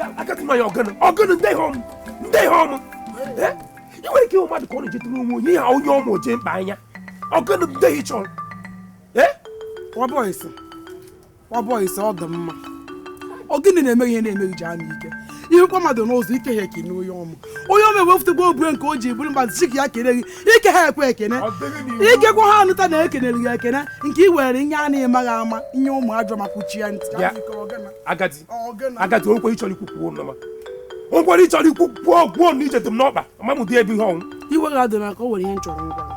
I got my organ day home. Eh? You wake your mother calling you to room, you how you're more jam by ya. Organ of day, John. Eh? What boys? What boys all the mamma? Organ in a million Jamaica. You come at the nose, you can heck in New York. Oh, you're going to go bring Koji, but sick yakking. You can have quick, and you can go on to the neck and keep wearing Yanni and Magama in your Madra Mapuchi and I got to open each other cook one. Oh, each other cook one needed to know, Mamma dear be home. You were out the Maco in Toronto.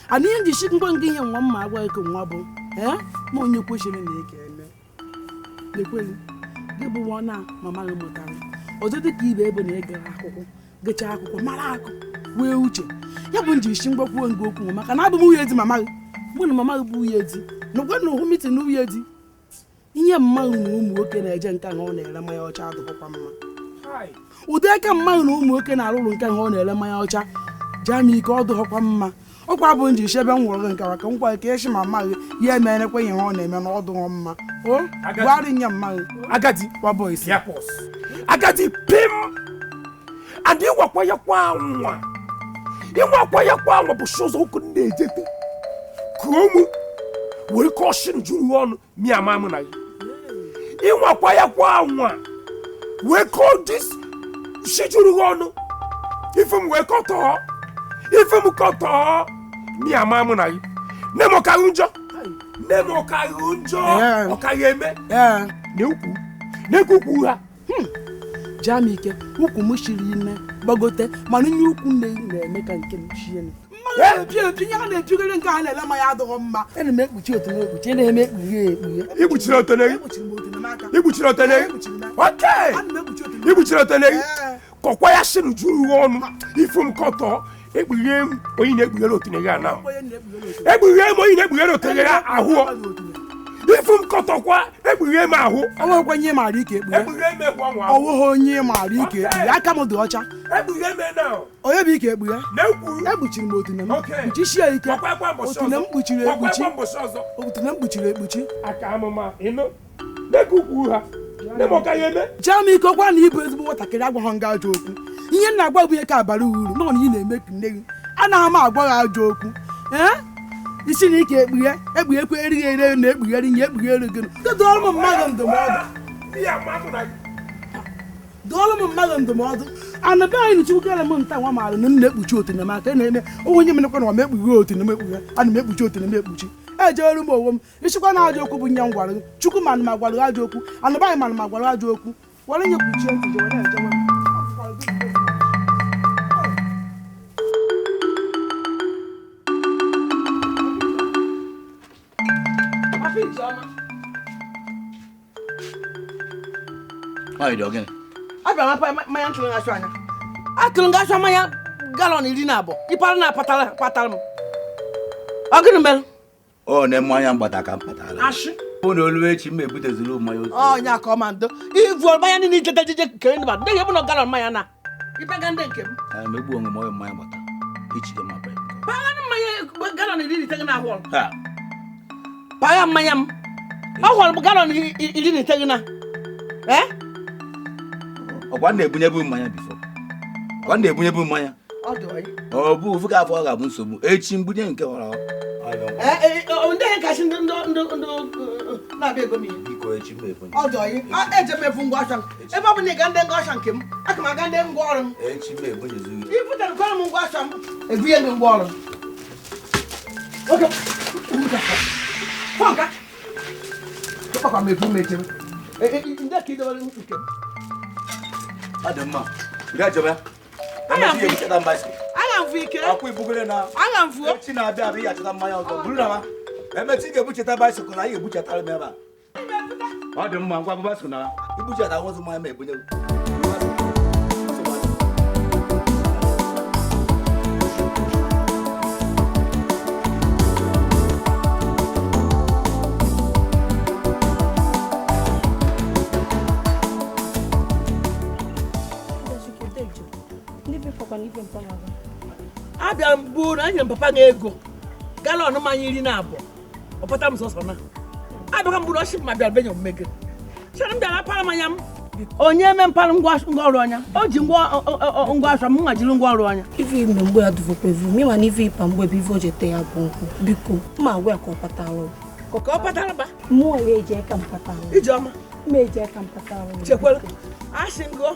And then the chicken won't give him 1 mile welcome wobble. Eh? More new pushing in the can. The queen. Give one now, Mamma Motan. Or did the key baby nigger, get a malaco, wheelchair. You won't do Shimbo and go home. I cannot be moved to Mamma. When Mamma Buyeti, no one who meets a new yeti. In your mountain working agent can own a my child of Pamma. Hi. Would there come mountain working a little can own a my child? Jamie called the Hopama. O Pabunji Sheban Warren Caracan, quite cash my mother, yeah, man, a way on him and all the home. Oh, I got in your mouth. I got it, what boys, yeah, boss. I got it, Pim. And you walk by your one. You walk by your one, but shows who couldn't date it. Come, will caution you on me a mamma. You walk by your one. We call this shit you on. If I'm well cut off, if I'm cut off. Me a mamma. Nemo Karunjo. Nemo Karunjo. Okayeme. Yeah. Nekuku. Jamike, Ukumushirine, Bogote, Manu Kunde, make and Kim. Yeah, you can my other home and make with you to make you. You would not today. You would not today. Okay. You would not today. Coquayashin drew on if from Koto. Every game when you never to now. Every game when you never to get if from Kotokwa, every game I won't when you marry it. Every game oh, near Marike. I come on the watcher. Every game now. Oh, every game, no, everything more than okay. Which is here, which you I come, you know. Jamie go one Hebrews what I can have hung out joke. You know what we a cabaru, no in making name. And I'm a joke. Eh? You see, you get me every aquarium and every again. The dollar madam the mother. Yeah, Mamma. Dollar madam the mother. And the guy in 2 months, I want to make with you in the matter. Oh, when you're not going to make we go to the make and make with you in the make. Eh, Jerome, you should go now, Joku, young one, Chukuman, my Joku, and the Buyman, my Joku. What are you putting to your How are you doing? I got my uncle and Ashwana. I couldn't get my gallon in Dinabo. You pardon a patal. I couldn't bell. Oh, no, my young but I can't patal. Ash. Oh, no, wait, you may put a little my own. Oh, yeah, commando. If you are buying any kind but they have not got on my Anna. You began to him. I may go on more my water. Each them up. My gallon is really taken a wall. Ha. Payam, mayam. How will gallon he didn't take enough? Eh? One day, we never mind before. One day, we never mind. Oh, boo, forgot for our Musumu. 18 Buddha and Kawara. Oh, then catching them not be able to oh, do you? I enter me from Washington. If I will get them Washington, I come again them Warren. You put them column Washington, if we are in Warren. Okay. Fuck. Papa may make him. In that kid, I don't know. I am weak. I am fool. My uncle. I'm a ticket which a bicycle. I which I tell me about. I don't know what was now. You put that was my mate. I am born and Papa Nego. Gallon no man in Abo. Or Patam Sosona. I become Bullshit my Belgian maker. Shall I Paramayam? onye me mpalụ ngwa ọrụ anya o ji ngwa asha m jiri ngwa ọrụ anya ife ime mgbe ya duvokwevu mi ma n'ife ịpa mgbe bụ ife o jete ya bụ nkwụ biko ma agwa ya ka ọ patara ka ọ patara ba mmụọ ya eji aka m patara ijeọma ma eji aka m patara chekwara asị ngo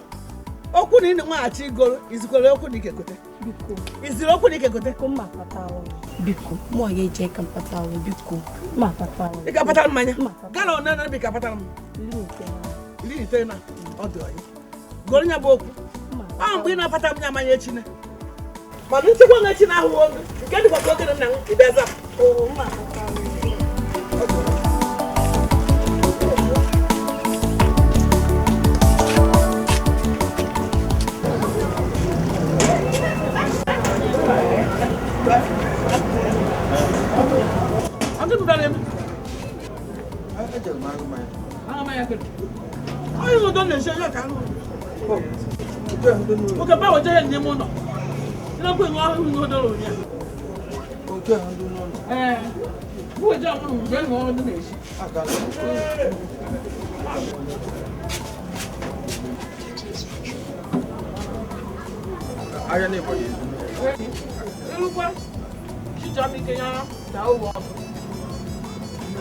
okwu na ị na-nweghachi igoro izikwere okwu na ikegote biko iziri okwu na ikegote ko ma patara biko mmụọ ya eji aka m patara biko ma patara ị ga-apatara mmanya gala one na bika patara m iri ite na ọdụ anyị goro nya bụ okwu ọ mgbe ị na-apata m ya mmanya echine mana nchekwa na echi na ahụ oge nke dịkwa ka oge na ịbịaza Oke ba waje yen nemo no. Ina ko ngo hu ngo dolo nya. Oke handu no. Bu waje mu je ngo do ne shi. Aka. Aya ne boye. Iru kwa. Shi jami kenya da o wo.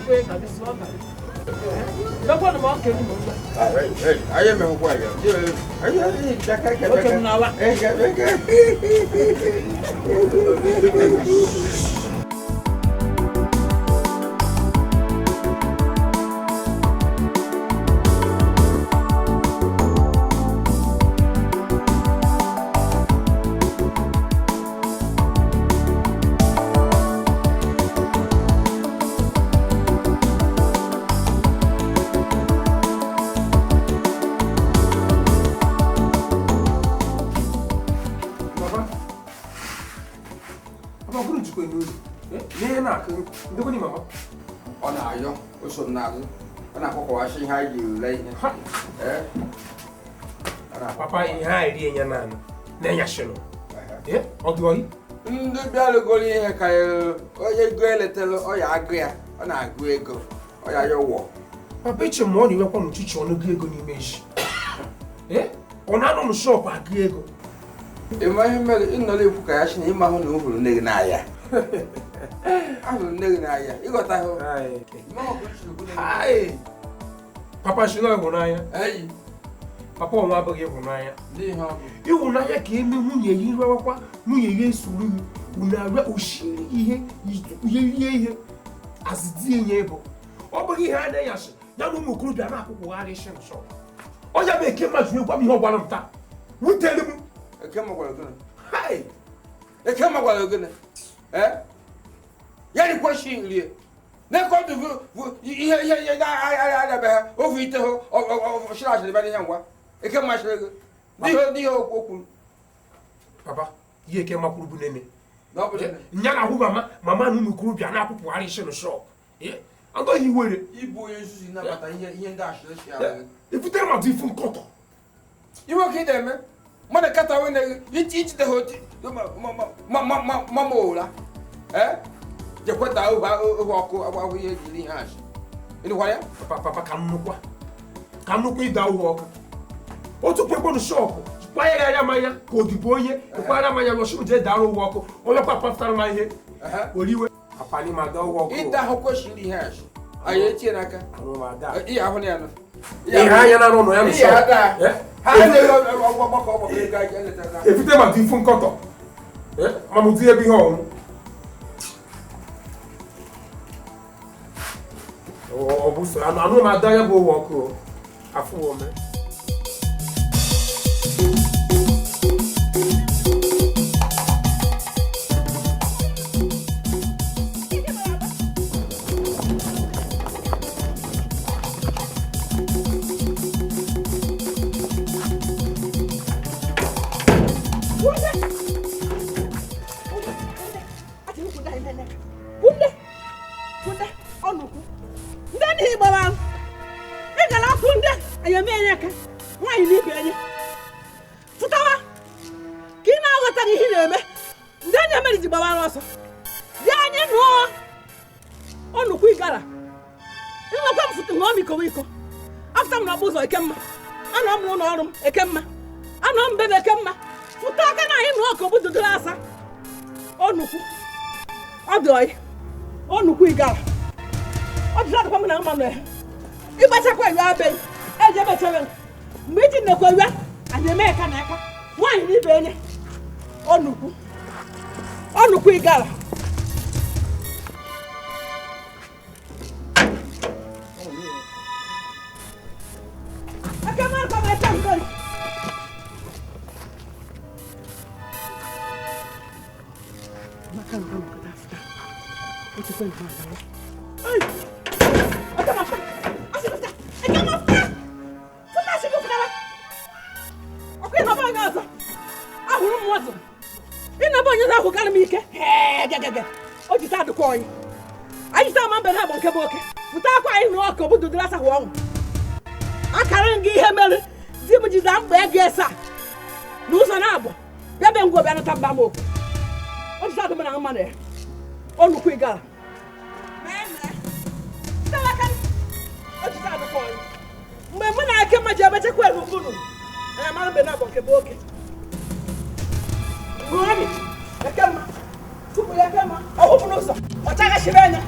Ko e ka bi so ka. Dapo no mo ke ni mo. Aye me ko aye. Aye daka ka. Okay na wa. Papa, in high idea, man. National. Eh? Ogoi? Ndị bịara goro ihe ka onye ego eletara ọya agụ ya ọ na-agụ ego ọya ya ụwọ. Papa eche m ọ na-enwekwa m chichi ọnụ gị ego n'ime isi. Ọ na-anọ m shọpụ agụ ego. Ịma ihe mere ịnọrọ ekwu ka ya si na ịma hụ na o hụrụ nne gị n'ahịa. Ahụrụ nne gị n'ahịa ịghọta hụ. Papa si na ịhụnanya. Papa ọnwa abụghị ịhụnanya. Ịhụnanya ka eme nwunye ya irawakwa nwunye ya esoro ya unarịa oshiri ihe rie ihe azịdị enye bụ ọ bụghị ihe anaghị asị ya na ụmụ okorobịa na-akwụkwụgharị isi nsọ onye bụ eke mmadụ egwa m ihe ọ gwara m taa wutere m eke magwara ogene ya rikwa shi nrie n'ekọdụ bụ ihe na-adabeghị ofe ite hụ ọchịrị bịa n'ihe ngwa eke mmasịrị ego n'ihe okwu kwuru. Papa ihe eke makwuru bụ nene nya na ahụ mama na ụmụ okorobịa na-akwụkwụgharị isi nsọ agaghị iwere ibu onye nzuzu nabata ihe ndị ashịrị si ala ebutere m atụ ifu nkọtọ iwe ka ị na-eme mmadụ kata wee ijide ha oti mama ụra jekweta ohu ọkụ agbahụ ihe ejiri ihe ashị ịnụkwa ya papa ka nnukwu ịda ụhụ ọkụ otu kwekwenu shọpụ kwanye ya anya manya ka odibo onye kwara amanya lọchim je dara ụhụ ọkụ onye kpapụtara ma ihe oriwe apani ma da ụhụ ọkụ ịda ahụ kwesịrị ihe ashị anyị etie n'aka ihe ahụ na ya nọ ihe anya na n'ụlọ ya nsọ evite maka ifu nkọtọ mamụdi ebe ihe ọnwụ ọ bụ so anụ ma da ya bụ ụhụ ọkụ afọ ome Ana m n'ụlọ ọrụ m Ekemma. Ana m bebe Ekemma. Fụta aka na anyị nụ ọkụ bụ duduru asa. Onukwu. Ọ dị oyi. Onukwu igara. Ọ dị adịkwa m na mma na ịgbachakwa iwe abe. Eji ebechabe. Mgbe iji nnekwa iwe, anyị eme ka na aka. Nwaanyị n'ibe enye. Onukwu. Onukwu igara. Ekemma come and come go. Makan kamu ke daftar. Itu pun mana? Hey, Ekemma, asyik dah. Ekemma, sudah asyik dah. Aku yang apa yang asal? Aku belum muat. Ini apa yang aku kan mikir? Heh. Oh, kita ada koi. Ayo kita mampir ha bongke. Kita aku ayo nak aku butuh jelas aku orang. Akara ngi ihe mere di m ji da mgbe ego esa n'ụzọ na-abụ bịa be ngwa bịa nata mba m okwu o ji sadụ m na mma na ya onukwu igara mgbe mụ na Ekemma ji ebechekwa elu mbunu anya mara mbe na-abụ nke bụ oke ruomi Ekemma tupu ya Ekemma ọhụpụ n'ụzọ ọ chaghachiri anya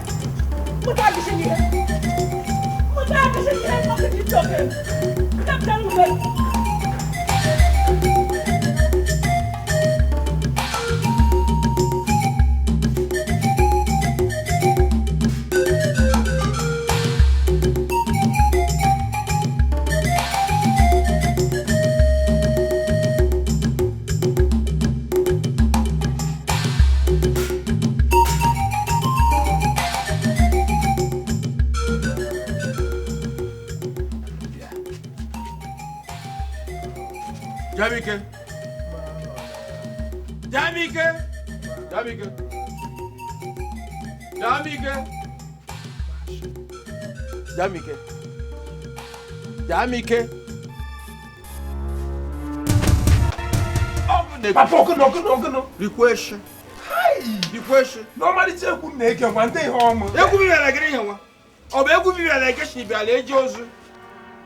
mụta agịsị n'ihe Jamike. Papa, no. Request. Request. Normally, you could make a one day home. You could be like a green one. Or you could be like a sheep, a Joseph.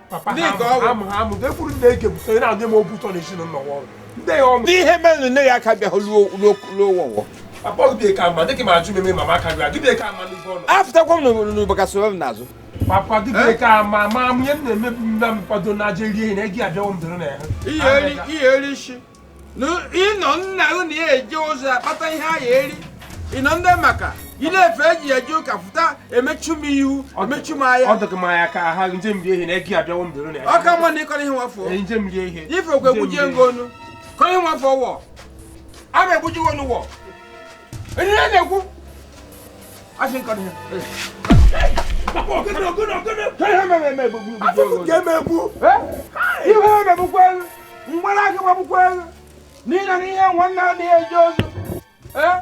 Papa, I'm they couldn't make him, so now they won't put on the on the wall. They all be him and they are kind of low. Papa, be a camera, they came out to me, Mamma, give me a camera. After one of because of Nazo. Papa, give me a camera, Mamma, and Nigerian egg, I don't know. He no, in on near Joseph, but I hear in on the Maca. You left a joke after a met you, or met you my other Mayaka, having Jim in egg, I don't know. I come on, they call him for Jim. If you go, would you go? Call him for war. I mean, would you want to walk? And then I go. I think on him. Papa, good. You have a well. When I go up well, neither here one now near Joseph. Eh?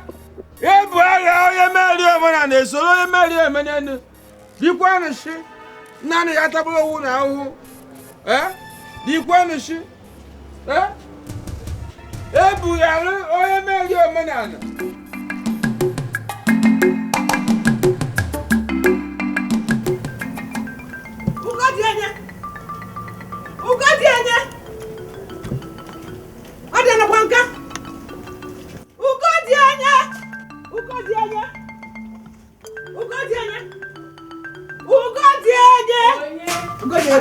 Yeah, boy, I marry a man, so I marry a man. You want to see? None of that blow now. Eh? You want to see? Eh? Eh, boy, I marry a man. Adana kwanka. Ugodianya.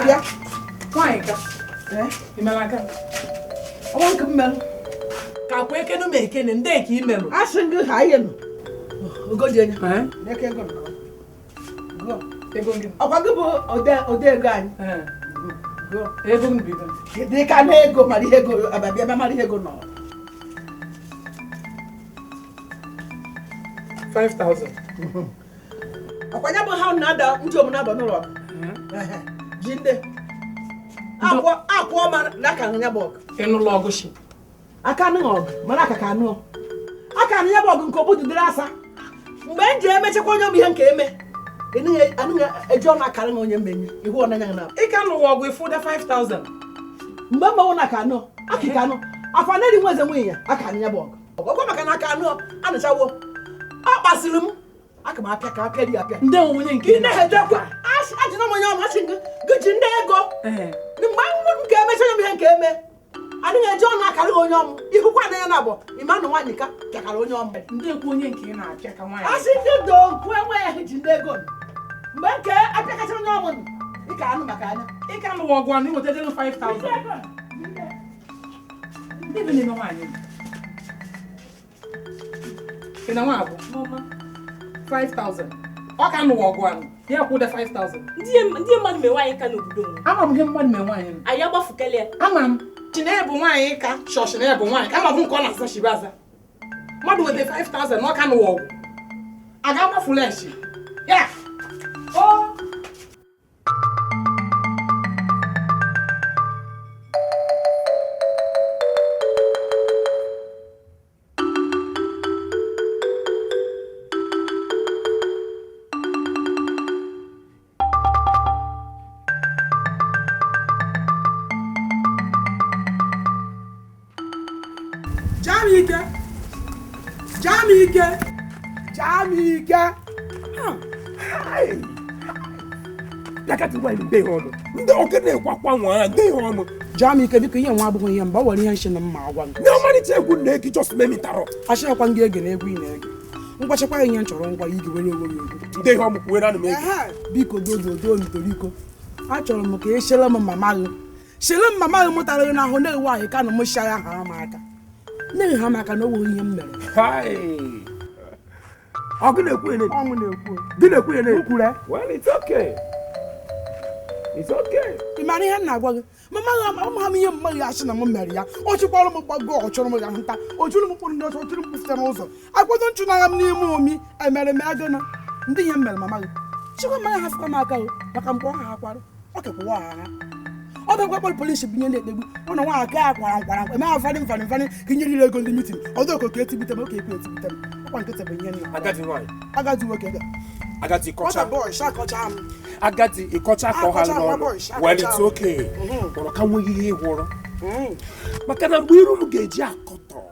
Bia. Kwanka. Imelaka. Owanka mmel. Ka kweke no meke ne ndeki imelu. Ashingu haye no. Ugodianya. Neke ngo. Go. Ego ngi. Akwago ode ego anyi. Go. Ego ngi bido. They can ego mari ego ababia mari ego no. 5,000. Akwanya bo ha na da nti na ba no ro. Jinde. Akwa ma na kan nya bog. Enu logo shi. Aka no og, mara aka kan no. Aka nya bog nko budu dirasa. Mgbe nje emechekwa onye obi ihe nke eme. Anu ejo na akara onye mbenye. Ihu ona nya na. Ika no logo ifu da 5,000. Mgbe ma wona ka no. Akika no. Afa na ri nweze nwenya aka nya bog. Ogwa maka na aka no anachawo. Akpasiri m aka m apịa ka aka ri apịa Ndị onye nke ị na-hedekwa ajị na onye ọma chinga gị ndị ego mgbe nke eme adịghị eji ọnụ akarịghị onye ọmụ ihukwa na ya na abụọ ịma na nwaanyị ka pịakara onye ọmụ ndị ekwu onye nke ị na-apịa ka nwaanyị asị ndị doo nkwu enweghị ji ndị ego mgbe nke apịakacha onye ọmụ ị ka anụ maka anya ị ka lụwa ọgụ anụ iweta delu 5,000 ndị ebe na-eme nwaanyị ị na nwa abụ 5,000 ọ ka lụwa ọgụ anụ ya kwụda 5,000 ndị mmadụ mee nwaanyị ka n'obodo m ama m ihe mmadụ mee nwaanyị anyị agbafukele ya ama m Chineke bụ nwaanyị ka shọshị na ya bụ nwaanyị ama m nke ọ na-aza shibe aza mmadụ weta 5,000 na ọ ka lụwa ọgụ a ga-agbafula echi ya o Jamike. Yakati wa ni hono. Ndị okene kwakwa nwa ndị hono. Jamike biko ihe nwa abụghị ihe mba were ihe nshi na mma agwa Na ọmalite egwu na-egi just memi taro. Achịkwa ngị ege na egwu ị na-ege. Ngwachakwa ihe nchọrọ ngwa igi were egwu. Ndị hono kwere na m biko dodo ntoriko. Achọrọ m ka e shele m mama gị. Shele m mama gị mụtara na ahụ na-ewu anyị ka na m sha ya ha ma aka. Na ha maka na o ihe m mere. I'm gonna quit it. Well, it's okay. It's okay. The money and I was Mamma, I'm here, my ass and Maria. Or you follow me, but go, or Choromaganta, or you put not or to also. I wasn't to know near me. I met a Madonna. The young man, Mamma. She will have come out, but I'm going to have okay, why? Other police being it. On a while, I'm not funny. Can you go to the meeting? Although I get to be okay, I got it right. I got to work again. I got the culture boy, Shako Jam. I got the culture for her. Well, it's okay. But can we hear water? But can I be room get Jacoto?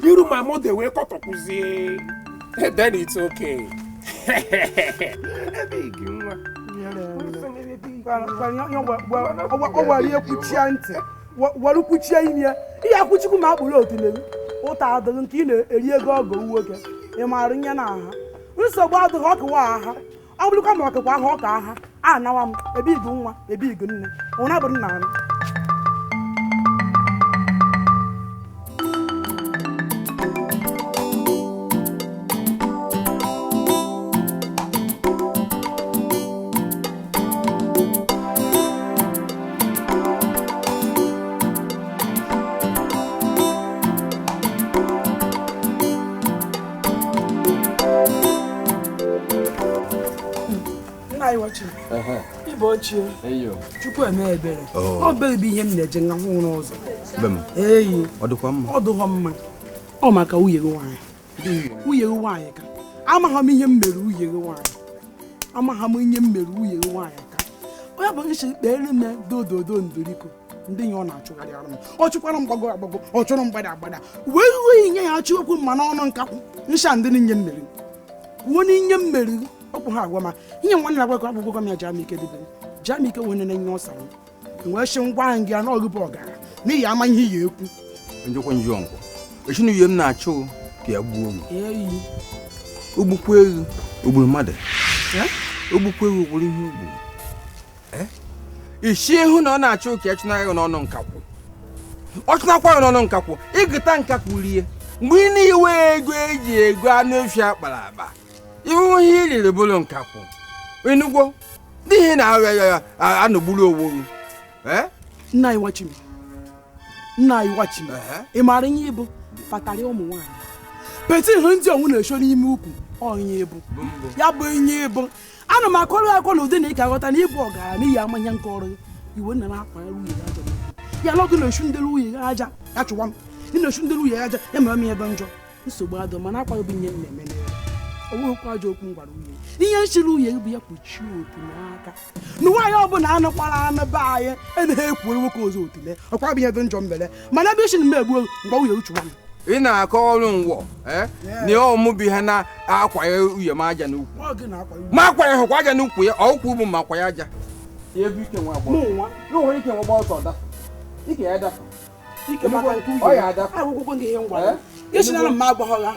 You my mother wake up, then it's okay. What put you in here? Yeah, put you out below to live. What are the Kino, a year ago worker? Am I ringing now? Who's about the hawk? I will come back a hawk. Ah, now I'm a big one, a big one. On a banana. Chukwu eme ebere. Ọ bụ ihe m na-eje nga hụ n'ụzọ. Eyi. Ọ dịkwa mma. Ọ dịkwa mma. Ọ maka nwunye gị nwaanyị. Nwunye gị nwaanyị ka. Amaghị m ihe m mere nwunye gị nwaanyị. Amaghị m ihe m mere nwunye gị nwaanyị ka. Onye bụ nshi kpere m dododo ndoriko. Ndị nye ọ na-achụgharị arụ m. Ọ chụkwara m gbago. Ọ chụrụ m gbada. Wee nye ya achụ okwu mma n'ọnụ nkakwụ. Nsha ndị nye m mere. Kwuo n'ihe m mere. Okwu ha agwa ma ihe nwanne na-agwa ka akwụkwọ m ya Jamike dibere. Jamike nwere na nye ọsara nwee shi ngwa ngị anọ ọgụ bụ ọgara n'ihi ama ihe ya ekwu njikwa njọ nkwa echinu ihe m na-achụ ka ya gbuo m eyi ogbukwa ewu ogburu mmadụ ogbukwa ewu ogburu ihe ogburu ishi ihu na ọ na-achụ ka ya chụnarị n'ọnụ nkakwụ ọ chụnakwa n'ọnụ nkakwụ ịgụta nkakwụ rie mgbe ị na-iwe ego eji ego anụ efi akpara akpa iwu ihe iriri bụrụ nkakwụ enugwo n'ihi na anọgburu oworu nna anyị wachi m ị maara ihe ịbụ patarị ụmụ nwaanyị peti ihe ndị onwe na-esho n'ime ukwu onye ịbụ ya bụ ihe ịbụ ana m akọrọ akọ na ụdị na ị ka ghọta na ịbụ ọgara n'ihi amanya nke ọrụ iwe nna na-akwanyere nwunye ya aja ya lọgụ na-eshu ndere nwunye ya aja ya chụwa m ị na-eshu ndere nwunye ya aja ya mere m ihe ebe njọ nsogbu adọ mana akwaghị ihe m na-eme onwekwa ajọ okwu m gwara nwunye ihe nchiri nwunye bụ ya kpuchie otu n'aka na nwaanyị ọbụla anụkwara anụ be anyị enaghị ekwuru nwoke ọzọ otule ọkwa bụ ihe dị njọ mbele mana ebe isi na megbu mgbe nwunye uchuwa m ị na-akọ ọrụ ngwọ na ọmụbi ha na-akwanye nwunye m aja n'ukwu ma akwanye hụkwa aja n'ukwu ya ọkwụ bụ ma akwanye aja Dikeh ya dafa. Dikeh maka nke ọ ya dafa. Akwụkwọ gị ihe ngwa. Isi na mma agbagho ya.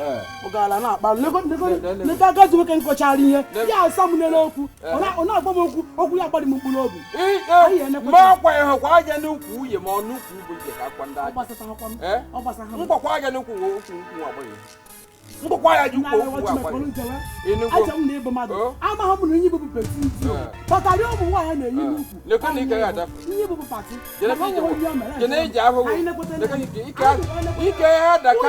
Ọ gaala na-akpa lego agazi nwoke nkọchara ihe. Ya asa m nere okwu. Ọ na-agba m okwu ya gbara m mkpụrụ obi. Ma akwa ya kwa aja n'ukwu uye ma ọnụ ukwu ụbọchị ka akwa ndị aja. Ọ gbasara ha. Mgbakwa aja n'ukwu ukwu agbaghị. Mgbakwa ya ji ukwu agbaghị. Aja m na-ebe mmadụ. Amaghị m na onye bụbụ peti. Pọtarị ụmụ nwaanyị na-eyi n'ukwu. Lekwa na ike ya adafa. Ihe bụbụ pati. Jene ije ahụhụ. Ike ya daka.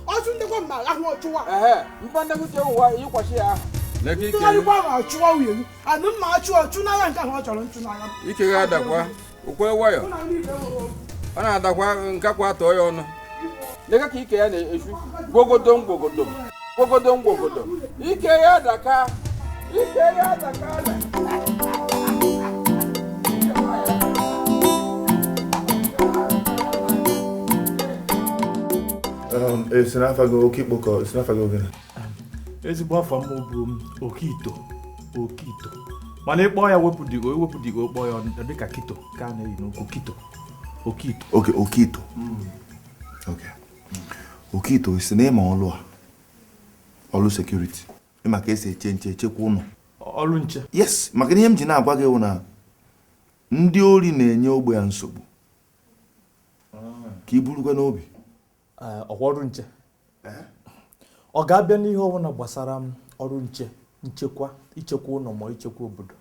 Ọchụ ndekwa mma ahụ ọchụwa. Mpandagute ụwa ịkwachi ya ahụ. Ntụgharịkwa ahụ achụwa nwunye. Anụ mma achụ n'anya nke ahụ ọ chọrọ nchụ n'anya. Ike ga adakwa okwe wayọ. Ọ na-adakwa nkakwa atọ ya ọnụ. Lega ka ike ya na-efu gwogodom. Ike ya adaka. Esinafago okikpoko, esinafago gịnị? Ezigbo afọ m bụ Okito. Mana ịkpọ ya wepụdigo kpọọ ya dịka Kito ka a na-eyi n'okwu Kito. Okito. Okay, Okito. Okay. Okito isi na ịma ọlụ security. Ịma ka esi echekwa ụlọ. Ọlụ nche. Yes, maka ihe m ji na-agwa gị bụ na ndị ori na-enye ogbe ya nsogbu. Ka i burukwa n'obi. Ọrụ nche. Ọ ga-abịa n'ihe ọbụla gbasara m ọrụ ichekwa ụlọ ma ichekwa obodo.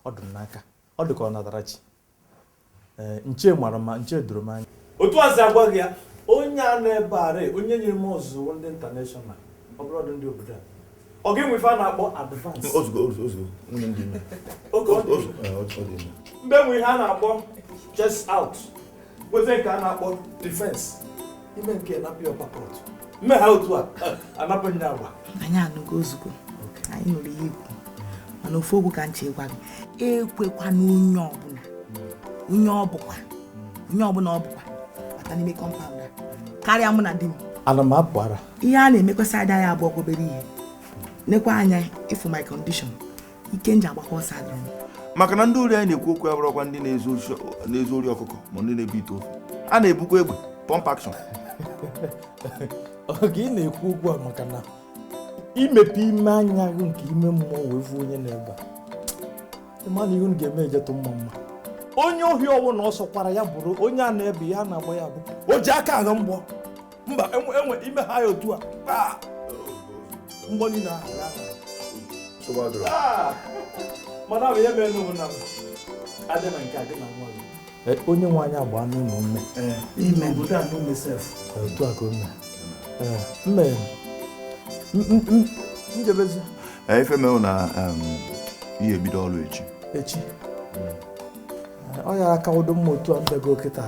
Ọ dị n'aka. Ọ dị ka ọ natara chi. Nche mara ma nche doro m anya. Otu asị agwa gị ya, onye a na-ebe arị, onye nyere m ọzụzụ ndị international, ọ bụrụ ndị obodo a. Ọ ga-enwe ife a na-akpọ advance. Ozugbo. Mgbe enwe ihe a na-akpọ chest out. Weze nke a na-akpọ defense. Ime nke na-apị ọpapọt. Mme ha otu a, anapụ ndị agba. Anyị anụgo ozugbo. Anyị nụrụ ihe ikwu. Mana ofu okwu ka nche gwa gị. Ekwekwa na onye ọbụla ọ bụkwa. Bata n'ime compound a. Karịa mụ na di m. Ana m apụ ara. Ihe a na-emekwasị ada ya abụọ obere ihe. Nekwa anya ịfụ my condition. Ike nji agbakọ ọsọ adịrị m. Maka na ndị ori anyị na-ekwu okwu abụrụkwa ndị na-ezu ori ọkụkọ ma ndị na-ebu ite ofe. A na-ebukwa egbe. Pump action. Oge ị na-ekwu ugbu a maka na imepe ime anya nke ime mmụọ wee vu onye na-ebe a. Ịma na ihe ga-eme ejetụ mma. Onye ohi ọwụ na ọsọ kwara ya bụrụ onye a na-ebe ya na-agba ya bụ o ji aka agha mgbọ. Mba enwe ime ha ya otu a. Mgbọ niile agha. Mana ọ bụ ya mere n'ụwa na adị na nke adị na nwa gị. Onye nwe anyị agba n'ụlọ ume. Ime obodo a n'ume sef. Otu a ka o mee. Njebezi. Ife mewu na ihe ebido ọrụ echi. Ọ ya aka ụdọ mma otu a mbego kịta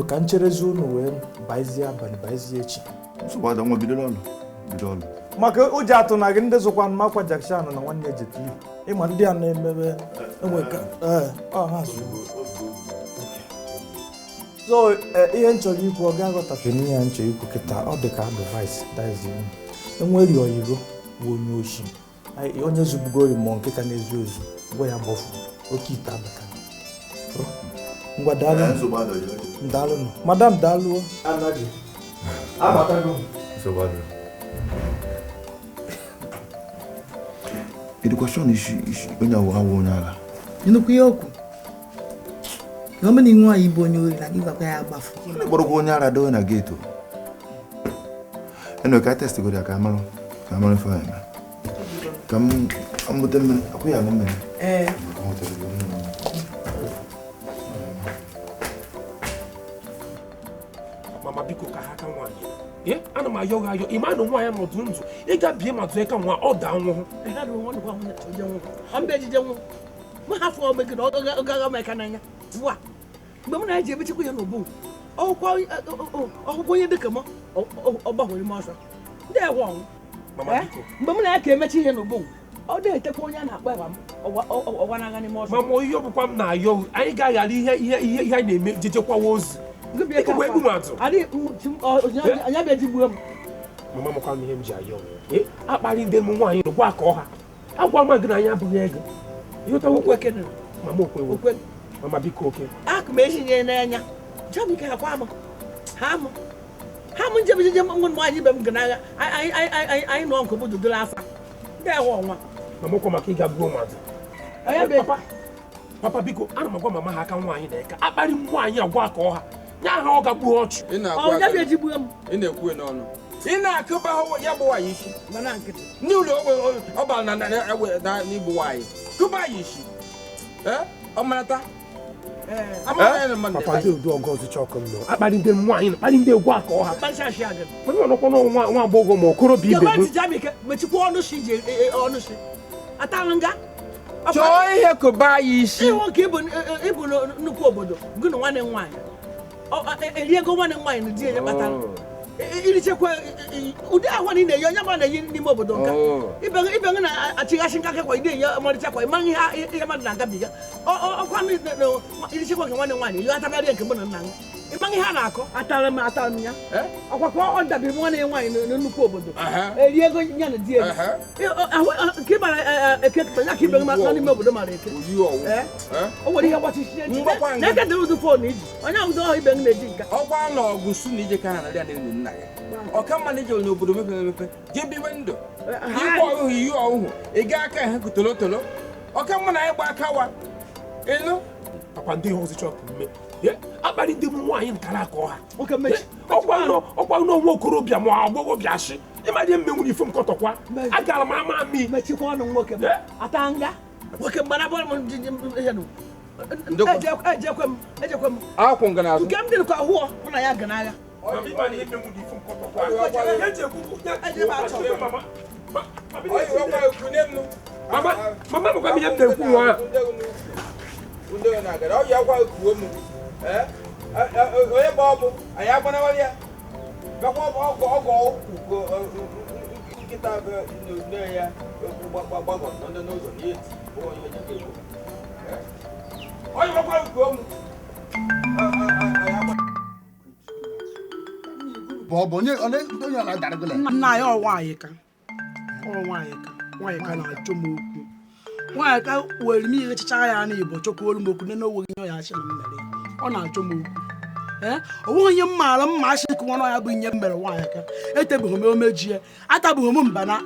ka m cherezi unu wee baizie abalị baizie echi. Nsogbu ada nwa bido ọrụ. Maka o ji atụ na gị ndị zụkwa makwa Jackson na nwanne Jetli. Ịma ndị a na-emebe enweka ha zụrụ. So ihe nchọrọ ikwu ọ ga-aghọtafe n'ihe ya nchọrọ ikwu kịta ọ dị ka advice dazi enweri oyigo bụ onye oshi onye zubugori mmụọ nke ka na-ezu ezu gwa ya gbofu oke ite abaka ngwa daalụ nọ madam daalụ anaghị abatago Education is onye awụ onye ala. Nnukwu ya okwu. Na ọmụ na inwe anyị bụ onye ori na gị gwakwa ya agbafu. Onye gbọrọgwụ onye ara dowe na geto. Enwe ka test go ya ka amarụ ife anyị. Ka m amụta mmiri akwụ ya mmiri. Mama biko ka ha ka nwaanyị. Ana m ayọ ha ayọ ịma na nwaanyị nọdụ ndụ ị ga-bie ma tụọ ka nwa ọ daa nwụhụ. Mgbe m na-eji ebechekwa ya n'obo ọkwụkwọ onye dịka m ọ gbahụrụ m ọsọ ndị ewe ọnwụ mgbe m na-eke emechi ihe n'obo ọ dị-etekwa onye a na-akpọ eba m ọwa n'agha n'ime ọsọ. Mama ihe ọbụkwa m na-ayọ anyị ga-aghara ihe anyị na-eme jechekwawa ozu anya bịa jigbuo m. Mama makwa m ihe m ji ayọ akparị ndị m nwaanyị nụkwa ka ọha agwa m gị na anyị abụghị ego ịghọtawo okwe. Mama okwewo. Mama biko oke. Akụ m etinye n'anya Jami ka kwa Ham nje mo nwanyi be mgana ai no nko bodo do lafa. Nda wo nwa. Mama ko maka iga bro mat. Aya be Papa biko ana magwa mama ha ka nwanyi na eka. Akpari nwanyi agwa ka ọha. Nya ha ọ ga gbu ọchụ. Ọ ya be jibu am. Ina ekwu n'ọnụ. Ina akụba ho ya bụ wayi shi. Mana nkịtị. Ni ulo ọba na n'igbo wayi. Kuba yi shi. Ọmarata. Papa do ogo chokom no. Akpari ndị nwanyi, akpari ndị egwu aka ọha. Banshashi aga. Mama no kono nwa agbogo ma okoro bi ibe. Ya ba ti Jami ka mechikwa ọnụ shi je ọnụ shi. Atalanga. Chọọ ihe kuba yi shi. Iwo ka ibu nnukwu obodo. Gụnụ nwanne nwaanyị. Eliego nwanne nwaanyị na di ya kpatara. Ilichekwa ụdị ahụ niile ya nya ma na yi n'ime obodo nka. Ibe na achịghachi nka kwa ide ya ọmarịcha kwa ịma ihe mmadụ na-agabiga. Ọkwa ilichekwa nke nwanne nwaanyị ya atabịarị nke mụ na nna m. Ịma ihe a na-akọ atara m ya. Ọkwakwa ọ dabiri nwanne nwaanyị na nnukwu obodo. Eliego ya na di ya. Nke ịbara ekekpe ya ka ibe na n'ime obodo mara eke. O nwere ihe gbachisi echi. Na-eke dịrị ụdị fon iji. Onye ụdị ọhụ ibe na-eji nka. Ọkwa na ọgụ su na ije ka ha na-arịa n'elu nna ya. Ọkamma na ije n'obodo mepe je biwe ndụ. Igwe ọhụhụ iyi ọhụhụ ị ga aka ha kutolotolo. Ọkamma na ịgba aka wa. Elu Papa ndị ọzọ chọpụ mme. Akpari ndị nwaanyị nkara aka ọha. Oke mechi. Ọkwa nwa okorobịa ma agbọghọbịa shi. Ịma dị mme nwere ife m kọtọkwa. Agara m ama mi. Mechikwa ọnụ nwoke m. Atanga. Nwoke mgbana bọọlụ m ihe nụ. Ejekwe m. akwụ nga n'azụ. Nke m dị ka ahụọ mụ na ya ga n'agha. Mama mo kami yende ku wa. Unde na gara o ya kwa ku mu. Oye bobo, aya kwa na wali ya. Ba kwa ogo ku kita be ne ya. Ba ndo no zo ni. O yo ya ke. Oye ba kwa ku mu. Bobo nye onye na dara gole. Nna ya ọwaanyị ka. Nwaanyị ka na-achọ m okwu. Nwaanyị ka were m ihe chicha ya na Igbo chọkwuolu m okwu na n'oweghị ihe ya achị na mmere. Ọ na-achọ m okwu. O nweghị onye m maara mma achị ka nwa ya bụ ihe m mere nwaanyị ka. Etebeghị m omejie. Atabeghị m mbana.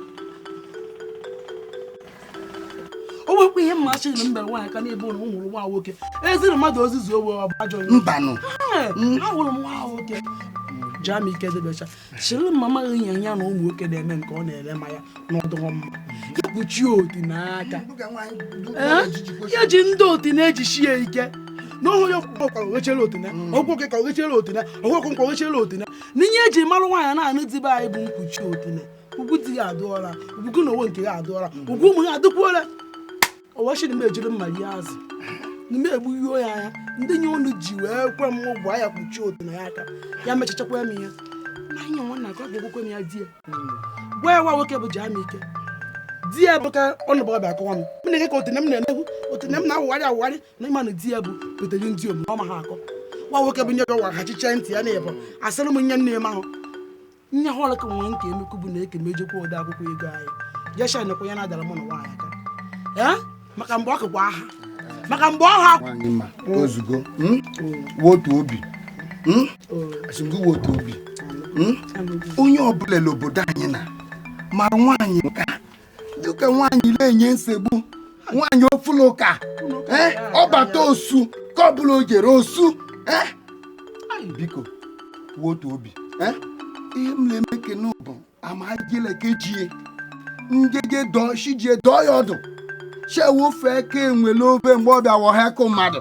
O nwekwa ihe mma achị na mbere nwaanyị ka n'ebe ụlọ nwụrụ nwa nwoke. Eziri mmadụ ozizi owe ọ bụ ajọ onye. Mbanụ. Ahụrụ m nwa nwoke. Jami ike debecha shiri mama nya nya na ụmụ nwoke na-eme nke ọ na-ele ma ya n'ọdụ mma ya kpuchie oti n'aka ya ji ndị oti na-ejishi ya ike n'ọhụ ya ọkwara ogechere otina ọgwụke ka ogechere otina ọgwụkwụ nkwa ogechere otina n'ihe eji marụ nwaanyị na-anụ dibe anyị bụ mkpuchi otina ugwu di ya adụọla ugwu na onwe nke ya adụọla ugwu ụmụ ya adụkwuola ọwachiri m ejiri mma rie azụ n'ime egbughi ya anya ndị nye ọnụ ji wee kwe m ụgwọ ya kpuchie otina ya aka ya mechachakwa m ihe na ihe nwanna ka ọ ga-egbukwe m ya die gwa ya nwa nwoke bụ Jami ike di ya bụ ka ọ nụbọ bịa akọwa m na-eke ka otine m na-emegbu otine m na-awụgharị na ịma na di ya bụ butere ndị omume ọ ma ha akọ nwa nwoke bụ nye gị ọwa hachiche ntị ya na ịbụ asịrị m nye nne m ahụ nye ha ọrụ ka nwe nke emekwu bụ na eke m ejekwa ode akwụkwọ ego anyị jesha nekwa ya na-adara mụ na nwaanyị aka ya maka mgbe ọ kụkwa aha maka mgbe ọha nwaanyị ma ozugbo wotu obi asịgo wotu obi onye ọbụla n'obodo anyị na mara nwaanyị nka dịka nwaanyị na-enye nsogbu nwaanyị ofulu ụka ọ bata osu ka ọbụla o jere osu biko wotu obi ihe m na-eme kene bụ amagilekejie ngege shijie dọọ ya ọdụ shewofe ka enwere obe mgbe ọ bịa wọha kụ mmadụ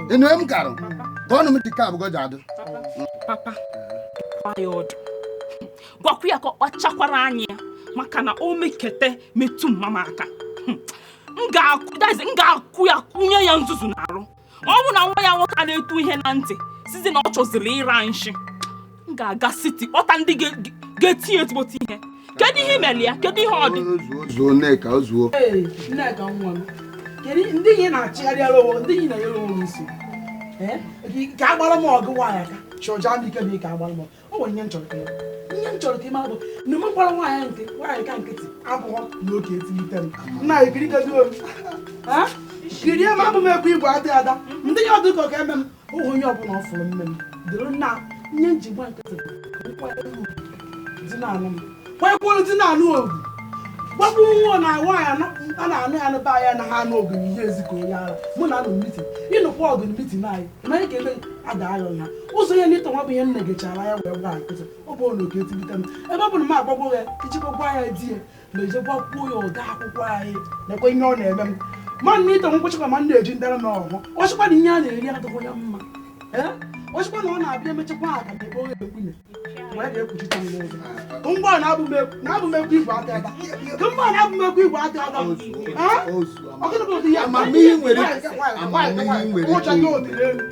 enu m garụ gọọnụ m dịka abụgo ji adụ papa ya ọdụ gwakwu ya ka ọ kpachakwara anyị ya maka na o mekete metụ mama aka m ga-akwụ ya kwụnye ya nzuzu n'arụ ọ bụ na nwa ya nwoke a na-etu ihe na ntị sizi na ọ chọziri ịra nshi m ga-aga siti kpọta ndị ga-etinye ezigbote ihe kedu ihe imeli ya kedu ihe ọ dị zuo Nneka ozuo Nneka nwa m kedu ndị ihe na-achịgharị alụwo ndị ihe na-nyere onwe isi ka agbara m ọgụ nwaanyị aka chọja m ike bụ ka agbara m ọ nwere ihe m chọrọ ka ịma bụ na m gbara nwaanyị ka nkịtị abụghọ na oke etilite m nna ekiri goziwo m kirie m abụ m ekwu igwe adị ada ndị ya ọdụ ka eme m onye ọbụla ọ fụrụ mme m dịrị na nye njigba nkịtị dị na-anụ m kwanyekwuru dị na-anụ ogu gbakwuru nwa na nwaanyị a na-anụ ya n'ebe anya na ha anụ ogu ihe ezikọ onye ara mụ na anụ mitin ịnụkwa ọgụ mitin anyị ịmanye ka eme ada ayọ ya ụzọ ihe n'ịtọ nwa bụ ihe nne gechara ya wee gwa nkịtị ọ bụ na oke etibite m ebe ọ bụ na m agbagbo ya iji gbagbo ya di ya na eje gbakwuo ya ụda akwụkwọ anyị na-ekwe ihe ọ na-eme m ma na ịtọ nkwụchịkwa ma m na-eji ndara m ọhụ ọchịkwa na ihe a na-eri adịghị ya mma ọchịkwa na ọ na-abịa emechakwa aka na ekpe onye ekwunye ma ga-ekwuchite m n'ụzọ mgbe a na-abụ m ekwu igwe aka aka mgbe a na-abụ m ekwu igwe aka aka ọgụnụ bụ ụdị ya amamihe nwere ụcha gị odiri elu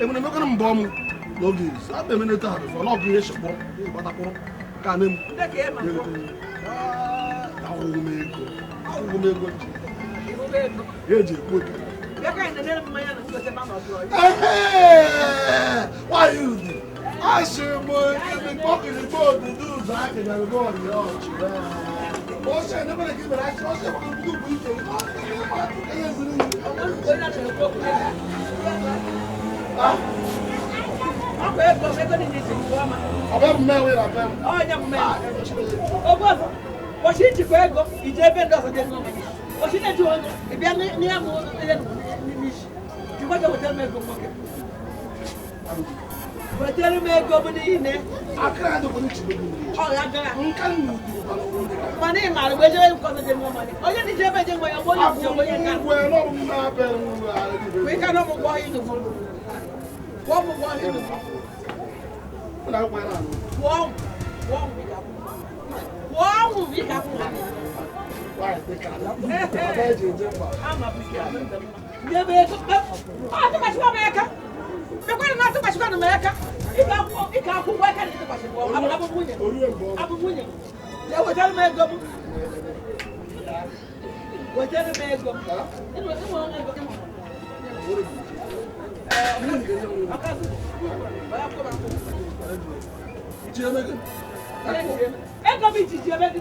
emekwana mbọ m n'oge abụ emeneta ha bụfọ n'ọbụ ihe chekpụrụ gbatakwụrụ ka na ahụghị m ego eji ekwu nwanyị udu asịrị m mkpọkịrịkpa odudu ụzọ akịrịrị bọọlụ ya ọchị ose nebere gị mere achị ọsọ bụ ike Oshijikwa ego ije ebe ndị ọzọ dị ego oshi na-eji onye ịbịa n'ihe mụ ihe n'ime isi jikwa ga wetara m ego nwoke wetara m ego bụ niile mana ị maara mgbe ejere nkọta dị nwa mmadụ onye dị ije ebe dị nwa ya onye ọbụla onye nka ịka na ọmụgwọ ọhịa ịnụ kwụọ ọmụgwọ ọhịa ịnụ Wow, we got one. Why? They can't. Ego mi ti je begi.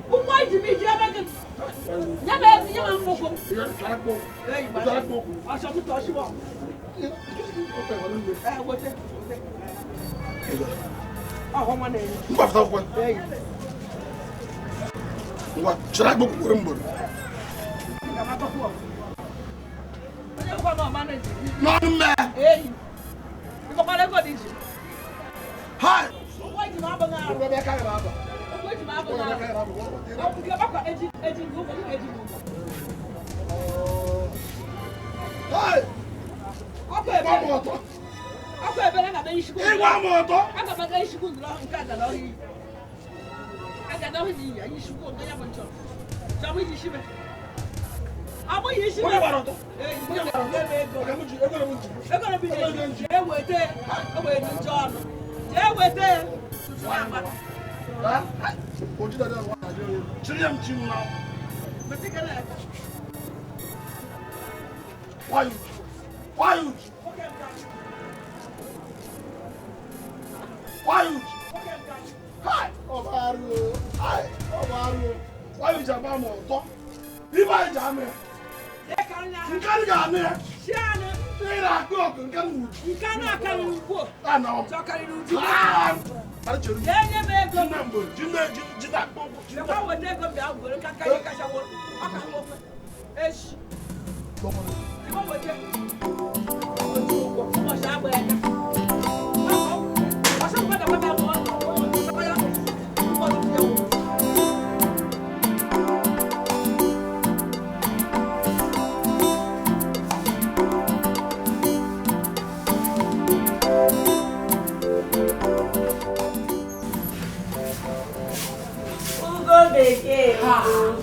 Umo ji mi je begi. Ya be ti ma moko. Eh, ba. Aso mi to siwo. Wote. Ho ma ne. Ngwa fta kwa. Ngwa, chira gbo ko mbo. Ka ma to ko. Onye kwa no ma ne. No me. Ko pa le ko di. Hi. Why do you have a man? Why do you have a man?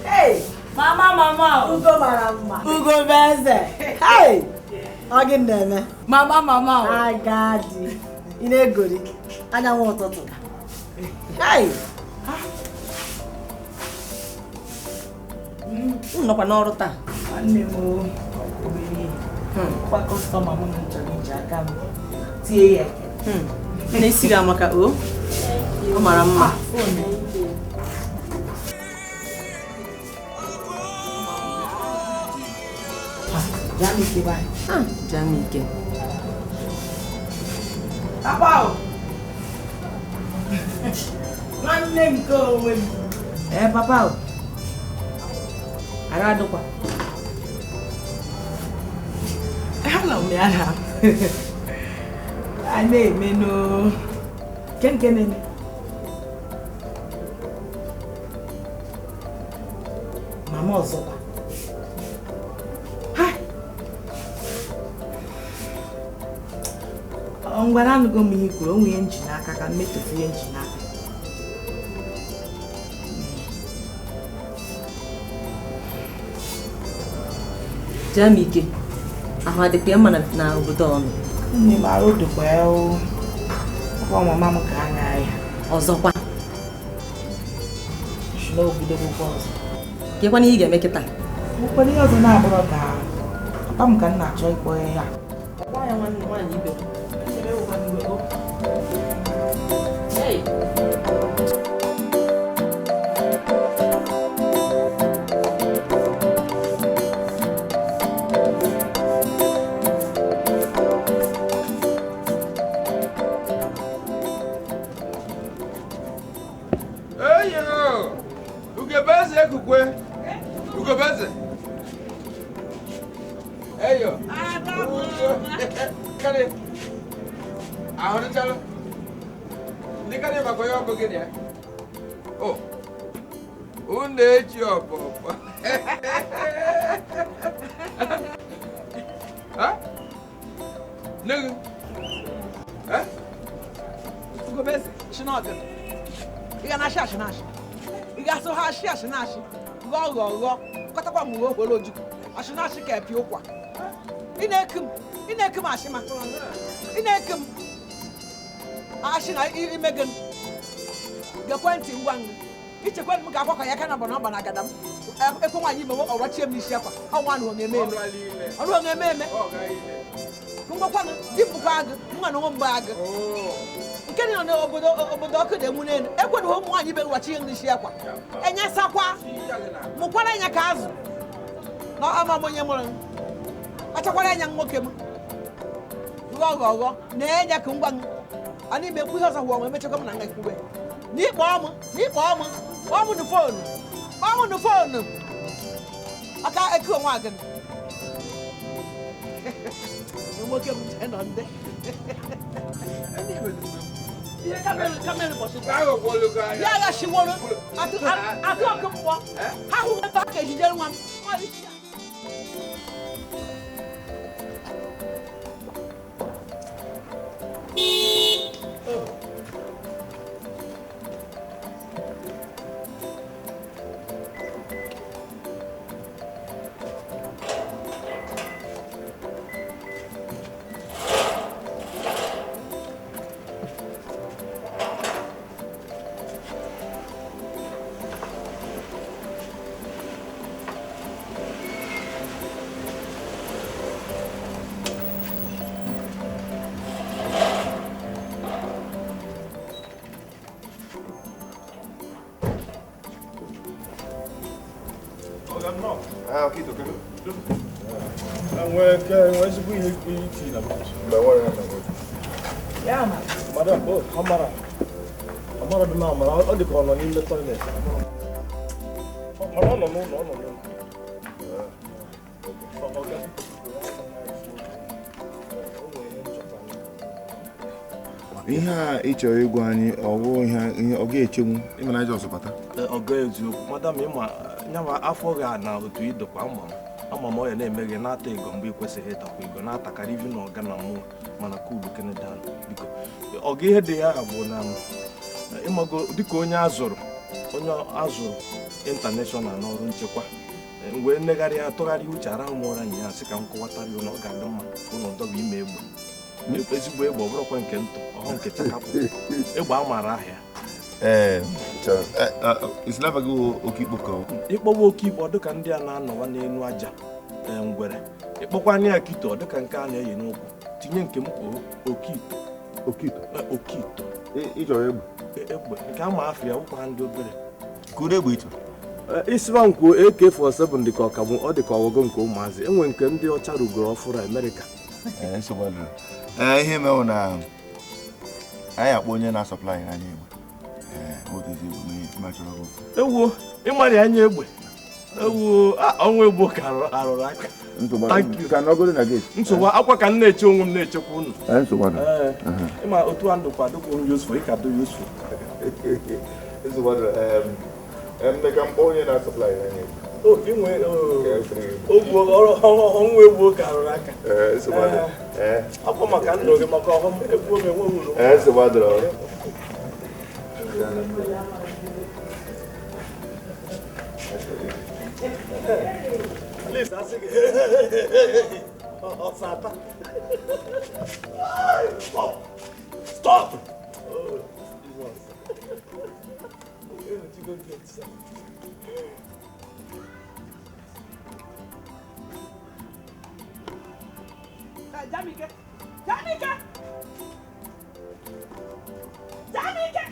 Hey! Mama, Ugo marama. Ugo beze. Hey! Again neme. Mama. Agadi. Ine gori. Anya won toto. Hey! No kwa n'ọrụ taa. Nne m obere kwa kọstọma m chọrọ iji aka m tie ya. Na-esiri amaka o. Ọ mara mma. Jamike bai. Jamike. Papa. Nwanne nke onwe m. Papa. Ara adọkwa. Hello, Miana. I may know. Ken. Mama ọzọkwa. Hi. Ngwara anụgo m ihe kwuru onwe ya nji n'aka ka mmetụfu ya nji n'aka. Jamike. Ahụ adịkwa mma na obodo ọnụ. Nne m arụ dịkwa ya o. Ọkwa mama m ka anya ya. Ọzọkwa. Shilo obido ụgwọ ọzọ. Kekwana ihe ị ga-eme kịta? Ụkwara ihe ọzọ na-abụrụ ka papa m ka m na-achọ ịkpọ ya. Gwa ya nwanne nwaanyị ibe. Hey! Ugobeze. Eyo. Kale. Ahora chalo. Nikane makoyo hapo gani ya? Oh. Unde chopo. Ha? Nigga. Ha? Ugobeze, shinoga. Iga na shashi nashi. Iga so ha shashi nashi. Go. Katakwa mu wo loju. Ashinashi ka epi okwa. Inekum ashima. Inekum. Ashina imegan. Gakwanti ngwang. Ichekwa mu ga akwa ya kana bono na gadam. Ekwo nwanyi me wo orochie m isi akwa. Ọnwa no ngememe. Ọrụ ngememe. Ngwakwa no dipukwa ag, nwa no mba ag. Nke ni no obodo ọkụ na-emu n'elu. Ekwe no ụmụ nwanyi be orochie m isi akwa. Enya sakwa. Mukwara nya ka azụ. No ama monye mụrụ. Achakwara nya nwoke m. Gọgọgọ na-enya ka ngwa ani me ku ihe ọzọ wọ emechakwa m na nga kwube. N'ikpọ ọmụ. Ọmụ the phone. Aka eku onwe agị. Nwoke m nọ ndị. Ihe kamere bọsị. Ya shiworo. Atụ ọkụ mgbọ. Ha hụ ebe aka ejijere nwa m. Ihe a ị chọrọ ịgwa anyị ọwụ ihe ọ ga-echenwu ịma na Jizọs bata. Ọ ga-eziokwu madam ịma nyawa afọ ga na otu idokwa ama m ọya na-eme gị na-ata ego mgbe ị kwesịghị ịtakwa ego na-atakarị ivi na ọga na mụ mana kulu Kenedan biko ọ ga ihe dị ya bụ na ịmago dịka onye azụrụ international n'ọrụ nchekwa Mgbe nnegharị atụgharị uche arahụ m ụra nya sị ka m kọwatara ya na ọ ga-adị mma ụlọ ndọba ime egbe ezigbo egbe ọ bụrụkwa nke ntụ ọhụ nke chakapụ egbe a maara ahịa ịkpọwa oke ikpe ọ dịka ndị a na-anọwa n'elu aja ngwere ịkpọkwa anya ya kito ọ dịka nke a na-eyi n'ụkwụ tinye nke m okito egbe nke a ma afọ ya ụkwa ndị obere kuru egbe ịchọ isiba nkwu AK-47 dịka ọkagbu ọ dịka ọgụgụ nke ụmụazị enwe nke ndị ọcha rugoro ọfụrụ Amerịka ihe mewu na anyị akpọ onye na-asọplai anya egbe ewu ịmarị anya egbe ewu ọnwa egbo ka arụrụ aka nsogbu akwa ka m na-eche onwe m na-echekwa unu ịma otu a ndụ kwadokwu m yusfu ịka do yusfu Mmeka mkpọ onye na-asọplai anya ọnwa egbo ka arụrụ aka akwa maka ndụ gị maka ọhụm egwu ome nwe wuru Please, I think. Stop! Stop! Oh, Jamike! Jamike! Jamike!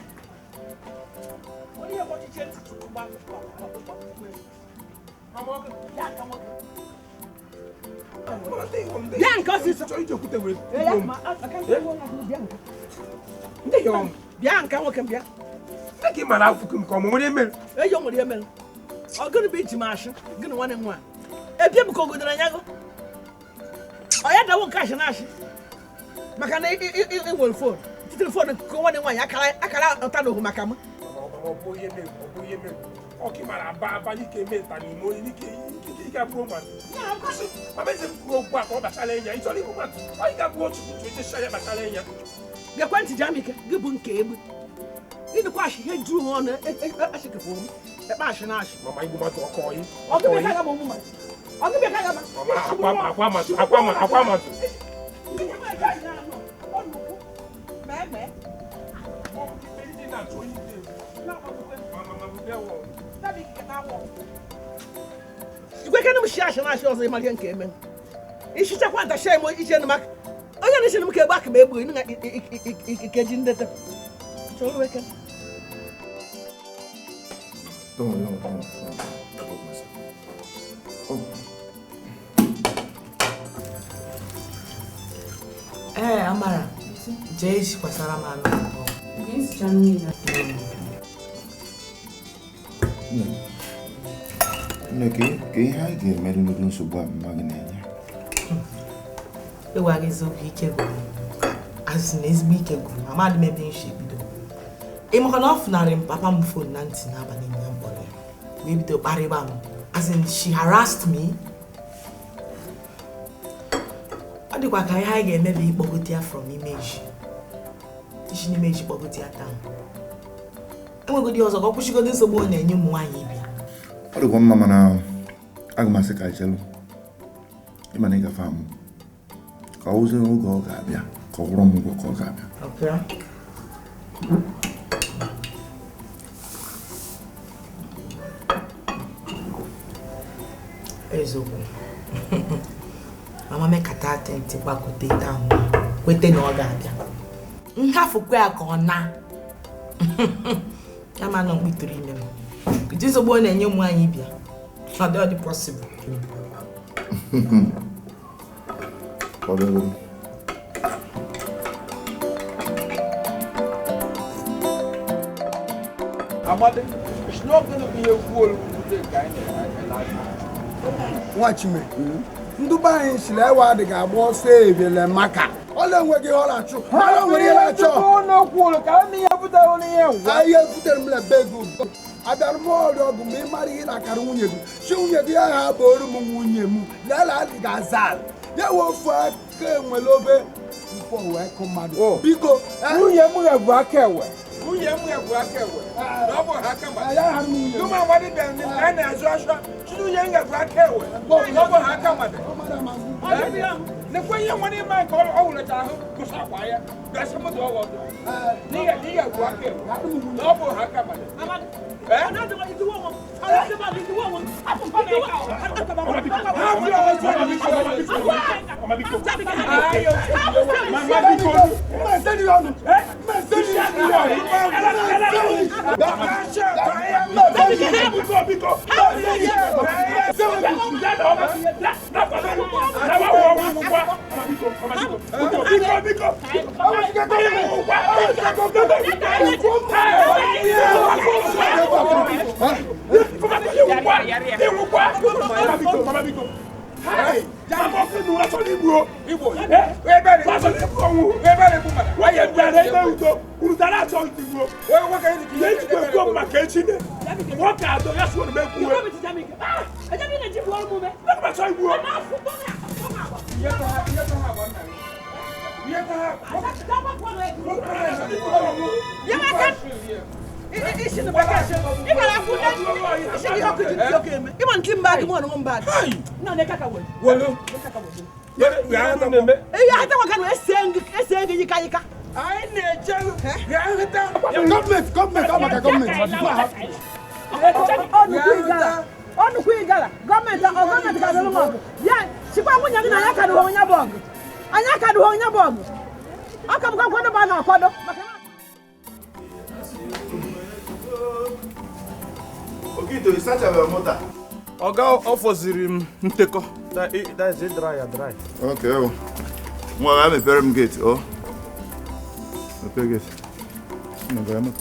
What are you going to change to back? Bianca, sister, you put away. Bianca, what can be? Take him out for come with him. A young woman. I'm going to be Timasha, going to 1 and 1. A people go to Nayago. I had no cash and ash. Macana, it will fall. For the go 1 and 1. I can't Otano Macama. Okay, my Baba, you came in and you got woman. Yeah, of course. I made him go back over Salenia. It's only woman. I got watch to the Salenia. They're going to Jamaica, good boon cable. In the wash, he drew on a phone, a passion ash. My woman to call you. I'll give a woman. I'll give a Aquaman. We can't share and I show the Malian came in. If she took one the shame with each other, I didn't see him back, baby, in the so we can. Amara, Jace Pasarama. Ka ihe anyị ga-emere n'ụdị nsogbu a mmaghị na-enye. Ewa gị zọpụ ike gwụrụ. Asị na ezigbo ike gwụrụ, amadị m ebe nshi ebido. Ịmaka na ọ funarị m papa m fon na ntị n'abalị m ya mkpọrọ ya. Wee bido kparịba m. As in, she harassed me. Ọ dịkwa ka ihe anyị ga-eme bụ ịkpọgote ya from image. Isi n'image kpọgote ya taa. Enwegodi ọzọ ka ọ kwụsịgodi nsogbu ọ na-enye ụmụ nwaanyị ibi. Ọ dịkwa mma mana aga m asị ka chelụ ịma na ị gafe amụ ka ọ wụzie oge ọ ga-abịa ka ọ gwụrụ m ụgwọ ka ọ ga-abịa. Eziokwu. Mama mekata atenti gbakote ite ahụ kwete na ọ ga-abịa. Nhafukwe ya ka ọ na ya ma nọ mkpitụrụ ime m. It is a boy and your money. Not the possible. It's not going to be a fool with the kind Watch me. Dubai is lewa de gabo save le maka. All the way all at you. How long will you let you? No cool. Can you put on here? I have put them like begu. Adarmo dog me marry na karunye. Shunye dia ha boru munye mu. Lala gazal. Ya wo fa ke mwelobe. Before we come mad. Biko. Munye mu e ba kewe. nwunye m egwu aka ewe na ọ bụ ha kama ụmụ agbadị bịara ndị a na-azụ asọ chiri nwunye m egwu aka ewe na ọ bụ ha kama nekwe ihe nwere ime nke ọ wụleta ahụ kụsa akwa ya gasị moto ọgọ n'ihe egwu aka ewe na ọ bụ ha kama Oga offoziri m nteko. That is it dry. Okay. Well, I'm a very gate. Oh. Okay, gate. No, go ahead.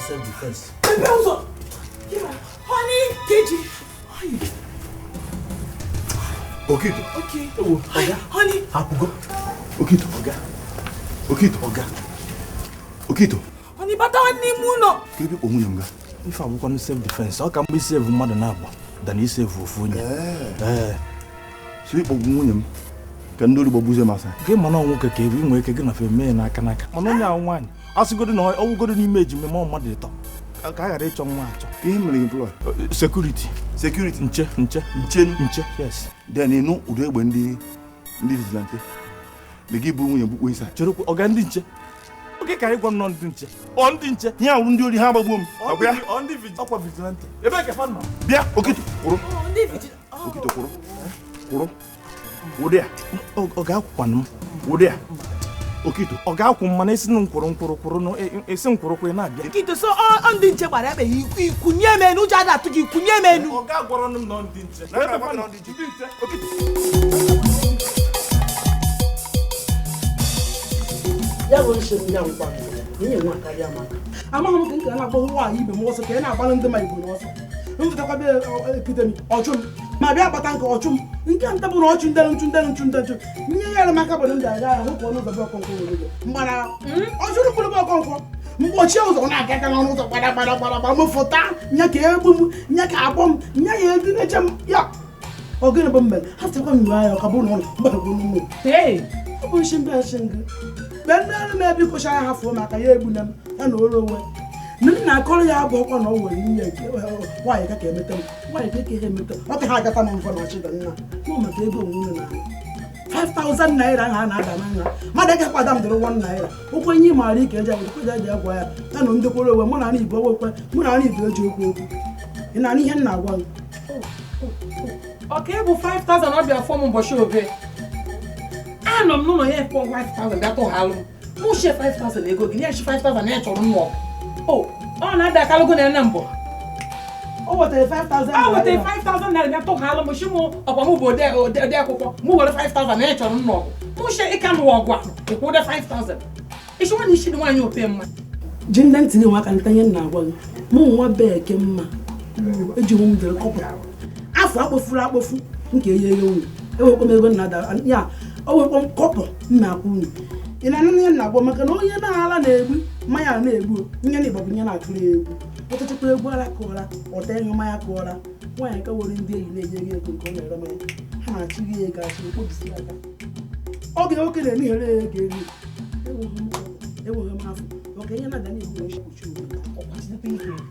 Self-defense. Honey, Keji. Okito. Okay. Oga. Honey. Hapugo. Okito. Oga. Okito. Honey, bata ni muno. Kebi omu yanga. If I work on self-defense, how can we save mother now than he save Fufunya? Sweet omu yam. Can do the babuze masa. Game man on work a cave, we make a gun of a man. Kanaka. Mononia one. As go to know, I will go to the image, my mom, mother. I got a chong match. Him employ security. Nche. Yes. Then you know ude when the vigilante. They give you book ways. Cheruko Ogandinche. Okay, carry one on Dinche. On Dinche. Yeah, we do the hammer boom. On the vigilante. You make a fun now. Yeah, okay. Kuro. Ude. Oga one. Ude. Okito. Oga kumana isi nkuru no esi nkuru na abia. Okito so ndị nche gbara ebe ikunye menu ja da tuji ikunye menu. Oga gworo num no ndị nche. Na ebe fa no ndị nche. Okito. Ya go nse nya nkwa. Nye nwa akari amaka. Ama mo nke na agbo nwa ibe mo so ke na agba ndị ma igbo n'ọsọ. Mfutakwa be epidemi ọchụm. Ma bịa bata nke ọchụm. Nke nta bụ na ọchụ ndelu. Nye ya maka bụ ndị agha ahụ ko n'ụzọ bụ ọkọnkọ nwere. Mgbara. Ọchụrụ kwuru bụ ọkọnkọ. Mgbochi ụzọ na-aga n'ọnụ ụzọ gbada m fụta nya ka egbu m nya ka abọ m nya ya edu na chem ya. Ogene bụ mmel. Ha tịkwa nyu ya ka bụ n'ọnụ mgbagwo n'ụmụ. Ọ bụ shimbe shinga. Benda na bi ko sha ha fo maka ya egbu nam ya na orowe. Nna akọrọ ya bụ ọkwa na o were nye nwaanyị ka emeta m nwaanyị ka emeta ọ ka ha agata m mfọ na ọchị da nna mụ maka ego onwunye na 5,000 naira ha na-ada n'anya mmadụ eke kwada m dịrị 1 naira okwu enyi maara ike eji eji agwa ya ya na ndị kwere owe mụ na Igbo okwe mụ na Igbo eji okwu ị na ihe m na-agwa gị ọka ịbụ 5,000 ọ bịa fọm ụbọchị obe anọ m n'ụlọ ya ekpọ 5,000 bịa tụghalụ m mụ shie 5,000 ego gị nye chi 5,000 ya chọrọ nnụọ ọ na-ada akalogo na ene mbọ o wetara 5,000 naira bịa tụghalụ m shi mụ ọkwa m bụ ode akwụkwọ mụ were 5,000 ya chọrọ nnụọ mụ shie ịka nụwa ọgwụ a ịkwụde 5,000 isi nwa na isi dị nwaanyị ope mma ji ndị ntinye nwa aka ntanye nna agwa gị mụ nwa bee ke mma eji m dere kọpụ afọ akpọfuru akpọfu nke enye ego nwunye ewekwa m ego nna dara ya o wekwa m kọpụ nna akwụ nwunye ị na-anụ ihe nna agwa maka na onye na-ala na-egbu mmanya na-egbu nye na Igbo bụ nye na-atụrụ egwu ọtụtụkwa egwu ala kụọra ọta ịṅụ mmanya kụọra nwaanyị ka were ndị enyi na-enye gị ego nke ọ na-ere mmanya ha na-achị gị ego achị okpobisi aka oge nwoke na-enighere ya ego eri enweghị m afọ maka ihe na-ada na-egbu ekpuchi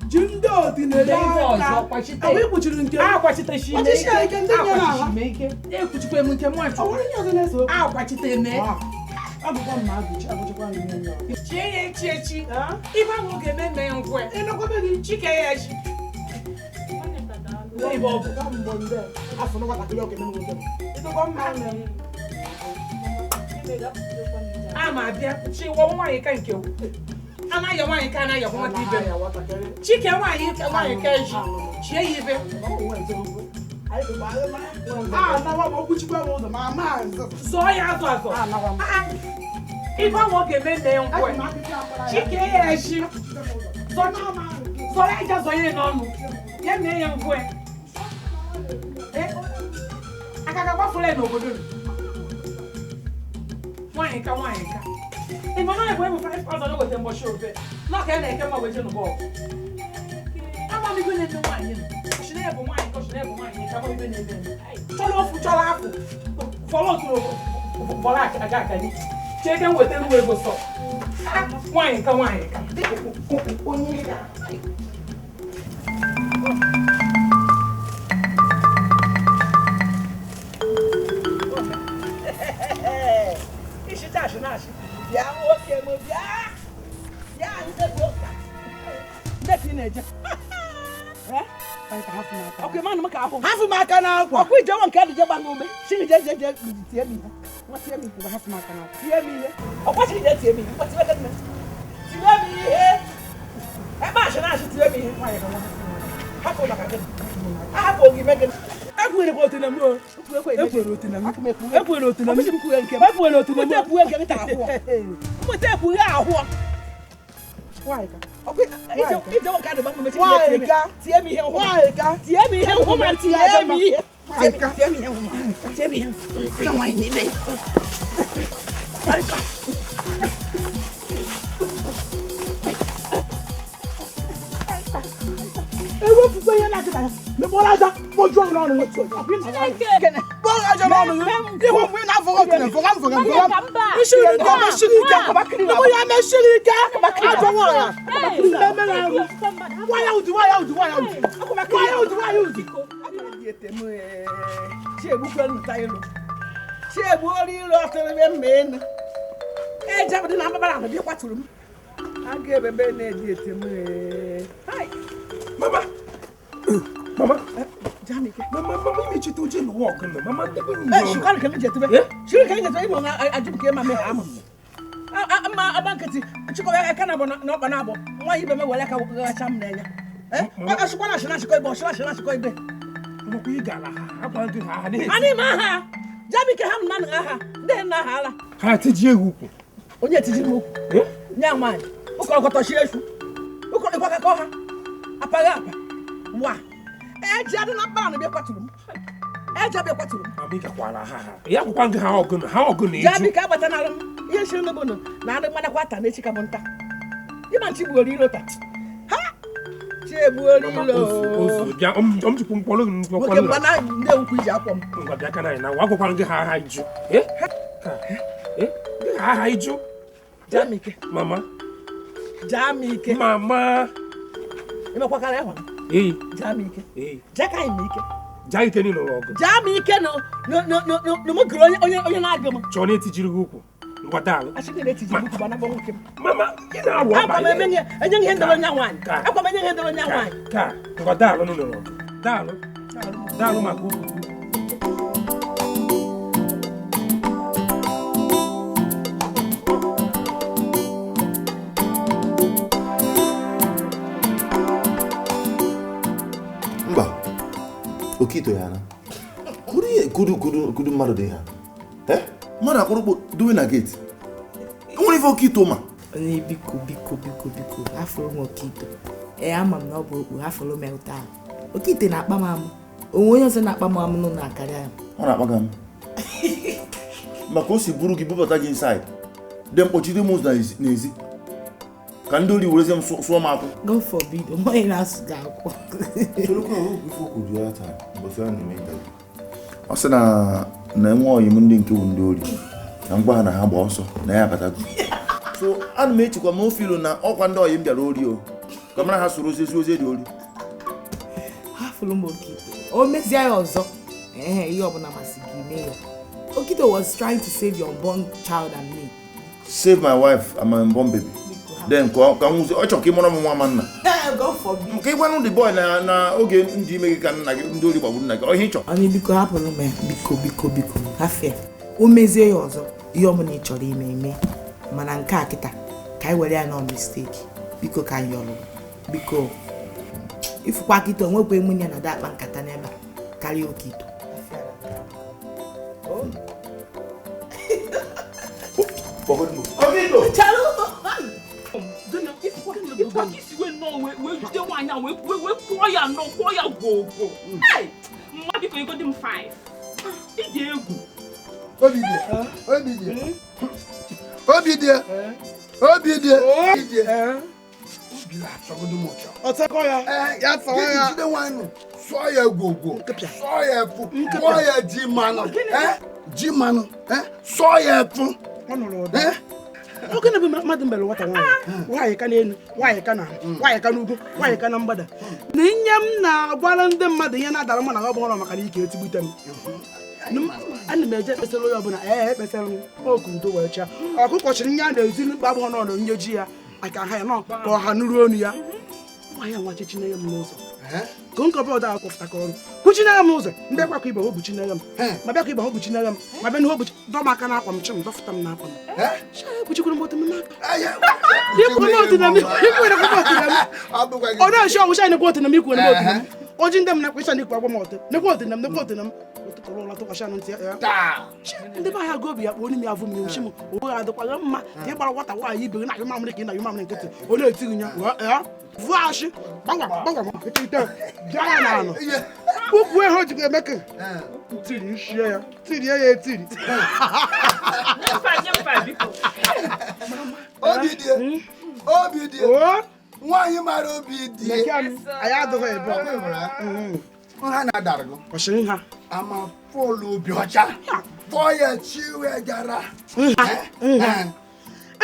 ji ndị ọdịnala aka ekpuchiri nke ọchịchị ike ndị nye na aha ekpuchikwa m nke mwachi akwachite eme agụkwa m agụchikwa ndị chie ya echi ibe ahụ oge na-eme ya nkwe ịnọkwabe gị chike ya echi ebe ọ bụ ka mbọ ndị afọ nwatakịrị okenye m nwoke ịdọkwa mma a ma abịa chiwa nwaanyị ka nke anaghị nwaanyị ka anaghị nwata ibe chike nwaanyị ka eji chie ya ibe zọọ ya azụ azụ ibe ahụ oge eme ya nkwe chike ya echi zọọ ya aja zọọ ya n'ọnụ ya mee ya nkwe aka ga-agbafuru ya n'obodo nwaanyị ka ị ma na-egwe emu 5,000 o weta mbọchị ofe na ka ya na-eke mma weje n'ụbọ amamigo na-eme nwaanyị ọchịna ya bụ nwaanyị ka ọchịna ya bụ nwaanyị ka amamigo na-eme chọrọ ofu chọrọ afụ fọrọ otu bọrọ aga akani cheke m weta nwa ego sọ nwaanyị ka onye ya nwoke m bịa ya ndị bụ ụka ndị ka ị na-eje ọkụ ịmanụ m ka ahụ hafụ m aka n'akwa ọkụ ijewa nke adịje gba n'ume chiri je tie m ihe tie m ihe mgbe hafụ m aka n'akwa tie m ihe ọkwa chiri je tie m ihe tie m ihe ebe achị na-achị tie m ihe hapụ maka gị ahapụ gị me gị ekwere kwa otu na m ekwere otu na m ekwere otu na m ekwere otu na m ekwere nke m ta ahụ mweta ekwughe ahụ ije nwoke adịgba mmechi tie m ihe nhụ tie m ihe nhụ ma tie m ihe tie m ihe nhụ tie m ihe nhụ nwaanyị n'ime ewepụkwa ihe na-akịta ya mekpọrọ aja mọjụọ m n'ọnụ kpọrọ aja n'ọnụ ịhụ mgbe ị na-afọghọ otene fọga m meshiri ike nmụ ya meshiri ike ajọ nwaanyị na-emere arụ nwanya ụdị chiegbuoro ilu ọtụrụbe mma enu ejebụdị na mbabara ahụ bịa kwatụrụ m a ga-ebebe na-eji etem Mama, imechite oche n'ụwa ọkụ nọ. Mama, ndebe n'ihe ọrụ. Shukari ka m jetube. Shukari ka m jetube ịmụ na ajụbụ ka ịma mee ha ama. Ama agba nkịtị chịkọba aka na abụ na ọkpa na abụ nwa ibe m were aka ghacha m n'enya. Ashịkwa na ashị na-ashịkọ ibe ọshịna ashị na-ashịkọ ibe. Ọmọkwa ị gara ha, akwa ndị ha ha na-eti. Adị m aha. Jabike ha m na aha. Ndị nna ha ala. Ha tiji egwu ukwu. Onye tiji m ukwu. Nya nwaanyị. Ụkọrọ kọtọchi efu. Ụkọrọ ịkwa ka ọha. Apaghị apa. Wa. Eji adị na mkpara na bịa kwatụrụ m. Eji abịa kwatụrụ m. Abịa kwara ha. Ya kwakwa nke ha ọgụ na eju. Jabike agbata n'alụ m. Ihe shiri n'ebe nọ na adị mmadụ kwata na echi ka m nta. Ịma nchi gbuoro ilo taa. Ha! Chi egbuoro ilo. Ozu bịa ọmjikwu mkpọrọ gị mkpọrọ. Nwoke mgba na ndị ukwu iji akwọ m. Ngwa bịa ka na wa gwakwa nke ha iju. Ha iju. Jamike. Mama. Jamike. Mama. Ịmekwakara ịhụ. Ee. Jamike. Ee. Jaka ime ike. jaa ike ni lụrụ ọgụ jaa m ike no m gụrụ onye na-agụ m chọọ na-etijiri gị ụkwụ ngwa daalụ asịkị na-etijiri ụkwụ bana gbọ nwoke m mama ị na-awụ ọba enye ihe ndebe onye nwaanyị akwa m enye ihe ndebe onye nwaanyị ka ngwa daalụ ni lụrụ ọgụ daalụ maka ụkwụ Okito ya na. Kudu mmadụ dị ha. Mmadụ akpụrụkpụ dowe na gate. Nwere ife Okito ma. Onye biko afụrụ m Okito. Ama m na ọ bụ okpu afụrụ m ụta. Okito na-akpa m amụ. Onwe onye ọzọ na-akpa m amụ nọ na-akarị ya. Ọ na-akpaga m. Maka o si buru gị bubata gị inside. Dem kpọchide m ụzọ n'ezi. Ka ndị ori werezi m sụọ m akwụ. God forbid, onye na-asụ gị akwụ. Ọ sị na enwe ọyị m ndị nke wu ndị ori na ngwa ha na ha gba ọsọ na ya abatago. So ana m echekwa m ofe ilo na ọkwa ndị ọyị m bịara ori o ka mara ha soro ozi dị ori. Hafụrụ m Okito. O mezie ya ọzọ. Ihe ọbụla masị gị mee ya. Okito was trying to save your unborn child and me. Save my wife and my unborn baby. Then ka nwụzi ọ chọrọ ka ị mụrụ m nwa ma nna. Nke ịgwanụ the boy na oge ndị ime gị ka nna gị ndị ori gbagburu nna gị ihe ị chọrọ. Onye biko hapụrụ m ya biko hafịa. O mezie ya ọzọ ihe ọbụla ị chọrọ ime mana nke a kịta ka anyị were ya nọ mistake biko ka anyị ọlụ biko ifukwa Okito onwekwa emunye na dakpa nkata n'ebe karịa Okito. Jide nwaanyị a wee kwụọ ya nọ kwụọ ya gwogwo mma biko ego dị m 5 ịdị egwu Obi ọtọkọ ya tọọ ya jide nwaanyị sụọ ya gwogwo sụọ ya efu sụọ ya ji manụ sụọ ya efu oge na bụ mmadụ mere nwata nwaanyị ka n'elu nwaanyị ka n'ugwu nwaanyị ka na mgbada na nye m na-agwara ndị mmadụ ihe na-adara m na ọ bụ ọrụ maka na ike etigbute m ana m eje ekpesara onye ọbụla ekpesara m oku udo wee chaa ọkụkọ chịrị nye a na-ezi mkpa abụghị n'ọnụ nye ji ya aka ha ya nọ ka ọha nụrụ onu ya nwaanyị nwachi chinenye m n'ụzọ ka nkọba ọda akwụfụta ka ọrụ kwuchinere m ụzọ ndị gbakọ ibe hobu chinere m ma bịakwa ibe hobu chinere m ma bịa na hobu dọma aka n'akwa m chim dọfụta m n'akwa m kwuchikwuru m otu m n'aka ọ na-eshi ọnwụ shanyị nekwa otu na m ikwu na otu m oji ndị m na-ekwe shanyị ikwu agwa m otu nekwa otu na m ụtụtụrụ ụlọ tụkwasị anụ ntị ya ndị be ahịa gobi ya kpọ onye m ya avụ m ewuchi m onwe ha adịkwaghị mma ka ị gbara nwata nwaanyị ibe gị na mamịrị ka ị na mamịrị nkịtị ọ na-etighị ya vuashi gbagwa ite bịa ya na anọ ukwu ihe o ji ga-eme ka tirie ya etiri obi dị nwaanyị mara obi dị anyị adịghị ebe ha na-adara gị ọchịrị ha ama fọlụ obi ọcha fọ ya chiwe gara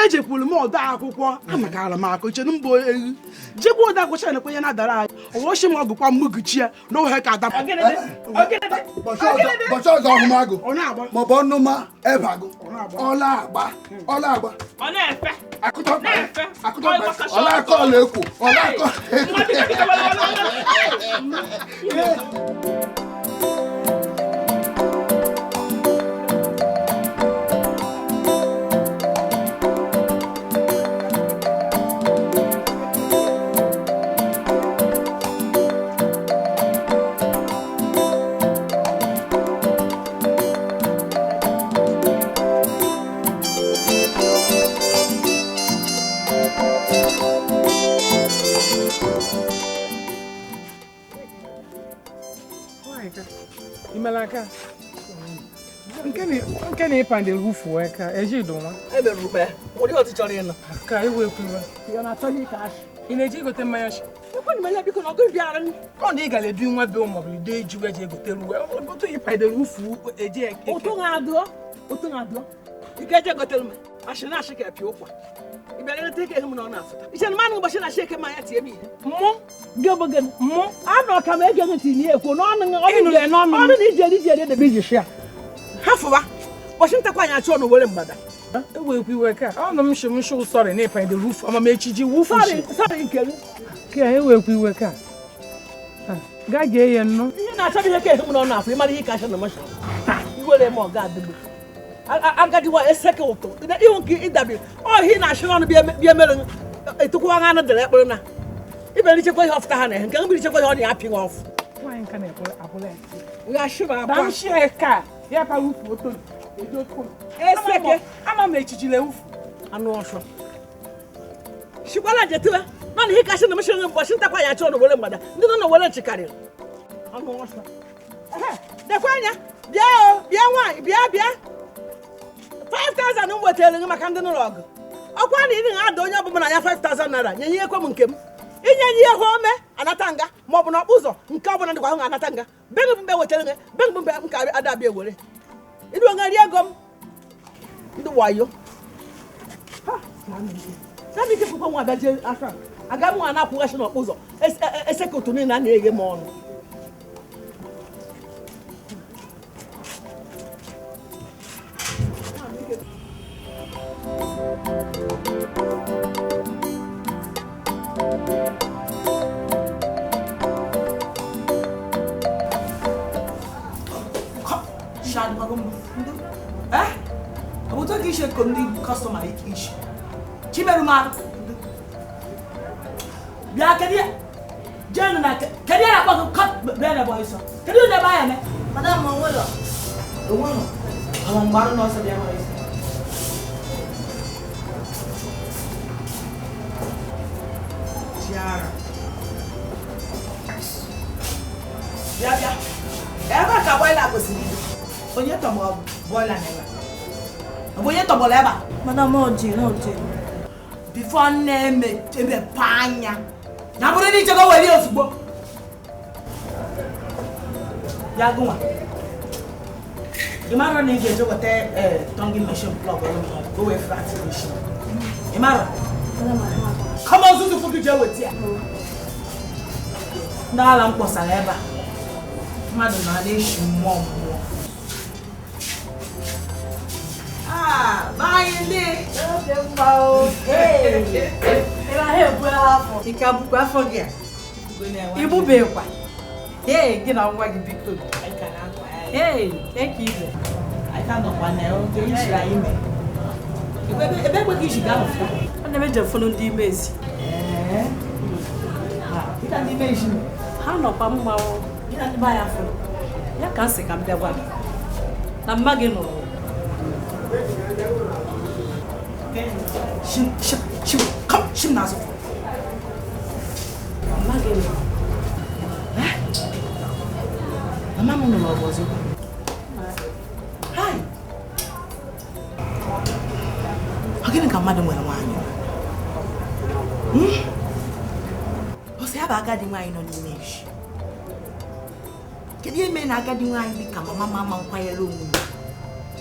ejekwuru m ọda akwụkwọ amakara m akụ chere mbụ ehi jekwa ọda akwụkwọ na ekwenye na-adara anyị ọwọchi m ọgụkwa mmụgụchi ya na ohe ka adapụ bọchị ọzọ ọhụmagụ maọbụ ọnụma ebe agụ ọla agba ọla akọ ọla ekwo ọla akọ Imelaka. Nke na ịpa ndị rufu eka eji donwa. Ebe rube. Wodi oti chọrọ ịnọ. Ka iwe kwuwa. Ya na atọ n'ike ashị. Ị na-eji gote mmanya shi. Ekwe ni mmanya biko na ọgụ bịara m. Ọ na ị ga ledu nwa be ụmụ bụ ide eji weje gote ruwe. Otu ịpa ndị rufu eji eke. Otu ga-adọ. Ike eje gote m. Ashị na ashị ka epi ụkwa. ibere take him no na afta ise no manu bashina sheke ma ya tie mi mo gebogen mo ano ka ma ege nti ni ekwo no no no ni je de bi hia hafuwa bashinta kwa nya cho no wole mbada ewe ka ono mhwe sorry na pan the roof ama mechiji woof sorry nkelu ka ewe ka ga ge ye no ihe na achabi heke him no na afu mari hika sha no masha iwole mo ga adugbo agadi wa eseke oto ida ihunki idabi o hi na shiro no bia mere etukwa nga na dere ekpere na iberi chekwa ihe ofta ha na nke ngbi chekwa ihe ọ na aping off wan kan ekpere abule ya shiba abwa dan sheka ya pa roof oto ejo ko eseke ama mechijile roof anu osho shikwala jetuwa na ni hika shino mshiro bo shinta kwa ya cho no wole mbada ndi no wole chikari anu osho de kwanya bia nwa bia 5,000 nwetele maka ndị n'ụlọ ọgụ ọkwa na ịdị na-ada onye ọbụla na ya 5,000 naira nyenye ekwe m nke m inyenye ihe ome anata nga ma ọ bụ na ọkpụ ụzọ nke ọbụla dịkwa ahụ anata nga bengị mgbe wetara nga bengị mgbe m ka ada abịa ewere ịdị onye rie ego m ndị wayo sami ike pụkwa nwa abịa jee aka aga m nwa na-akwụghachi n'ọkpụ ụzọ eseka otu niile a na-eghe m ọnụ Abuto ki she kondi customer ishi. Chimeru mar. Bia kedia. Jenu na kedia na kwa cut bele boy so. Kedia na ba ya me. Madam mo wolo. Do wono. Awon mbaru no so dia boy. Tiara. Bia. Eba ka boy la gosi. Onye to mo boy la nela. Oboye to boleba. Madam Oji. Before name ebe panya. Na buru ni chego weli osugbo. Ya gunwa. Imaro ni je jogo te tongue machine plug go we flat machine. Imaro. Come on zuzu fudu je wetia. Ndala mposa eba. Madu na le shi mo. Bye, Nick. Ebube kwa. Hey, get on what you big food. Hey, thank you. I can't one now. Do you try me? Ebe kwa kishi gamu. Ana meje phone ndi imezi. Ika ndi imezi. Ha no pa mma o. Ina ndi ba ya phone. Ya kan se kam bia gwa. Na mmage no. Shim nazo. Mmage no. Mama mo no bozo. Hi. Agini ka mmadụ nwere nwaanyị. O si aba agadi nwaanyị nọ n'ime ishi. Kedu ihe mere na agadi nwaanyị dị ka mama nkwanyere onwe ya?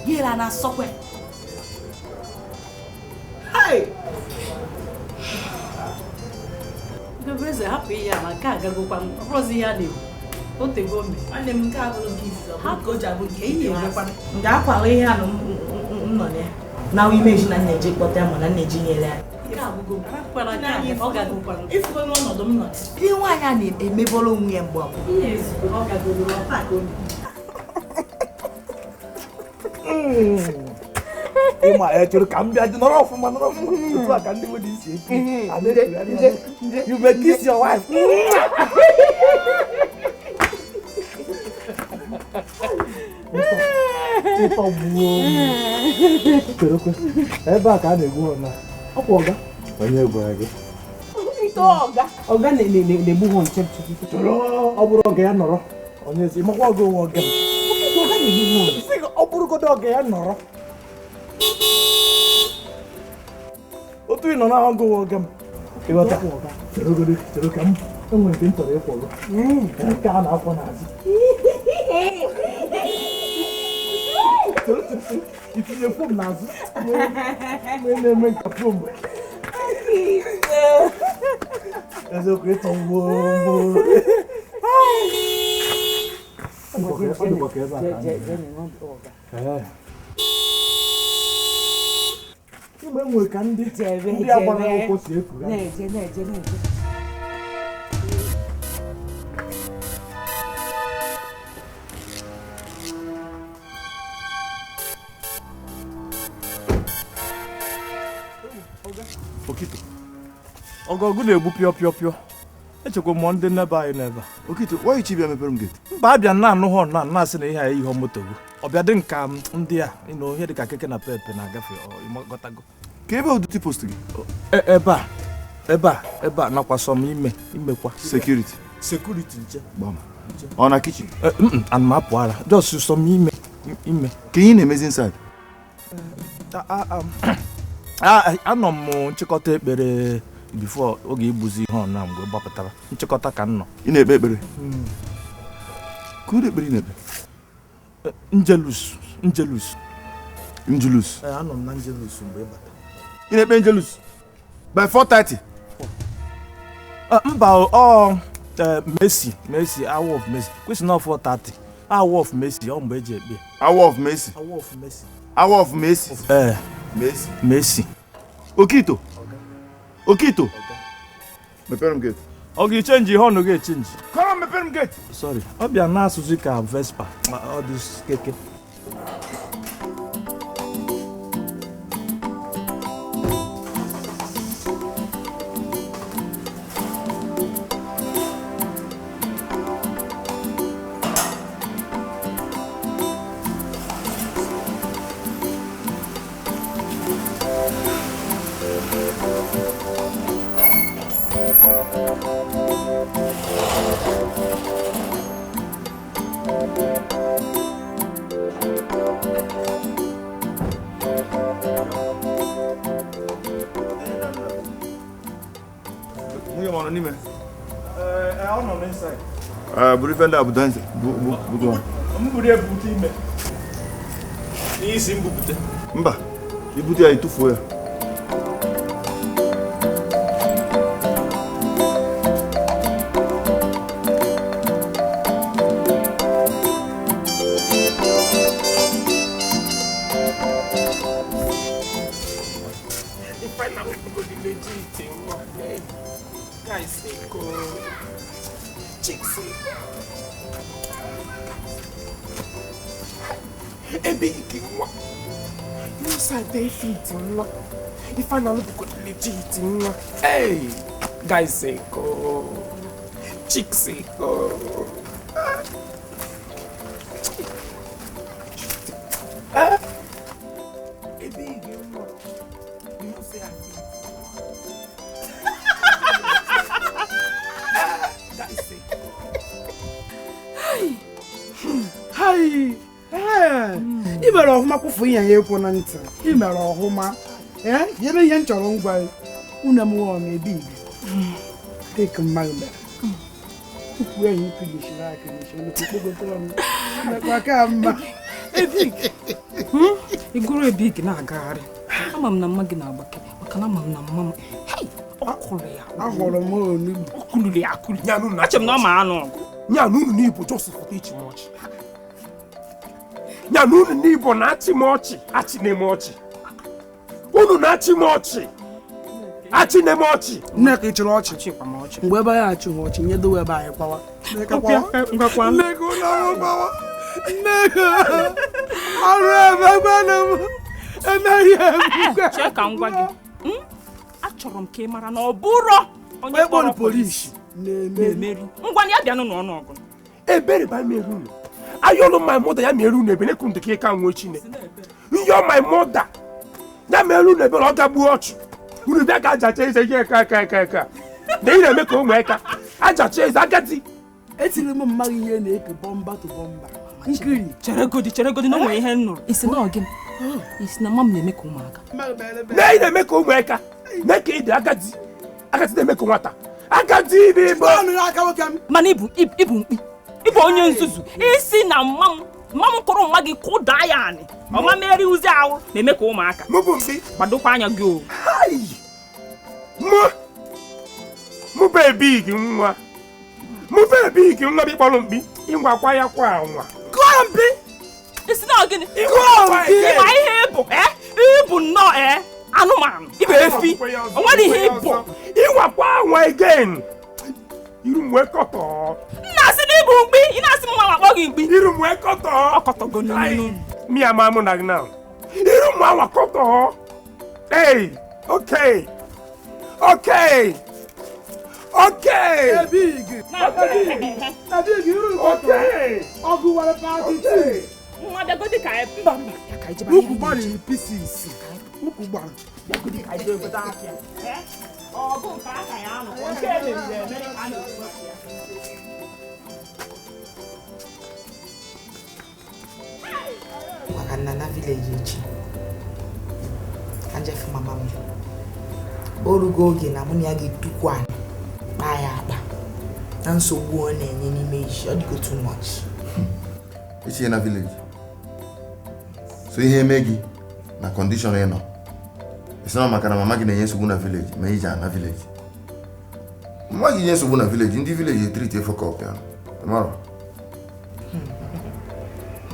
Yera na sokwe. Hey. Gobeze happy ya ma ka gagokwa rozi ya dị. O tego me. Ane m nke abụrụ nke izizi. Ha ka o ji abụ nke ihe ekwa. Nga akwala ihe a nọ ya. Na image na nneji kpọta ya ma na nneji nyere ya. Nke abụgo kwara ka ọ gagokwa. Ifugo n'ọnọdụ m nọ. Ihe nwaanyị a na-emebọrọ onwe ya mgbe ọ bụ. Ihe ezigbo ọ gagoro ọ pak obi. Ima churu kambia noro ofuma so ka ndi wodi si you may kiss your wife. Ito buo. Pero ko eba ka na egwu na. Opo oga. Onye gwara gị. Ito oga na bu hon chep chep. Toro oburu oga ya noro. Onye si mo kwa go oga. Oga na egwu hon. Si oburu ko oga ya noro. Otu ị nọ na ahụ gụwa oge m ịghọta chere ka m enwere nke m chọrọ ịkwụrụ nke a na-akwọ n'azụ itinye fom n'azụ wee na-eme nka fom Okito. Ogogu na-egbu pịọ. Echekwa m ndị nebe anyị n'ebe. Okito, why you chibia mepere m gate? Mba abịa na-anụ họn na-asị na ihe a ihe moto gị. Ọbịa dị nka ndị a ihe dị ka keke na pepe na-agafe ịgọtago. Ka ebe ụdịtị post gị? Ebe a nakwa sọm imekwa. Security nche. Gbam. Ọ na kitchen? Ana m apụ ara. Just sọm ime. Ka ị na-emezi inside? Anọ m nchịkọta ekpere before oge igbuzi ihe ọna mgbe gbapụtara nchịkọta ka m nọ. Ị na-ekpe ekpere? Ka ụdị ekpere ị na-ekpe? Angelus. Anọ m na Angelus mgbe ị bata. Ị na-ekpe Angelus? By 4:30? Mba Mercy, hour of mercy. Kwesị na 4:30. Hour of mercy ọ mgbe eji ekpe. Hour of mercy. Mercy. Okito. Mepere m gate. Ọ ga-echenji ihe ọnụ ga-echenji. Come on, mepere m gate. Sorry. Ọ bịa na-asụzi ka Vespa ma ọ dị keke. Burifenda abudanze. Mburi ebute ime. N'isi mbupute. Mba, ibute ya itufuo ya. If I know look legit, hey, guys say go, chicks say go. I mere ọhụma kwụfụ ihe ya ekwu na ntị. I mere ọhụma. Yere ihe nchọrọ ngwa unu m nwa m ebe igwe. Dịka mmadụ mere. Ukwu enyi pilishiri aka n'isi okpokotoro m. Mekwa ka mma. Iguru ebig na-agagharị. Ama m na mma gị na-agbake maka na ama m na mma m. Ahụrụ m onugbu. Ọkụlụrụ ya akụlụ. Achọ m na ọ ma anụ. Nyanunu n'ibu Joseph ichi mochi. Nyanunu n'ibu na achi mochi, achi ne mochi. Unu na achi mochi. Achi ne mochi. Nneka ịchịrị ọchị. Mgbe ebe ya achị ọchị nyedowe ebe anyị kwawa. Nneka ụlọ kwawa. Nneka ọrụ ebe gwana m. Emeghị ebuka. Chee ka m gwa gị. Achọrọ m ka ị mara na ọ bụrụ onye kpọrọ polisi na-emeri. Ngwa ya bịa n'ụlọ ọnụọgụ. Ebere ba meru. Ayolo my mother ya meru na ebe ne kunde ke ka nwe chine. Yo my mother. Ya meru na ebe ọ ga gbu ọchụ. Unu bịa ka ajacha eze ihe ka. Na ị na-eme ka ụmụ eka. Ajacha eze agadi. Etiri m mmadụ ihe na-eke bọmba to bọmba. Nkiri. Chere godi na onwe ihe nnụrụ. Isi na ọgị. Isi na mama m na-eme ka ụmụaka. Na ị na-eme ka ụmụ eka. Na ka ị dị agadi. Agadi na-eme ka nwata. Agadi bụ mana ibu mkpi. Ibu onye nzuzu. Isi na mama m kụrụ nwa gị kụda ya anị. Ọma meri uzi ahụ na-eme ka ụmụaka. Mụ bụ mkpi. Gbadokwa anya gị o. Mu baby nwa. Mu baby nwa bi kpọrọ mbi. Ingwa kwa ya kwa nwa. Gombi. Isi na ogini. Gombi. Ma ihe bụ ibu nnọọ anụmanụ. Ibe efi. Onwere ihe bụ. Ingwa kwa nwa again. Iru mwe koto. Na si na ibu mgbi, ina si mwa wakpo gị mgbi. Iru mwe koto. Okoto go nunu. Mi amamu na now. Iru mwa wakoto. Hey, okay. Okay. Okay. Big. Big, you okay. Ogu wala party too. Mwa go Dikeh ya bamba. Uku bali in pieces. Uku bali. I do go down here. Oh, go back I am. Okay, then I know. Wakanana village echi. Anje fu mama m. Orugo oge na mụ na ya ga-etukwu anyị kpaa ya akpa na nsogbu ọ na-enye n'ime isi ọ dịgo too much. Echi na village. So ihe eme gị na condition ị nọ. Isi na maka na mama gị na-enye nsogbu na village ma ije na village. Mama gị nye nsogbu na village, ndị village treat efo ka ọpịa. Mara.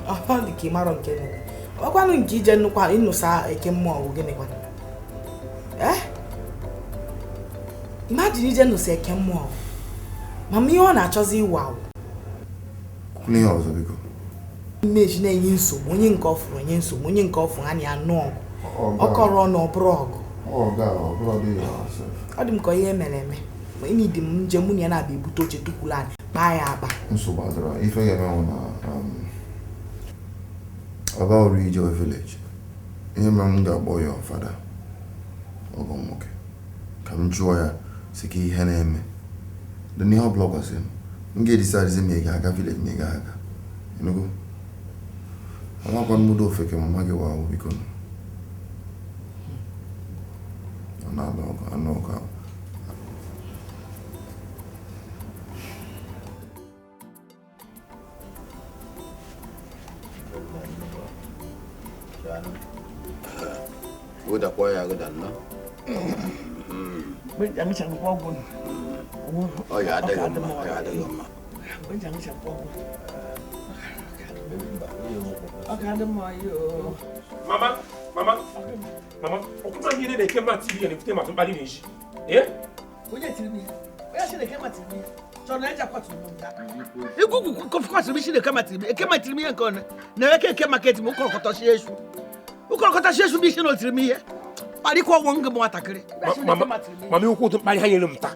Ọ dị ka ị mara nke nene. Ọkwanụ nke ije nnukwu ịnụsa eke mmụọ ọgwụ gịnị kwanụ? Imagine ije nnụsa eke mmụọ mama ihe ọ na-achọzi iwu awụ. Kwụrụ ihe ọzọ biko. Imeji na-enye nsogbu, onye nke ọfụrụ onye nsogbu, onye nke ọfụrụ ha na-anụ ọgụ. Ọkọrọ ọnụ ọbụrụ ọgụ. Ọ dị m ka ihe mere eme. Ma ị dị m njem mụ na ya na-abịa ebute oche tukwuru anyị kpaa ya akpa. Nsogbu adịrọ ife ga-emenwụ na Ọba ọrụ ije village. Ihe mere m ga-akpọ ya fada ọgọ nwoke ka m jụọ ya si ka ihe na-eme. Dị n'ihe ọ bụla gwasị m ga-edisadizi ma ị ga-aga village ma ị ga-aga. Enugo amakwa mmudo ofeke mama gị wa biko anụ ọgụ ahụ. Udah kuya aku dan no. Jangan sampai pogun. Oh ya ada gama. Jangan sampai pogun. Ada mau yo. Mama, okuma ngine de kema TV ne fute ma to bali neji. Oje TV. Oya shine kema TV. So na eja kwatu mo da. Igugu kwatu bi shine kema TV. Kema TV yan kon. Na weke kema market mo korokoto shi esu. Ukorokoto shi esu bi shine TV ye. Bari ko wonge mo atakere. Mama ukwu to bali hanyele mta.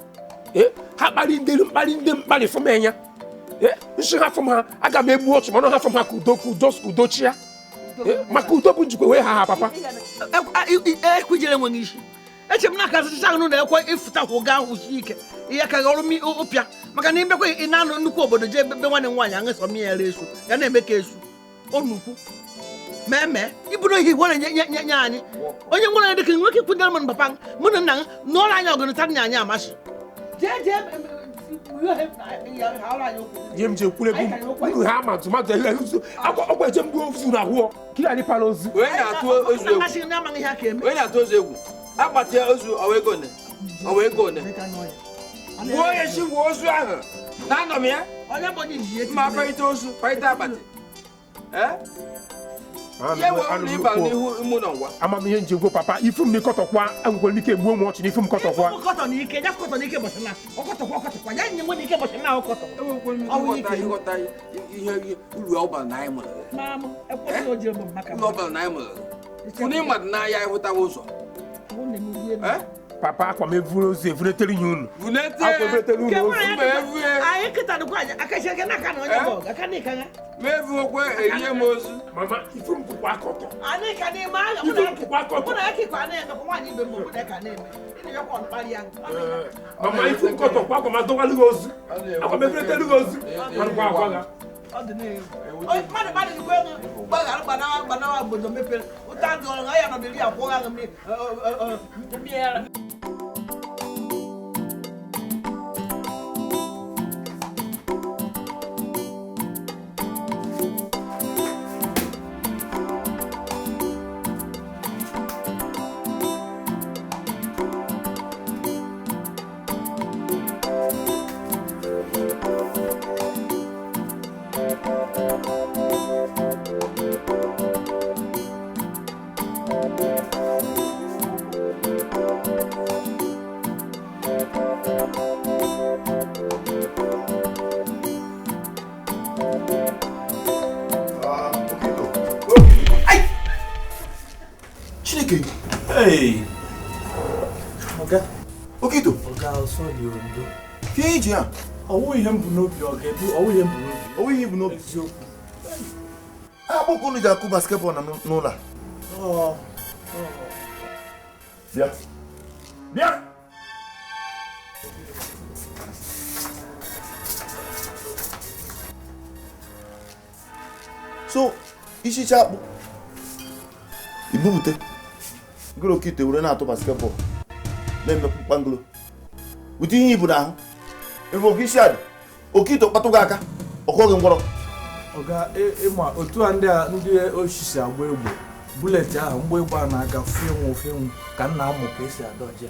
Ha bali ndelu bali fo menya. Nshi ha fo ma aga me bu otu mo no ha fo ma kudo chia. Makudo bu njikwe we ha papa. Kujele nwe ngishi. Echem na ka sisa no na ekwo ifuta ho ga ho shike. Iya ka goro mi opia. Maka na imbe ko ina no nnukwu obodo je be nwane nwanya ngeso mi ere esu. Ya na emeka esu. Onukwu. Meme, ibuno hi wona nya anyị. Onye ngwana de kan nwoke kwundal man papa. Mu na nna no la anya ogonu tar nya anya amashi. Jem je kule bu ha ma tuma de lezu akwa jem bu ofu na ho kila ni palozu We na to ozu egwu. Amashi na amang ihe ka eme. We na to ozu egwu. Agbati ozu owego ne. Wo ye shi wo ozu ahụ. Na no me ya. Onye bo ni jiye. Ma faita ozu, faita agbati. Ye wo ni ba ni hu imu no wa. Ama me nje go papa ifum ni kotokwa angwo ni ke buo mo ochi ni ifum kotokwa. Koto ni ike, ja koto ni ike bo sina. Okotokwa. Ya nyi mo ni ike bo sina okoto. Ewo ko mi kota ihe ulu ọba na imo. Mama, e ko ni oje mo maka. Ulu ọba na imo. Funi mad na ya ịhụta ụzọ. Papa akwa me vuro ze vuneteli nyunu. Vunete. Akwa vuneteli nyunu. Ayi kita du kwa akashe ke na ka no nyebo. Aka ni kan. Me vu ko erie mozu. Mama ifum ku kwa koto. Ani ka ni ma ya Ifum ku kwa koto. Una yake kwa na ko nwanyi be mo de ka na eme. Ni yo ko npali yang. Mama ifum koto kwa ma donga lugozu. Akwa me vuneteli lugozu. Kwa kwa ga. Oy mane ni ko bana wa bodo mepe. Utando nga ya no de ria ko ga mi. Miera. okay. Hey. Okay. Okay to. Okay, so you do. Kiji ya. Owu ihe mbu n'obi oge bu owu ihe mbu n'obi. Owu ihe mbu n'obi. Akpụkọ unu ji akụ basketball na n'ụlọ a. Oh. Bịa. Bịa. So, isicha akpụ. Ibubute. Gụrụ okite were na-atụ basketball. Na-emekwu mkpangolo. Wute ihe ibu n'ahụ. Ebe oke isi adị. Okite kpatụ gị aka. Ọkọ gị ngwọrọ. Oga ịma otu a ndị osisi agba egbe. Bullet ahụ mgbe egbe a na-aga fenwu ka nna amụ ka esi adọje.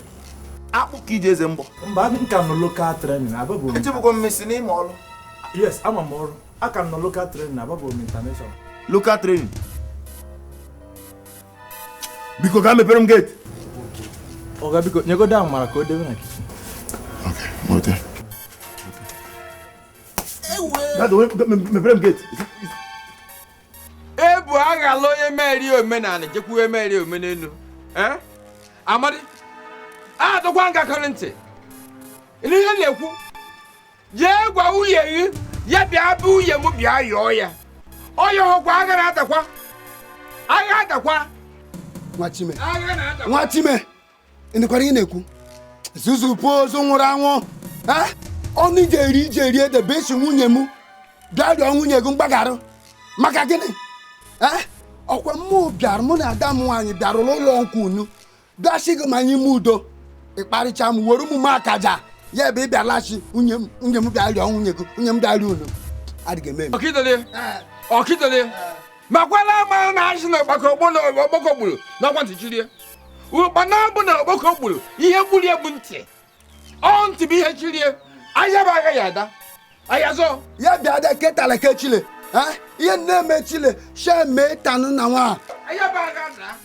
Akpụ ka iji eze mbọ. Mba nka nọ local training abago m. Echebụkwa mmesi n'ime ọrụ. Yes, ama m ọrụ. Aka nọ local training abago m international. Local training. Biko ga mepere m gate. Oga biko nyegodo ahụ mara ka o debe na kitchen. Okay, mote. Dado mepere m gate. Ebu aghala onye meri omenala jekwuwe meri omenelu. Amadi. Adọkwa ngakọrọ ntị. Ihe na-ekwu. Jee gwa nwunye gị ya bịa bụ nwunye m bịa yọọ ya. Ọya ọgwa agha adakwa. Agha adakwa. Nwachime. Nwachime. Ịnịkwara ihe na-ekwu. Zuzu pozo nwụrụ anwụ. Ọnụ ije eri edebe esi nwunye m. Bịa rịọ nwunye gị mgbagharụ. Maka gịnị? Ọkwa mmụọ bịara mụ na ada m nwaanyị bịara ụlọ nkwụ unu. Bịachi gị ma anyị m udo. Ịkparịcha m were ụmụ m akaja. Ya ebe ị bịalachi nwunye m bịa rịọ nwunye gị. Nwunye m bịa rịọ unu. Adịghị eme eme. Ọkịtọle. Makwala ama na asị na ọgbakọ gburu n'ọkwa ntị chirie. Ụkpana bụ na ọgbakọ gburu ihe gburu egbu ntị. Ọ ntị bụ ihe chirie. Anya bụ aga ya ada. Aya zọ. Ya bịa da ketala ke chile. Ihe na-eme chile she mee tanụ na nwa. Aya bụ aga da.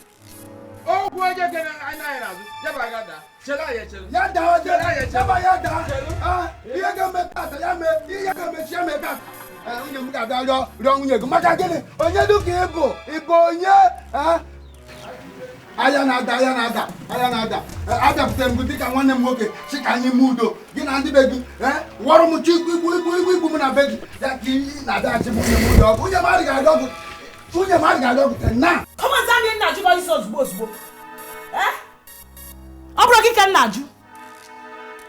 Okwu onye kere anaghị n'azụ. Ya bụ aga da. Chere ya chere. Ya da o chere. Ya ba ya da. Ihe ga-eme tata ya mee. Ihe ga-emechi ya mee tata. Nwunye m ga-abịa rịọ nwunye gị maka gịnị? Onye dịka ịbụ onye anya na-ada abịapụtara m gị dịka nwanne m nwoke si ka anyị mee udo gị na ndị be gị wọrọ m chi igbu m na be gị ya ka ị na-abịaghachi m nwunye m ụlọ ọgụ nwunye m adịghị arịọ gị na kọmanta ndị nna ajụkọ isi ozugbo ọ bụrụ gị ka m na-ajụ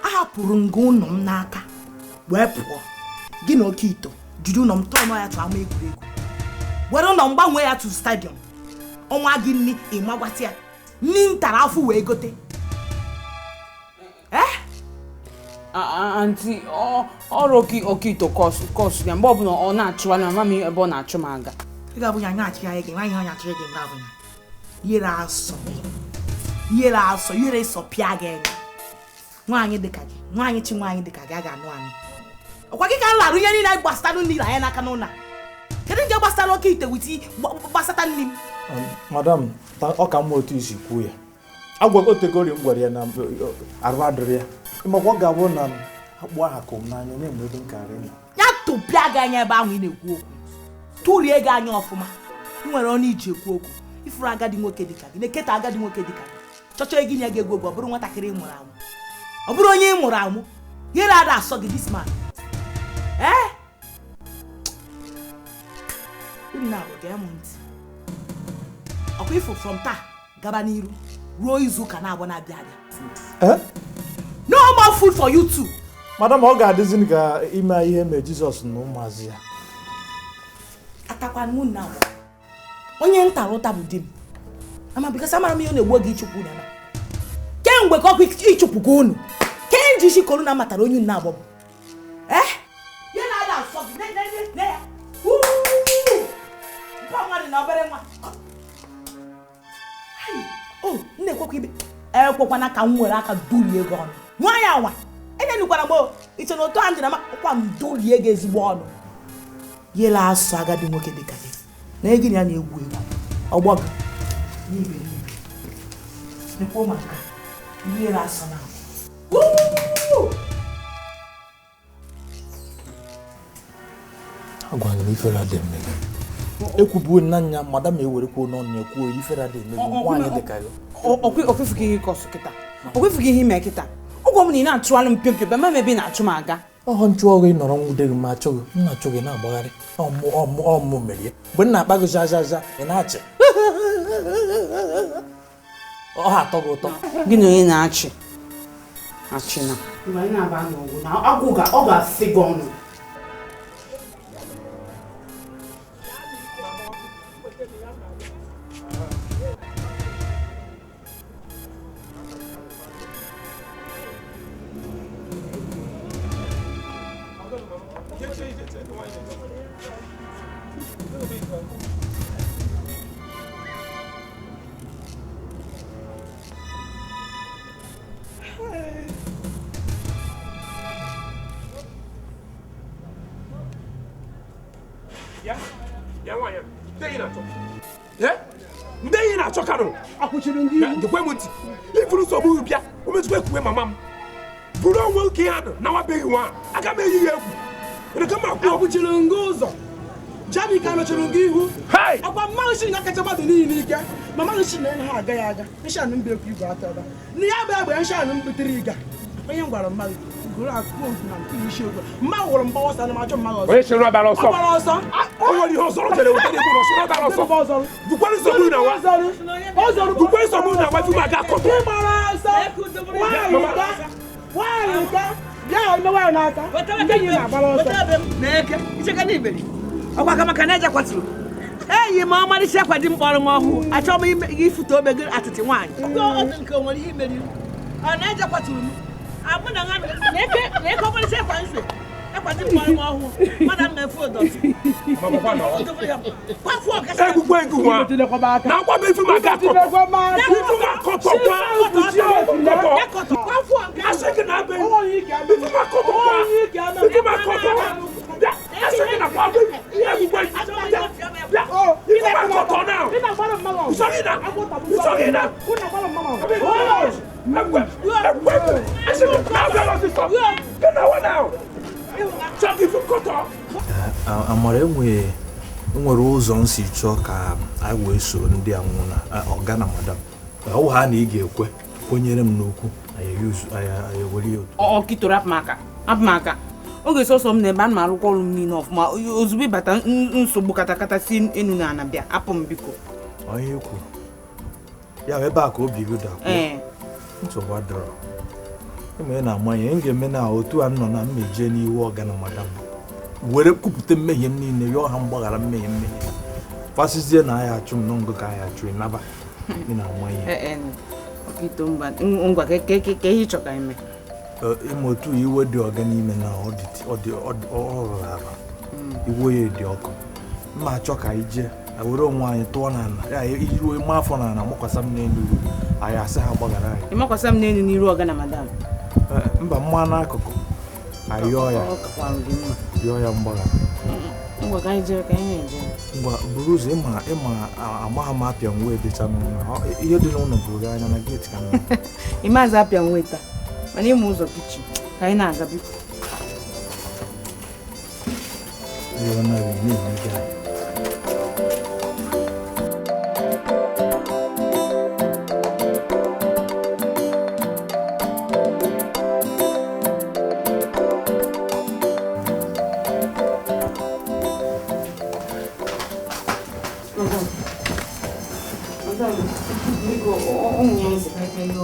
ahapụrụ m gị ụlọ m n'aka wee pụọ gị na oke ito jiri ụlọ m tọọ ya tụ ama egwuregwu were ụlọ m gbanwee ya tụ stadiọm ọnwa gị nni ịmagwata ya nni ntara afụ wee gote Auntie, ọrụ okito kọsụ ya mgbe ọbụla ọ na-achụwa na mama m ebe ọ na-achụ m aga. Ị ga-abụ ya na-achị ya gị nwaanyị onye achịrị gị mgbe abụnya yere asọ yere sọpịa gị anya nwaanyị dịka gị nwaanyị chi nwaanyị dịka gị a ga-anụ anyị ọkwa gị ka m larụ ihe niile gbasara nri anya n'aka n'ụlọ kedu nke gbasara oke ite witi gbasata nri m madam ọ ka mma otu isi kwuo ya agwa otegori m gwara ya na arụ adịrị ya ịmakwa ọ ga-abụ na akpụ aha ka m n'anya na-enwe ebe nkarị na ya tụpịa gị anya ebe ahụ ị na-ekwu okwu tụrie gị anya ọfụma ị nwere ọnụ iji ekwu okwu ifuru agadi nwoke dịka gị na-eketa agadi nwoke dịka gị chọchọ gị nye gị egwu ọ bụrụ nwatakịrị ị mụrụ amụ ọ bụrụ onye ị mụrụ amụ gịrị ada asọ gị this man unu na-abụ gee m ntị ọkwa ifo from taa gaba n'iru ruo izu ụka na-abụ na-abịa abịa no more food for you too madam ọ ga-adịzi ka ime ihe mee Jizọs na ụmụazị ya atakwana unu na onye ntara ụta bụ di m ama bikọs amara m ihe ọ na-egbu oge ịchụpụ na kemgbe ka ọkwa ịchụpụ ka unu ke nji shikoro na matara onye nna abụọ ya na-ada asọ gị ne ya mpa nwa dị na obere nwa nne ekwekwa ibe ekwekwana ka m nwere aka dulie gị ọnụ nwa ya nwa enyenukwara m iche na otu a ndị na makwa m dulie gị ezigbo ọnụ yela asụ agadi nwoke dịka gị na egị ya na-egwu egwu ọgbọ gị n'ibe nekwo maka yere asụ na agwara m ifere adị mmiri ekwubuo nna nya madam ewerekwa n'ọnụ ya kwuo ifere dị emebi nwaanyị dị ka ya okwefughị ihe ịkọsụ kịta okwefughị ihe ime kịta ụgwọ m na ị na-achụalụ m pịọmpịọ be ma mebe na-achụ m aga ọhọ nchụ ọgụ ị nọrọ nwude gị ma achọghị m na-achọghị na-agbagharị ọmụ merie mgbe m na-akpa gị jajaja ị na-achị ọ ha atọ gị ụtọ gị na onye na-achị achị na agwụ ọ ga-asị gị ọnụ Ndị na-achọ karụ akwụchiri ndị njikwa m ntị ifuru nsogbu bịa omezikwa ekwuwe mama m buru onwe oke ya nọ na nwabeghị nwa aga m eyi ya egwu akwụchiri nga ụzọ Jamika mechiri nga ihu akwa mmanụ shi nga kacha mmadụ niile ike ma mmanụ shi na ha agaghị aga nshanụ mba ekwu igwe atọba na ya bụ egbe nshanụ mbutere ịga onye m gwara mmadụ gụrụ akụkọ okwu na nke isi okwu mma hụrụ mgba ọsọ na majọ mmadụ ọzọ onye chịrị ọbara ọsọ o nwere ihe ọzọ chere wetara egwu na ọsọ ọbara ọsọ bukwara nsogbu na nwa bukwara nsogbu na nwa tupu aga akọtọ nwaanyị ka bịa ime nwaanyị n'aka ndị yi na-agbara ọsọ na-eke icheka n'iberi ọkwa aka maka na eje kwatụrụ eyi m ọmarịcha akwa dị mkpọrọ m ọhụụ achọ m ifute obe gị atịtị nwaanyị nke nwere ihe imeri ọ na-eje kwatụrụ m abụ na na-eke ọmarịcha akwa nse akwa dị mkpọrọ m ọhụụ mmadụ m na-efu ụdọtị kwafu ọkasa egwukwe egwu nwa na akwa bụ ifu maka akọtọ ifu maka akọtọ kwafu ọkasa asị gị na abe ifu maka akọtọ ifu maka akọtọ asị gị na kwafu egwukwe ifu maka akọtọ now usọgị na usọgị na egwukwe asị gị na abe ọsịsọ gị na wa now chọgị ifu kọtọ amara nwere ụzọ nsi chọọ ka anyị wee soro ndị anwụ na ọga na madam ọ ha na ị ga-ekwe kwenyere m n'okwu anyị ewere ya otu ọkịtoro apụmaka oge sọsọ m na-ebe a na arụkwa ọrụ m niile ọfụma ozugbo ịbata nsogbu katakata si enu na ana bịa apụ m biko onye ekwu ya ebe a ka obi gị dakwuo nsogbu adịrọ eme na-amanye m ga-eme na otu a nọ na mmeje n'iwu ọga na madam were kwupụta mmehie m niile yọọ ha mgbaghara mmehie fasizie na anyị achụ m n'ngụ ka anyị achụ ịnaba ị na-ama ihe ngwa ka ihe chọka ime ịma otu iwe dị ọga n'ime na ọ rụrụ arụ iwe ya dị ọkụ mma achọ ka anyị jee were onwe anyị tụọ n'ala ya iruo ime afọ na ala makwasa m n'elu anyị asị ha gbaghara anyị ịmakwasa m n'elu n'iru ọga na madam mba mma n'akụkụ anyị yọọ ya mgbaghara ngwa ka anyị jee ka anyị na-eje ngwa buru ụzọ ịma amagha m apịa nwe dịcha n'ụlọ ihe dị n'ụlọ bụrụ anya na geeti ka m ịmaazị apịa nwe taa mana ịma ụzọ kichin ka anyị na-aga biko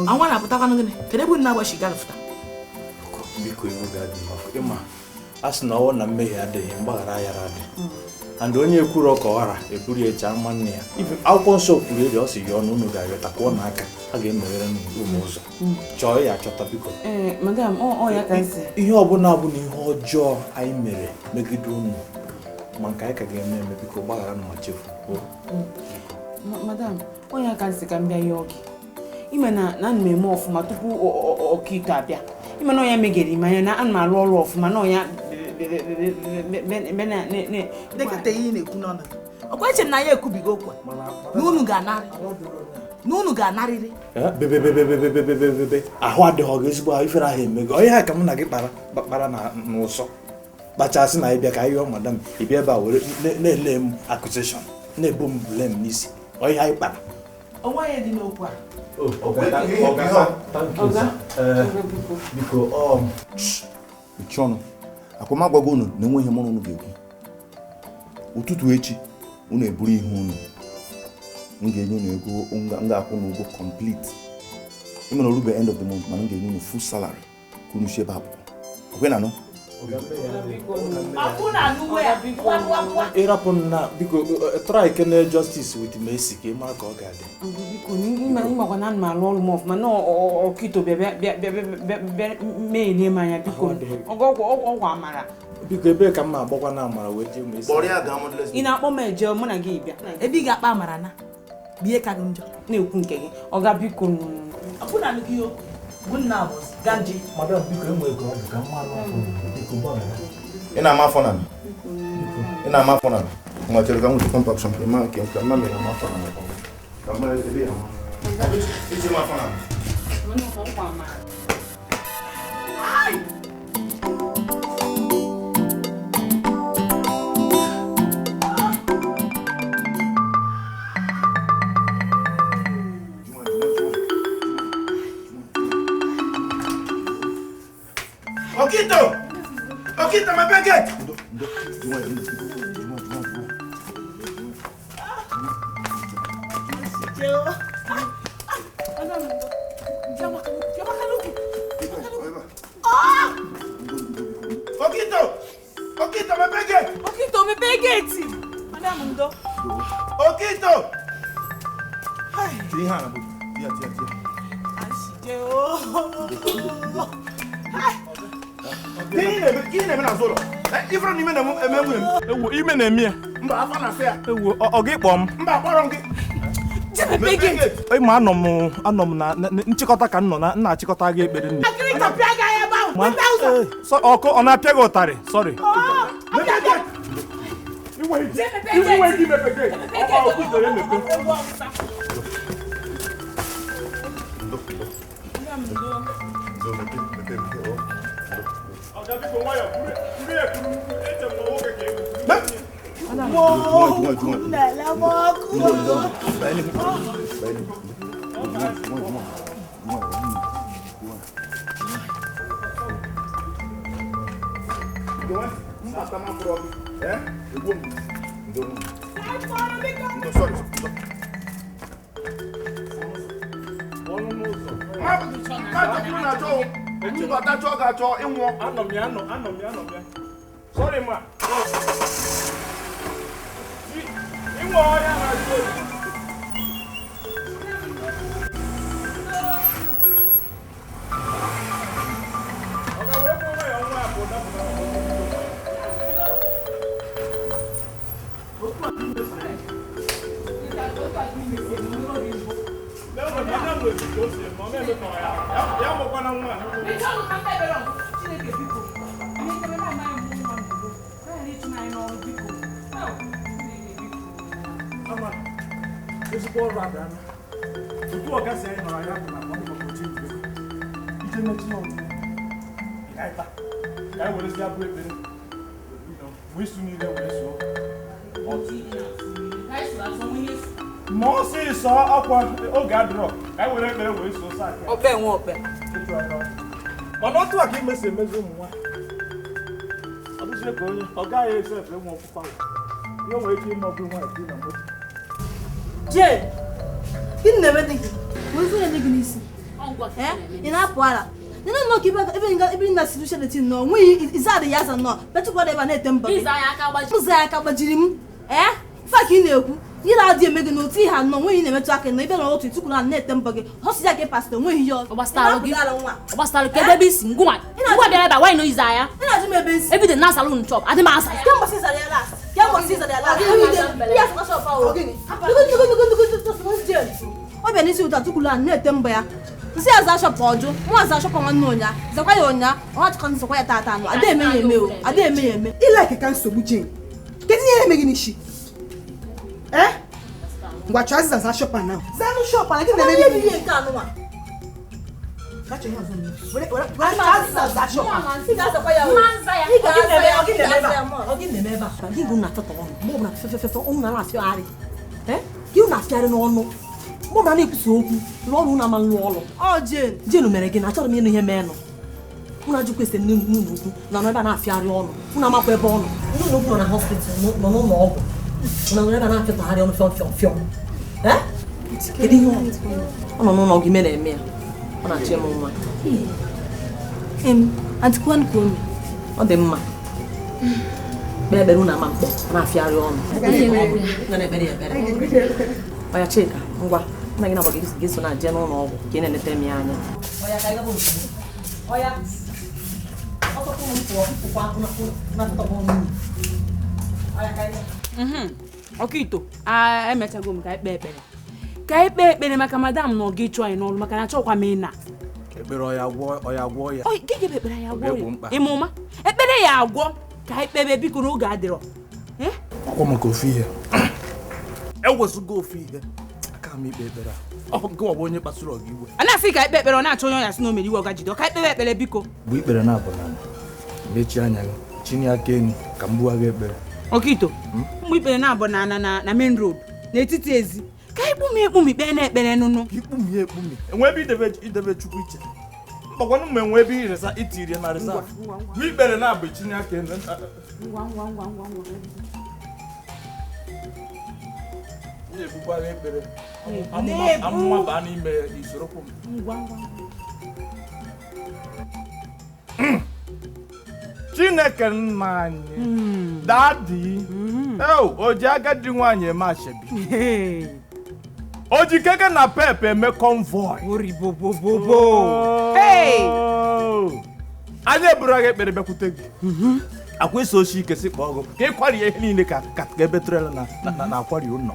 Anwa na-apụtakwa n'gịnị? Kedu ebe nna agbachi galụfụta? Biko iwu ga-adị maka ịma a sị na ọwụ na mmehie adịghị mgbaghara ya adị and onye ekwuru ọka ọghara eburu ya eche ama nne ya akwụkwọ nsọ kwuru eri ọ sị ya ọnụ unu ga-ayọta kwụọ n'aka a ga-emeghere ụmụ ụzọ chọọ ya achọta biko madam ya ka ihe ọbụla bụ na ihe ọjọọ anyị mere megide unu ma nke anyị ka ga-eme eme biko gbaghara na ma chefu madam onye aka nsị ka m bịa ya oge ime na ana m eme ọfụma tupu ọkaikpe abịa ime na ọnya megere ime anya na ana m arụ ọrụ ọfụma na ọnya dekata ihe na-ekwu n'ọnụ ọkwa eche m na ya ekwubigo okwu na unu ga-anarịrị bebebebebebebebe ahụ adịghị ọgụ ezigbo ahụ ifere ahụ emego onye ha ka m na gị kpara n'ụsọ kpachasị na ịbịa ka anyị yọọ madam ịbịa ebe a were na-ele m accusation na-ebo m blame n'isi ọ ihe anyị kpara onwe dị n'okwu a biko mechie ọnụ akwamagwago unu na enweghị mụrụ unu ga-ekwu ụtụtụ echi unu eburu ihe unu m ga-enye unu ego m ga-akwụ n'ụgwọ complete ịmana orube end of the month mana m ga-enye unu full salary ka unu si ebe a pụọ okwe na nụ ịrapụ na biko try kene justice with Messi ka ị mara ka ọ ga-adị biko ịmakwa na m alụ ọrụ m ọfụma na ọkịta bịa mee m anya biko ọgwụ amara biko ebe ka m agbakwa na amara wee jee Messi ị na-akpọ m eje mụ na gị bịa ebe ị ga-akpa amara na bie ka gị njọ na-ekwu nke gị ọga biko Ganji madam biko enwe ego ọ bụ ka mma alụ biko gbara ị na-ama afọ na ị na-ama afọ na nwa chere ka m nweta compaction ka ma nke ka ma mere ama afọ na ka ma ebe ya ma iji ma afọ na Okito, my baguette. Okito, my baguette. Okito, my baguette. Madame Ndo. Okito. Hi. Tia. Gini na zoro. Ifro ni mena emewu. Ewu ime na emie. Mba afa na fe. Ewu ogi kpom. Mba kporo ngi. Oi ma anom na nchịkọta ka nọ na achịkọta gị ekpere nne. Akịrịta pịa gị anya ebe ahụ. Mebe ụzọ. So ọkụ ọ na-apịa gị ụtarị. Sorry. Iwe gị mepe gị. Ọ kụzere mepe. Sorry, ma. Moses akwa oge adrọ ka were ekpere wee so sa aka ope nwe ope mana otu aka imesi emezu ụmụ nwa abụzie ka onye ọ gaghị ese efe nwa ọkpụkpa ihe nwere ike ime ọbụ nwa eti na moto Jee, gịnị na-eme dị gị? Wee fụ ya dị gị n'isi. Ị na-apụ ala. Nene nnọọ ka ebe nna si duche detin nọ, nweghị ize adị ya aza nnọọ, betụkwara ebe a na-ete mba gị. Ụzọ ya aka gbajiri m. Fa ka ị na-ekwu, ihe na-adị eme gị n'otu ihe anọ nweghị na-emetụ aka na ibe na otu itukwu na na-ete mba gị. Họsi ya gị pasta nweghị ihe ọzọ. Ọgbasara ka ebe isi ngwa bịara ebe wanyị n'ize anya. Ị na-ajụ m ebe isi. Ebido na salon chop, adị m asa ya. Kemgbe si zara ya last. Ọ bịa n'isi ụta tukwula na-ete mbọ ya. Nsị aza ashọpụ ọjụ, mụ aza ashọpụ nwanne ụnya, zakwa ya ụnya, ọha chịkọ nsọkwa ya tata anụ, ada eme ya eme o, ada eme ya eme. Ile ka nsogbu Jane. Kedu ihe na-eme gị n'isi? Ngwa chọọ aza ashọpụ na. Zanụ shọpụ na gị na-eme ihe nke anụ nwa. Jenu mere gị na achọrọ m ịnụ ihe mee nụ. Unu ajụ kwesịrị n'ukwu na ebe a na-afịarị ọnụ. Unu amakwa ebe ọnụ. Ndị nnukwu nọ na hospital nọ n'ụlọ ọgwụ. Unu ebe a na-afịatagharị ọnụ fịọm. Kedu ihe ọ nọ n'ụlọ gị mere eme ya? Ọ na-achọ ịmụ nwa. Ọ dị mma. Kpee ekpere unu ama mkpọ na-afịarị ọnụ. Ọya Chika, ngwa. Nna gị na-agba gị so na-eje n'ụlọ ọgwụ ka ị na-eleta m ya anya. Ọya ka anyị gaba otu. Ọya. Ọkito, emechago m ka anyị kpee ekpere. Ka anyị kpee ekpere maka madam na ọga ịchụ anyị n'ọrụ maka na achọkwa m ịna. Ekpere ọya gwọ ya. Gịnị bụ ekpere ya gwọ ya? Ịmụma? Ekpere ya agwọ ka anyị kpebe biko n'oge adịrọ. Ọkwa maka ofu ihe. Ewezụga ofu ihe. Aka m ikpe ekpere a. Ọ gị bụ onye kpasuru ọga iwe. A na-asị ka ekpe ekpere ọ na-achọ onye ọya sị na o mere iwe ọga jide. Ka ekpebe ekpere biko. Bụ ikpere na-abụ n'ala. Mechie anya gị, chinye aka enu ka m bugha gị ekpere. Okito, mgbe ikpere na-abụ na main road n'etiti ezi. Ka ikpumi ikpe na-ekpere nụnụ. Ikpumi. Enwe ebe idebe Chukwu iche. Mbakwanụ m enwe ebe iresa itiri na resa. Bụ ikpere na-abụ chinye aka enu. Ngwa. Na-ebukwa gị ekpere. Amụma baa n'ime isorokwu m. Ngwa. Chineke nna anyị. Daddy. O ji agadi nwaanyị eme ashebi. O ji keke na pepe eme convoy. Anyị eburu gị ekpere bịakwute gị. Akwa eso oshi ike si kpọọ gị ka ịkwari ihe niile ka ebe trela na akwari ụlọ.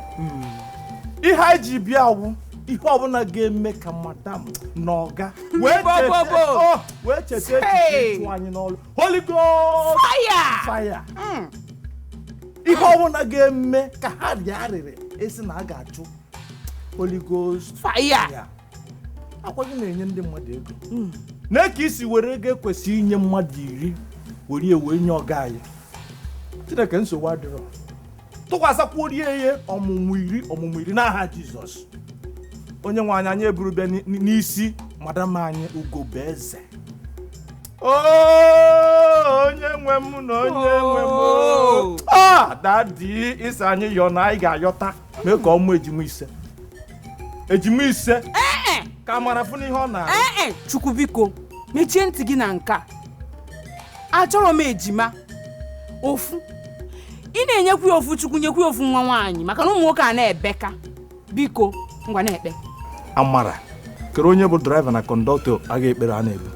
Ihe anyị ji bịa wụ ihe ọbụla ga-eme ka madam na ọga wee cheta echiche anyị n'ọrụ. Holy Ghost fire. Ihe ọbụla ga-eme ka ha rịarịrị esi na a ga-achụ Holy Ghost fire. Akwa gị na-enye ndị mmadụ ego. Na ka isi were ego ekwesị inye mmadụ 10 were nye ọga anyị. Chineke nsogbu adịrọ. Tụkwasakwa orie ihe ọmụmụ iri n'aha Jizọs. Onye nwe anyị eburu bịa n'isi madam anyị Ugobeze. Onye nwe m na onye nwe m. Daddy isi anyị yọ na anyị ga-ayọta mee ka ọmụ ejima ise. Ka amara fụ n'ihe ọ na-arụ. Chukwu biko mechie ntị gị na nka. Achọrọ m ejima ofu. Ị na-enyekwu ofu Chukwu nyekwu ofu nwa nwaanyị maka na ụmụ nwoke a na-ebeka. Biko ngwa na-ekpe. Amara kere onye bụ driver na kọndọktọ aga ekpere a na-ebu.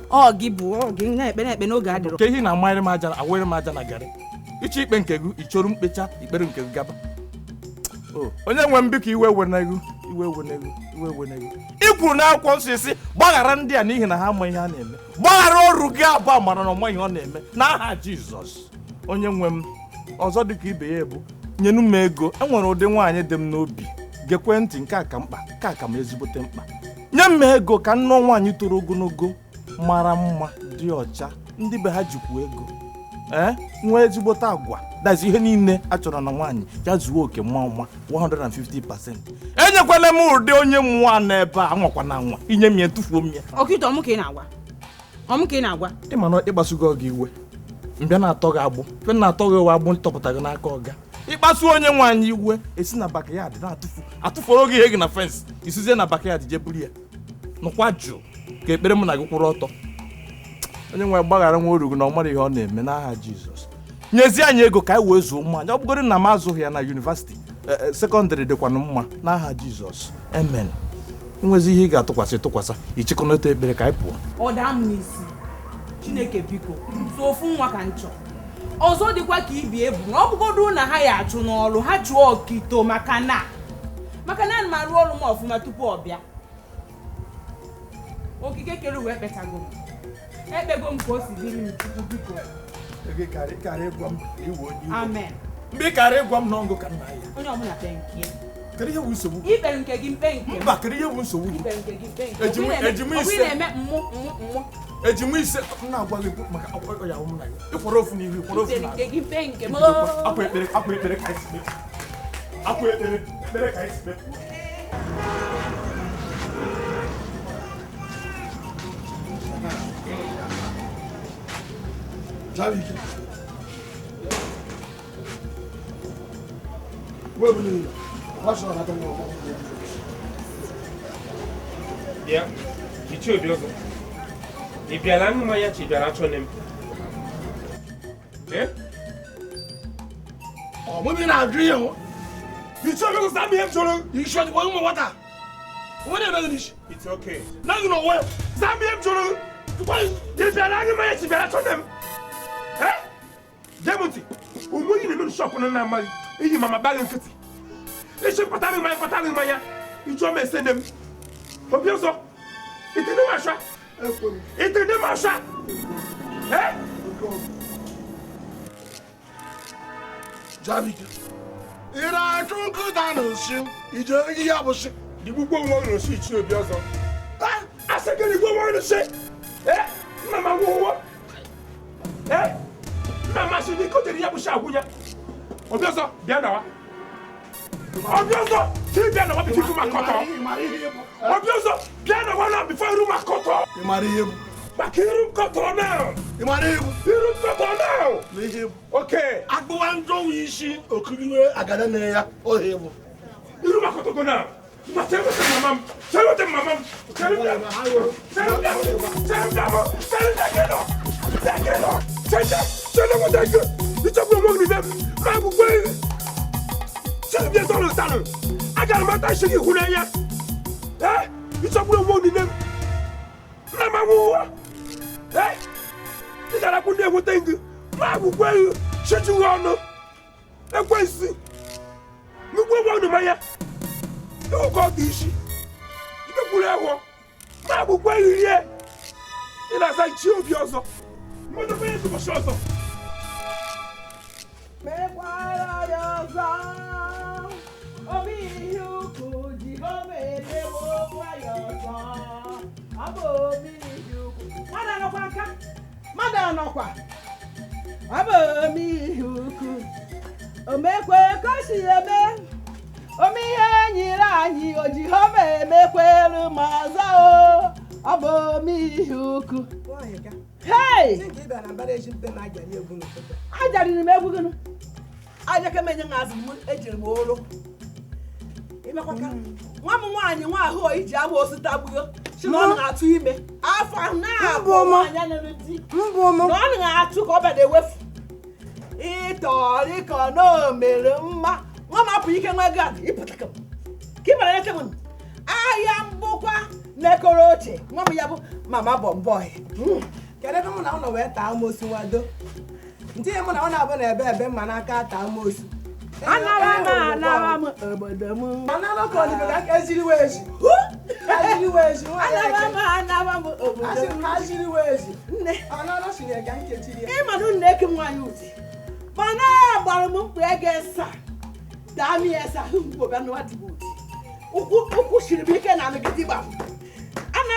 Gị na-ekpe n'oge adịrọ. Ke ihe na-amanyere m aja awere m aja na garị. Iche ikpe nke gị ichoru mkpecha ikpere nke gị gaba. Onye nwe m biko iwe were ego. I kwuru na akwụkwọ nsọ isi gbaghara ndị a n'ihi na ha ama ihe a na-eme. Gbaghara ọrụ gị abụ amara na ọma ihe ọ na-eme n'aha Jizọs. Onye nwe m ọzọ dịka ibe ya ebu nyenu m ego. Enwere ụdị nwaanyị dị m n'obi gekwe ntị nke aka mkpa nke aka m ezigbote mkpa. Nye m ego ka nnọọ nwaanyị toro ogologo mara mma dị ọcha ndị be ha jikwa ego nwee ezigbote agwa. Dazi ihe niile a chọrọ na nwaanyị ya zuo oke mma 150%. Enyekwala m ụdị onye mmụọ n'ebe a nwakwa na nwa inye m ya tufuo m ya. Okito ọmụ ka ị na-agwa. Ị ma na ịkpasugo gị iwe mbịa na-atọ gị agbụ na-atọ gị agbụ ntọpụta gị n'aka ọga. Ịkpasu onye nwaanyị iwe esi na backyard atụfuru gị ihe gị na fence isuzie na backyard je buru ya. Nụkwa jụụ ka ekpere m na gị kwụrụ ọtọ. Onye nwe gbaghara nwa oru gị na ọ mara ihe ọ na-eme n'aha Jizọs. Nyezie anyị ego ka anyị wee zuo mma. Ọ bụgoro na m azụghị ya na yunivasiti sekọndịrị dịkwanụ mma n'aha Jizọs. Amen. Nwezi ihe ị ga-atụkwasị ichịkọnata ekpere ka anyị pụọ. Ọ daa m n'isi. Chineke biko so ofu nwa ka nchọ. Ọzọ dịkwa ka ibi ebu na ọ bụgodu na ha ya achụ n'ọrụ ha chụọ Okito maka na ana m arụ ọrụ m ọfụma tupu ọ bịa. Okike kere uwe ekpetago m. Ekpego m ka o si dịrị m Chukwu biko. Karị gwa m iwu onye iwu. Amen. Mgbe karị gwa m n'ọngụ ka nna ya. Onye ọbụla penkie. Kedu ihe bụ nsogbu? Ikpere nke gị mpe nke. Mba, kedu ihe bụ nsogbu? Ikpere nke gị mpe nke. Ejimu ise. Na-eme mmụ. Ejimu ise na-agwa gị maka akwụkwọ ya ụmụ na ya. Ịkwọrọ ofu n'ihu, ịkwọrọ ofu n'azụ. Nke gị mpe nke m. Akwa ekpere ka anyị si mee. Akwa ekpere ka anyị si mee. Javike. Where will you? What's your other name? Yeah, you should be also. If you're not my yacht, you're not on him. Eh? Oh, maybe not agree. You should go stand here, Joe. You should go in water. What are you doing? It's okay. Now you know well. Stand here, Joe. If you're not my yacht, you're not on him. Eh? Demonti, umu yini no shop no na mali. Iyi mama balen kiti. E she patali maya. Ijo me send them. Obio so. Ite de masha. Ite de masha. Eh? Javike. Ira trunku dano shi. Ijo iya bo shi. Di gbogbo won no shi chi obio so. Ah, aseke ni gbogbo won no shi. Eh? Mama wo. Eh? Mama she ni ko te ya bu sha agunya. Obioso, bia na wa. Obioso, ti bia na wa before you makoto. Obioso, bia na wa na before you makoto. You marry him. Bakiru koto now. You marry him. You koto now. Leave him. Okay. Agbo wanjo wishi okuriwe agada na ya o hebo. You makoto go now. Ma tell what mama. Tell what mama. Tell them. Tell what I got. It's a good morning, them. I'm going. Tell me all the time. I got my tashi who they are. Eh? It's a good morning, them. Mama, eh? You got a good day with thing. I'm going. Shut you on. I'm going to see. You go on to my. You got this. You don't go there. I'm going here. And as I chill with yourself. What the man to show us? Hey! I didn't remember. I recommend you as a moro. One, you want who each I was a taboo. She don't have to me. I found now, woman. I took over the whiff. It all, it can no, Melma. Mamma, you can my gun. Keep a recommend. I am Bopa Necoroche. Mamma boy. Can I come on where Tamos was? Nti mo na ona abo na ebe manaka ta amosu. Ana obodo. Ana ko ni ka kaziri weji. Kaziri weji. Ana obodo. Kaziri weji. Nne. Ana si ne ga nketiri. E ma no nne ke nwanyi uti. Mana gbara mo mpu ege sa. Dami esa humbo ba no atibuti. Uku shiri bi ke na me gidi ba. Ana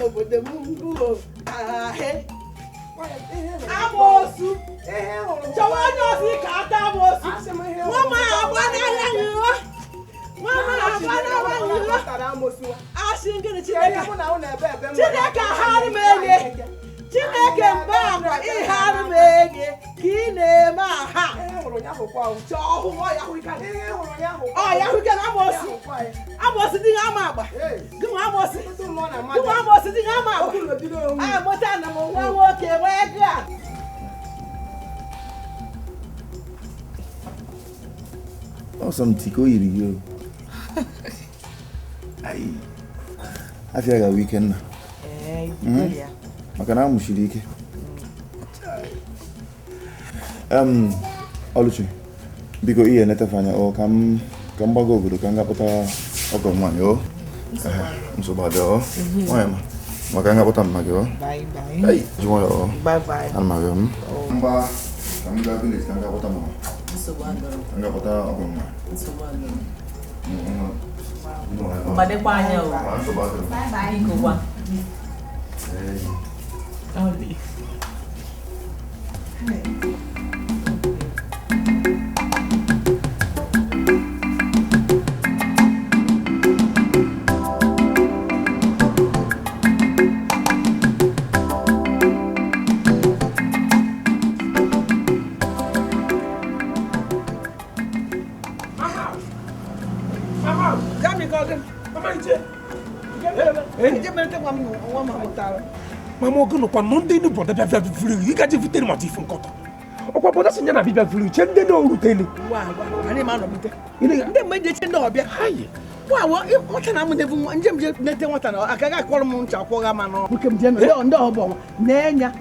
obodo mu. Ah he. Amosu. Jawanya si kata amosu. Mama abana yanyo. Mama abana wanyo. Ashingene chideka. Chideka hari mege. Chideka mbangwa I hari mege. Kine ma ha. Chohu mo ya huikana. Oh ya huikana amosu. Amosu dinga amagba. Gwa amosu. Gwa amosu dinga amagba. Ah motana mo nwa ke wega. Awesome tiko yiri yo. Ai. Afia ga weekend na. Yeah. Makana mushiriki. Oluchi. Biko iye netafanya o kam bago obodo ka ngapụta ọgọ nwanyị o. Nsogbu Why maka ngapụta mma gị o. Bye. Hey, jiwa o. Bye. Alma mba ka m ga village ka ngapụta mma. Nsogbu ngapụta ọgọ nwanyị. Nsogbu Mbadekwa anya o. Biko gwa. Oli. Mama ogono kwa nonde ni boda bia vulu yi ga je vitere ma ti fun koto. Okwa boda sinya na bia vulu chende no rutele. Wa ani ma no bite. Nde ma je chende obia. Haye. Wa wata na mu nevu njem je nete wata na akaga kworo mu ncha kworo ma no. Bukem je no ndo obo na enya.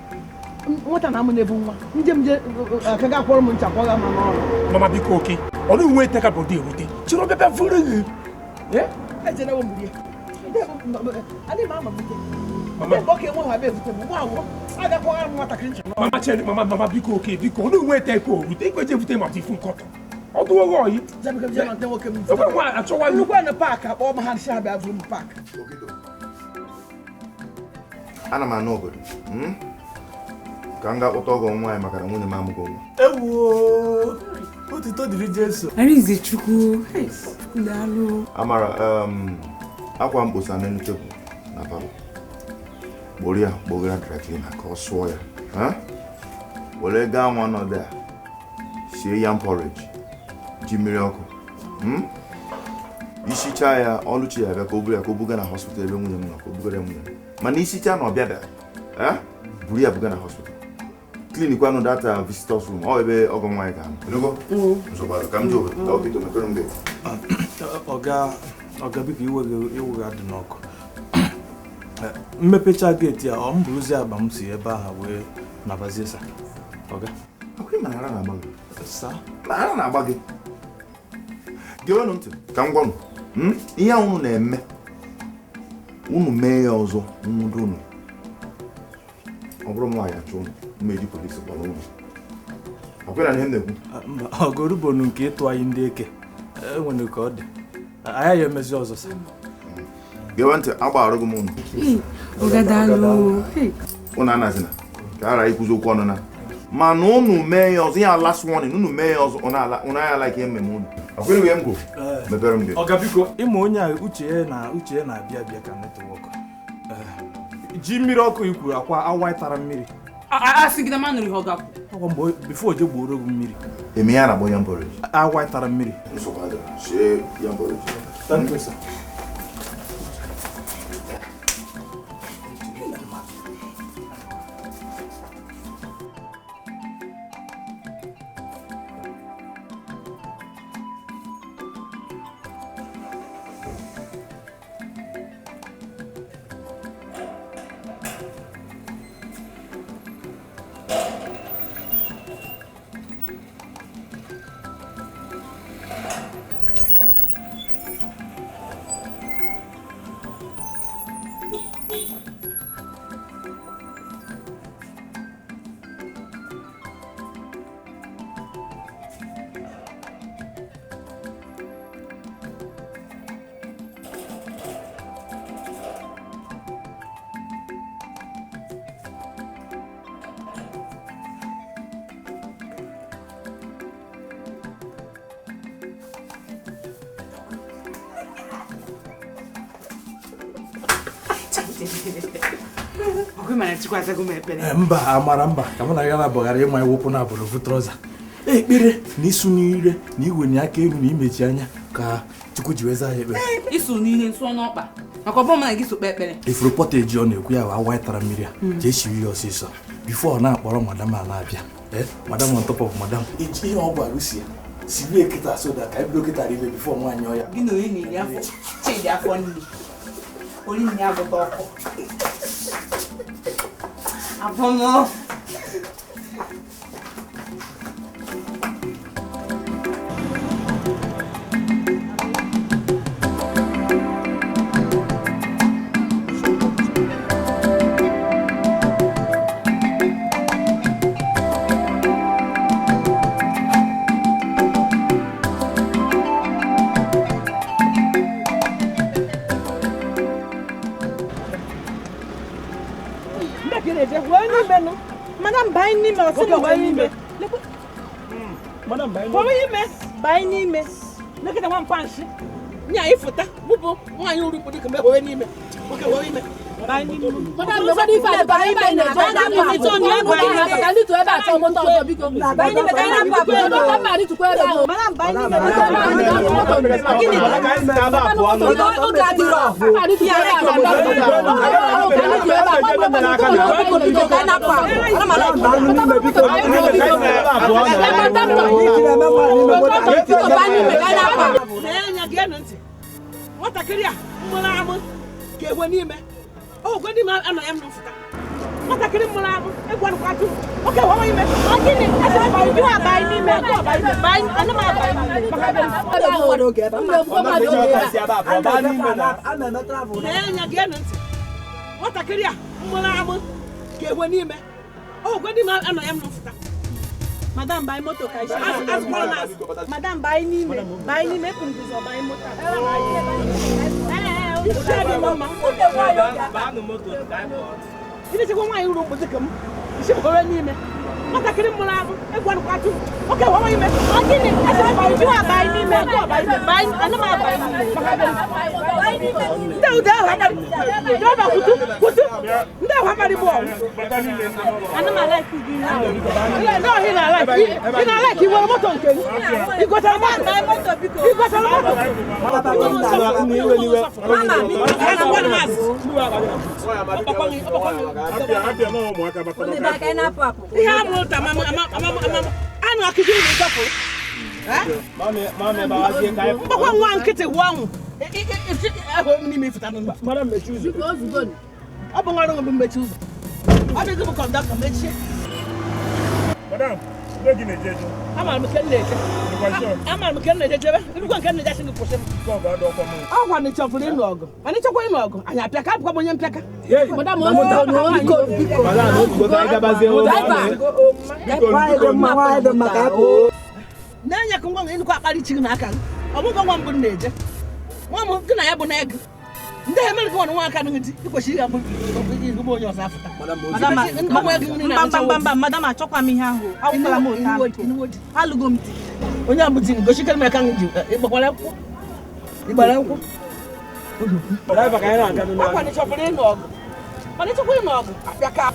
Wata na mu nevu nwa. Njem je akaga kworo mu ncha kworo ma no. Mama biko oke. Onu nwe te ka bodi erute. Chiro bia vulu. Eh? Eje na wo mu die. Ani ma ma bite. Mama boke mo ha be vute mo wa aga ko ara mo atakincha no. Mama chele mama biko oke biko onu nwe te ko rute ko je vute ma ti fun koto. Odo wo yi. Jabi kam jana ntewo kem. O kwa acho wa lu kwa na park abo ma han sha ba vum park. Ana ma no obodo. Kanga otogo nwa ya maka na nwunye ma amugo. Ewo. Otito diri Jesu. Arize Chukwu. Hey, Chukwu daalụ. Amara akwa mkposa na nchekwu na palo. Boria directly na ka ọsụọ ya. Were gaa nwa nọ there. Sie yam porridge. Ji mmiri ọkụ. Isicha ya ọlụchi ya bịa ka o buru ya ka o buga na hospital ebe nwunye m nọ ka o bugara nwunye m. Mana isicha na ọbịa da. Buru ya buga na hospital. Clinic kwanu that visitors room. Ọ ebe ọgọ nwaanyị ka m. Enugo? Nsogbu ka m ji obodo. Ka okito mepere m gate. Ọga biko iwe ga-adị n'ọkụ. Mmepecha gate ya ọ mbụrụzi agba m si ebe ahụ wee nabazie sa. Ọga. Akwai mana ara na-agba gị. Sa. Ara na-agba gị. Gewenụ ntị ka m gwanụ. Ihe ahụ unu na-eme. Unu mee ya ọzọ nwudo unu. Ọ bụrụ m nwaanyị achụ unu. Mmeji polisi kpọrọ unu. Akwai na ihe m na-ekwu. Mba, ọgọrụbonu nke ịtụ anyị ndị eke. Enwere ka ọ dị. Anyị ya emezi ọzọ sa. Gewe ntị agbaghara gị m unu. Ogadalụ. Unu anazina ka ara ikwuzi okwu ọnụ na. Mana unu mee ya ọzọ ya last warning unu mee ya ọzọ unu aya like eme unu. Akwai ihe m go. Mepere m gị. Ọga biko ịma onye a uche ya na-abịa abịa ka netwọk. Ji mmiri ọkụ ikwuru akwa awa tara mmiri. Asị gị na mmanụ ihe ọ ga-akwụ. Ọkwa mgbe bifo je gbuoro gị mmiri. Eme ya na-agbọ yam porridge. Awa tara mmiri. Nsogbu adịrị. Sie yam porridge. Thank you, sir. Mba amara mba ka mụ na ya na-abọghara ịma iwepụ na abụrụ trọza ekpere na isu n'ire na iwenye aka elu na imechi anya ka Chukwu ji weza ya ekpere Isu n'ihe nso n'ọkpa maka ọbụ na gị so kpe ekpere ifuru pọta eji ọ na-ekwu ya awa tara mmiri a jee shiri ya ọsịsọ bifo ọ na-akpọrọ madam a na-abịa madam on top of madam eji ihe ọ gwara usi ya siri ekita soda ka ebido kịtara ibe bifo nwaanyị ọya gị na onye na-eri afọ chidi afọ nri onye na ya agụta ọkụ abụmọ no. Madam buy ni me, say buy ni me. Madam buy ni. For me, buy ni me. Look at the one punch. Nya ifuta, bubu, nwa yu ru podi kembe ho ni me. Okay, ho ni me. Buy ni me. Madam nobody fight buy me na. Madam me to ni buy me. Ka li to e ba to mo to so biko. Buy ni me ka na pa. Madam buy ni to ko e ba. Madam buy ni me. Kini ka ba po anu. O ga di ro. Ka ni ti ya ba. Ka ni ti e ba. Ka na pa. Ana ma like. Madam biko. What a career! Get one name. Oh, good man, and I am no futa. What a career, one quarter. Okay, what are you making? I didn't. You are buying me, buying, and I'm what a career! Get one name. Oh, good man, and I am no futa. Madam buy motor kai. As Madam buy ni me kun bizo buy motor. Mama. Buy no motor kai. Ini se ko wa yu ro bo sekam. Ise ko ra ni me. Mata kiri mo la e gwa kwatu. Okay, what are you make? Agini, you are buy ni me. Buy ana ma buy ni. Nda ba kutu. Nda wa ma di bo. Ana ma like you now. No, he not like. He not like you want motor nke. You got a man buy motor because. You got a motor. Anu akiji ni gapo. Mama ba azie kai. Bako nwa nkete wan. Ni me fita no. Madam me choose. Because you go. Abo ngaro ngbe me choose. Abi go conduct me che. Madam, do gi nejeje. Ama me ken neje. Ama me ken nejeje be. Ibi ko ken neje sin ko sem. Ko ba do ko mo. Awa ni chofuri no ogo. Ani chokwa ino ogo. Anya piaka ko mo nyam piaka. Madam mo no go biko. Madam no go ga ga baze o. Nanya ko ngong inu ko akari chi na aka. Omo ko ngom bu neje. Mo mo kina ya bu na eg. Nde emel ko nwa aka ngiti. Iko shi ya bu. Ko bo nyo sa afta. Madam achọkwa m ihe ahụ. Awụkwala m ụta. Alụgo m di. Onye abụti goshikere m aka nji. Igbakwala nkwụ. Igbara nkwụ. Driver ka anyị na-aga n'ụlọ. Akwa ni chọpụrụ ịnụ ọgụ. Mana ịchọkwa ịnụ ọgụ. Abịa ka.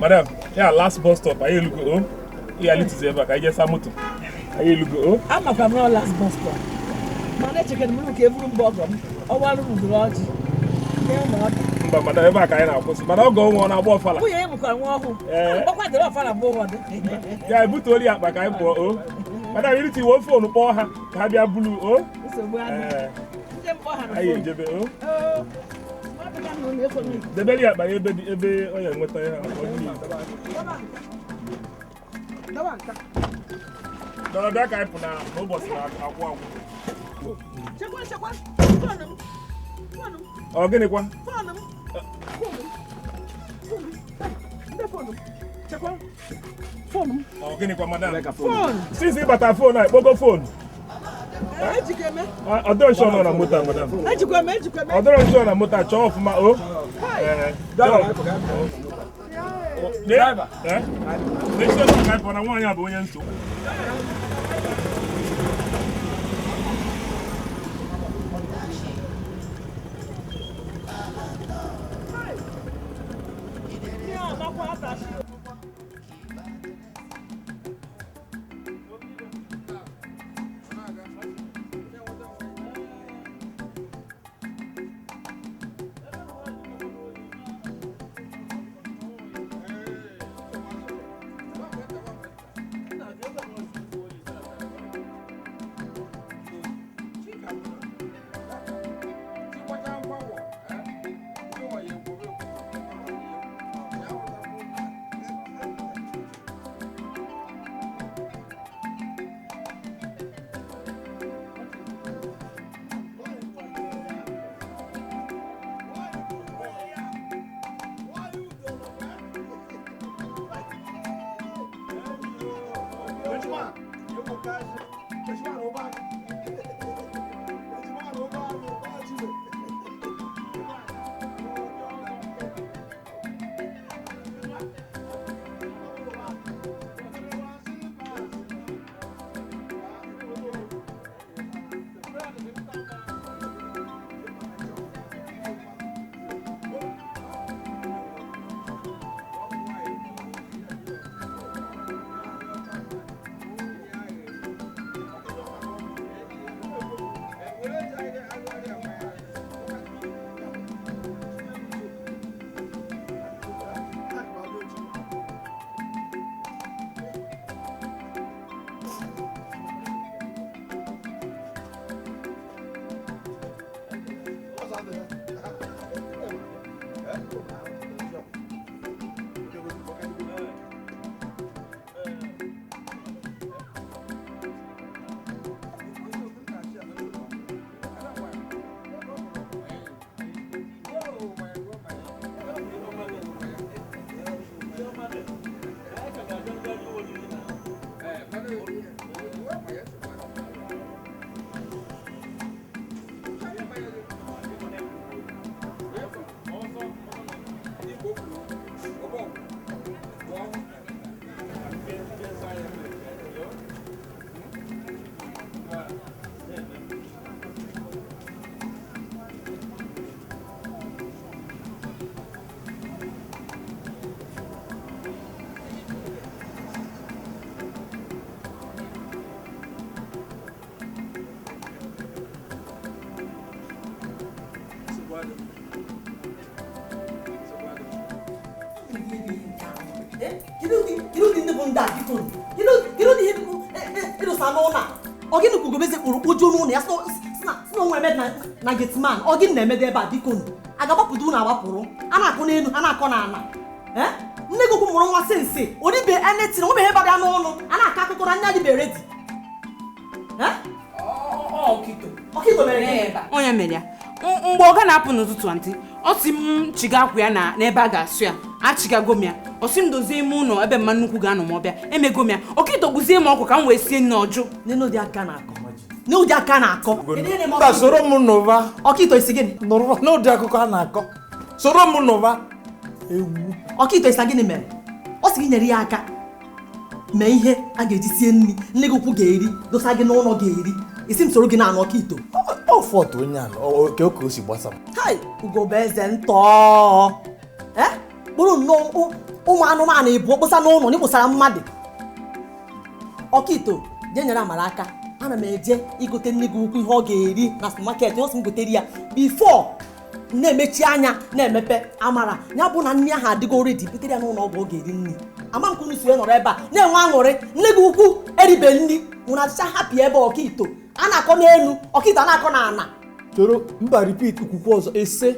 Madam, yeah, last bus stop. Are you look home? Yeah, little Zeba. I just moto. Are you look home? I'm not from last bus stop. Man, chicken milk every bottom. Oh, one room lodge. But Madam, ever can I post? But I'll go on a ball fella. We ain't going to what the fella board. Yeah, I put only up back. I'm for oh. Madam, you need to work for no poor. Have you blue? Oh, I ain't Jebe. Oh. The belly up by a baby, oh, yeah, what I have. No, that guy put out no boss. Oh, get it one. Phone. Oh, get it one, madam. Phone. See, but a phone, I go phone. I don't show on a motor, madam. I don't show on a motor, show off my own. Driver, eh? Make sure you have one. I want you to go into. Ogini kugobeze urupojo no na so nwe med na getman ogini na emede eba biko nu agabapudu na awapuru ana akọ n'enu ana akọ na ana nne go kumuru nwa sense odibe anything wo be heba bia no no ana aka akụkọ na nya di be ready okito mere eba onye mere ya mgbe ọ ga na-apụ n'ụtụtụ antị ọ sị m chiga akwụ ya na n'ebe a ga-asụ ya achigago m ya ọ sị m dozie ime ụlọ ebe mma nnukwu ga-anọ ma ọbịa emego m ya okito gbuzie m ọkụ ka m wee sie nne ọjụ n'ụdị aka na-akọ ta soro m n'ụva okito isi gịnị nụrụ n'ụdị akụkọ a na-akọ soro m n'ụva ewu okito isi gịnị mere ọ sị gị nyere ya aka mee ihe a ga-eji sie nri nne gị ukwu ga-eri dosa gị n'ụlọ ga-eri isi m soro gị na-anọ okito ọfọt onye ala oke o si gbasa m hai ugobeze ntọ kpụrụ nnọọ ụmụ anụmanụ ebu okposa n'ụlọ n'ikposara mmadụ okito je nyere amara aka ana m eje igote nne gị ukwu ihe ọ ga-eri na supermarket ọ sị m gotere ya before na-emechi anya na-emepe amara ya bụ na nri ahụ adịgo redi butere ya n'ụlọ ọgwụ ọ ga-eri nri ama m kwunu si wee nọrọ ebe a na-enwe aṅụrị nne gị ukwu eribe nri nwụrụ achịcha hapụ ebe okito a na-akọ n'elu okito a na-akọ na ana toro mba repeat kwukwu ọzọ ese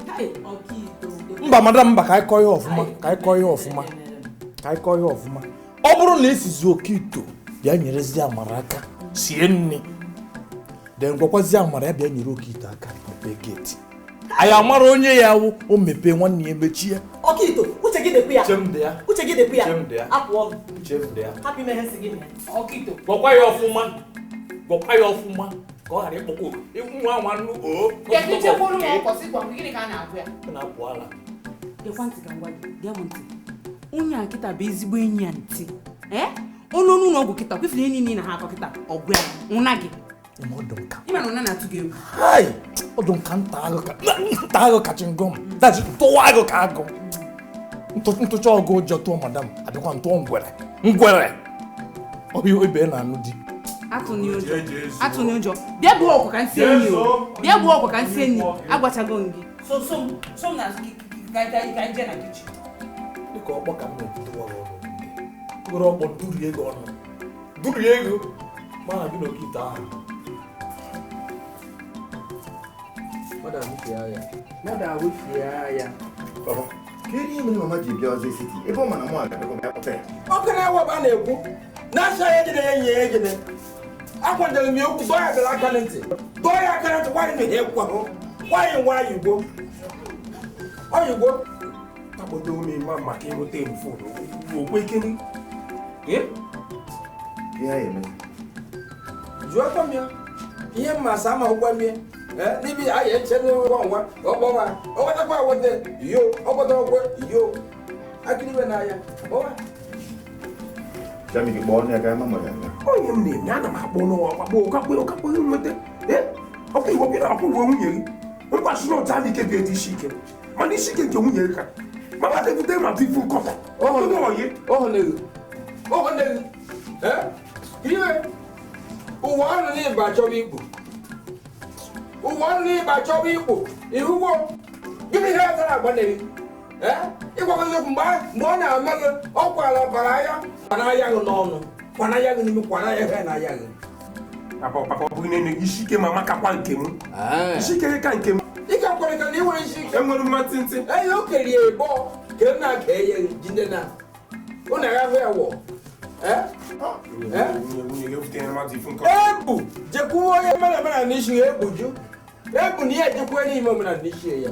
mba madam mba ka anyị kọọ ihe ọfụma ọ bụrụ na esizi okito bịa nyerezi amara aka sie nri den gwakwazi amara ya bịa nyere okito aka mepee geti anyị amara onye ya wụ o mepee nwanne ya emechie okito uche gị dịkwa ya apụọ hapụ ime ihe si gị okito gwakwa ya ọfụma ka ọ ghara ịkpọkọ nwa nwa nnu na-apụ ala ekwentị ka ngwa gị ntị onye a kịta bụ ezigbo enyi ya ntị ọnụ n'ụlọ ọgwụ kịta kwefere enyi niile na ha akọ kịta ọgwụ ya nwụna gị ịma na ụna na-atụ gị egwu ọdụ nka nta agụ kacha ngọm daji tụwa agụ ka agụ ntụcha ọgụ ụjọ tụọ madam abịakwa ntụọ ngwere ọhịa ibe na-anụ di atụnye ụjọ bịa gbuo ọkwa ka nsị enyi agwachago m gị so m na-azụ ka nje na kichin dịka ọkpọ ka m na-ebudo ọrụ nwere ọkpọ durie ego mana gị na okite ahụ Baba, ka ihe mere mama ji bịa ọzọ esiti ebe ọ mana mụ agabego bịa kpọta ya ọkụ na-ewe ebe a na-ekwu na-asa ya ejide ya nye ya ejide akwadoro m ya okwu dọọ ya dara aka na ntị nwaanyị na-ehe kwahụ nwaanyị nwa oyigbo akpọdo ome ma maka ịnweta mfon okwe ikene Ihe eme. Jụọ tọm ya. Ihe mmasị ama ụgwọ mie. N'ibi a ya eche n'ụgwọ nwa ọgbọwa. O wetakwa wote yo, ọgbọdọ ọgwọ yo. Akịrịwe na ya. Ọwa. Jami ki kpọọ ya ka mama ya. Onye m na-eme ana m akpọ n'ụwa ọkpakpọ nweta. Ọkụ iwu ọbịa akwụ uwe nwunye gị. Mgbasị na ụta ike ga-edi isi ike. Mana isi ike nke nwunye gị ka. Mama depụta ma ifu nkọta. Ọhụrụ. Iwe. Ụwa ọrụ n'ịba achọba ikpu. Ụwa ọrụ n'ịba achọba ikpu. Ihugo. Gịnị ihe atara agbanyeghị? Ịgwagozi mgbe ọ na-eme gị ọkwa ala bara ya. Kwana ya gị n'ọnụ. Kwana ya gị n'ime kwana ya gị na ya gị. Papa ọ bụghị na-ene isi ike ma makakwa nke m. Isi ike ka nke m. Ị ka kwarịta na ị nwere isi ike. Enwere mma ntị. O kerie ebo ka m na-aka eye jide na. Ọ na-ahụ ya wọ. Ebu jekwuo onye mere n'isi ya egbuju. Ebu na ihe ejekwa n'ime omenala n'isi ya.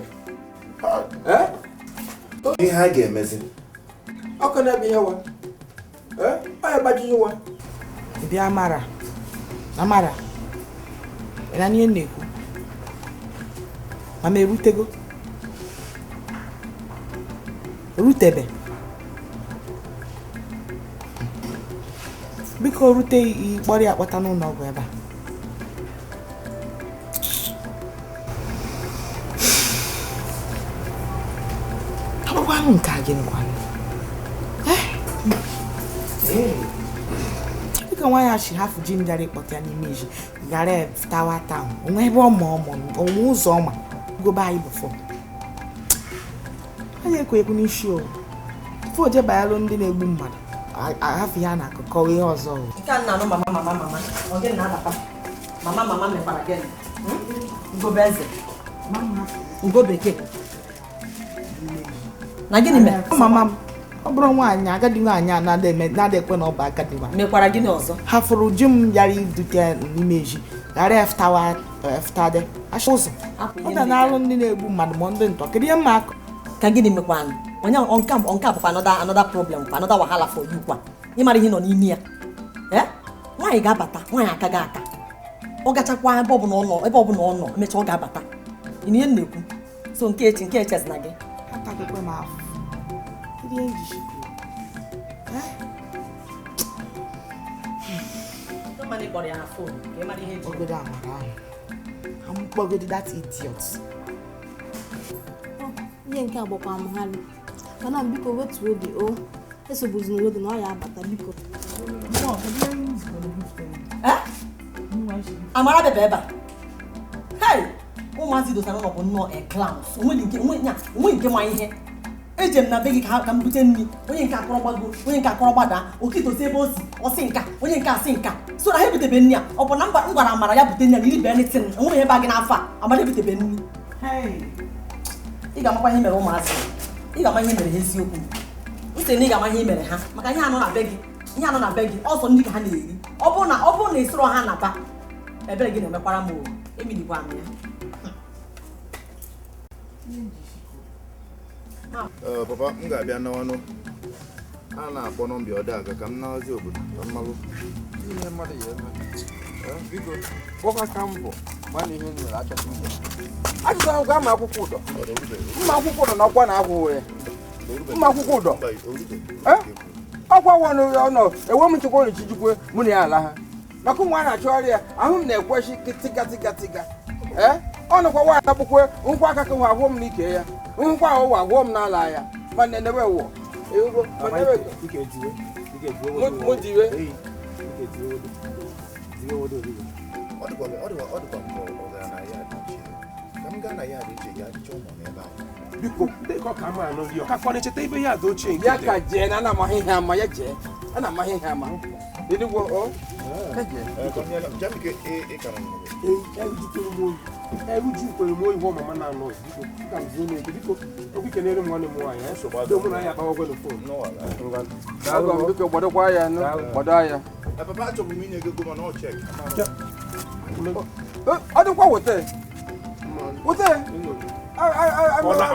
Ihe ha ga-emezi. Ọkụ na-ebe ihe wa. Onye gbajiji wa. Bịa Amara. Ịra n'ihe na-ekwu. Mama erutego. Rutebe. Biko rute ikpọrọ ya kpọta n'ụlọ ọgwụ ebe a. Agbakwanụ nke a gịnị kwanụ? Biko nwa ya shi hafụ ji ndara ịkpọta ya n'ime iji gara tawa taụ onwe ebe onwe ụzọ ọma gobe anyị bụfọ. Anyị ekwe n'isi o. Tupu o je bayalụ ndị na-egbu mmadụ. Ahafụ ya na akụkọ ihe ọzọ. Nke a na-anụ mama. Ọ gịnị na-abata? Mama mekwara gịnị? Ngobe eze. Ngo bekee. Na gịnị mere? Mama m, ọ bụrụ nwaanyị agadi nwaanyị a na-ada ekwe na ọ bụ agadi nwaanyị. Mekwara gịnị ọzọ? Hafụrụ ji m yara idute n'ime eji. Ghara eftade. Asha ụzọ. Ọ da na-alụ ndị na-egbu mmadụ ma ndị ntọ. Kedu ihe mma akụ? Ka gịnị mekwanụ? Onye nke a bụkwa another problem, another wahala for you kwa. Ị mara ihe nọ n'ime ya. Nwaanyị ga-abata, nwaanyị aka gị aka. Ọ gachakwa ebe ọbụla ọ nọ, emechaa ọ ga-abata. Ị na ihe na-ekwu. So nke echezi na gị. Atagokwe m afọ. Kedu ihe njishi kwuru? Somebody kpọrọ ya na phone, ka ị mara ihe ji. Ogodo Amara ahụ. Amụkpọgodo that idiot. Ihe nke agbakwa amagharị. Mana biko wetuo obi o. Esogbuzina oge na ọ ya abata biko. Amara bebe ebe a. Hey! Ụmụazị dosara ụlọ bụ nnọọ clowns. Onwe nke ma ihe. Eje m na be gị ka m bute nri. Onye nke akọrọ gbago, onye nke akọrọ gbada. Okitosi ebe o si, ọ sị nka, onye nke asị nka. So na ha ebutebe nri a. Ọ bụ na m gwara Amara ya bute nri a na iri be anything. Enweghị ebe a gị n'afọ a. Amara ebutebe nri. Ị ga-amakwa ihe mere ụmụazị. Ị ga-ama ihe mere ha eziokwu. Ntị na ị ga-ama ihe mere ha. Maka ihe anọ na be gị. Ọsọ ndị ka ha na-eri. Ọ bụrụ na isoro ha nata. Ebere gị na-emekwara m o. Emidikwa m ya. Papa, m ga-abịa n'ọnụ. A na-akpọ nọmba ọdị aga ka m nawazi obodo ka m malụ. Ihe mmadụ ya eme. Biko, kpọkwa ka m bụ mana ihe nwere achọta ihe. Ajụta m ga-ama akwụkwọ ụdọ. Mma akwụkwọ ụdọ na ọkwa na-akwụ ya. Mma akwụkwọ ụdọ. Ọkwa nwa n'ọnọ enwe m nchekwa onyechijikwe mụ na ya ala ha. Maka ụmụ a na-achọgharị ya ahụ m na-ekwechi tiga. Ọ nọkwa nwaanyị akpụkwe nkwa aka ka nwa agwọ m n'ike ya. Nkwa ahụ agwọ m n'ala ya. Ma na-enebe wọ. Biko, dịka ka ama anọ gị, ọ ka kọ na-echeta ebe ya dị ochie nke ya ka jee na ana-amaghị ihe ama ya jee. Ana amaghị ihe ama. Edigbo o. Eruju kwere m oyibo mama na-anọ biko ka m zuo n'ebe biko okwu kenere m nwanne m nwaanyị nsogbu mụ na ya akpawagwe na fon Agọ m biko gbadokwa ya gbado ya. Papa, achọbụ m inye gị ego mana ọ chek. Ọ dịkwa wete. Ọ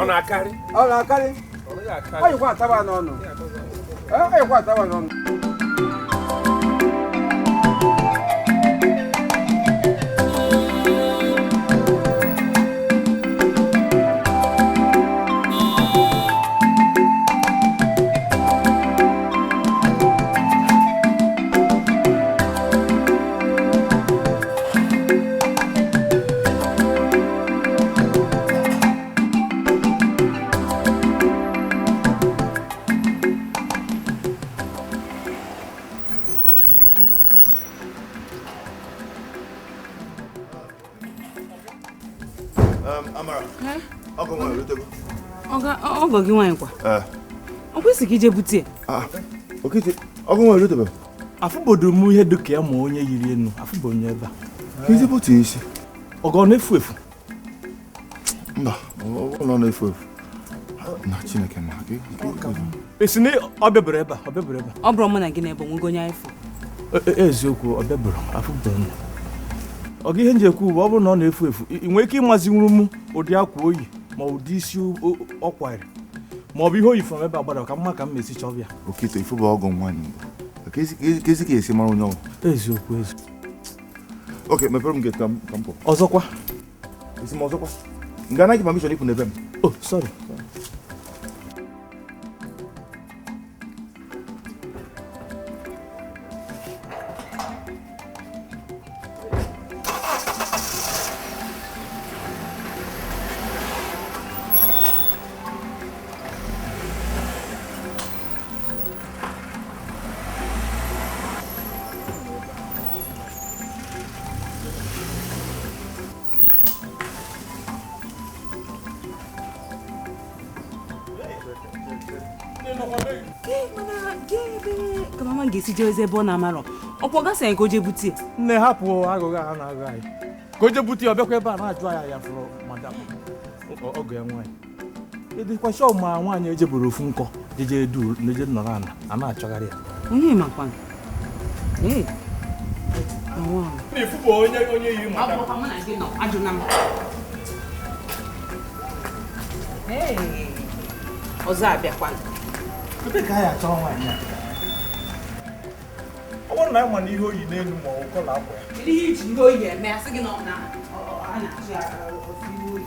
na-akarị. Ọ yikwa ataba n'ọnụ. Amara. Ọgọ nwa erutego. Ọgọ gị nwaanyị kwa. Ọ kwesịghị ije bute. Okiti, ọgọ nwa erutego. Afụbodo m ihe dịka ya ma onye yiri enu, afụbo onye ebe a. Kezi bute isi. Ọgọ na-efu efu. Mba, ọ na-efu efu. Na Chineke ma gị. Esi na ọ bịabere ebe a, ọ bịabere ebe a. Ọ bụrụ mụ na gị na-ebe onwego onye anyị fụ. Eziokwu, ọ bịabere, afụbo onye. Ọ gị ihe nji ekwu bụ ọ bụrụ na ọ na-efu efu, ị nwere ike ịmazinwuru m ụdị akwa oyi ma ụdị isi ọ kwanyere ma ọ bụ ihe oyi from ebe agbada ka mma ka m esi chọọ ya. Okito ifu bụ ọgọ nwaanyị mbụ. Kezi ka esi mara onye ọ. Eziokwu. Okay, mepere m gate ka m pụ. Ọzọkwa. Esi m ọzọkwa. Nga anaghị permission ikwu n'ebe m. Oh, sorry. Ka mama ga-esi jee ebe ọ na-amarọ ọkwa gasị anyị ka o jee butie. Nne hapụ agụghị a na-agụ anyị ka o jee butie ọ bịakwa ebe a na-ajụ ya fụrụ madam ọgụ ya nwaanyị ịdịkwa shọ ma nwaanyị ejeburu ofu nkọ jeje edu neje nọrọ ana a na-achọgharị ya onye makwa onye yiri madam ọzọ abịakwa ebe ka anyị achọrọ nwaanyị a ọ bụrụ na anyị ma na ihe oyi n'elu ma ọ kọla akwa ya ihe iji ihe oyi eme asị gị na ọ na-achị ofu ihe oyi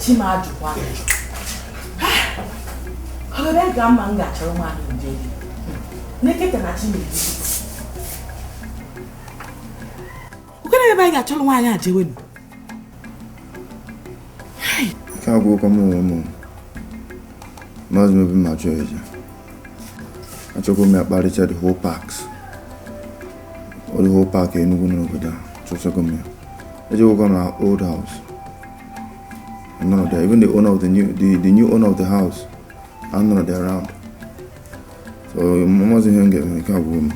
Chimajukwa. Ebe ga mma m ga-achọrọ nwaanyị nje nekete na Chimeji. Ukene ebe anyị ga-achọrọ nwaanyị a jewe m. Ka agwụ kwa m maazị mebi ma chọọ eje. Achọkwa m akparịcha the whole parks. Or the whole park Enugu n'obodo a. Chọchọkwa m ya. Ejewekwa m na old house. None of that. Even the owner of the new owner of the house, I'm none of them around. So Mama's in here and get me. Can't go.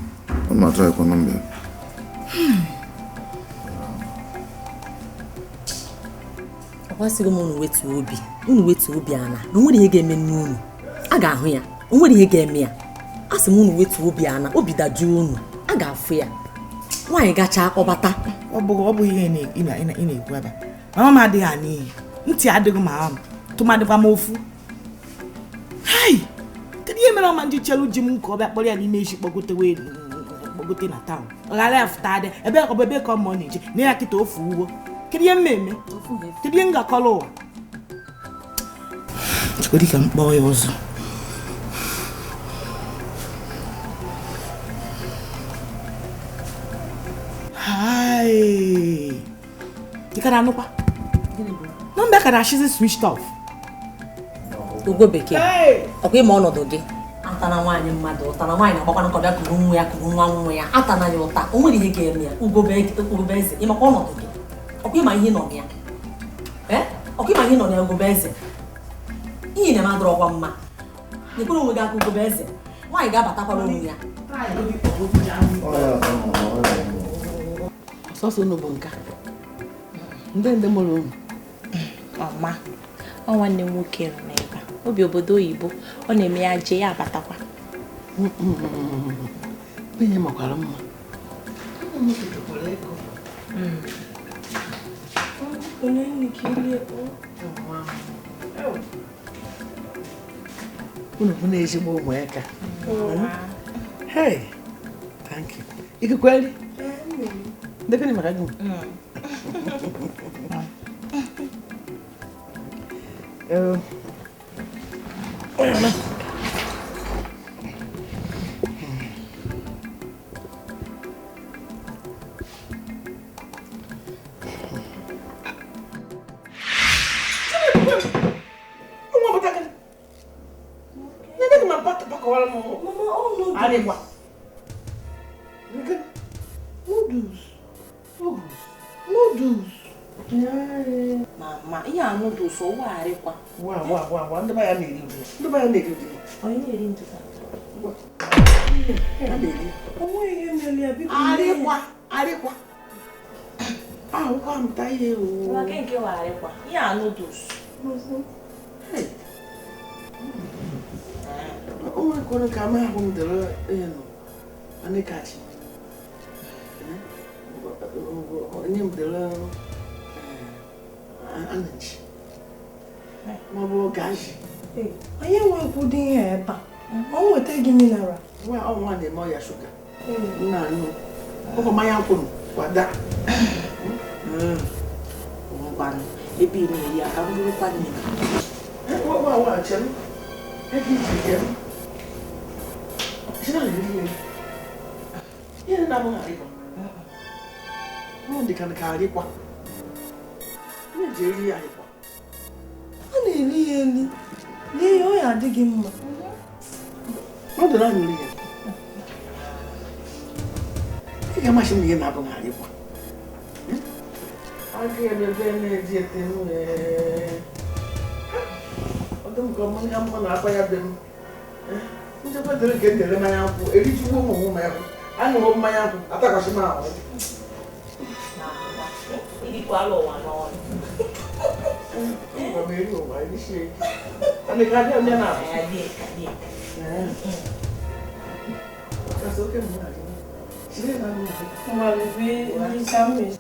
I'm not trying to come there. What's going on with Obi? With Obi Anna. No one here game in moon. I got here. No one here game me. As a moon with Obi Anna. Obi da June. I got fear. Why got cha obata? Obo in a web. Mama de ani. Nti adịghị ma ahụ tụmadịkwa m ofu hai kedu ihe mere ọma ndị chelu ji m nke ọ bịa kpọrọ ya n'ime isi kpọgote na taụn ọ ghara ya fụta adị ebe ọbebe ka ọ na-eje na ya kịta ofu ugbo kedu ihe mmemme kedu ihe m ga-akọrọ ụwa chekodi ka m kpọọ ya ọzọ hai dịka na anụkwa Number can actually switched off. Ugo bekee. Okwe ma ọnọdụ gị. Atana nwaanyị mmadụ, ụtana nwaanyị agbakwana nkọbịa kuru nwa ya kuru nwa ya. Atana ya ụta. O nwere ihe ga-eme ya. Ugo eze. Ị makwa ọnọdụ gị. Okwe ma ihe nọ ya. Okwe ma ihe nọ ya ugo eze. ihe na-amadụrụ ọkwa mma nyekwana onwe gị aka ugobe eze nwaanyị ga-abatakwara onwe ya ọsọsọ unu bụ nka ndị mụrụ unu ọma ọ nwanne m nwoke nọ n'ebe obi obodo oyibo ọ na-eme ya jee ya abatakwa ihe makwara mma unu bụ na-ezigbo ụmụaka hey thank you ikukweli ndekeni maka gị Mama, ihe a noodles o warịkwa. Wa ndị baya na-eri ụdị. Ndị baya na-eri ụdị. Onye na-eri ntụta. Onwe ihe mere ya biko. Arịkwa. Ahụkwa m ta ihe o. Nwa nke warịkwa. Ihe a noodles. Onwe kwere ka ma ahụ m dere ihe nọ. Ani kachi. Onye m dere ananchi. Ma bụ gaji. Onye nwekwu dị ihe ebe a. Ọ nweta gị mineral. Nwa na-eme ọya shuga. Nna anụ. Ọkọ mmanya nkwụ kwada. Ngwanụ ebe ị na-eri aka m bụrụkwa nne m. Wa chem. Ebe iji jem. Sina na-eri ihe na-abụ harịkwa. Ọ dị ka harịkwa. Na-eji eri harịkwa. A na-eri ya eli. Lee ya ọ ya adịghị mma. Ọ dị na mmiri ya. Ị ga-amasị m ihe na-abụ harịkwa. Aga ebe na-eji ete m ọdụ m ka mmanya mkpọ na-akpa ya be m. Nchekwa dịrị ka e dere mmanya nkwụ, erichukwu ụmụ m ya bụ. Aṅụrụ mmanya nkwụ, atakwasị m ahụ. Irikwala ụwa n'ọnụ. Ngwa m eri ụwa, erisie ike. Anyị ka adị onye na-abụ. Kasị oke m na-adị. Chire na m na-adị. Mmalite ịsa mmiri.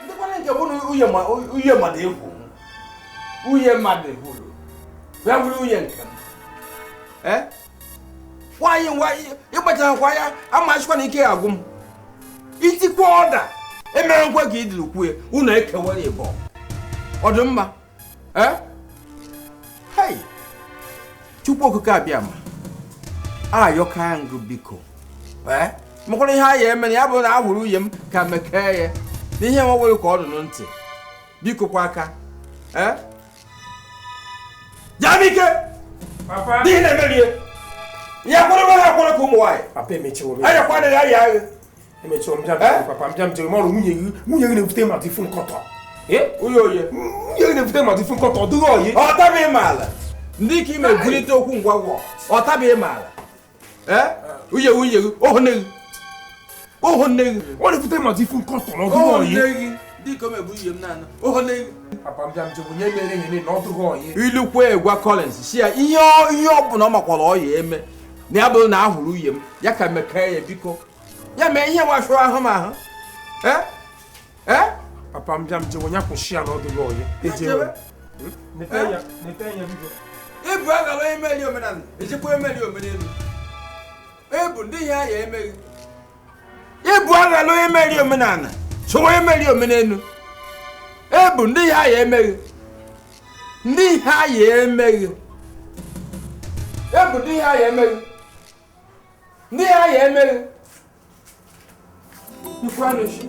Ndekwana nke bụ na uye mmadụ egwu. Uye mmadụ hụrụ. Ya bụrụ uye nke m. Nwaanyị ịgbachakwa ya amachikwa na ike agwụ m. Itikwa ọda emere nkwe ka idiri kwue unu ekewara ịbọ. Ọ dị mma? Hei! Chukwu okike abịa ma. Ayọka ngụ biko. Mụkwara ihe a ya eme na ya bụ na ahụrụ uye m ka mekee ya. N'ihe nwa nwere ka ọ dị na ntị. Biko kwa aka. Jamike! Papa! N'ihe na-emerie. Ya kwere ha kwere ka ụmụ nwanyị. Papa emechiwo m. Anya kwana ya ya. Emechiwo m papa m jam jere m ọrụ nwunye gị na-ebute mmadụ ifu nkọtọ. Oye. Nwunye gị na-ebute mmadụ ifu nkọtọ ọ dịghị oyi. Ọ tabeghị m ala. Ndị ka ime bulite okwu ngwagwọ. Ọ tabeghị m ala. Nwunye gị oho nne gị. Ọ na-ebute mmadụ ifu nkọtọ na ọ dịghị oyi. Oho nne gị. Dịka m ebu ihe m naanị. Oho nne gị. Papa m jam jere onye mere ihe na ọ dịghị oyi. Ilukwe egwa Collins si ya ihe ọ bụla ọ makwara ọya eme. Na ya bụrụ na ahụrụ uye m ya ka mekee ya biko. Ya mee ihe nwashụ ahụ m ahụ. Papa m jam jere onye akwụsị ya na ọ dịghị oyi. Ejewe. Nete ya biko. Ibu agara onye meri omenala, ejikwa emeri omenelu. Ebu ndị ihe ya emeghị. Ibu agara onye meri omenala, so onye meri omenelu. Ebu ndị ihe ya emeghị. Ndị ihe ya emeghị. Ebu ndị ihe ya emeghị. Ndị ihe ya emeghị. Ifu anụshi.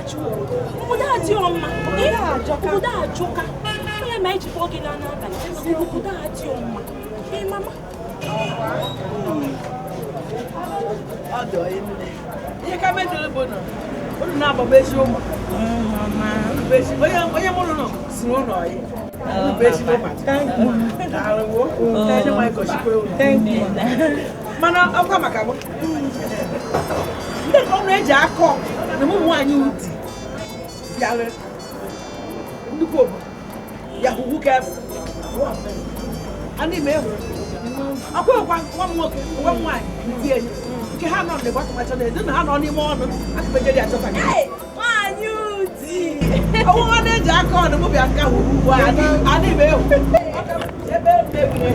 na-achị obodo adị ọma obodo ajọka onye ma ejikwa oge na n'abalị obodo adị ọma mama ihe ka mejọrọ bụ na unu na-agbaba ezi ụmụ onye mụrụ nọ si n'ụlọ mana ọkwa maka m ndị ka ọnụ eji akọ na ụmụ nwaanyị ụdị bịara nnukwu obodo ya hụhụ ka efu ana ime ehụrụ akwa nwa m nwoke nwa m nwaanyị ndị enyi nke ha nọ ndị gbakọmacha na edu na ha nọ n'ime ọnụ akụbejeri achọta nwaanyị ụdị ọnwụ ha na-eji aka ọnụ m bịa nka hụrụ ugbu ana ime ehụ ebe mebiri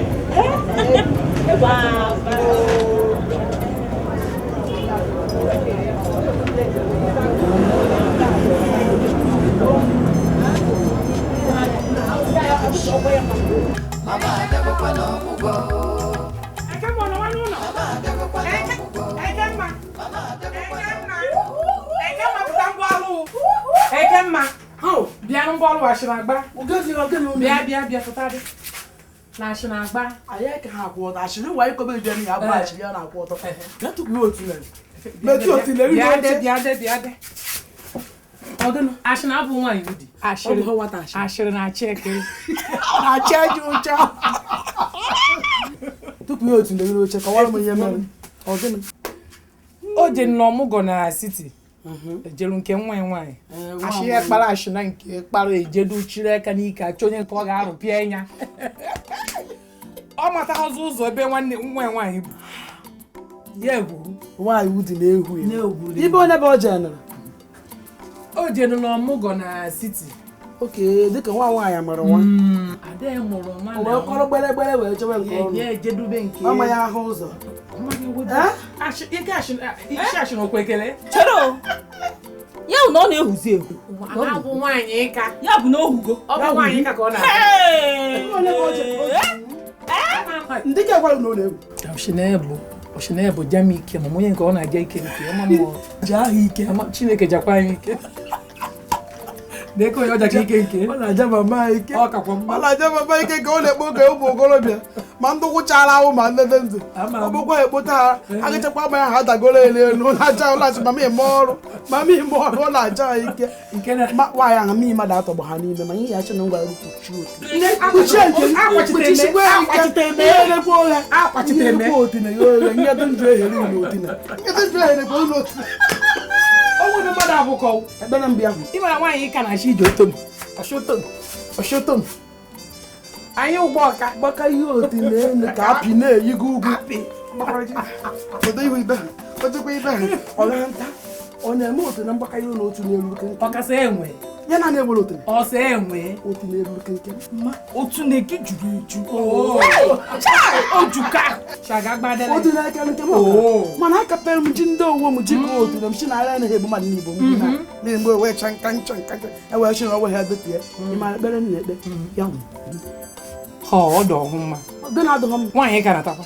Ekemma, bịa ngwaọrụ ashịragba. Bịa fụta dị. Na ashịragba. Anyị ka ha kwụ ọtọ, ashịrị nwa ikobe ije ya bụ ashịrị ya na-akwụ ọtọ. Ya tupu otu lere. Metu otu lere bịa dị. Ọgụnụ, ashịrị abụ nwaanyị ụdị. Ashịrị na-achị ekere. Na-achị eji ụcha. Tupu ya otu lere oche, kọwara m ihe mere. Ọgụnụ. O je n'ọmụgwọ na siti. Ejeru nke nwaanyị ashị ya kpara ashị na nke kpara ejedu chiri aka n'ike achọ onye nke ọ ga-arụpịa anya ọ mata ụzọ ebe nwaanyị bụ ya egwuru nwaanyị ụdị na-ehu ya ibe onye bụ o jenere o jenu n'ọmụgwọ na siti oke dịka nwaanyị mụrụ nwa ada mụrụ nwa wee kọrọ gbere wee chọba nke ọnụ ejedube nke mama ya ahụ ụzọ isi ashị na okwekele ya bụ na ọ na-ehuzi ehu abụ nwaanyị ịka ya bụ na ohugo ọ bụ nwaanyị ịka ka ọ na-abụ ndị ka gwara na ọ na-ebu Oshinebu jami ike ma onye nke ọ na-aja ike nke ọma mmụọ ji ahụ ike Chineke jakwa anyị ike dịka onye ọjaka ike nke ọ na-aja mama ike ọ kakwa mma ọ na-aja mama ike ka ọ na-ekpo oge ụmụ okorobịa ma ndị gwụchara ahụ ma ndị ndụ ọ bụkwa ekpota ha agachakwa ma ya ha dagoro elu na-aja ụlọachị mama ime ọrụ ọ na-aja ike nwaanyị ahụ mmiri mmadụ atọgbọ ha n'ime ma ihe ya chi na ngwa onwere mmadụ abụkọ ebere mbịa ahụ ịmara nwaanyị ka na-achị ije oshotom anyị ụgbọ ọka gbaka ihe oti na-enu ka apị na-eyigo ugwu odo ihu ibe ha ojekwa ibe ha ọgara nta ọ na-eme otu na mgbaka ihe n'otu n'elu ọkasa enwe ya na na-ewere otu ọsọ enwe otu n'elu kenke otu na-eke juru eju ojuka otu na-eke nke m mana akapere m ji ndị owo m ji ka otu na m chi na ara na-ebu mmadụ n'igbo m na mgbe wee cha nka ewee chi na ọgwụ ha dịpụ ya ịmara ekpere m na-ekpe ya ọ dị ọhụ mma nwaanyị ka natakwa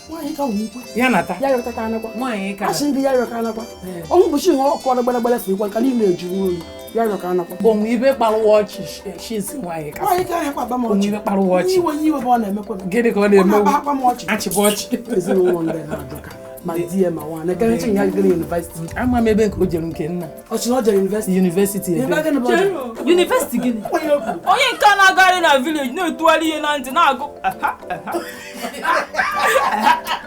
ya nata asị ndị ya yọka anakwa ọnwụ bụchi ihe ọkọrọ gbere fụ ka niile ejuru oyi ya yọka anakwa onwe ibe kparụwa ọchị shisi nwaanyị ka ahịakwa akpa m ọchị ibe kparụwa ọchị iwe bụ ọ na-emekwa gịnị ka ọ na-eme akpa m ọchị achịbụ ọchị ezinụlọ ndị na-adọka ma di ya ma nwa na ekere chi ya gịrị university ama m ebe nke o jere nke nna ọchị ọ jere university ebe university gịnị onye nke a na-agagharị na village na-etugharị ihe na ntị na-agụ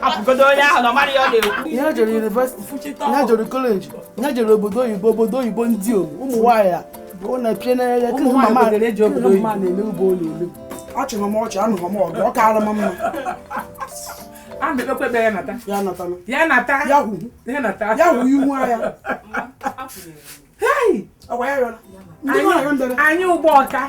apụgodo onye ahụ na mara ya ọ na-ekwu ya jere university ya jere college ya jere obodo oyibo ndị ụmụ nwaanyị bụ na pie na ya ụmụ mama na-eme ugbo na-eme ọchịrị m ọchị anụghị m ọgụ ọ kaara m mma ya hụ iwu agha anyị ụgbọ ọka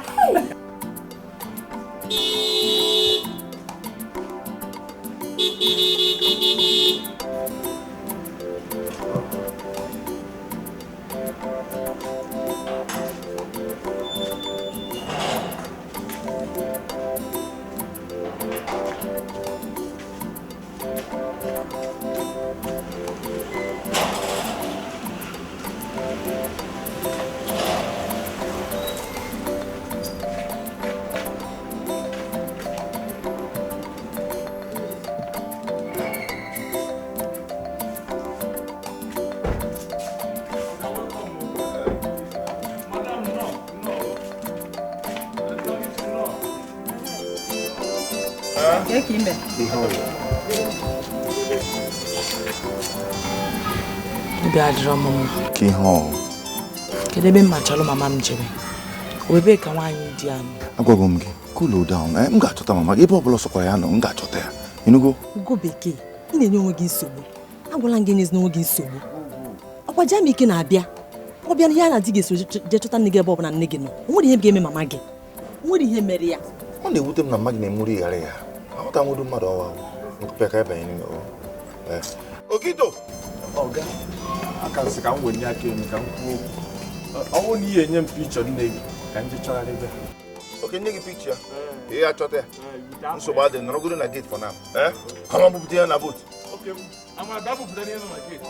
Keke ime. Obi adịrọ m mma. Ka ihe ọ. Kedu ebe m machalụ mama m jere? Obebe ka nwaanyị di ya nọ. Agwago m gị, cool down. M ga-achọta mama gị ebe ọbụla sọkwa ya nọ, m ga-achọta ya. Ịnụgo? Ugo bekee, ị na-enye onwe gị nsogbu. Agwala m gị nyezi n'onwe gị nsogbu. Ọkwa Jamike na-abịa. Ọ bịa ya na di ga-eso jee chọta nne gị ebe ọbụla nne gị nọ. O nwere ihe ga-eme mama gị. O nwere ihe mere ya. Ọ na-ewute m na mma gị na-emuri ghara ya. Ahụta nwụrụ mmadụ ọwa nkụpịa ka ebe anyị Okito! Ọga, aka nsị ka m wenye aka eme ka m kwuo okwu. Ọ bụrụ na ihe enye m pikchọ nne gị ka m jee chọgharị ebe. Oke, nye gị pikchọ ya. Ihe achọta ya. Nsogbu adị nọrọgodo na gate for now. Kama bupụta ya na boat. Okay, ama da bupụta ya na gate.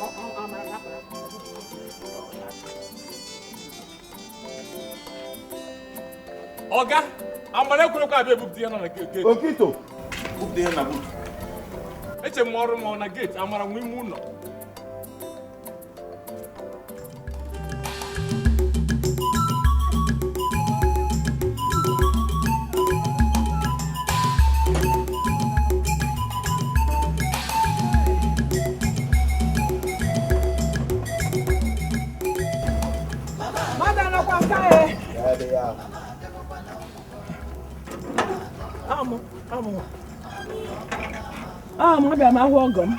Ọga, amara ekwurekwa abịa ebupụta ya na gate. Okito, bupụta ya na boat. Eche m ọrụ m na gate, amara nwe ime ụlọ. Abịa m ahụ ọgọ m.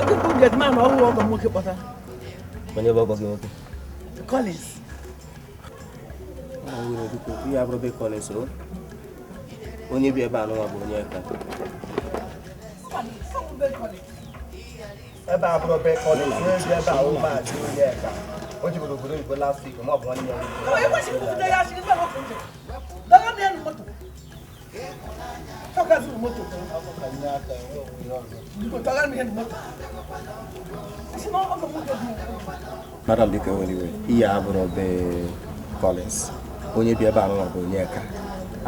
Tupu getman ọhụụ ọgọ m nwoke kpọtara. Onye bụ ọgọ gị nwoke? Collins. Ihe abụrụ be Collins o. Onye bi ebe a n'ụwa bụ onye ka. Ebe a bụrụ be Collins, onye bi ebe a ụmụ achị onye ka. O jiburu obodo Igbo last week, ma ọ bụ nwanne ya. Madam Dikeh nwere iwe. Ihe abụrụ be Collins. Onye bi ebe a n'ụwa bụ onye ka.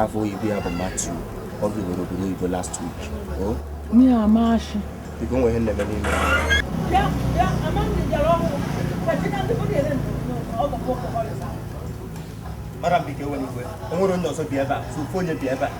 Afọ oyibo ya bụ Matthew. Ọ bịara obodo Igbo last week. O? Ni amashi. Biko nwe ihe na-eme n'ime. Ya, amandi jara ọhụrụ. Madam Dikeh nwere iwe. O nwere onye ọzọ bi ebe a, so ofu onye bi ebe a.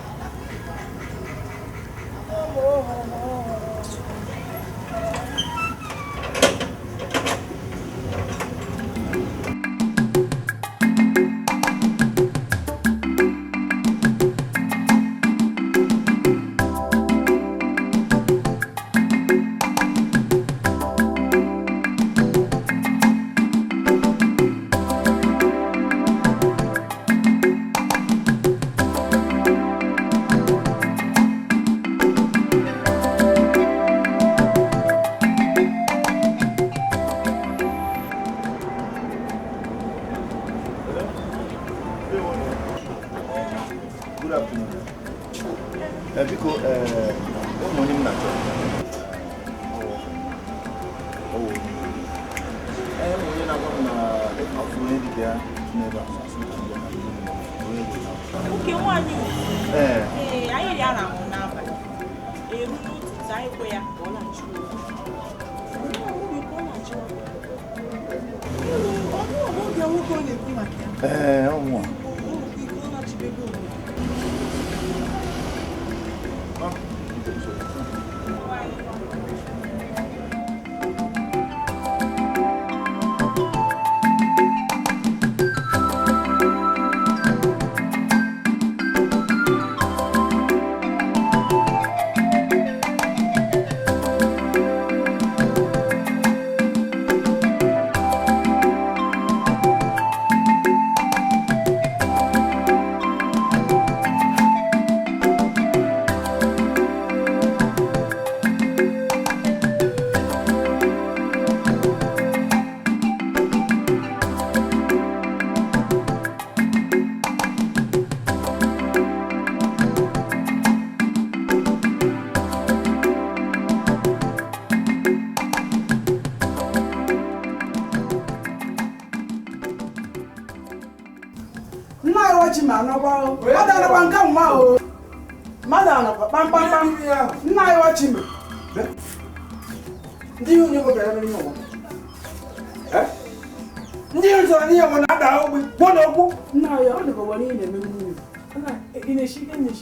ndị ọzọ n'ihe nwere na-ada ogbe gwọna okwu nna ya ọ dịka ụwa niile na-eme nwunye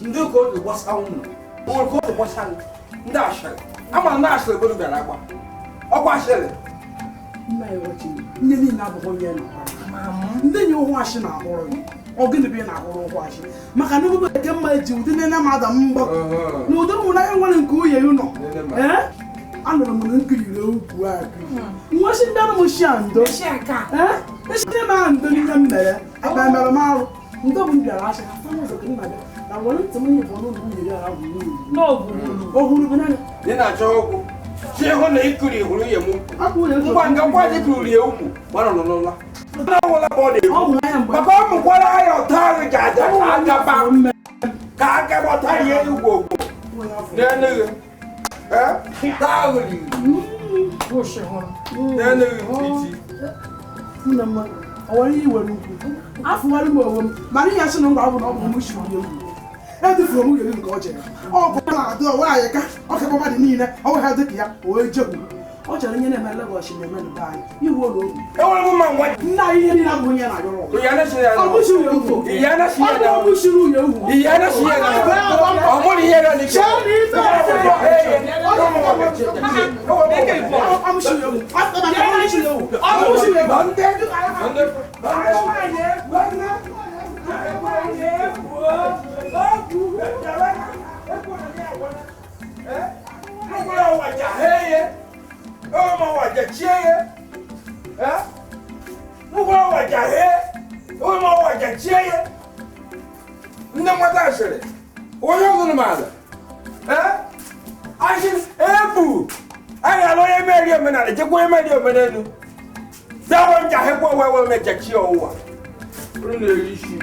ndị ka oge gbasa ụlọ onwere ka oge gbasa ndị ashịrị ama na ashịrị ebe bịara agba ọkwa ashịrị nna ya ọchị ndị niile abụghị onye nọ ndị nye ụhụ ashị na-ahụrụ gị ọ gịnị bụ ị na-ahụrụ ụhụ ashị maka na ebube nke mma eji ụdị nne mmadụ mgbọ na ụdị ụmụnanya nwere nke uye nọ anụrụ m na nkiriri ugwu nwesị ndị anụ m shi ando esi m ahụ ndo n'ihe m mere akpa mere m arụ ndo bụ m bịara ashị ha fana ụzọ ka nna bịa na nwere ntị m nyebụ n'ụlọ nwunye ya ahụ ohuru bụ naanị ị na-achọ okwu chi hụ na ikiri hụrụ ya mụ ngwa nga gwa dị kiriri ya ukwu gbara n'ụlọ maka ọ mụkwara ya ọta ahụ ji aja ka aka gbọta ihe ugwu ogbo n'enughi taa ahụ afụwarị m onwe m mana ihe asị na ngwa bụ na ọ bụ m shiri ewu edufuru m nwunye nke ọ jere ọ bụ na-adụ nwaanyị ka ọ ka mmadụ niile ọ nwe ha dịka ya wee jegwu ọ chọrọ ihe na-eme Lagos na-eme n'ụba anyị iwu ụlọ obi nna anyị ihe niile abụ onye na-ayọrọ ọmọ wàjà chieye ngwa wàjà he ọmọ wàjà chieye ndị nwata asịrị onye ọgụrụ mala asị ebu anyị alụ onye meri omenala jekwa onye meri omenelu dawo nja hekwa wewe meja chi ọwụwa rụ na-eri isi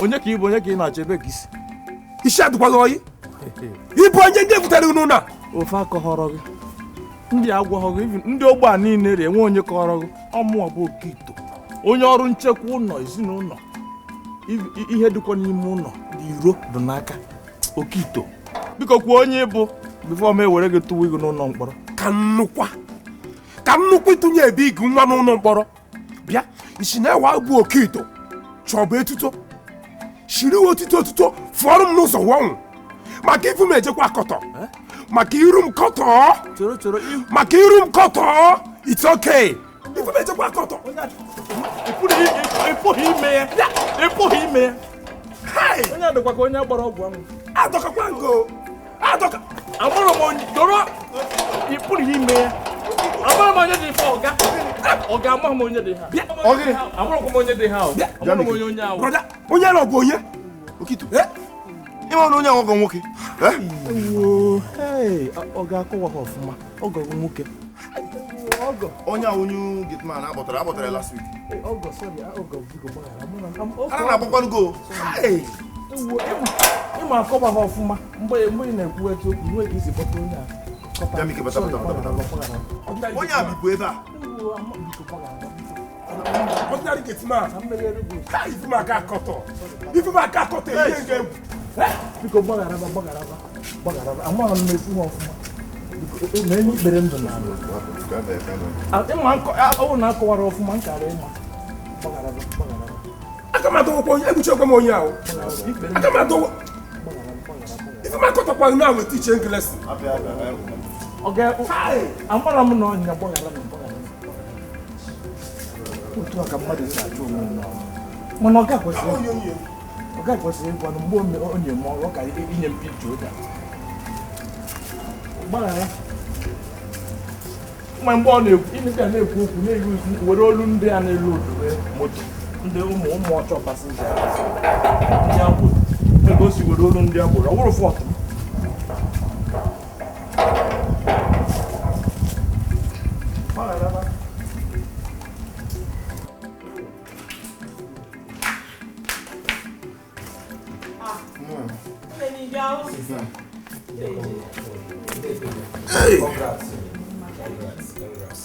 onye ka ịbụ onye ka ị na-achọ ebe gị isi isi adịkwaghị oyi ịbụ onye ndị butere unu na ofe akọghọrọ gị ndị agwọghọ gị ndị ogbe a niile rie nwe onye kọghọrọ gị ọmụọ bụ Okito onye ọrụ nchekwa ụlọ ezinụlọ ihe dịkwa n'ime ụlọ iro dị n'aka Okito biko kwuo onye ịbụ bifo m ewere gị tụwa gị n'ụlọ mkpọrọ ka nnukwu ịtụnye ebe igi nwa n'ụlọ mkpọrọ bịa isi na-ewa bụ Okito chọbụ etuto shiri otuto fụọrọ m n'ụzọ wọnwụ maka ifu m ejekwa akọtọ maka iru m kọtọ maka iru m kọtọ it's okay ifu m ejekwa akọtọ ịpụghị ime ya onye adọkwa ka onye gbara ọgwụ ahụ adọkakwa ngo adọka amụrụ m onye doro ịpụghị ime ya amụrụ m onye dị ife ọga amaghị m onye dị ha amụrụ m onye dị ha amụrụ m onye ahụ onye nọ bụ onye Okito ịma na onye ahụ ọgọ nwoke ọ ga-akọwa ha ọfụma ọgọ nwoke onye ahụ onye gitman akpọtara last week a na-agbakwanụ go ịma akọwa ha ọfụma mgbe ị na-ekwu eziokwu nwe ka isi kpọta onye a onye a bibụ ebe a ordinary gateman ifu maka akọtọ ihe ga-egwu biko gbaghara amaghị m efu ha ọfụma na enye ikpere ndụ na ọwụ na akọwara ọfụma nkara ịma aka m adọwakwa onye egbuchi okwe m onye ahụ aka m adọwa ifu m akọtọkwa na ahụ tiche English amara m na ọnya gbaghara otu a ka mmadụ na-achọ onwe mana ọ ga-ekwesịrị ịgwanụ mgbe onye m ọrụ ka inye m picture ụda gbaghara mgbe ọ na-ekwu okwu na-eru were olu ndị a na-elu odu moto ndị ụmụ ọchọ pasinja ndị agbụrụ ego si were olu ndị agbụrụ ọ bụrụ fọt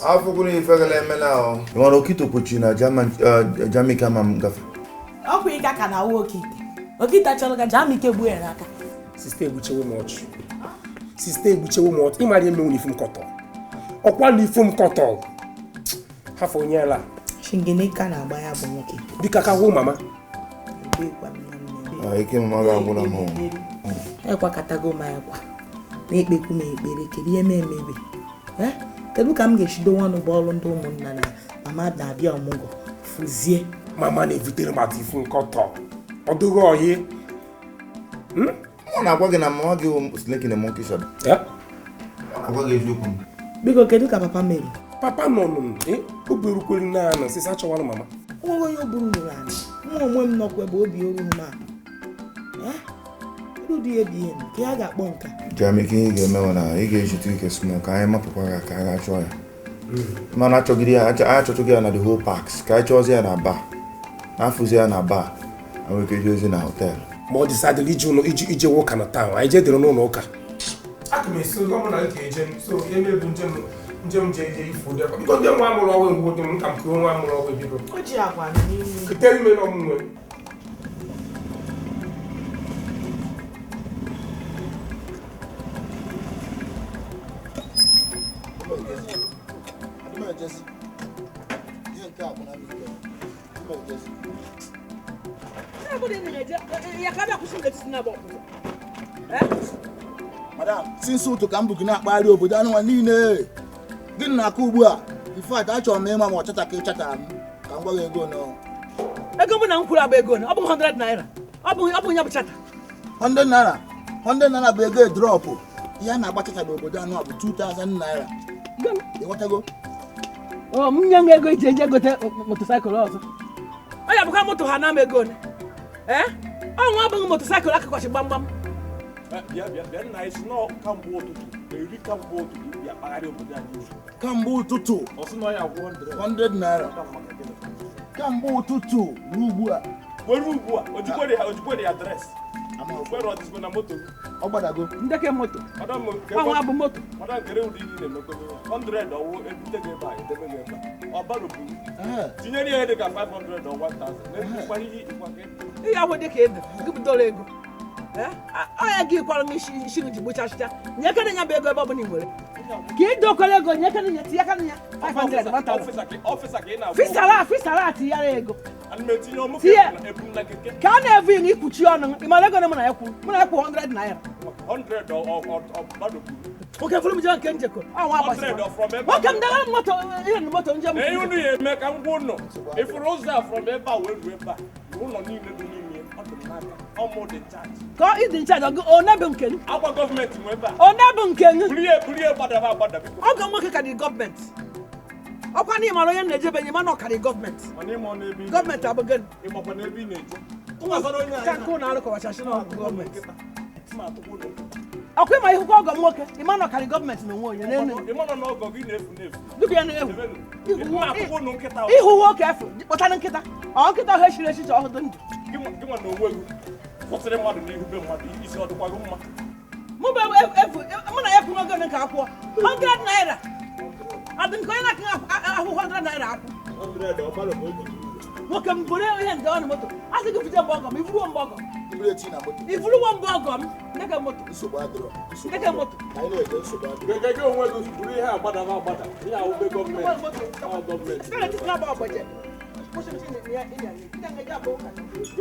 Afọ ife gala eme na nwere okito kpochi na Jamaica ma m gafe. Ọ kwa ịga ka na awa okite. Okite chọrọ ka Jamaica gbuo ya n'aka. Sista egbuchewo m ọchụ. Sista egbuchewo m ọchụ. Ịmara eme uniform kọtọ. Ọkwa uniform kọtọ. Hafọ onye ala. Shingene ka na-agba ya bụ nwoke. Bika ka hụ mama. Ike mama ga-agwụ na mụ. Ekwa katago ma ekwa. Na-ekpekwu m ekpere kedu ihe na-emebe. Kedu ka m ga-eshido nwanụ bọọlụ ndị ụmụnna na mama na-abịa ọmụgwọ fụzie. Mama na-evitere mata ifu nkọtọ. Ọ dụghị ọhịa. Ọ na-agwa gị na mama gị snake in a monkey shop. Agwa gị eziokwu. Biko kedu ka papa mere? Papa nọ o berukwere n'anụ sisi achọwara mama. Nwa onye oburu nụrụ anyị. Nwa onwe m nọkwa ebe obi oru m a. Ụdị ebi ihe ka ya ga-akpọ nka. Jamaica ị ga-emewe na ị ga-ejite ike small ka anyị mapụkwa ya ka a ga-achọ ya. Mana achọgide ya achọchọgị ya na the whole parks ka anyị chọọzi ya na bar. Afụzi ya na bar. Enwere ike ije ozi na hotel. Ma ọ dịsadịrị ije ụka na taụn anyị jedere n'ụlọ ụka. Aka m esi ụzọ mụ na nke eje so emebu njem je eje ifu ụdị biko ndị nwa amụrụ ọgwụ ngwụ dị m nka m kụrụ nwa amụrụ ọgwụ ebido. O ji agwa n'ihu. Ketere ime n'ọmụnwe. Madam, since ụtụ ka m bụ gị na-akpagharị obodo anụnwa niile gịnị na-akụ ugbu a ifeat achọrọ m ịma ma ọ chata ka ị chatara m ka m gwa gị ego nọ. Ego m na m kwuru agba ego ọ bụ 100 naira. Ọ bụ ya bụ chata. 100 naira. 100 naira bụ ego drọpụ. Ihe a na-agba chata n'obodo anụnwa bụ 2000 naira. Ịghọtago? M nye m ego iji eje gote motosaịkụl ọzọ. Ọ ya bụkwa moto ha na m ego one. Ọ nwa abụghị motosaịkụl akụkọchi gbamgbam. Bịa nna isi nọ kamgbe ụtụtụ eri kamgbe ụtụtụ bịa kpagharị obodo anyị. Kamgbe ụtụtụ ọsị na ya 100 naira. Kamgbe ụtụtụ n'ugbu a. Were ugbu a ojikwa dị adresị. Where ọ dịzikwa na moto gị? Ọ gbadago. Ndeke moto. Ọ nwa bụ moto. Ọda nkere ụdị ihe na-emekọ 100 ọwụ ebute gị ebe a edebe gị ebe a. Ọ bara buru. Tinyere ihe dị ka 500 or 1000. Na-ebukwa ihe ịkwa gị. Ihe ahụ dị ka ede gị bidoro ego. Ọ gị kwara m isi ji gbochachịcha nyekere ya bụ ego ebe ọ bụla ị nwere ka ị dokwara ego nyekere ya tinyekere ya 500 fisara tinyere ego ka a na-evu na ikpuchi ọnụ ị mara ego na mụ na ya kwuru 100 naira oke fụrụ m jee nke njekọ nwoke m dagara moto ihe na moto njem unu ya eme ka m gwa ụnọ ịfụrụ ụzọ a from ebe a wee ruo ebe a ụlọ niile dị n'ime ka ị dị nchaji onye bụ nke agwa gọọmenti nwe ebe a onye bụ nke bulie gbadaba ọgọ nwoke ka dị gọọmenti ọkwa na ịmara onye na-ejebe enye mana ọkarị gọọmenti gọọmenti abụghị chankụ na arụkọwachachi na gọọmenti ọkwa ịma ihukwa ọgọ nwoke ịma na ọkarị gọọmenti na onwe onye ihu nwoke efu kpọtara nkịta nkịta ọhụ echiri echiche ọhụdụ ndụ kwụsịrị mmadụ n'ihu be mmadụ isi ọ dịkwago mma mụ na ya kwuru ogo nke akwụọ 100 naira adị nke onye na-akụ ahụ 100 naira akwụ nwoke m bụrụ ihe ndị ọnụ moto a sị gị fute mgbe ọgọ m ivuruo mgbe ọgọ ivuruwo mgbe ọgọ m ndeke moto gege onwe gị bụrụ ihe agbadaba agbada ihe ahụbe gọọmenti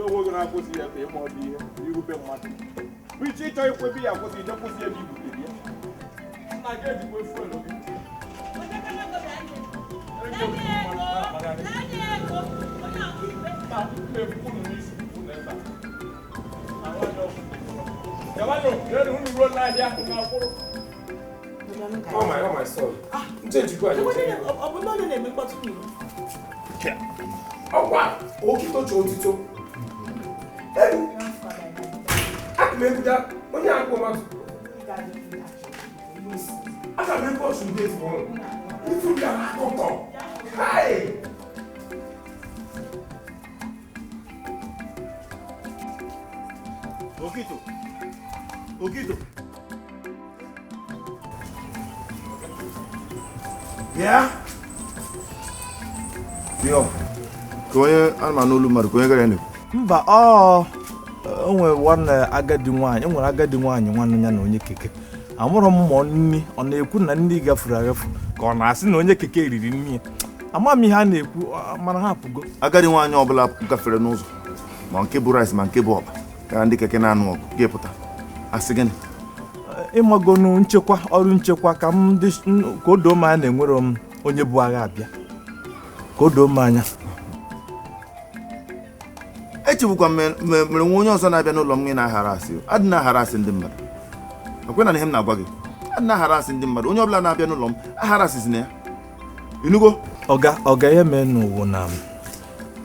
onwe na-akwụsị ya ka ịma ọ dị ihe n'ihu be mmadụ bụ iche ịchọ ikwebi ya akwụsị ije kwụsị ebe ibute ya nna gị ejikwa efuelu gị Oh my son. Ọ bụ na onye na-eme mkpọtụ n'iro. Ọkwa okito ji otito. Aka m ebuda onye akpọ mmadụ. Aka m ekwe otu ndị ezigbo ọrụ. Ifu bịara akụkọ. Okito. Okito. Yeah. Yo. Konye alma n'olu mmadụ konye gara ne. Mba o nwere one agadi nwaanyị, nwere agadi nwaanyị nwanne ya na onye keke. Amụrụ m mmụọ nni, ọ na-ekwu na ndị gafuru agafu ka ọ na-asị na onye keke riri nni. Ama m ihe a na-ekwu mana ha apụgo. Agadi nwaanyị ọbụla gafere n'ụzọ ma nke bụ rice ma nke bụ ọba ka ndị keke na-anụ ọgụ ga-epụta. Asị gịnị? Ịmagonu nchekwa, ọrụ nchekwa ka m dị ka o doo m anya na enwere m onye bụ agha abịa. Ka o doo m anya. Echebukwa mere nwe onye ọzọ na-abịa n'ụlọ m na-aghara asị. Adị na-aghara asị ndị mmadụ. Ekwena na ihe m na-agwa gị. Adị na-aghara asị ndị mmadụ. Onye ọbụla na-abịa n'ụlọ m aghara asịzi na ya. Inugo? Ọga ihe mee n'ụwa na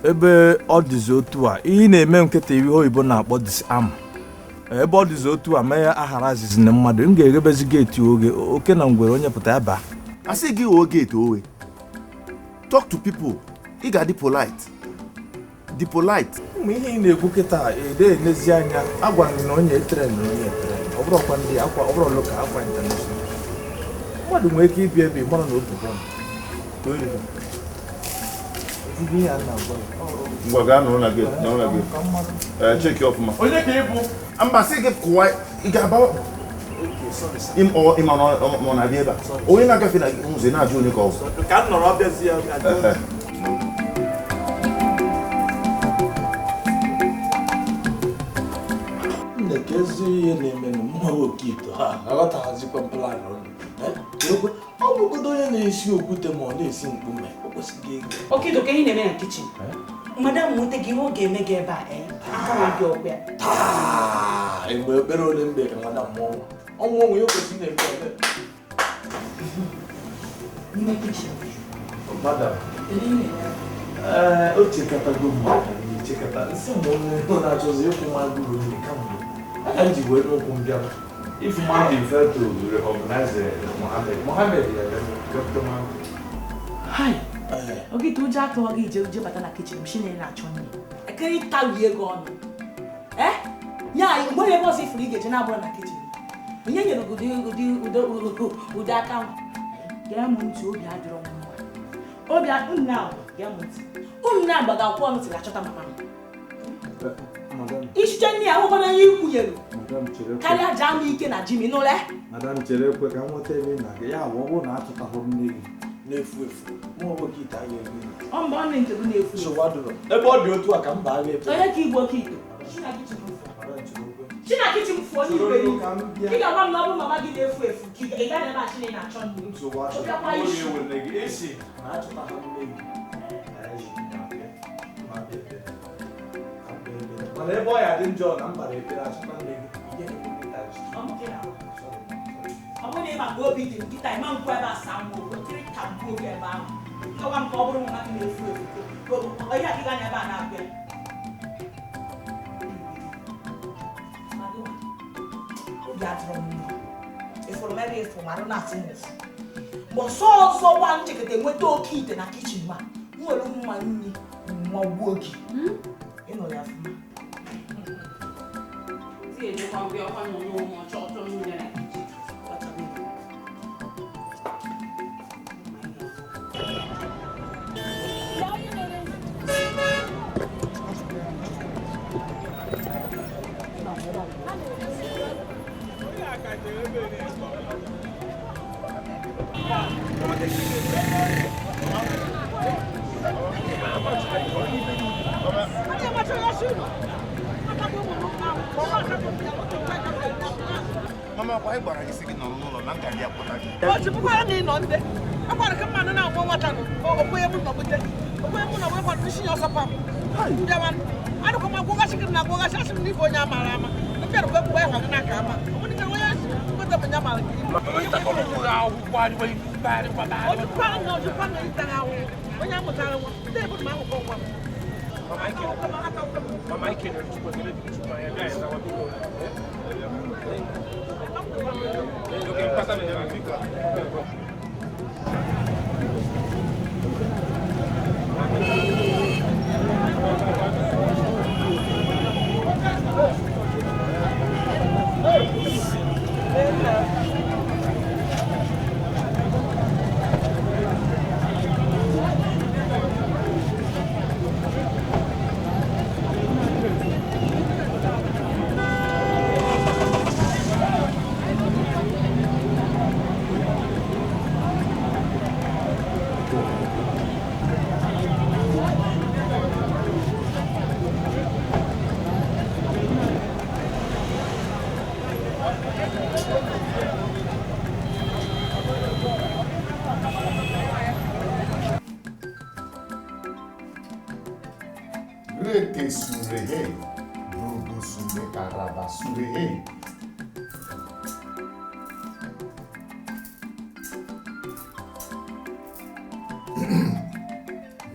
ebe ọ dịzi otu a, ihe na-eme nkịta ihe oyibo na-akpọ disarm. Ebe ọ dịzi otu a mee ya aghara asịzi na mmadụ, m ga-eghebezi geeti oge oke na ngwere onye pụta ya baa. Asị gị o geeti owe. Talk to people. Ị ga-adị polite. Dị polite. Ụmụ ihe ị na-ekwu kịta ede enezi anya agwa na onye etere na onye etere. Ọ bụrụ ọkwa ndị akwa, ọ bụrụ loka akwa international. Mmadụ nwere ike ịbịa ebe ịgbara na otu bọm. Ngwa gaa n'ụlọ gị, n'ụlọ gị. Check your ọfụma. Onye ka ịbụ? Mba sị gị kụwa ị ga-aba ịma ọ na-abịa ebe a. Onye na-agafe na ụzọ na-ajụ onye ka ọ bụ. Ka m nọrọ ọbịazi ya. Nnekezi ihe na-eme na mmanwụ Okito ha aghọtaghazikwa plan ọnụ. Ọ bụgodo onye na-esi okwute ma ọ na-esi mkpume o kwesịghị ego. Okito ka ihe na-eme na kichin. Madam nwete gị ihe ọ ga-eme gị ebe a aka gị ọkwa ya. Mgbe ekpere ole mgbe ka madam mụọ ọnwụ onwe ya kwesịrị na-eme ebe. N'ime kichin. Madam. O chekatago mmadụ na-echekata nsị mgbe onye na-achọzi ịkwụ mmadụ ruru kamgbe. I just wait for Kumbiana. If Monday failed to recognize Mohammed, Hi. Okay, to Jack to Hoggy, Joe Batana kitchen, machine in a chonny. I can't tell you gone. Eh? Yeah, what was if we get an apple in the kitchen? You go with that count. Gammon to be had your own. Obia, now, Gammon. Now, but I'll want to catch up my Each journey, I want you. Carry a jam ike na Jimmy no le. Madam chere kwe ka mo tele na ya wo na atuta ho n'efu mo wo kita ye ni on ba na nke bu n'efu so waduro ebe ọ dị otu a ka m ba ga onye ka igbo kito China kitchen fo ni beri ị ga-agwa m na ọ bụ mama gị na-efu efu ka ị ga na-ebe achị na-achọ nri so waduro esi na atuta ho n'egi mana ebe ọ ya dị njọ na mbara ekpere achụta n'egi ọ bụrụ na ị maka obi dị nkịta ịma nkwu ebe asaa mma okiri ka mkpu oge ebe ahụ nkọwa m ka ọ bụrụ nwa gị na-efu efu onye akịga na ebe a na-abịa obi adịrọ m mma ịfụrụ m ebe ịfụ marụ na-atị n'efu mgbe ọsọ ọzọ gwa nchekọta enweta oke ite na kichin ma nwere mma nri nwa gbuo gị ịnọ ya fụma Mama, why are you sitting on the land? What's the point on there? I want to come on and out for what I'm going to put it. I'm going to fishing your support. I don't come and go asking now, go asking me for Yamarama. I can't go where I'm not come. I want to go with the Yamal. Mama, I can't Rete surehe, brugu sure karaba surehe.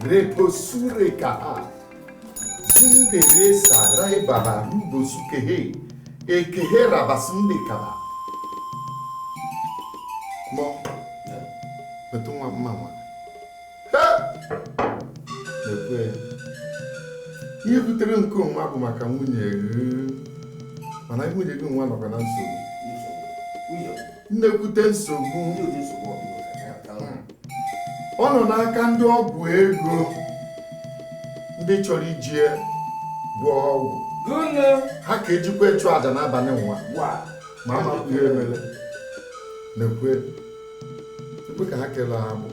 Repo sure kaha, zindere sarai baharu bosukehe, ekehe rabasunde kaba. Mo, betul mama. Ha! Lekwe. Ihe butere nke onwe bụ maka nwunye mana nwunye gị nwa nọkwa na nsogbu nnekwute nsogbu ọ nọ n'aka ndị ọgwụ ego ndị chọrọ iji gwọọ ọgwụ ha ka ejikwa ịchụ aja n'abalị nwa ma amapụ ihe emere nekwe ekwe ka ha kele agbụ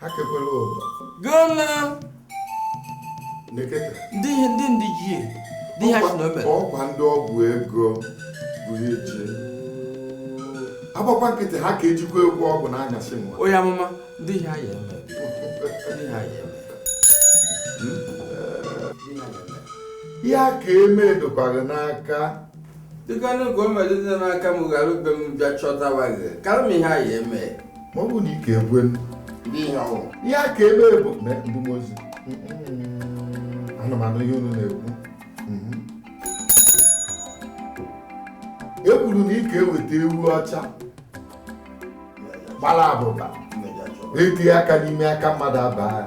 ha kekwere ụdọ ọkwa ndị ọgwụ ego bụ eji agbakwa nkịtị ha ka ejikwa egwu ọgwụ n'anyasị nwa onye amụma ndị ha ya eme ihe a ka eme dokwara n'aka dịka n'oge o medịte n'aka m ghara ube m bịa chọtawa gị karịa m ihe a ya eme ma ọ bụ na ike ekwe ihe a ka eme bụ ndị mozi anụmanụ ihe unu na-ekwu e kwuru na ị ga-eweta ewu ọcha gbara abụba etinye aka n'ime aka mmadụ abaa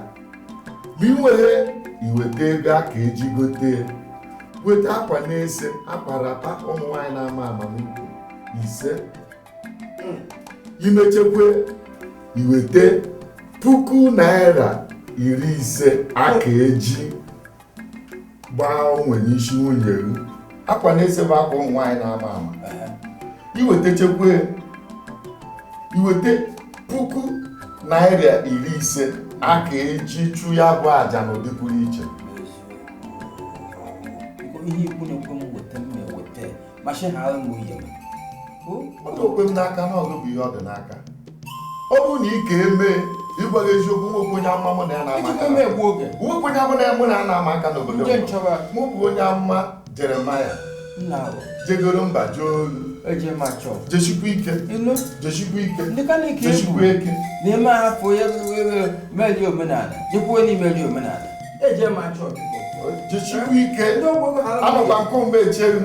ma ị nwere iweta ego aka eji gote weta akwa na-ese akparata ụmụ nwaanyị na-ama amamikwu 5 imechekwe iweta Naira 50 aka eji gbaa onwe n'isi nwunye gị akwa na-ese bụ akwa ụmụ nwaanyị na-ama ama iweta Naira 50 aka eji chụ ya bụ aja n'ụdị pụrụ iche ihe ikwu na-ekwe m weta m eweta machi ha ụmụ ihe ọ na-ekwe m n'aka na ọgụ bụ ihe ọ dị n'aka ọ bụrụ na ị ga-eme ịgwa gị eziokwu nwekwe onye amụma mụ na ya na-ama aka nwekwe onye amụma mụ na ya na-ama aka n'obodo mụ bụ onye amụma Jeremaya jegoro mba jee olu jechikwa ike jechikwa eke n'ime afọ ya meli omenala jekwuo n'ime meli omenala eje ma chọọ jechikwa ike anọkwa nkụ mgbe echeghị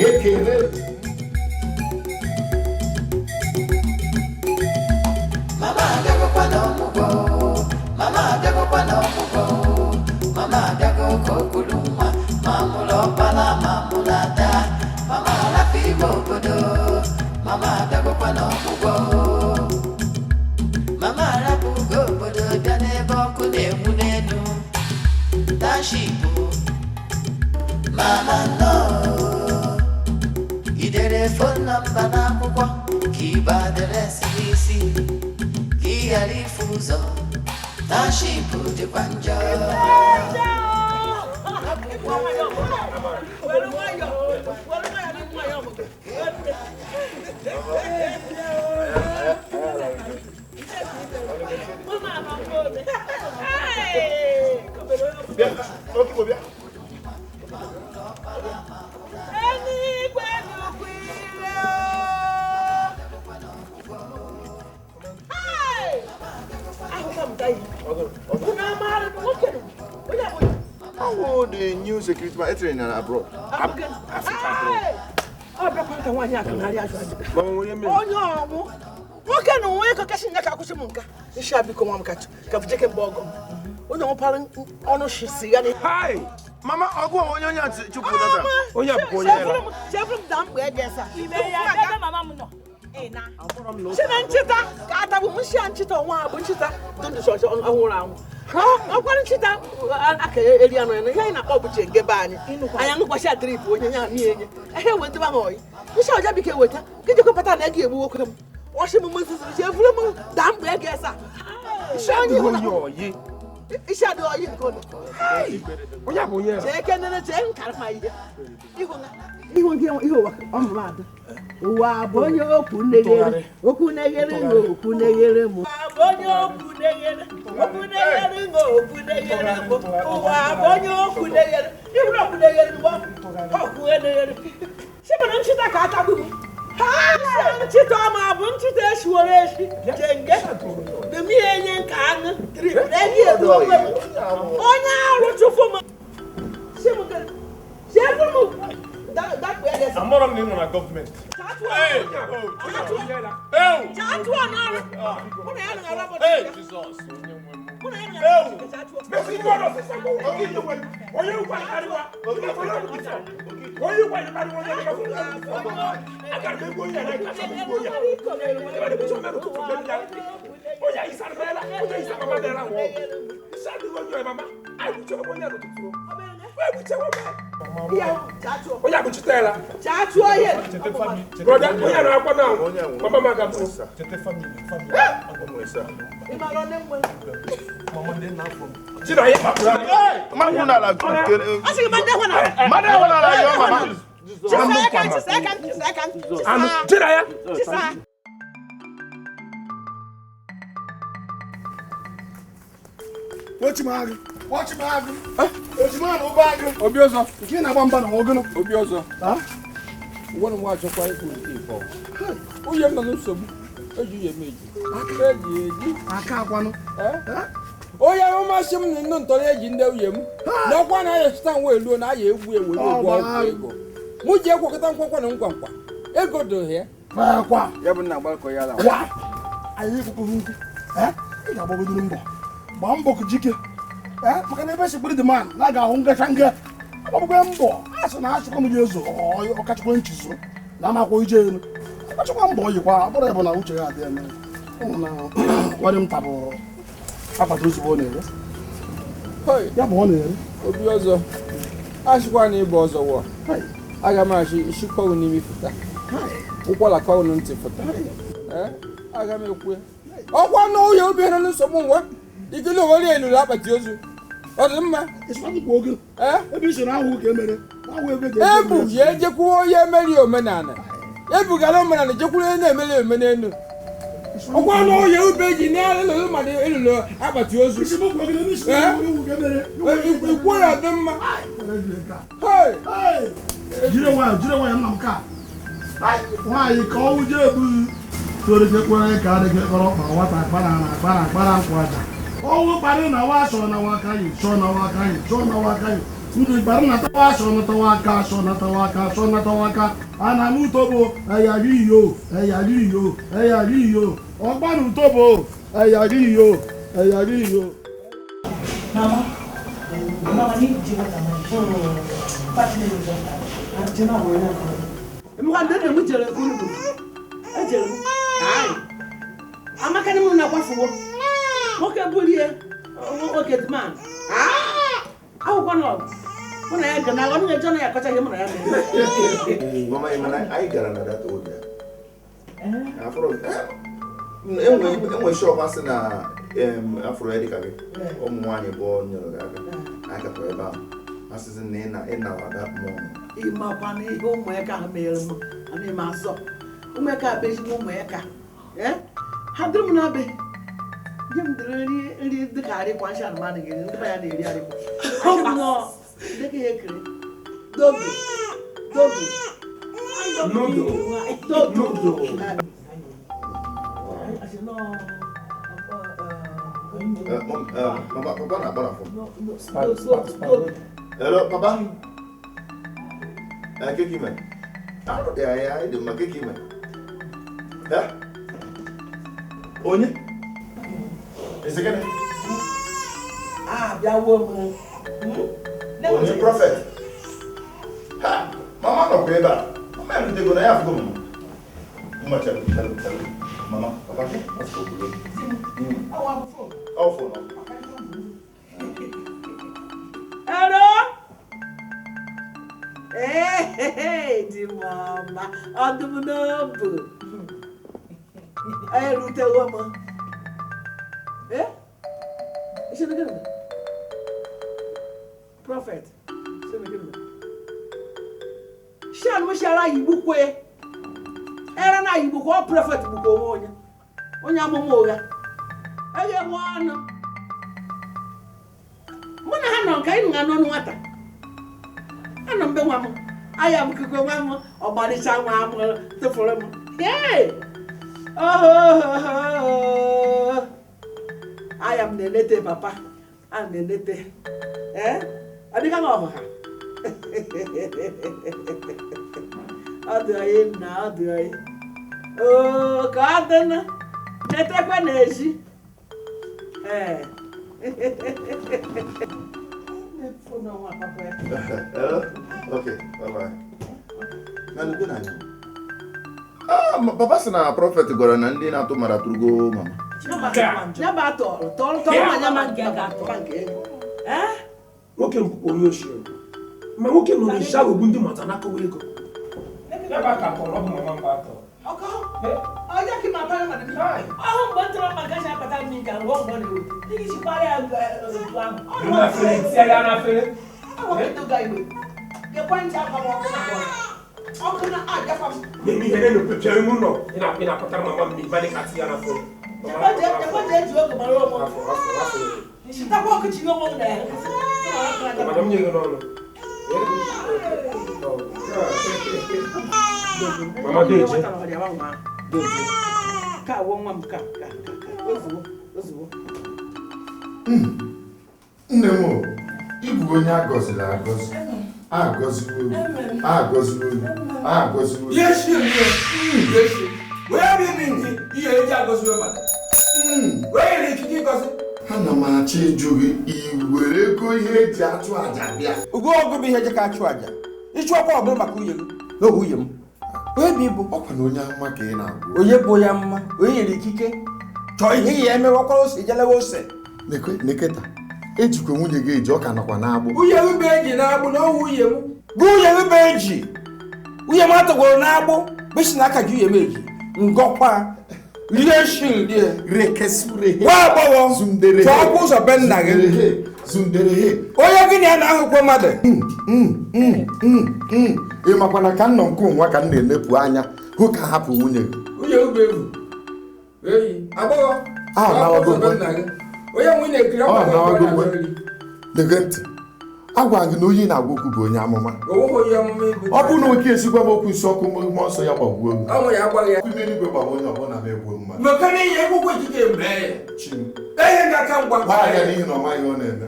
ekele Mama agakwa n'ọmụgwọ Mama agakwa n'ọmụgwọ Mama agakwa kokulu nwa mamụlọ ọkpala mamụlọ ada Mama alapụ ime obodo Mama agakwa n'ọmụgwọ Mama alapụ obodo bịa n'ebe ọkụ na-enwu n'elu Tashipu Mama no idere phone number n'akwụkwọ ka ịba adreesị n'isi ka ị ghara ifu ụzọ Tashipu dịkwa njọ How the new security man entering abroad? nwoke na onwe ego kacha nye ka akwụsị m nka isi abiko nwa m kacha ka bujeke mgbe ọgọ onye nwepara ọnụ shisi ya mama ọgụ onye onye chụpụ nata onye abụkwa onye ya chefuru m da mkpa ege sa china nchịta ka atabụ m nshi nchịta ọnwa bụ nchịta ndụ chọchọ ọhụrụ anwụ ọkwara nchịta aka eri anụ ya na ihe anyị na-akpọ bụchi ngebe anyị anya ṅụkwachi adrip onye ya amị enye ehe wetaba ha oyi nshi ọja bike weta ka iji kwepụta na ego egbu nwoke m ọchị m meziziri chefuru m da mkpa ege sa isi adị oyi nke ụlọ onye bụ onye chee kenere chee nkara ma ihe ihu nke ihe ọmụrụ ada ụwa bụ onye okwu neghere okwu neghere ngo okwu neghere mụ bụ onye okwu neghere ngo okwu neghere mụ ụwa bụ onye okwu neghere ihu okwu neghere mụ okwu neghere sibara nchita ka atagbu m nchita ọma bụ nchita eshiworo eshi jenge demi enye nke aṅụ egi edu onwe m onye arụ chụfụ m amara m na ị nọ na gọọmenti Oya kuchitela. Chachu oye. Brother, oya na akwa now. Mama magabu. Chete family. Mama dey na from. Chira ye. Mama na la. Asi mande wana. Mande wana la yo mama. Second. Chira ya. Watch my bag. Obiozo. Nke na gbamba na ogono. Obiozo. Ha? Wọ́n wá àjọpọ̀ ikú ìfọ̀. Ó yẹ mọ̀ lóṣogbo. Ojú yẹ méjì. Èjì. Aka akwanu. Ó yẹ wọ́n máa ṣe mú nínú ntọ́lé èjì ndé oyè mú. N'ọkwa na ayẹ sita nwa elu na ayẹ egwu ọgwụ ego. Mụ ji ekwo kịta nkwakwa na nkwankwa. Ego do hịa. Kwa. Ya bụ na agbalịkọ ya la. Wa. Anyị kwukwu nkwu. Ị ga-agbagodo mbọ. Gbaa mbọ ka jike. Maka na ebe esigbiri dị man na ga-ahụ ngacha nga. Ọgbụgbe mbọ asị na achụkwa m ji ezo ọkachukwa nchizo na amakwa ije elu akachukwa mbọ yikwa abụrụ ebe na uche ya adị eme nwanne m tabụ akpata ozugbo ọ na-ere ya bụ ọ na-ere Obiozo achịkwa na ịbụ ọzọ wọ aga m achị ishikọwụ n'imi fụta ụkwala kọwụ na ntị fụta aga m ekwe ọkwa na ụyọ obi nọ nsogbu nwa ikele owere eluru akpati ozu ọ dị mma ebu ya ejekwuo onye emeri omenala ebugara omenala jekwuru onye na-emeri omenelu ọkwa na onye ube ji n'elu mmadụ elulu akpati ozu ikwu ya dị mma jire nwanyị nna m ka nwaanyị ka ọnwụ jee ebuzi torekekwere ka adịghị kpọrọ ọkpa nwata akpara nkwụ aja ọnwụ kparị na wa asọ na wakaghị chọọ na wakaghị ndị kparị na tawa asọ na tawa aka ana m utobo eyari iyo ọgbana utobo eyari iyo Amaka ni muna kwafuwo. Oke bulie. Oke man. Awu kono. Muna ya gana wani ya jana ya kacha ya muna ya me. Mama imana ai gara na that old ya. Afro enwe shop asị na afro edika gị. Ụmụ nwaanyị bụ nyoro ga aga. Aka to ebe a. Asịsị na ina wada mo. Ima kwa ni ụmụ eka ha mere m. Ani ma so. Ụmụ eka beji ụmụ eka. Hadrum na be. Jem diri de kare kwa shan ma de ngi ba ya de ri ari. No. De ke ekre. Dogo. Papa na bora fo. Hello, papa. Keki man. Aro de ai de ma keki man. Onye? Ese gani? Bia wo mu. Onye prophet. Ha, mama no ko eba. Mama en de go na ya fugo mu. Mama chalo. Mama, papa, what's go go? Phone. Hello? Hey, di mama. Odum no bu. Rute woman. Is it good? prophet. Shan mo shara yibu kwe. Era na yibu ko prophet bu ko wonya. Onya momo ga. Ege wono. Muna hano kai ngano nwata. Ano mbe nwa mo. Aya m kiko nwa mo obali sha nwa mo to foro mo. Hey! Oh! I am the late papa. I'm the late. Eh? Adika ngo ha. Adai na adai. Oh, kadana. Lete kwa neji. Eh. Okay, bye-bye. Papa sị na prophet gwara na ndị na-atụ mara atụrụgo mama. Nyaba tọrọ nyama nke ga-atụ nke. Eh? Nwoke mkpụkpọ onye ochie. Ma nwoke nọ n'isha ogbu ndị mata n'akọwa ego. Nyaba ka kọrọ bụ mama mba atọ. Ọjọ́ kí máa bá yọ̀ màdé bí. Ọ̀hún gbọ́n tí wọ́n máa gẹ́sẹ̀ àpàtà mi kà wọ́n gbọ́n ní o. Ní kí n ṣe parí àgbà ọ̀dọ̀ àmì. Ìlú afẹ́rẹ́ tí a yá náà fẹ́rẹ́. Àwọn kí tó ga ìwé. Yẹ kọ́ ń jẹ́ àpamọ́ ọkùnrin àbọ̀. Ọkùnrin náà àjẹ́ fam. Mèmí yẹn lẹ́nu pẹ̀pẹ̀ mú nọ. Ìnà pọ̀tà màmá mi bá ní ká ti yá náà fẹ́rẹ́. Jẹ́kọ́ jẹ́ ju ọkọ̀ màlúwọ̀ mọ́. Ìṣìtàpọ̀ ọkọ̀ jì lọ́wọ́ nà ẹ̀. Madam yẹn lọ nọ. Mama Deje. Ka wọ́n wọ́n ka ozugbo. Nne m, ị bụ onye agọziri agọzi. Agọziwo. Yeshi. Where be me? Ihe eji agọziwo mmadụ. Where are you gozi? Ana m achọ ịjụ gị iwere ego ihe eji achụ aja bịa. Ugo ọgụ bụ ihe eji ka achụ aja. Ịchụ ọkwa ọbụla maka uye gị. N'ohu uye m. Onye bụ ibu? Ọkwa na onye amụma ka ị na-agụ. Onye bụ onye amụma? Onye nyere ikike? Chọọ ihe ya emewakwara ose ijelewe ose. Neketa, ejikwa nwunye gị eji ọka nakwa n'agbụ. Uye ube eji n'agbụ na ọwụ uye m. Bụ uye ube eji. Uye m atọgworo n'agbụ. Bisi na aka ji uye m eji. Ngọkwa. Rie shield ye. Rekesure. Wa agbọghọ. Zundere. Chọọ ọkwa ụzọ be nna gị. Zundere. Onye gị na ya na-ahụkwa mmadụ. Ị makwana ka nnọ nke nwa ka m na-elepụ anya hụ ka hapụ nwunye gị. Uye ube ewu. Eyi. Agbọghọ. Nawago onye nwunye ekiri Dege ntị. Agwa gị na onye na-agwa okwu bụ onye amụma. Ọ bụ na oke esikwa m okwu nsị ọkụ mmụọ nsọ ya gbagbuo m. Ime n'igwe gbagbuo onye ọbụla m egbuo mmadụ. Gbaghara n'ihi na ọ maghị ọ na-eme.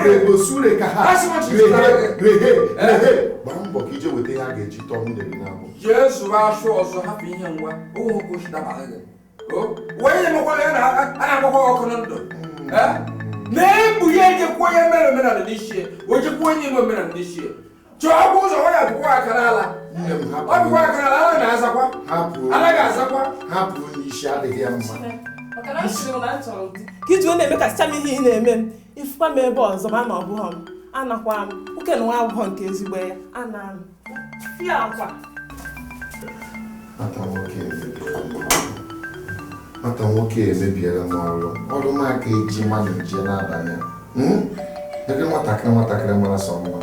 Reposure ka ha. Rehe. Gbaa mbọ ka ije weta ihe a ga-eji tọọ nwunye gị n'agbụ. Jesu asụ ọzọ hapụ ihe ngwa. Ohu okwu si dabara gị. Onye mekwara ya na-agbakwa ọkụ na ndụ. Na-ebu ya ejekwa onye mere omenala n'ishie. Ojekwa onye ime omenala n'ishie. Chọọ ọkụ ụzọ ọ ya-abụkwa aka n'ala. Ọ bụkwa aka n'ala, ala na-azakwa. Anaghị azakwa. Hapụ onye isi adịghị ya mma. Ka iji na-eme ka sicha m ihe ị na-eme m ifukwa m ebe ọzọ ma na ọ bụghọ m anakwa m oke na nwa abụghọ nke ezigbo ya ana m fie akwa. Nwata nwoke emebiela m ọrụ m aka eji mmadụ nje n'abalị ebe nwatakịrị mara sọ mma.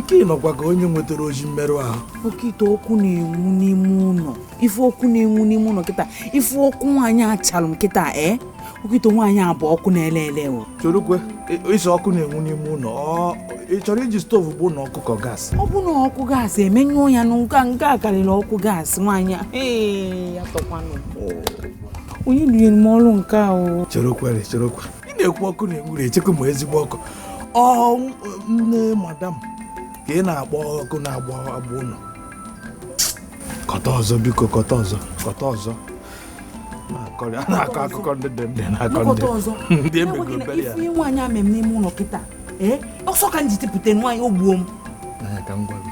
Nke nọkwa ka onye nwetara oji mmerụ ahụ. Okite okwu na-enwu n'ime ụlọ. Ife okwu na-enwu n'ime ụlọ kịta. Ife okwu nwaanyị achalụ m kịta okite nwaanyị abụ ọkụ na-ele ele o. Chorokwe, isi ọkụ na-enwu n'ime ụlọ. Ị chọrọ iji stovu bụ na ọkụ ka gas? Ọ bụ na ọkụ gas emenyụọ ya nke a karịrị ọkụ gas nwaanyị. Ya tọkwanụ. onye nyere m ọrụ nke ahụ. Cherokwa. Ị na-ekwu ọkụ na-enwere echekwa ma ezigbo ọkụ. Nne madam ka ị na-akpọ ọkụ na-agba ụlọ. Kọta ọzọ biko, kọta ọzọ. Na-akọ akụkọ ndị dị na-akọ ndị emego obere ya. Ife nwaanyị amem n'ime ụlọ kịta. Ọsọ ka m ji tipụta nwaanyị ogbuo m. N'anya ka m gwa gị.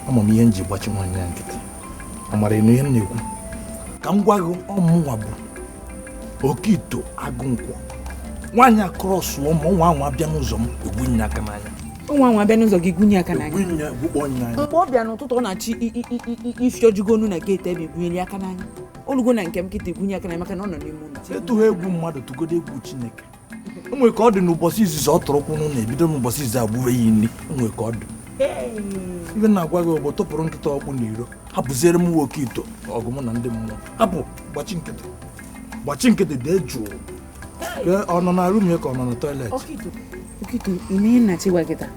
Ama m ihe m ji gbachi nwaanyị ya nkịtị. Amara ịnụ ihe m na-ekwu. Ka m gwa gị ọmụnwa bụ Okito Agụnkwọ. Nwaanyị akọrọsụọ ma nwa anwa abịa n'ụzọ m egwunye aka n'anya. Nwa anwa abịa n'ụzọ gị gwunye aka n'anya. Mgbe ọ bịa n'ụtụtụ ọ na-achị ifi ojugonu na geeti ebe egwunyere aka n'anya. Olugo na nke m kịta egwunye aka n'anya maka na ọ nọ n'ime ụlọ. Etu ha egwu mmadụ tụgodo egwu Chineke. Enwere ka ọ dị n'ụbọchị izizi ọ tụrụ kwụnụ na-ebido n'ụbọchị izizi agbụrụ ya nri. Enwere ka ọ dị. Ibe na-agwa gị bụ tụpụrụ nkịta ọkpụ n'iro. Hapụziere m Okito ọgụ mụ na ndị mmụọ. Hapụ gbachi nkịtị dị jụụ. Ọ nọ na rum ya ka ọ nọ na toilet. Okito ị na-enachi gwa kịta.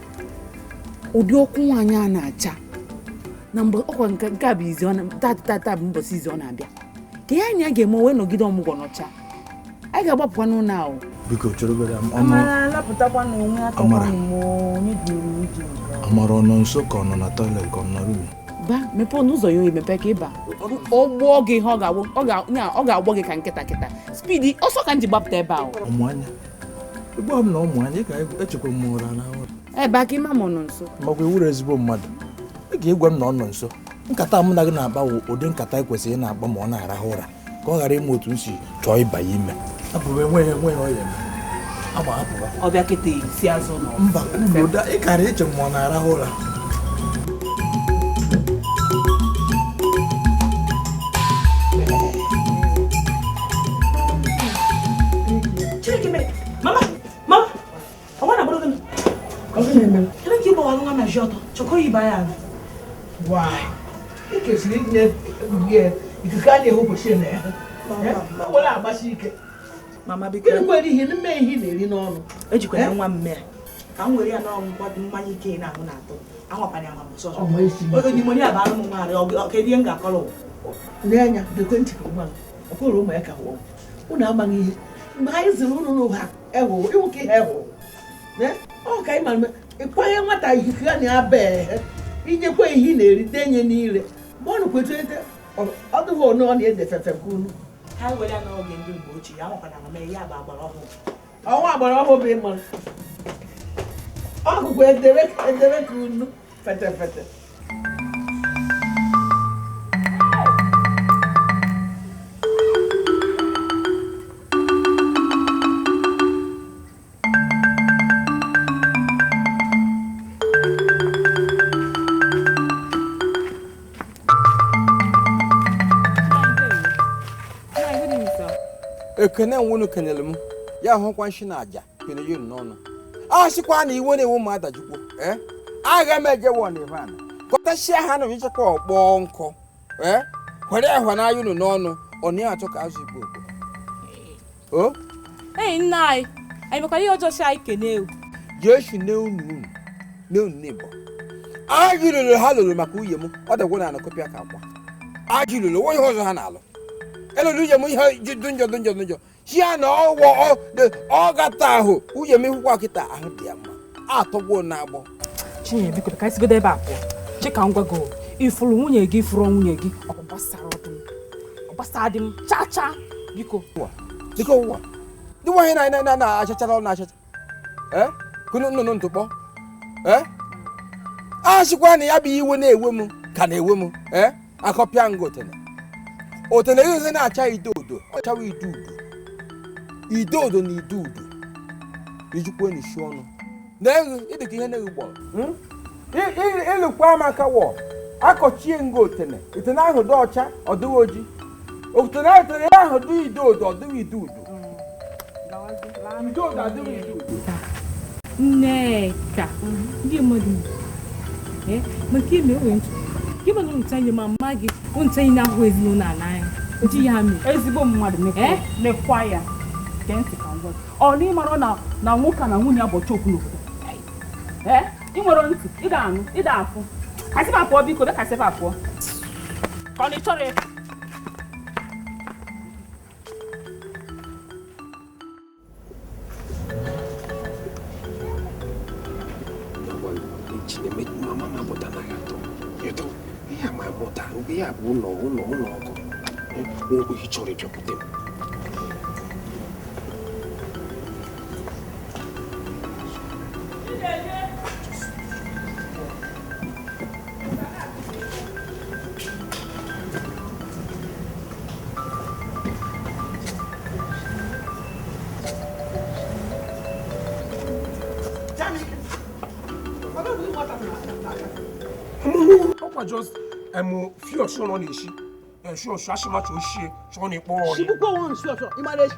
Ụdị ọkụ nwaanyị a na-acha na mgbe ọkwa nke a bụ izi tata bụ mbọsị izi ọ na-abịa. Ka ya anyị ga-eme wee nọgide ọmụgwọ nọcha. Anyị ga-agbapụkwa n'ụlọ ahụ. Biko chọrọgoro Amara lapụtakwa na onwe aka onye dịrị iji. Amara ọ nọ nso ka ọ nọ na toilet ka ọ nọ na rum. Ba mepee ọnụ ụzọ ya emepe ka ịba. Ọ gbụọ gị ihe ọ ga-agbọ gị ka nkịta. Spidi ọsọ ka m ji gbapụta ebe ahụ. Ụmụanya. Ebe ọ bụ na ụmụanya ka echekwa m ụra n'ahụ. Ebe aka ịma m nọ nso. Makwa ewuru ezigbo mmadụ. Ị ga-egwa m na ọ nọ nso. Nkata mụ na gị na-akpa ụdị nkata ekwesịghị na-akpa ma ọ na-arahụ ụra ka ọ ghara ime otu nsi chọọ ịbanye ime. Abụrụ enweghị ọya eme. Hapụwa. Ọ bịa kịta isi azụ nọ. Mba, ị kara eche ma ọ na-arahụ ụra. Mama, I want to go to the. Can I keep on my shot? Chocolate by hand. Why? Because you can't hope to there. Well, I'm a secret. Mama, because what he may he know. Educated one man. I'm worried about what money came out. I want Panama. So, the money about okay, the younger color. Then the 21. A poor room echo. Una money. My Zulu have ever. You can't have. Okay, man. If I am what I can bear. In your way, he nearly then you need one put it or other one on the FFM. How will I know again? Do Bucci? I want to make Yabba. Oh, about all women. Oh, where the raccoon. Fete. Ekene nwunu kenele m ya hụkwa nshi na aja kene yi n'ọnụ a sịkwa na iwe na-ewu ma adajukwu agha m ejewo na Ivan kọtashia ha na nchekwa ọkpọ nkọ kwere ehwa na ayụ n'ọnụ ọ na atụ ka azụ igbo o nna anyị maka ihe ọjọọ si anyị kene jesu neunu n'Igbo ajụ lụrụ ha lụrụ maka uye m ọ dagwo na anakọpịa ka akwa ajụ lụrụ nwa ihe ọzọ ha na-alụ elu uye m ihe dunjọ chia na ọ gata ahụ uye m hụkwa kịta ahụ dị ya mma atọgbuo na agbọ Chinye biko ka isigodo ebe a pụọ chika ngwago ifuru nwunye gị furu nwunye gị ọ gbasara dị m cha biko ụwa ndị nwaanyị na-achachara ọ na-achacha kunu nnụnụ ntụkpọ a sịkwa na ya bụ iwe na-ewe m ka na-ewe m akọpịa nga otene ihe na-acha idodo ọ chawa idodo na idudo ijikwa n'isi ọnụ na-eghe ịdịka ihe na-eghe gbọrọ ịlụkwa maka wọ akọchie nga otene ahụ dị ọcha ọ dịghị oji otene ahụ dị idodo ọ dịghị idudo idodo adịghị idudo Nneka ndị mmadụ maka ime enwe ntụ gị mana nta ihe ma mma gị nta ihe na-ahụ ezinụlọ n'anya ji ya mee ezigbo mmadụ nekwa ya gee ntị ka ngwa ọ na ịmara na nwoke na nwunye abọcha okwu n'obodo ị nwere ntị ị ga-anụ ị ga-afụ kasịba pụọ biko bịa kasịba pụọ ka ọ na ịchọrọ oge ya bụ ụlọ ọgụ okwu ị chọrọ ịbịakwute m. Just few of on the ship, and sure, Shashima to ship, Johnny Paul. She go on, sure, Imagine.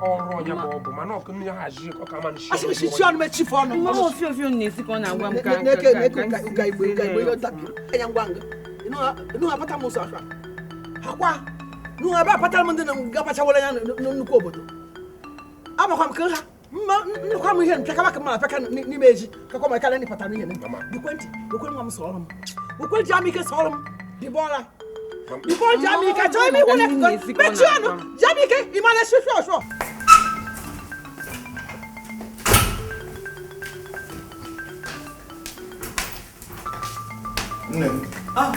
All wrong, your bob, man, come here, has you come and she shall make chief on. No, few Nisikon and one guy. You know, about Musa. Hawa, no, about Patamon and Gapachawalan, no Koboto. I'm a Hamka. No, come here, Kakama, Nimeji, Kakoma, Kalani Patamian. You went, Mom Solomon. Who could Jamaica Solomon? Debora. Before Jamaica, join me when I go. Jamaica, Imana Shusho. Ah,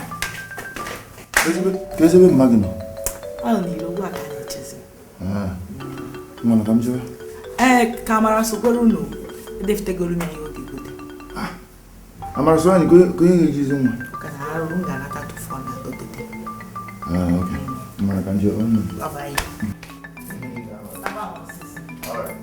qu'est-ce que Magno? I don't need a work at it. Ah, Mona, come to Camera Sogoruno, they've taken me. I'm sorry, go use them. Can I run that to phone? Ah, okay. Mona, come to bye. All right.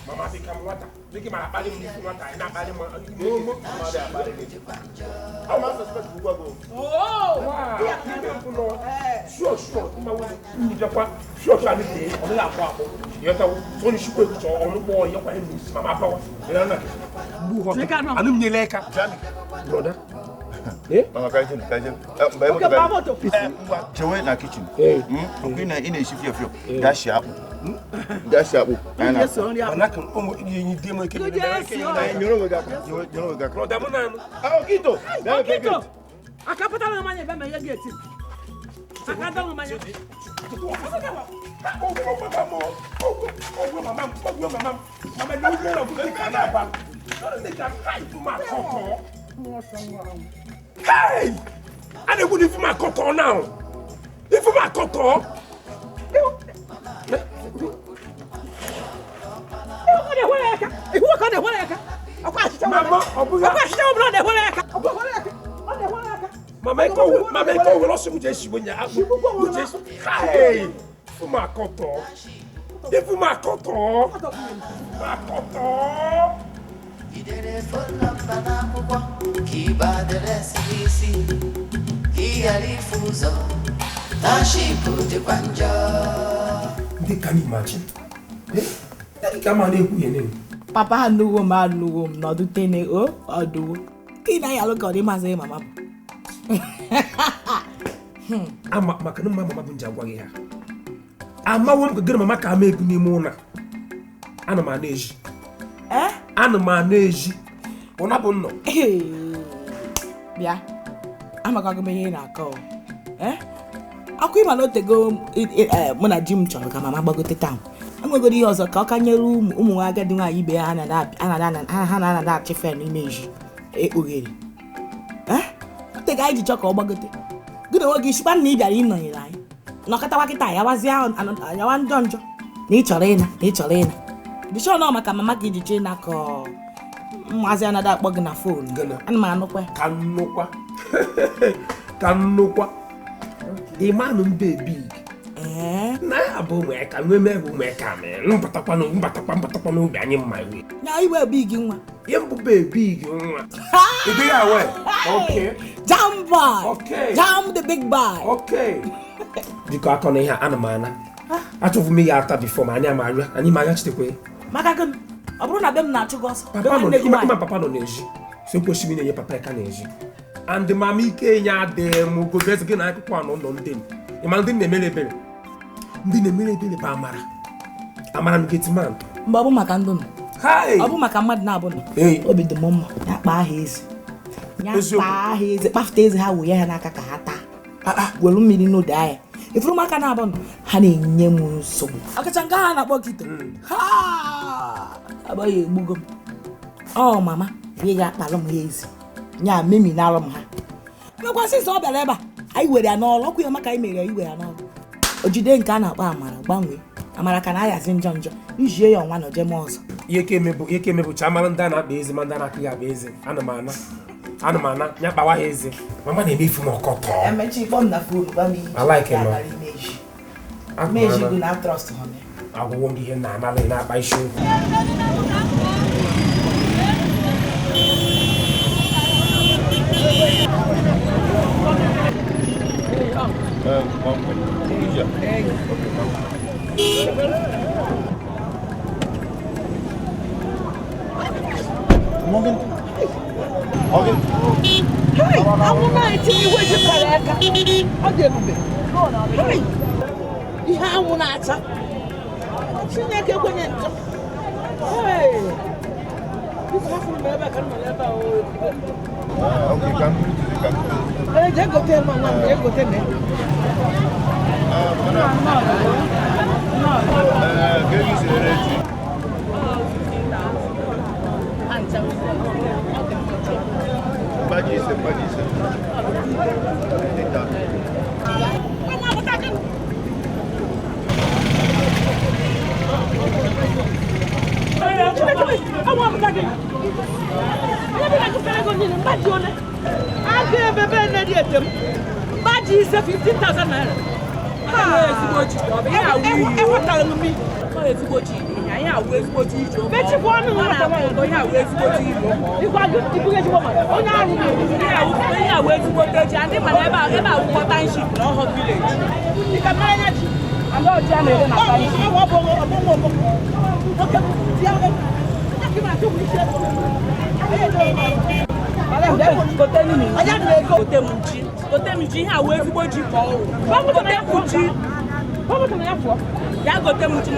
Mama become water. Make my body water and not body more. I'm not suspect to go. Oh, wow. Sure. Sure, Charlie. On the apple. You have only shoot on the boy. You're going to lose my power. I'm in the brother. Mama Kajen. Joey na kitchen. Okina ina shifi afio. Dashi hapo. Ana. Manaka omo ni demo ke ni Nyoro ga. Brother muna. Ah, Okito. Okito. Akapata na manya ba me ya gate. Akada na manya. Hey! I don't want to my cotton now. If my cotton, Mama, will also just when you have hey, for my cotton. If my cotton, Idere fola bana kubwa kibadele sisi kialifuzo tashipu dipanja. Can you imagine? That come on in. Papa no no do tene o do. Kina ya look at mama. Ama makanu mama bunja gwa ya. Ama won ko gere mama ka ma ebu ni mu na. Ana manage. Ana manage. Ona bụ nnọ. Bịa. Amaka go me na call. Akwa ịma na otego mụ na Jim chọrọ ka mama gbagote town. Enwegoro ihe ọzọ ka ọ kanyere ụmụ agadi nwaanyị ibe ha na achife n'ime iji ekpoghere. Otego anyị ji chọ ka ọ gbagote. Gị na onwe gị shikwa na ị bịara ịnọnyere anyị. Nọkọtawa kịta yawazie yawa njọ na ị chọrọ ịna. Bishọ nọ maka mama gị ji chee na ka mmazi anada akpọ gị na fon. Ana m anụkwa. Ka nnukwa. Imanu mbe big. Na abo mweka mwemego mweka me mbatakwa no bi anyim my way na iwe big nwa yembu big nwa ide ya we okay jam boy okay jam the big boy okay biko akona ihe anamana achovu me ya ata before ma anya ma ani ma ya chitekwe maka gị ọ bụrụ na be m na-achụ gị ọsọ papa nọ n'ezi so kwesịrị inye papa aka n'ezi and mama ike nya dị m gobezi gị na akụkọ anọ nọ ndị ịma ndị na-emere ebere bụ amara m getiman mgbe ọ bụ maka ndụ nọ ọ bụ maka mmadụ na-abụ nọ obi dị m mma ya kpaa aha eze kpafụta eze ha wee ya n'aka ka ha taa were mmiri n'ode ahịa ifuru maka na-abụ nọ ha na-enye m nsogbu ọkacha nke ha na-akpọ kito abụghị egbugo m ọ mama ị ga-akpalụ m ya ezi nya memi na alụ m ha mekwasị sọ ọ bịara ebe a anyị were ya n'ọrụ ọkụ ya maka anyị mere ya iwe ya n'ọrụ o jide nke a na-akpọ amara gbanwee amara ka na-ayazi njọ ijie ya ọnwa na ojem ọzọ ihe ka emebụcha amara ndị a na-akpa eze ma ndị a na-akụ ya akpa eze ana m ana ya kpawa ha eze mama na-eme ifu m ọkọtọ emechi kpọm na fon gwa m ihe meji go na trust home agwụgwọ ndị ihe na-amalị na-akpa isi okwu Morgan. Hey, I'm not telling you what you're going I'll give a bit. Hey, you have one answer. Hey, this half of the back on my level. Okay, come. Hey, just go tell my mom, just go tell me. Baji is 15,000 naira.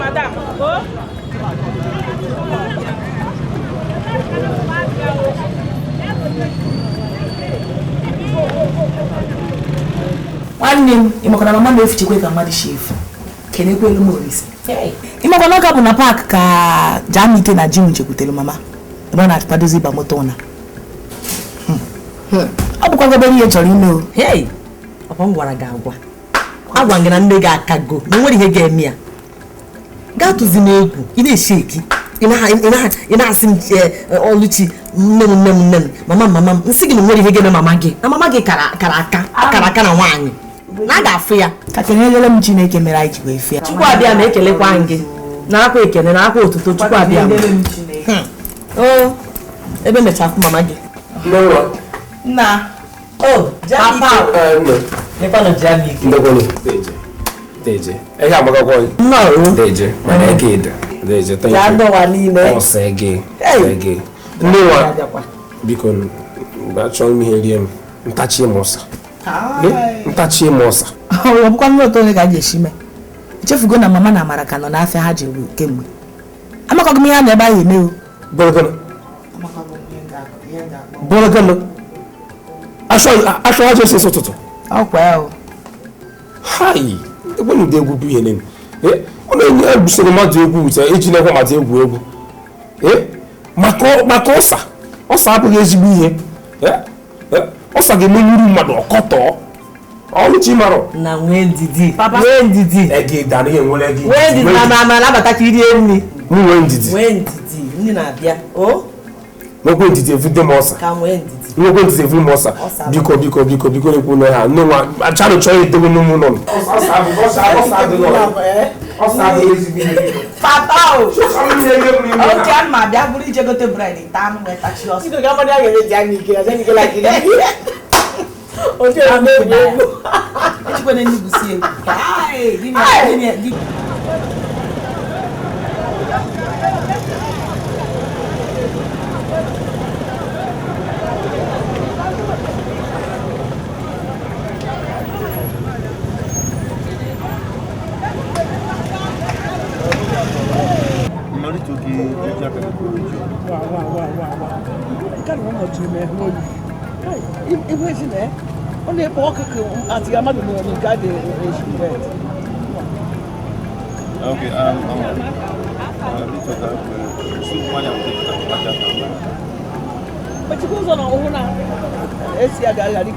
Madam. nwanne m ịmakwana mama na-efichekwe ka mmadụ si efu kenekwelu m Olise ịmakwana ọka bụ na paakị ka Jamike na Jim chekwutere mama ebe ọ na-akpadozi ịba moto ụna ọ bụkwa gobere ihe chọrọ ime o ọkwa m gwara gị agwa gị na nne gị akago na nwere ihe ga-eme ya gaa tụzi n'egwu ị na-eshi eki ị na-asị m Oluchi nne m mama m nsị gị na nwere ihe ga-eme mama gị na mama gị kara aka na nwaanyị na a ga-afụ ya ka kenyere m Chineke mere anyị ji wee fịa Chukwu abịa ma ekelekwa gị na akwa ekene na akwa otuto Chukwu abịa ebe mechafụ mama gị nna papa nekwanụ Jamike Deje. Ega amagakwa yi. No. Deje. Mana ege ida. Deje. Thank you. Ya ndo wa niile. Osege. Ege. Ndewa. Biko achọ m ihe rie m. Ntachi mosa. Ntachi mosa. Ọ bụkwa nwoke onye ga eshi me. Chefugo na mama na Amara ka nọ n'afịa ha jere kemgbe. Amakọgụ m ihe na ebe ahụ eme o. Bọlọgọlọ. Bọlọgọlọ. Asọ ajọ sisi ụtụtụ. Ọkwa ya o. Hai. Ebe ndị egwu bụ ihe nene ọ na-enye ebusoro mmadụ egwu wute eji na-ekwe mmadụ egwu maka ọsa abụghị ezigbo ihe ọsa ga-emenyuru mmadụ ọkọtọ ọlụchi marụ na nwee ndidi ege dara ihe nwere gị nwee ndidi ma nabata ka irie nri nwee ndidi ndị na-abịa nwekwe ndidi evute m ọsa nwekwe ndidi evute m ọsa biko ekwu na ha nne nwa achanụ chọọ edogo n'ụmụ nọ Papa, okay, I'm my dad. Will you go to bread? Time with touch loss. You don't have any Janny, like it. Okay, I'm going to see. Hi, only a walk at the mother and got the Okay, but you goes on our own. It's a gallery.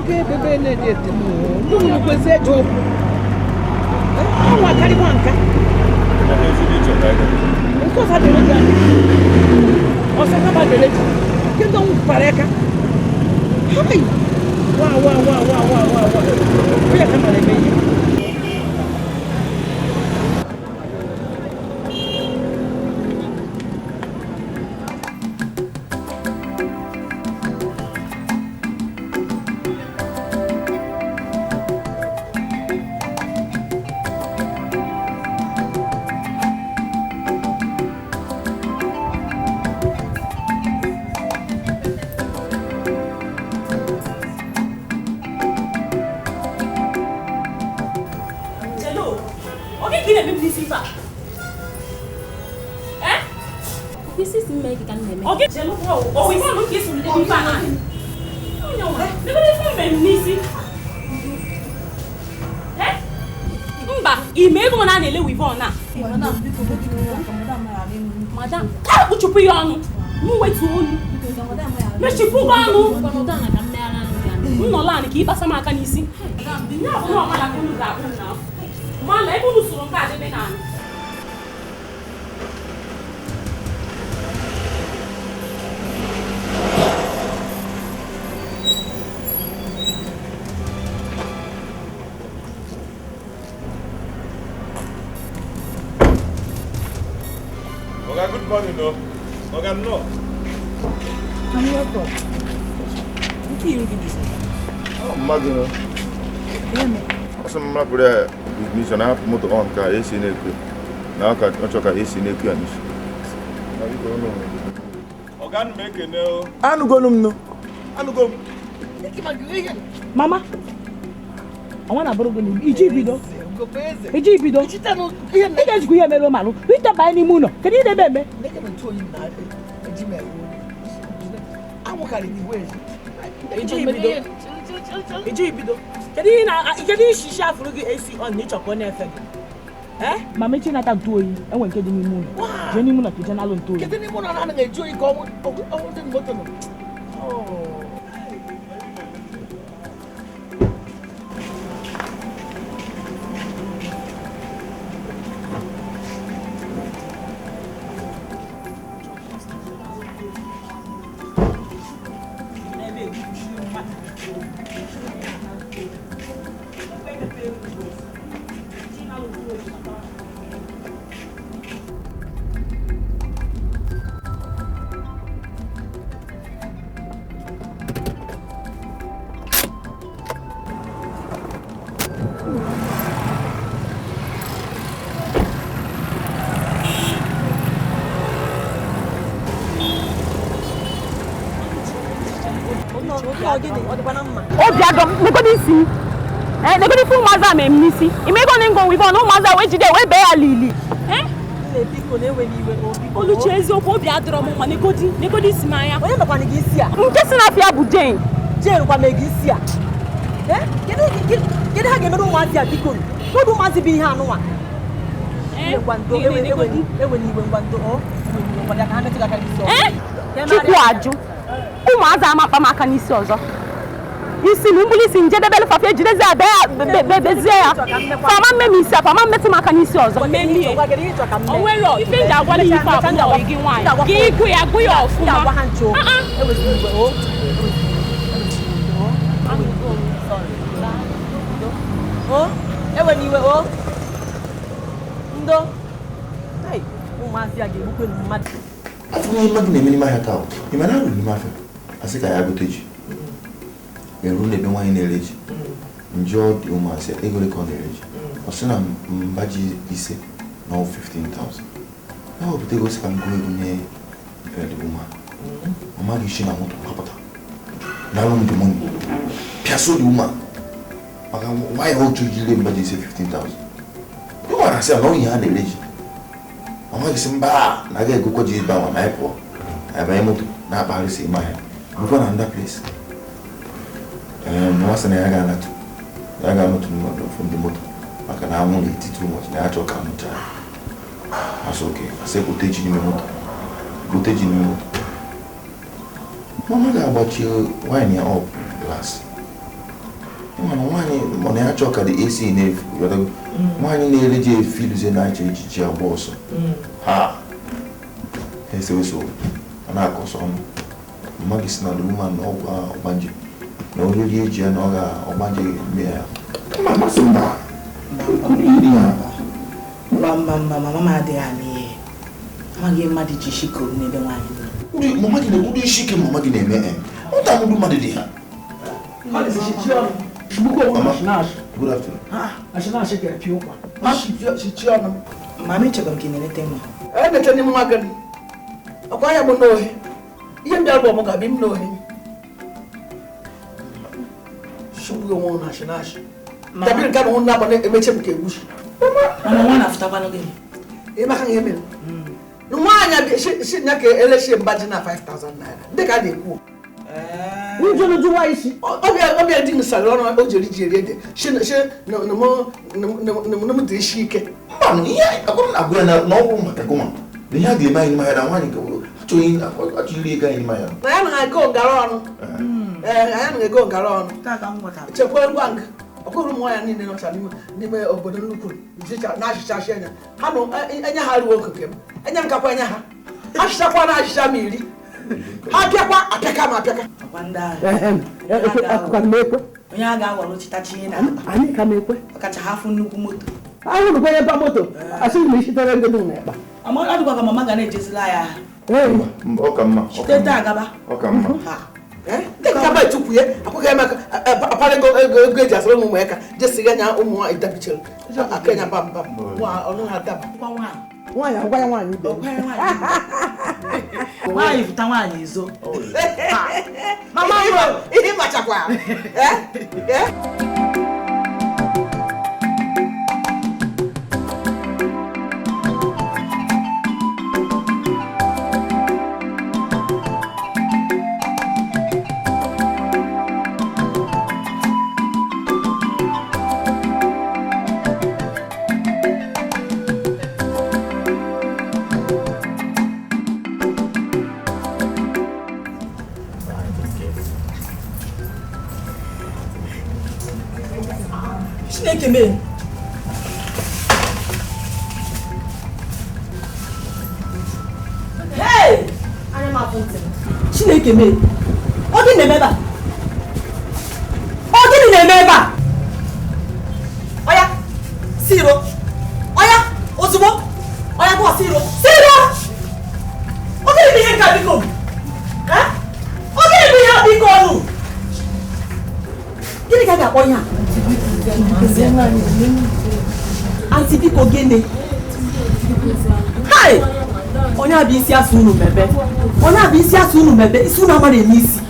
Okay, baby, need it. No, you can say to. Oh, what can you want? Of course, I don't know. Also, come on, baby. You don't pareca. Hi. Wow. We are coming, baby. Madam, what you put on? No way to own. Let you put on. No land, keep us some mechanism. No, man, let go to some cat in hand. Good morning, no. No. I'm welcome. What are you looking to say? Oh, Magno. Some Mapura with me, and I have motor on car, AC in a quick. Now I can't talk AC in a quick. I don't know. Organ make a no. I don't go. Mama, I want to borrow you. Ejibido. Eji kuye mero malu. Wita ba ni muno. Kedi de bembe. Leke me to yin na ejime. Amukari ni we. Ejibido. Kedi shisha furugi AC on ni choko na efe. Mama chi na ta to yin. Enwe kedi ni muno. Je ni muno kije na lo to yin. Kedi ni muno na na ejo yi ko o tin moto no. Oh. Obiadom, negodisi. Negodi fu maza me mnisi. Imego nengo we go no maza we jide we be alili. Oluchi eziokwu obi adọrọ m ma negodi isi m anya. Onye mekwana gị isi a? Nke si na afịa bụ Jane. Jane kwa me gị isi a. Kedu ha ga-emere ụmụazị a biko? Kedu ụmụazị bụ ihe anụnwa? Chukwu ajụ. Ụmụazị amakpa m aka n'isi ọzọ. Isi m mbulisi njedebele fafe ejidezi bezie ya. Fama mmemme isi a, fama mmetụ m aka n'isi ọzọ. Onwere ife ndị agwala ife abụọ gị nwaanyị. Gị ịgụ ya agụ ya ọfụma. Ewe n'iwe o. Ndo. Ụmụazị a ga-egbukwe mmadụ. Afụghị mmadụ na-eme n'ime ahịa taa. Ị mara arụ n'ime afịa. Asị ka ya gote ji. Eru n'ebe nwaanyị na-ere ji. Njọ dị ụmụazị ego ole ka ọ na-ere ji. Ọ sị na mba ji ise na 15,000. Ya wepụta ego sị ka m gụọ ego nye the woman. Ọ maghị isi na moto gbapụta. Na alụ m the money. Pịaso the woman. Maka nwaanyị otu ji ile mba ji ise 15,000. Ọ gwara sị na onye ha na-ere ji. Ọ maghị sị mba na aga egokwa ji ebe ahụ na anyị pụọ. Anyị banye moto na-akpagharịsị ime ahịa. Before na that place. Once na ya ga-anatụ mmadụ from the motor maka na anwụ na-eti too much na ya chọọ ka mụcha asị oke asị gote ji n'ime moto mama ga-agbachi wine ya up glass mana nwaanyị mana ya chọọ ka dị AC na-efu nwaanyị na-ere ji efiluzie na-acha ejiji agba ọsọ ha eseweso a na-akọ ọsọ ọnụ mma gị si na the woman na ọgwụ ọgbanje na oriri eji ya na ọ ga-ọgbanje eme ya masị mba mama adịghị anyị amaghị mmadụ ji shiko n'ebe nwaanyị mama gị na-ekwudo isi ike mama gị na-eme ụta mụdụ mmadụ dị ha good afternoon mama echekwa m ka ị na-eleta nwa na-eche n'ime nwa gị ọkwa ya bụ n'ohe ihe ndị abụọ m ga-abịa m n'ohe shugwe nwa na shinashi dabiri ka nwa na ba emeche m ka egbushi mama nwa na-afụtakwanụ gị ị maka ihe mere nwaanyị si nya ka eleshi mba ji na 5,000 naira ndị ka na-ekwu njụrụ nwa isi ọbịa dị nsara ọrụ o jiri ede na m dị isi ike mba ihe agụrụ na agụ ya na ọgwụ maka gụma na ihe a ga-eme anyị n'ime ya na nwaanyị achọghị ego anyị n'ime ya na ya na ego ngara ọnụ anyị na-ego ngara ọnụ chekwa ngwa nga ọkụrụ ụmụ ya niile nọcha n'ime obodo nnukwu na-achịchachi anya ha na enye ha ruo okike m enye m kakwa enye ha achịchakwa na achịcha m iri ha bịakwa apịaka m apịaka onye a ga-awọrọ chitachi ihe na anyị ka na-ekwe ọkacha ha fụ nnukwu moto ahụrụ kwenye mpa moto asịghị m isitere ndị dị n'ekpa adịkwa ka mama ga na-ejezila ya ọka mma chitete agaba ọka mma ndị kaba etukwu ya akwụghị eme apara ego eji asịrị ụmụ aka jesiga anya ụmụ nwaanyị dabichara akenya bamba ọnụ ha daba nwaanyị agwa ya nwaanyị ibe nwaanyị fụta nwaanyị ezo mama ihe machakwa Chineke mee. Hey! Anya m afọ ntị. Chineke mee. Ọ gịnị na-eme ebe a? Ọ gịnị na-eme ebe a? Ọya, siro. Ọya, ozugbo. Ọya gụọ siro. Siro! Ọ gịnị bụ ihe nke a biko? Ọ gịnị bụ ihe a biko ọnụ? Gịnị ka a ga-akpọ ihe a? Auntie biko gịnị? Hai! Onye abụ isi asụ unu mebe. Onye abụ isi asụ unu mebe, isi unu amara eme isi.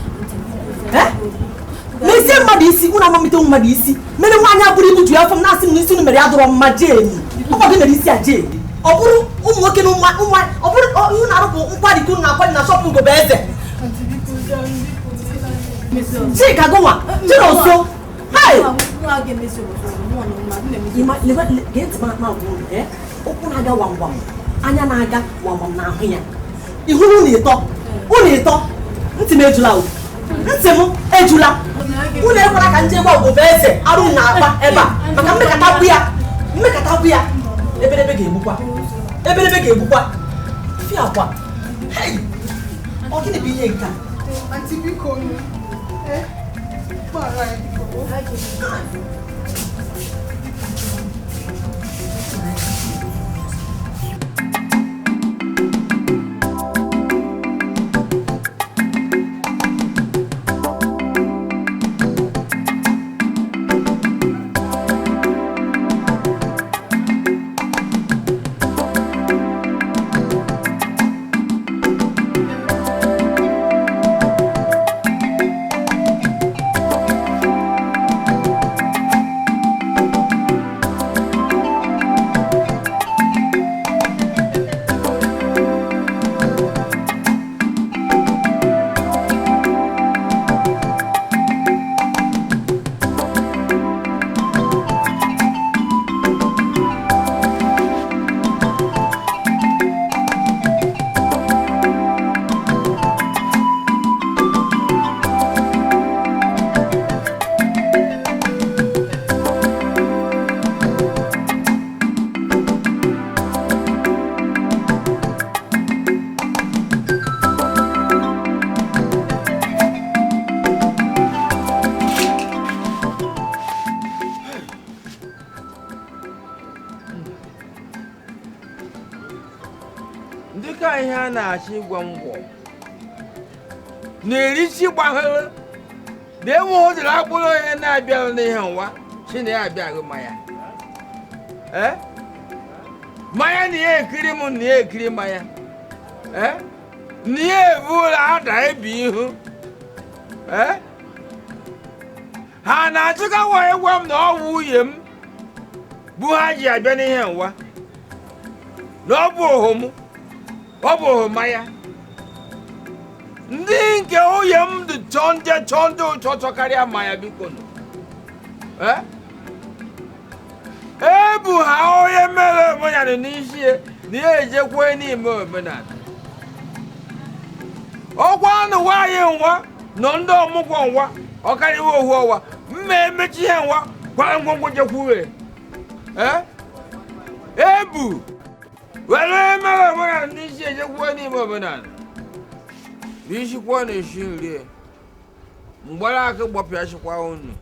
Mere madisi, una mamito madisi. Mere wanya buri butu ya from nasi munisi no mere adoro majeni. Opa ke merisi aje. Oburu umwoke no oburu you na ro nkwadi ku na kwadi na shopping go beze. Chika gwa. Jiro so. Hey. Wa ge mesi Ima get ma okwu na-aga wamwam anya na-aga wamwam na ahụ ya ihuru na ịtọ unu ịtọ ntị m ejula o ntị m ejula unu ekwela ka ndị egwu obodo eze arụ na-akpa ebe a maka mmekọta ya ebelebe ga-egbukwa fi akwa hei ọ gịnị bụ ihe nka Dịka ihe a na-achọ ịgwa ngwọ na-erichi gbahara na-enwe ụdịrị akpụrụ onye na-abịaghị n'ihe nwa chi na ya abịaghị mmanya mmanya na ya ekiri m na ya ekiri mmanya na ya ebu ụlọ ada ebi ihu ha na-achụka wee gwa m na ọ bụ nwunye m bụ ha ji abịa n'ihe nwa na ọ bụ ohu mmanya ndị nke nwunye m dị chọnde ụtọ karịa mmanya biko nọ ebu ha onye mere omenala n'isi na ya ejekwa n'ime omenala ọkwa anụ nwaanyị nwa nọ ndị ọmụgwọ nwa ọkarịwa ohu ọwa mma emechi ihe nwa gwara ngwongwo jekwuwe ebu were mere omenala n'isi ejekwa n'ime omenala bishikwa na-eshi nri mgbara aka gbapịa chikwa unu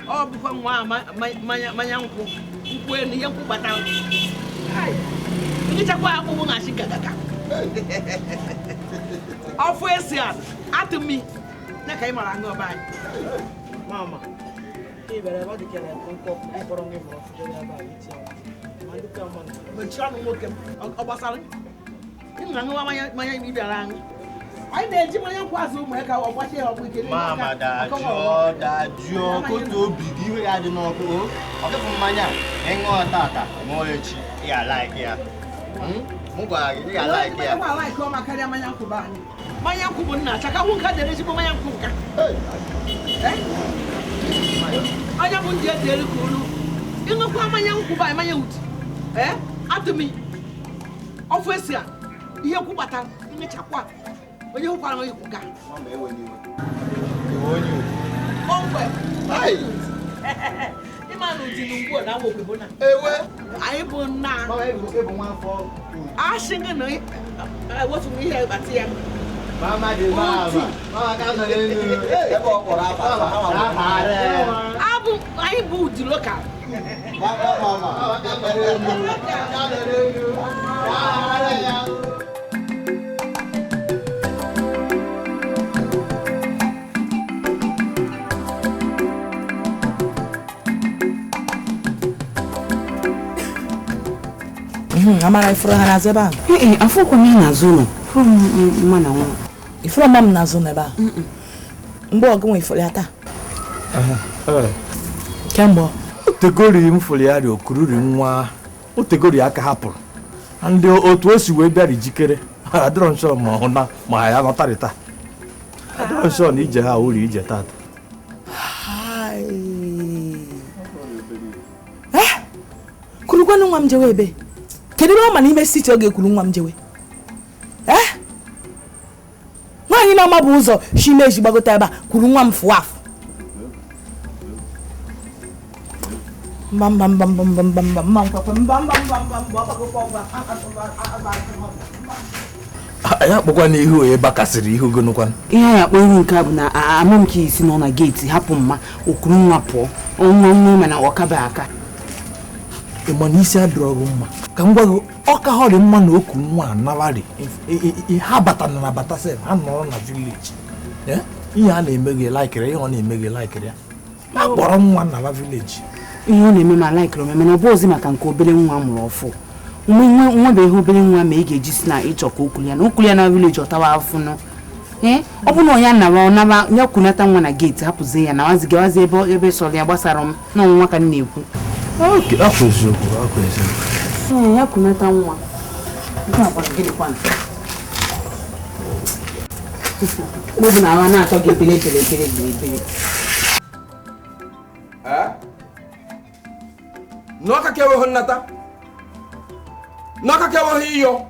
ọ bụkwa nwa manya nkwụ elu ihe nkwụ gbata ịchakwa akpụkpụ na-achị gagaga ọfụ esi atụ mi ya ka ị mara aṅụ ọba anyị mama ịbere ebe ọ dị kere nkọ ịkpọrọ nwe mụrụ ọfụjọrọ ebe a iti ma ndị ka mmanụ mechie ọnụ nwoke m ọ gbasara ị na-aṅụwa mmanya ị bịara aṅụ anyị na-eji mmanya nkwụ azụ ụmụ ya ka ọ gbachi ya ọgwụ ike mama dajụọ kotu obi gị iwe ya dị n'ọkụ ọ dịbụ mmanya ịṅụọ tata ṅụọ echi ya like ya m gwara gị ya like ya ọma karịa mmanya nkwụ bụ anyị mmanya nkwụ bụ nna achaka nwu nka dere ezigbo mmanya nkwụ nka onye bụ ndị ede elu ka olu ịṅụkwa mmanya nkwụ bụ anyị mmanya uti atụmi ọfụ esi a ihe nkwụ gbatara ịṅụchakwa onye hụkwara onye kwụga ịma na ụdị n'ugbo na awa okwebo na anyị bụ nna asị gị na ewetu m ihe bata ya abụ anyị bụ ụdị lokal Amara ifuru ha na-azụ ebe ahụ. Afọkwa m ya n'azụ ụlọ. Fụrụ mma na nwa. Ifuru mma m n'azụ n'ebe ahụ. Mgbe ọgụ nwe ifuru ya taa. Kemgbe otegori m fụrụ ya rị okururi nwa otegori aka hapụrụ ndị otu o si wee bịara ijikere adịrọ nsọ ma hụ na ma ya nọtarịta adịrọ nsọ na ije ha ụlọ ije tata kurukwanụ nwa m jewe ebe kedu ebe ọ ma n'ime siti ọ ga-ekwuru nwa m jewe nwaanyị na-ama bụ ụzọ shimeji gbagota ebe a kwuru nwa m fụwa afụ ya kpọkwa n'ihu onye bakasịrị ihu gonukwan ihe ya kpọ ihu nke a bụ na amụ nke isi nọ na geeti hapụ mma okuru nwa pụọ ọnwa nwa mana ọkaba aka ịma na isi adịrọghị mma ka m gwa gị ọ ka họrị mma na oku nwa anabarị ha batana na batasị ha nọrọ na vileji ihe a na-eme gị laikịrị ihe ọ na-eme gị laikịrị ya a kpọrọ nwa na vileji ihe ọ na-eme ma laikịrị omeme na ọ bụ ozi maka nke obere nwa mụrụ ọfụ nwa bụ ihe obere nwa ma ị ga-eji si na ịchọ ka okulu ya na vileji ọtawa afụ nọ ọ bụ na onye naba ya kwunata nwa na geeti hapụzie ya na wazigawazi ebe sọrọ ya gbasara m na ọnwụnwa ka m na-ekwu ya kwunata nwa bụ na awa na-achọ gị ekpere n'ọka ka enweghị nnata n'ọka ka enweghị iyo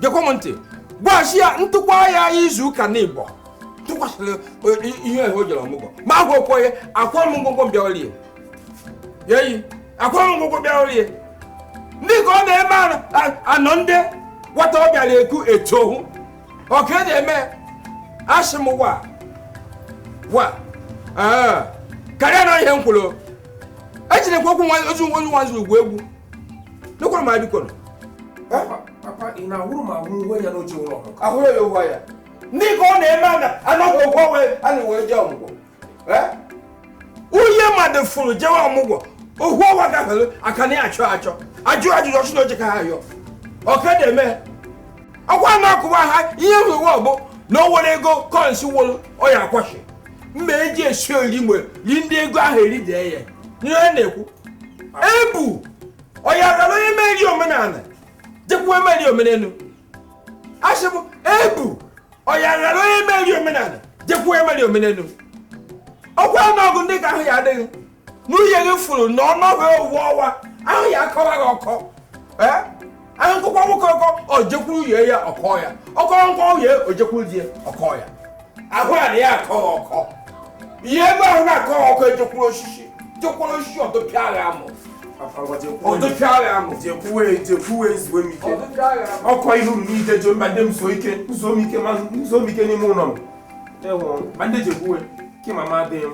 gekwa m ntị gwachi ya ntụkwa ya izu ụka n'Igbo tụkwasịrị ihe o jere ọmụgwọ ma ahụ okwenye akwa m ngwongwo bịaolie yeyi akwa m ngwongwo bịaolie ndị ka ọ na-eme anọ ndị nwata ọ bịara eku etohu ọka na-eme asị m wa karịa na ihe m kwuru ejinekwa okwu ozu nwanzu ugwu egwu n'ekwara m abikọ Papa, ị na-ahụrụ ma ahụ uwe ya n'oche ụlọ ọkụkọ? Ahụrụ ya uwe ya. Ndị ka ọ na-eme anaghị okwu a na-ewe je ọmụgwọ. Onye mmadụ fụrụ jewe ọmụgwọ ohu ọwa gafere aka na achọ ajụ ajụjụ ọchụ na oche ka ha yọ ọka na-eme ọkwa na-akụwa ha ihe hụrụ ọgbụ na o were ego kọnsị wolu ọya akwashi mma eji esi ori mgbe ri ndị ego ahụ eri dee ya ihe na-ekwu ebu ọya gara onye meri omenala jekwu emeri omenelu asịbụ ebu ọya gara onye meri omenala jekwu emeri omenelu ọkwa ọnụọgụ ndị ka ahụ ya adịghị n'uye gị fụrụ na ọnọgụ owu ọwa ahụ ya akọwa gị ọkọ ahụ nkụkwa nwoke ọkọ o jekwuru uye ya ọkọ ya ọkọrọ nkwa uye o jekwuru di ya ọkọ ya ahụ ya na ya akọ ọkọ ihe ebe ahụ na-akọ ọkọ ejekwuru osisi ọdụ pịara amụ jekwuwe nzuwe m ike ọkọ ihe uru n'ike jo mba ndị m so ike nzo m ike n'ime ụlọ m ma ndị jekwuwe ke mama adịghị m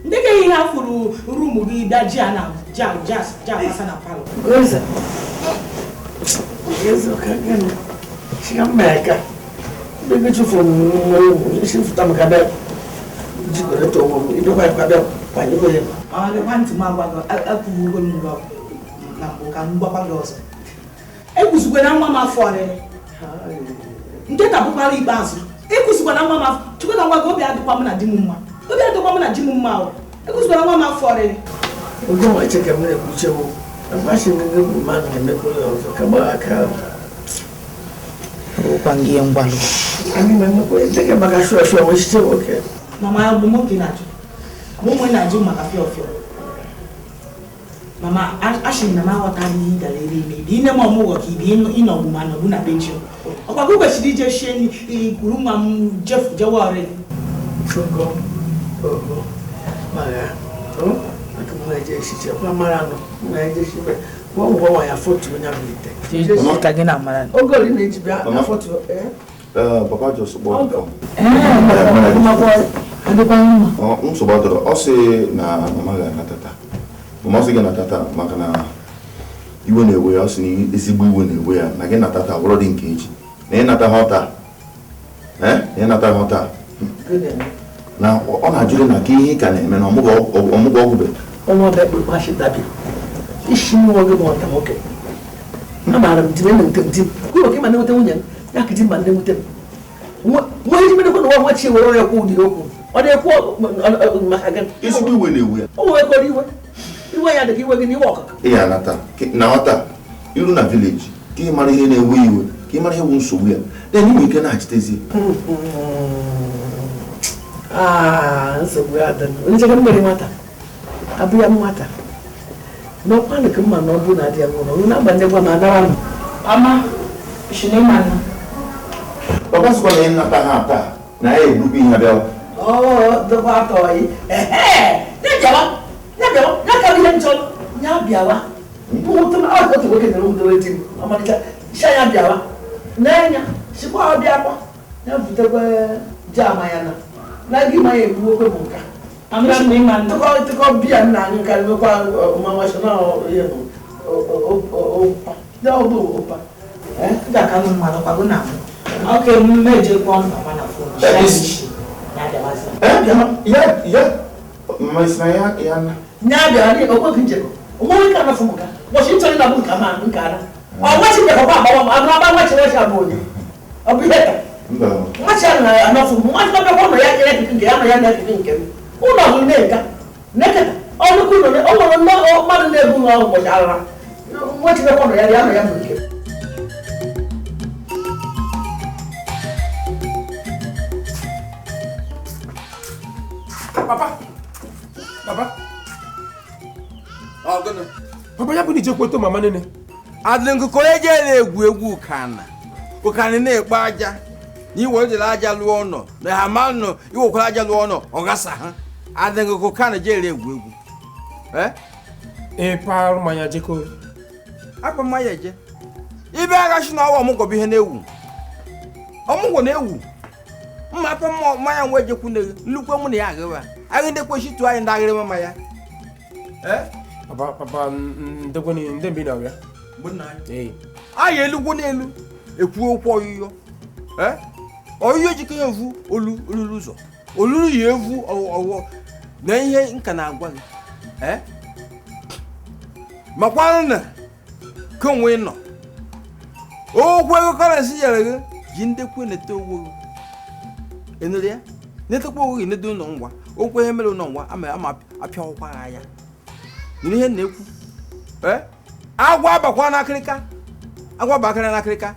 ndị ka ihe ha furu rumu gị daji a na jasa na palo Chiameka, bebe chufu shifuta makabe. Jikore to wo, ido kwa kabe kwa yiko ye. Le panti magwa aku ngo ngo na mboka ngwa pangoso. Ekusukwe na mama fore. Nketa bukwa ibansu. Ekusukwe na mama chukwe na ngwa go bi adukwa na dimu mma. Obi adukwa mu na dimu mma o. Ekusukwe na mama fore. Ogo wa cheke mu na kuchewo. Abashi ngo man ke mekolo kama aka. Upangie ngwalu. Ani mama ko cheke bakashwa shwa wishite okay. Mama ya bumo kinacho. Bumo na juma ka fio. Mama ashi na ma wata ni dalere ni. Bi ne mo wo ki bi ino buma no bu na benchi. Okwa ko shi DJ sheni kuruma Jeff Jaware. Congo. Maya. je shiche kwa mara no na je shibe wo ya foto nya bilite je shi ka gina mara ogori na ji bia na foto papa just bought it. So about it. Also, na mama ga natata. Mama se ga natata maka na iwe na ewe also ni ezigbo iwe na ewe ya na ga natata woro dị nke echi. Na nata hota. Na nata hota. Na ọ na-ajụrụ na ka ihe ka na-eme na ọmụgwọ ọgwụ be. Ọmụ be bụ kwashi dabi. Ishi mu oge mo ta oke. Na mara mtime na ntemtim. Ko ke ma na wote wunya. Ya kiti ma na wote. Mo yi me ko no wa chi woro ya ko di oku. O de ko makagan. Isi bi we na ewe. O we ko riwe. Iwe ya de ki we ni work. Ya nata. Na hota. Iru na village. Ki mara ihe na ewe iwe. Ki mara ihe wu nsogbu ya. Then you can achitezi. Nsogbu ya dị. Onye chekwa mmeri nwata. Abụ ya nwata. N'ọkwa nke mma na ọ bụ na dị ya nwụrụ. Onye na-agbanyekwa ma adawa m. Ama, ishine mana. Papa sịkwa na ihe nnata ha taa na ya egbukwa ihe abịa. Dọkwa atọ yi. Ya bịawa. Ya ka ihe nchọ. Ya bịawa. Mụtụ na ọ otu nwoke na ụmụ di m. Ọmalịcha. Sha ya bịawa. N'anya. Sikwa ọ bịakwa. Ya butekwa jama ya na. Lagi ma ye buo ko bunka. Amra ni man. To bia na nka me kwa mama shona ye no. Opa. Da opa. Da ka no ma no kwa na. Okay, meje kwa mama na phone. Ya de basa. Ya. Mas na ya na. Nya bia ni okwa kinje ko. Omo nka na phone ka. Washington na bunka ma nka na. O wa chi be ko ba ba wa chi wa sha bo ni. Obi heta. Macha na anafu mwacha na kono yake yake kinge ama yake kinge una huneka nekata onu kuno ne onu no madu ne bu no mo jara mwacha na kono yake ama yake kinge Papa Ogana Papa ya bu ni je kwoto mama nene Adlengu koleje na egwu kana Ukani na ekpa aja Iwo de la aja luo no na hamano iwo kwa aja luo no ogasa ha adengo ko kana jere egwu pa manya jeko apa manya je ibe aga shi na wo mu go bi he na ewu omu na ewu mma pa manya nwe jeku na lukwa mu na ya agaba agin de ko shi tu ayi ndagere mama ya papa ndego ni ndembi na ya bunna ayi elugwo na elu ekwu okwo yoyo oyo jike evu oluluzo olulu yevu owo na ihe nka na agwa gị makwanụ na konwe nọ ogwe ego currency yere gị ji ndekwe nete owo enere ya netekwa owo gị nedo nọ ngwa okwe ihe mere nọ ngwa ama apịa ọkwa ya nire ihe na-ekwu agwa abakwa na akịrịka agwa bakara na akịrịka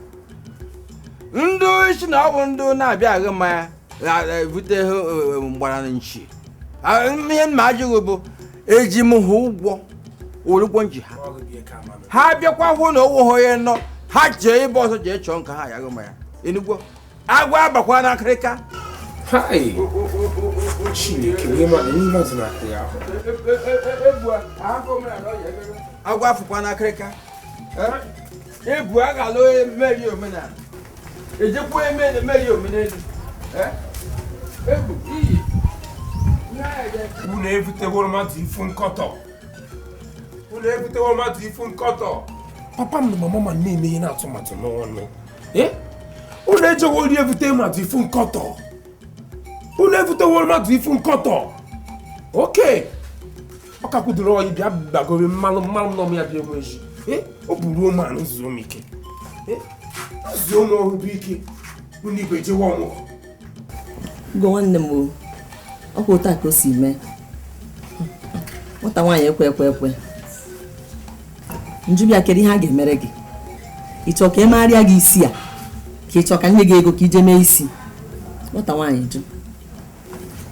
Ndu isi na ọ bụ ndu na-abịa agha mmanya vute mgbara na nchi ihe mma ajụghị bụ eji m ha ụgwọ ụgwọ nji ha ha bịakwa hụ na owo ha ya nọ ha jee ebe ọzọ jee chọọ nka ha agha mmanya enugwo agwa abakwa na akịrịka agwa afụkwa na akịrịka ebu a ga-alụ meri omenala ejekwa eme meri omenelu ebu iyi unu evuteworo mmadụ ifu nkọtọ papa m na mama ma na-eme ihe na-atụmatụ n'ọnụ unu ejewori evute mmadụ ifu nkọtọ oke ọ ka kwudoro ọyị bịa gbagoro mmalụ nọm ya bịa enweji o buru omenụ zuo m ike zuo m ọhụrụ ike unu igwe jewe ọmụgwọ Go nwanne m ọ kwa otu a ka o si mee nwata nwaanyị ekwe njubia kedu ihe a ga-emere gị ịchọ ka emegharịa gị isi a ka ịchọ ka nye gị ego ka ije mee isi nwata nwaanyị jụ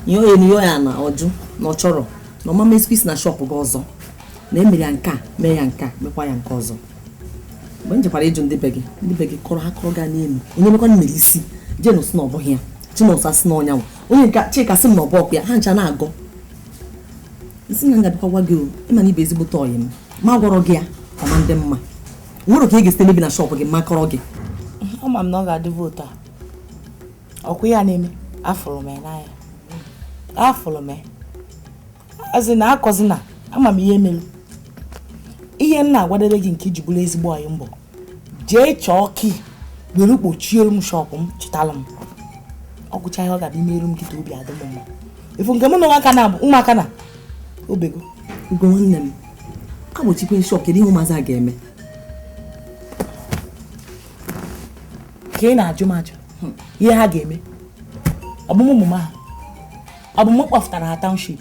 ihe ya na ọjụ na ọ chọrọ na ọma mesikwa na shọpụ gị ọzọ na emere ya nke a mee ya nke a mekwa ya nke ọzọ mgbe m jekwara ịjụ ndị be gị kọrọ ha kọrọ gaa n'elu onye mekwa mere isi jenus na ọ bụghị ya Chinonso asị n'ọnyanwụ onye nke Chika sị m na ọbụ ọkụ ya ha ncha na-agọ nsị na ngabịakwa gwa gị o ịma na ibe ezigbote ọyị m ma gwọrọ gị ya ọma ndị mma nwere ka ị ga-esite mebi na shọpụ gị ma kọrọ gị ọ ma m na ọ ga-adị votu a ọkwa ya na-eme afụrụ m n'anya afụrụ m azị na akọzi na ama m ihe mere ihe m na-agwadebe gị nke iji bụrụ ezigbo ọyị mbọ jee chọọ ki were kpochiere m shọpụ m chịtala m ọ gwụcha ihe ọ ga-abịa imerụ m nkịta obi adị m mma efu nke mụ na ụmụaka na obego ugo nwanne m agbochikwe shọp kedu ihe ụmụazị a ga-eme ka ị na-ajụ m ajụ ihe ha ga-eme ọbụmụ ụmụ ha ọbụmụ kpọfụtara ha township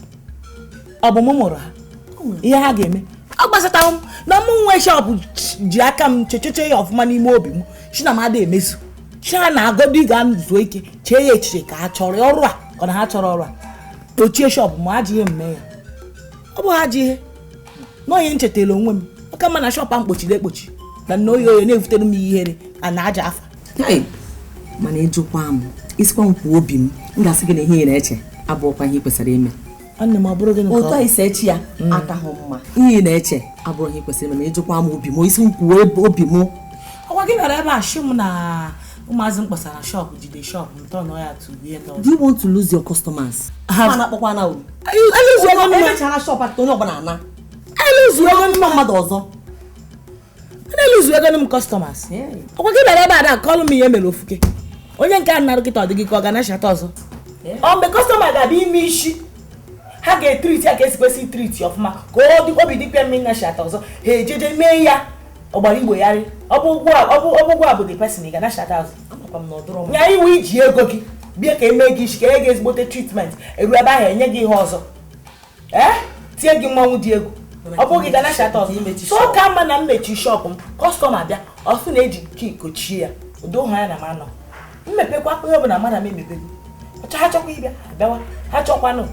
ọbụmụ mụrụ ha ihe ha ga-eme ọ gbasatara m na mụ nwe shọpụ ji aka m checheche ya ọfụma n'ime obi m chi na m ada emezu chi ha na-agọdụ ịga zuo ike chee ya echiche ka ha chọrọ ọrụ a ka na ha chọrọ ọrụ a kpochie shọpụ ma ha ji ihe mme ya ọ bụ ha ji ihe na onye nchetara onwe m ọka mma na shọpụ a mkpochiri ekpochi na nna oyi oyi na-ebutere m ihere a na-aja afa mana ịjụkwa m isikwa m kwuo obi m ga-asị gị na ihe ị na-eche abụrụkwa ihe ị kwesịrị ime ụtọ isi echi ya akaghị mma ihe ị na-eche abụrụ ihe ị kwesịrị ime na ịjụkwa m obi m isi m kwuo obi m ọkwa gị bịara ebe a shị m na ụmụazị m kpọsara shọpụ jide shọpụ m tọ nọ ya tụrụ ihe do you want to lose your customers na-akpọkwa na uru emechara shọpụ akụta onye ọbụla ana mmadụ ọzọ na-eluzu ego m customers ọkwa gị bịara ebe a da kọlụ m ihe mere ofuke onye nke a na-arụ kịta ọ dị gị ka ọ ga na-achata ọzọ ọ mgbe kọstọma ga-abịa ime isi ha ga-etriti ya ka esi kwesị itriti ọfụma ka obi dịkwa mmiri na-achata ọzọ ha ejeje mee ya ọgbara igbo yarị ọbụgwụ a bụ the person ị ga na-achata ọzọ nya iwu iji ego gị bịa ka emee gị isi ka enye gị ezigbote tritment eru ebe ahụ enye gị ihe ọzọ tie gị mmanwụ dị egwu ọ bụghị ga na-achata ọzọ so ka mma na mmechi shọpụ m kọstọma bịa ọsụ na-eji nke kochie ya udo ha ya na m anọ mmepekwa onye ọbụla mmadụ m emepego ọcha ha chọkwa ịbịa abịawa ha chọkwanụ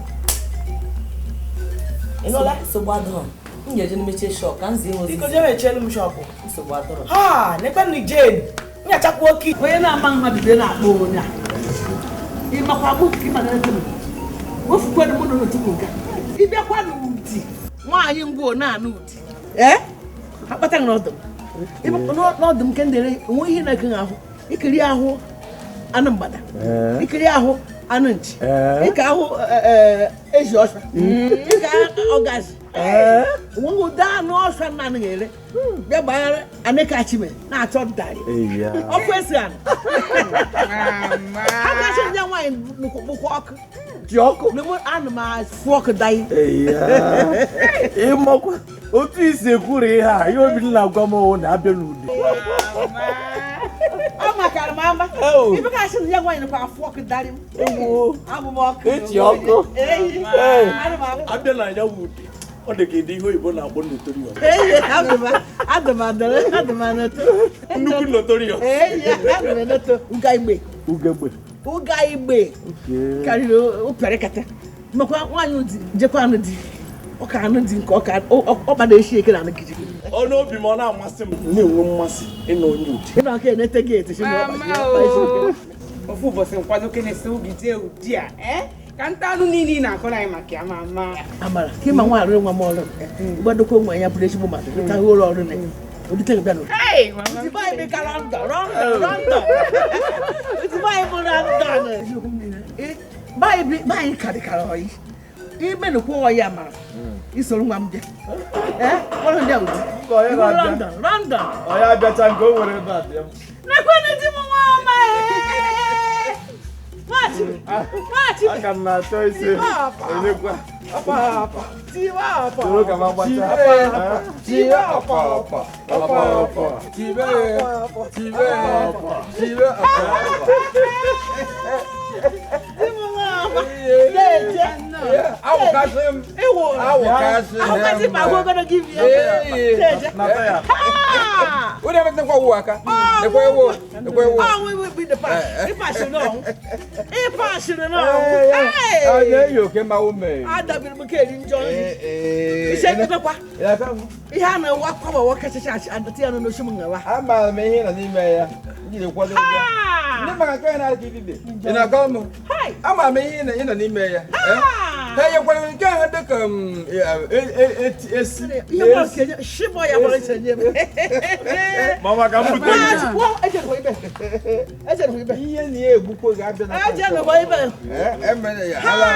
ịnụla nsogbu adọrọ m ga-eje n'emechi shọpụ ka m zie ozi biko je mechielu m shọpụ nsogbu adọrọ ha nekwenụ jen nyachakwa oke onye na-ama nha bido na-akpọ onye a ịmakwa bụ ka ịmana ego m wefukwanụ mụ na otu nka ịbịakwa n'ụdị nwaanyị ngwuo na-anụ ụdị ha kpata n'ọdụ m nke ndere onwe ihe na-eke ahụ ikiri ahụ anụ mgbada ikiri ahụ anụ nchi ịka ahụ ezi ọsha ịka ọgazi onweghị ụdị anụ ọsha na anaghị ere bịa gbanyere anekachime na-achọ darị ọkụ esi anụ ha gachi ndị nwaanyị bụkwa ọkụ ji ọkụ anụ m afụ ọkụ daị ịmakwa otu isi ekwuru ihe a ihe obi na-agwa m na-abịa n'ụdị ọ makara m ama ibe ka asị na ya nwaanyị nakwa afụ ọkụ darị m abụ m ọkụ eji ọkụ abịa na ya wụdị ọ dị ka ịdị ihe oyibo na-akpọ notorious nnukwu notorious ụga igbe karịrị ụpịarị kata makwa nwaanyị jekwa anụ di ọka anụ di nke ọkpada eshi eke na anụ gidi ọnụ obi m ọ na-amasị m na-enwe mmasị ịnụ onye ụdị ịnọ aka enete gị etichi ofu ụbọchị nkwado kenesi obi dị ụdị a ka nta anụ niile ị na-akọrọ anyị maka ya ma amara ka ịma nwa arụ nwa m ọrụ gbadokwa nwa ya bụrụ ezigbo mmadụ ka ụlọ ọrụ na odite bịa n'ụdị baanyị karịkara ọyị ime nukwu ọyị amara isoro nwa m bịa ọrụ ndị ụdị London ọya abịacha nke o nwere ebe a bịa nekwenụ di m nwa ọma aka m na-achọ isi elekwa soro ka m agbacha ihe a na-ewe akwa kachacha adịtị ya n'oshi m ngewa amaara m ihe nọ n'ime ya jiri kwado ndị maka nke na aka idide ị na-aga ọnụ ama m ihe ị nọ n'ime ya ha nyekwara nke ahụ dịka esi mama ka m bute ihe na ya egbukwo ga-abịa na emere ya ala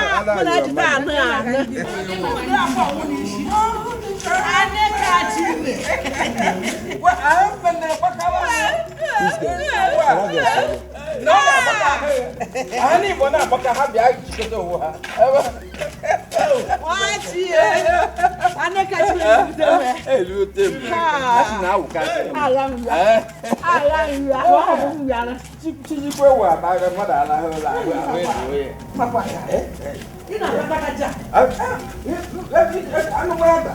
Ani bona baka ha bia jikoto wo ha. Wati ane ka ti me. Lu tem. Asina wo ka. Alam ya. Wa bu ya na. Chi kwe wa ba ga ma da la ho la. We. Papa ya. Ina ba ka ja. Anu wa ba.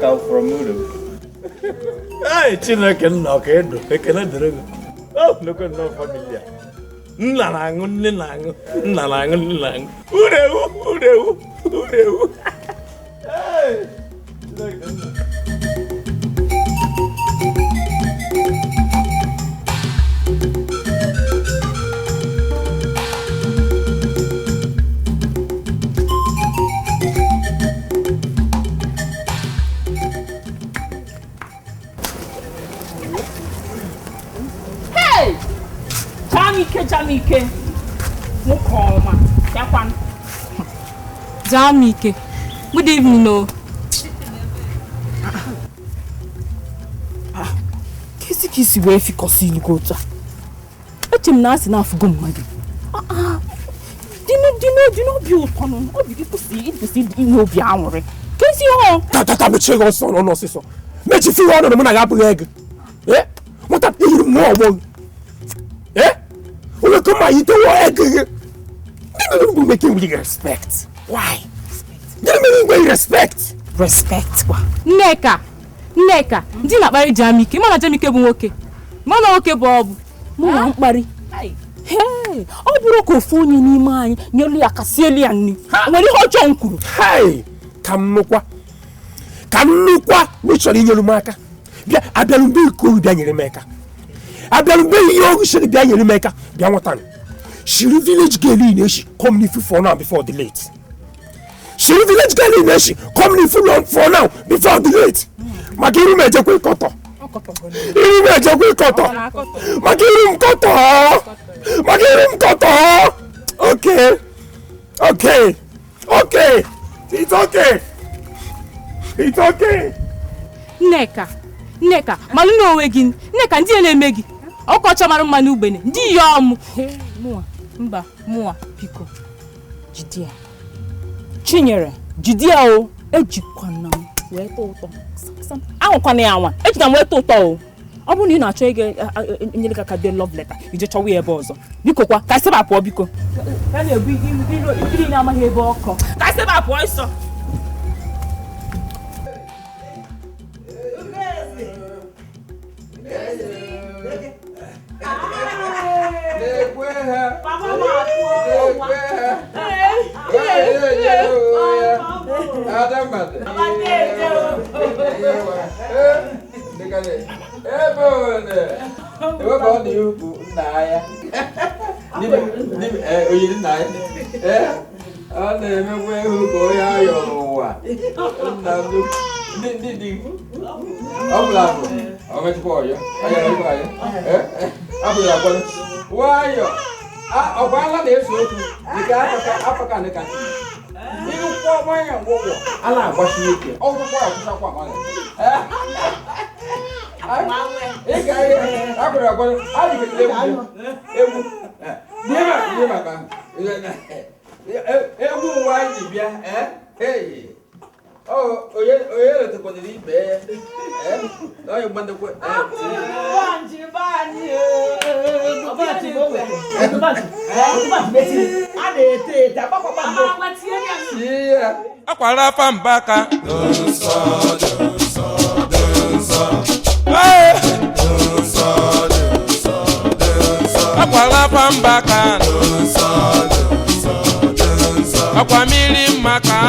Come from Udo. Hey, Chineke nna ka edo ekele dịrị gị. Oh, nnukwu nnọọ familia. Nna na-aṅụ nne na-aṅụ nna na-aṅụ nne na-aṅụ. Urewu. Hey, Chineke nna. Jamike. Mukoma. Yakwan. Jamike. Good evening, no. Kisi we fi kosi ni gocha. Etim na asi na afugo mmadu. Dino bi otono. Obi di kosi ino bi anwore. Kisi ho. Tata me chego so no so. Me chi fi wo no na ga bu eg. What up you know one? We come and eat the egg. Making with respect. Why? You mean respect? Respect kwa. Neka. Ndi na kpari Jamike. Mana Jamike bụ nwoke. Mana nwoke bụ ọbụ. Mụ na mkpari. Hey, ọ bụrụ ka ofu onye n'ime anyị nyelu ya kasieli ya nni. Nwere ihe ọjọọ nkwuru. Hey, ka nnukwa m chọrọ inyelu m aka. Bịa abịalụ mbe iko bịa nyere m aka. Abịalụ ihe ọgụ shiri bịa nyere m aka bịa nwata. Shiri village girl in she come ni for now before the late. Shiri village girl in she come ni for now before the late. Magiru meje kwe koto. Iru meje kwe koto. Magiru mkoto. Okay. It's okay. Neka, malu no onwe gị. Neka ndị na-eme gị. Ọkọchọ mara mma n'ugbene. Ndị ya ọmụ. Mụa, biko. Jidia. Chinyere, jidia o. Ejikwana m wee tọ ụtọ. Ahụkwana ya nwa. Ejikwa m wee tọ ụtọ o. Ọ bụrụ na ị na-achọ ige enyere ka dee love letter, ije chọwa ya ebe ọzọ. Biko kwa, ka isi bapụọ biko. Ka na-ebu ikiri na-amaghị ebe ọkọ. Ka isi bapụọ ịsọ. Ọgbala na-eso okwu dịka apaka ndị ka ịrụkwa nwanyị ngwụgwọ a na-agbachi ike ọgwụkwọ akwụsakwa mmadụ ịga ihe akwụrụ agwara adịghị egwu ihe maka egwu nwa anyị bịa onye letakwanere ibe onye gbandekwe akwara afa mbaka akwara afa mbaka akwa mmiri mmaka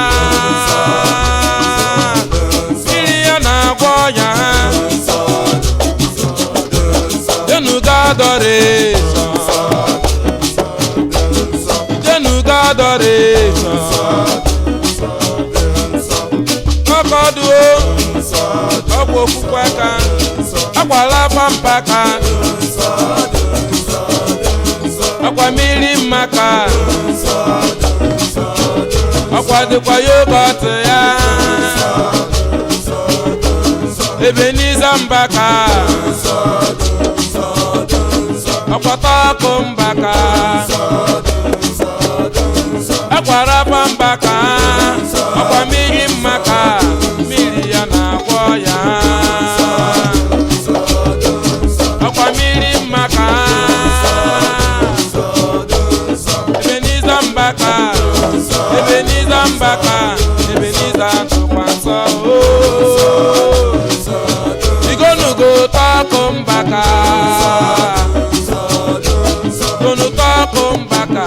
confrontation. Ọkọdụ ọgwụ okpukpe aka akwala pampaka akwa mmiri mmaka akwa dịkwa yogọt ya ebe n'iza mbaka akwa tako mbaka akwa rapa mbaka akwa mmiri mmaka mmiri ya na-agwọ ya akwa mmiri mmaka Ebeniza mbaka Ebeniza tụkwa nsọ igonugo tako mbaka gonu tako mbaka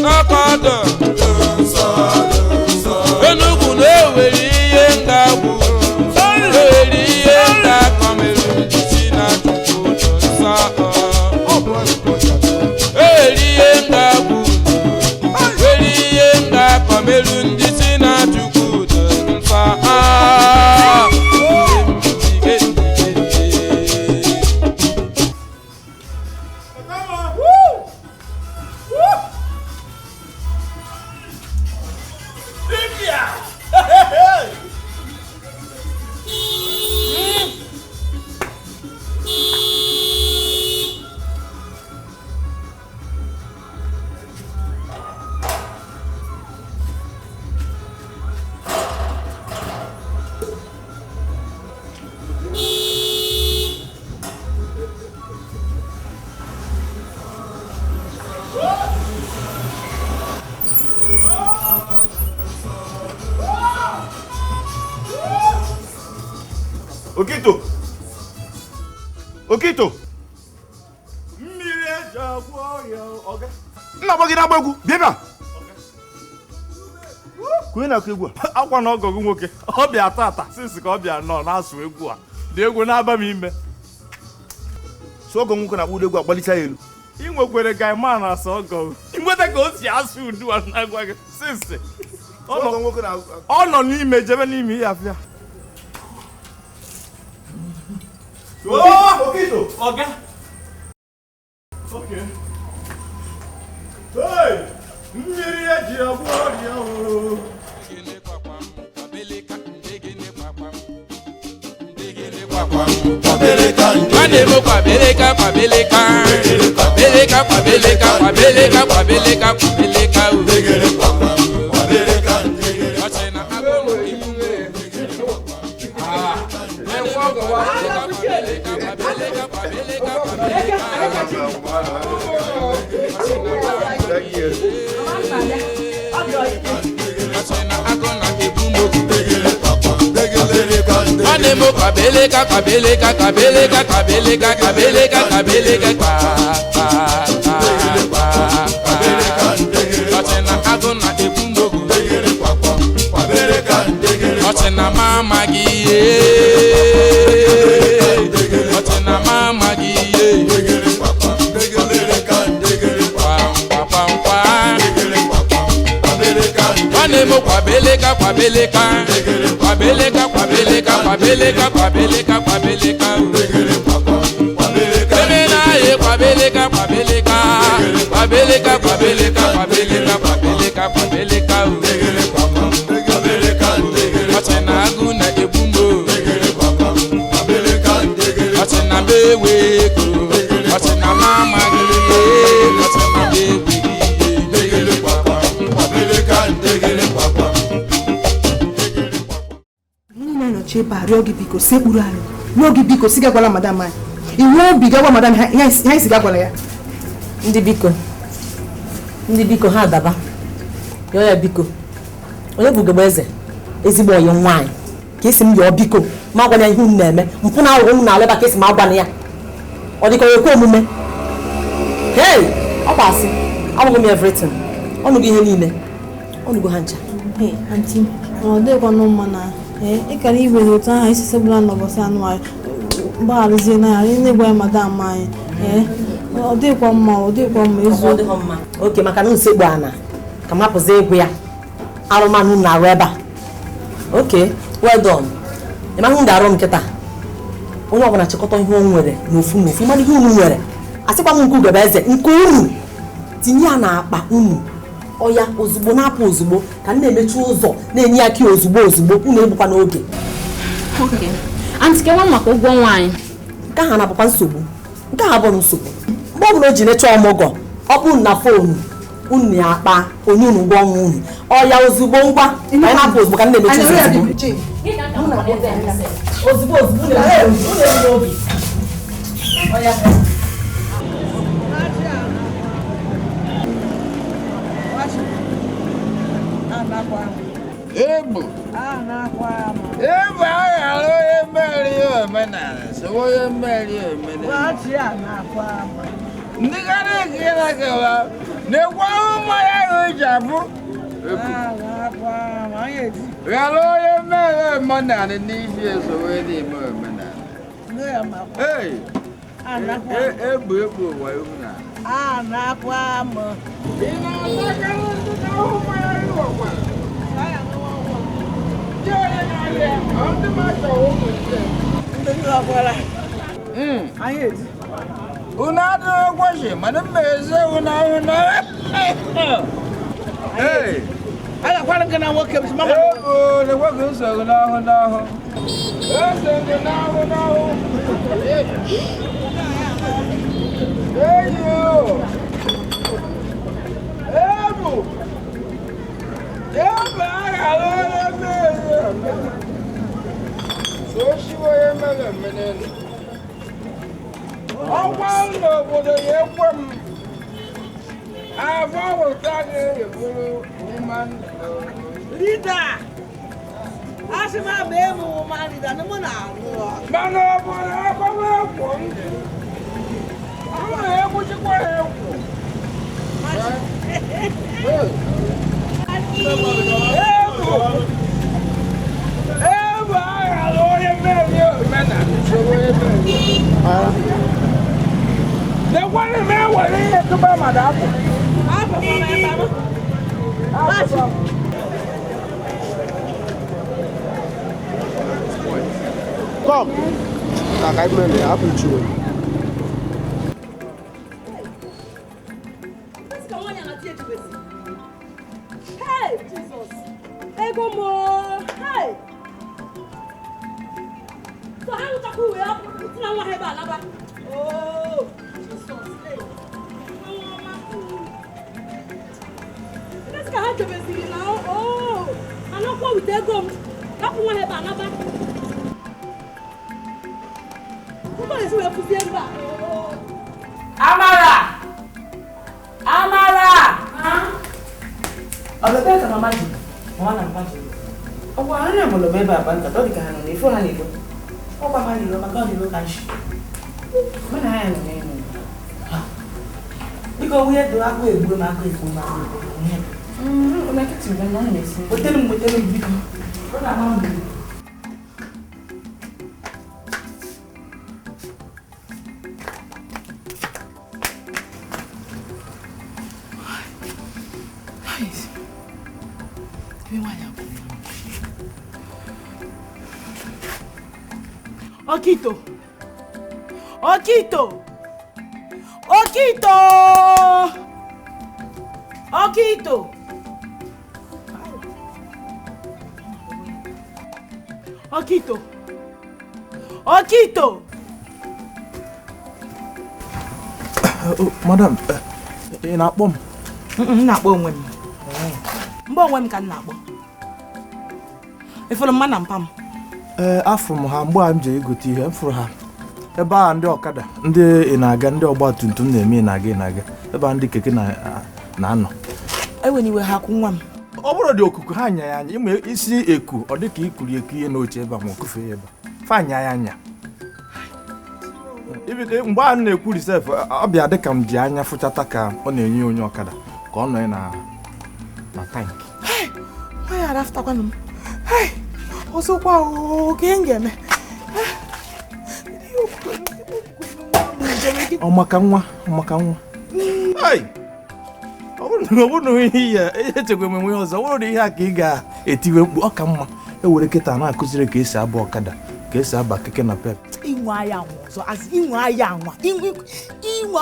n'ọkọdọ Enugu na-ewere ihe ngagwu ewere ihe ngakọmerụ jiji na chukwu nsọ Melu ndị si na chukwu dị nsa Okito. Nna gbagi na gbagwu, bịa bịa. Kwee na egwu a. Akwa na ọgọ gị nwoke. Ọ bịa tata, since ka ọ bịa nọ na-asụ egwu a. Dị egwu na-aba m ime. So ọgọ nwoke na akpụdo egwu agbalịcha ya elu. Ị nwekwere guy man asọ ọgọ. Ị nweta ka o si asụ udu a na-agwa gị. Since ọ nọ n'ime jebe n'ime ya afịa. Oh, Okito. Okay. Okay. Hey, mmiri eji agwọ ọrịa o. Anemo kabeleka kabeleka kabeleka kabeleka kabeleka kabeleka Otena agona ebumbogu Otena mama giye Otena mama giye Anemo kabeleka kabeleka kabeleka kabeleka kabeleka kabeleka kabeleka Emena ye kabeleka kabeleka kabeleka kabeleka kabeleka kabeleka kabeleka Otena aguna ebumbo Otena bewe ko Otena mama giye Otena bewe Riogi biko sekpuru anyị n'oge biko siga gwala madam anyị iwu obi gagwa madam ya siga gwala ya ndị biko ha daba ya biko onye bụ gebe eze ezigbo onye nwaanyị ka esi m yọọ biko ma gwanya ihe unu na-eme mpụ na ahụhụ m na-aleba ka esi m agwana ya ọ dịka ekwe omume hey ọ kwasị abụghị m everything ọnụgo ihe niile ọnụgo ha ncha anti ọ dịkwanụ mma na ịkara iwere otu aha isi sebụla n'ụbọchị anụ anyị gbagharụzie na ya na-egwa ya madam anyị Ọ dịkwa mma eziokwu. Oke, maka na nsekpu ana ka m hapụzi egwu ya arụmanụ na-arụ ebe a. Oke, well done. Ịmahụ m ga-arụ m nkịta. Onye ọbụla chịkọta ihe o nwere n'ofu n'ofu ịmara ihe unu nwere. Asịkwa m nke ugebe eze nke unu tinye ya n'akpa unu. Ọya ozugbo na-apụ ozugbo ka m na-emechi ụzọ na-enye aka ozugbo unu egbukwa n'oge. Okay. Auntie, kewa maka ụgwọ nwaanyị. Nke ha na-abụkwa nsogbu. Nke ha bụrụ nsogbu. Mgbe ọ bụla o ji necha ọmụgwọ ọ bụ na fonu unu ya akpa onye unu ụgwọ ọnwa unu. Ọya ozugbo ngwa ka anyị na-apụ ozugbo ka m na-emechi ụzọ ozugbo n'obi. Ọya Ebu aghara onye mmeri omenala so onye mmeri omenala ndị gara eke na-akewa na-ekwe ahụ mmanya ahụ ji abụ ghara onye mmeri omenala n'isi esowe n'ime omenala egbu ụwa ihu na unu adịghị gwashi mana mmezi unu ahụ na agakwana nke na nwoke bụ mama na-ekweghị nsogbu n'ahụ n'ahụ nsogbu n'ahụ n'ahụ Ebe aghara onye mmeri so oshiwe onye mere mmenelu ọgwa n'obodo ya ekwe m afọ hụta ga-eburu ịma Lida, asị m abụ emu ma Lida na mụ na-alụ mana obodo akọwa ekwo ndị ahụ egbuchikwa ha ekwo Ebe aghara onye mmeri omenala soro onye mmeri lekwanụ m ewere ihe tụba mmadụ afọ Come. Like I mean, I put you in. Hey, Jesus. Hey, go more. Hey. So how you talk we up? It's not what have alaba. Oh, Jesus. Hey. Let's go have to be now. Oh, I know what we take go. That one have alaba. Amara! Amara! Ọ bebe ka mama ji? Mama na mama ji. Ọ kwa anyị amụrụ m ebe akpa nkata ọ dị ka ha nọ n'efu ha n'ilo. Ọ gwa ha n'ilo maka ọ n'ilo ka nshi. Mana ha nọ n'elu. Biko nwunye dị akwa egbuo m akwa egbuo m akwa egbuo m. Ọ na-ekiti mgbe ọ na-esi. Wetelu m biko. Ọ na-ama m biko. Okito! Okito! Okito! Okito! Okito! Okito! Madam, ị na-akpọ m? M na-akpọ onwe m. Mgbe onwe m ka m na-akpọ. Ifuru mma na mpa m. Afụrụ m ha mgbe a m ji egote ihe, m fụrụ ha ebe a ndị ọkada, ndị ị na-aga, ndị ọgba tum tum na-eme ị na-aga, ebe a ndị keke na-anọ. Eweniwe ha kwụ nwa m. Ọ bụrụ dị okuku ha anya ya anya, ịma isi eku ọ dị ka ikuri eku ihe n'oche ebe a ma okufe ya ebe a. Fa anya ya anya. Mgbe a na-ekwu risef, ọ bịa dị ka m ji anya fụchata ka ọ na-enye onye ọkada ka ọ nọ na tankị. Nwa ya arafụtakwanụ m. Ọzọkwa oge m ga-eme. ọmaka nwa ọ bụrụ na ihe ya echekwa emenwe ọzọ ọ bụrụ na ihe a ka ị ga-etiwe mkpu ọ ka mma ewere kịta na-akụziri ka esi aba ọkada ka esi aba keke na pep inwe anya anwa ọzọ inwe anya anwa inwe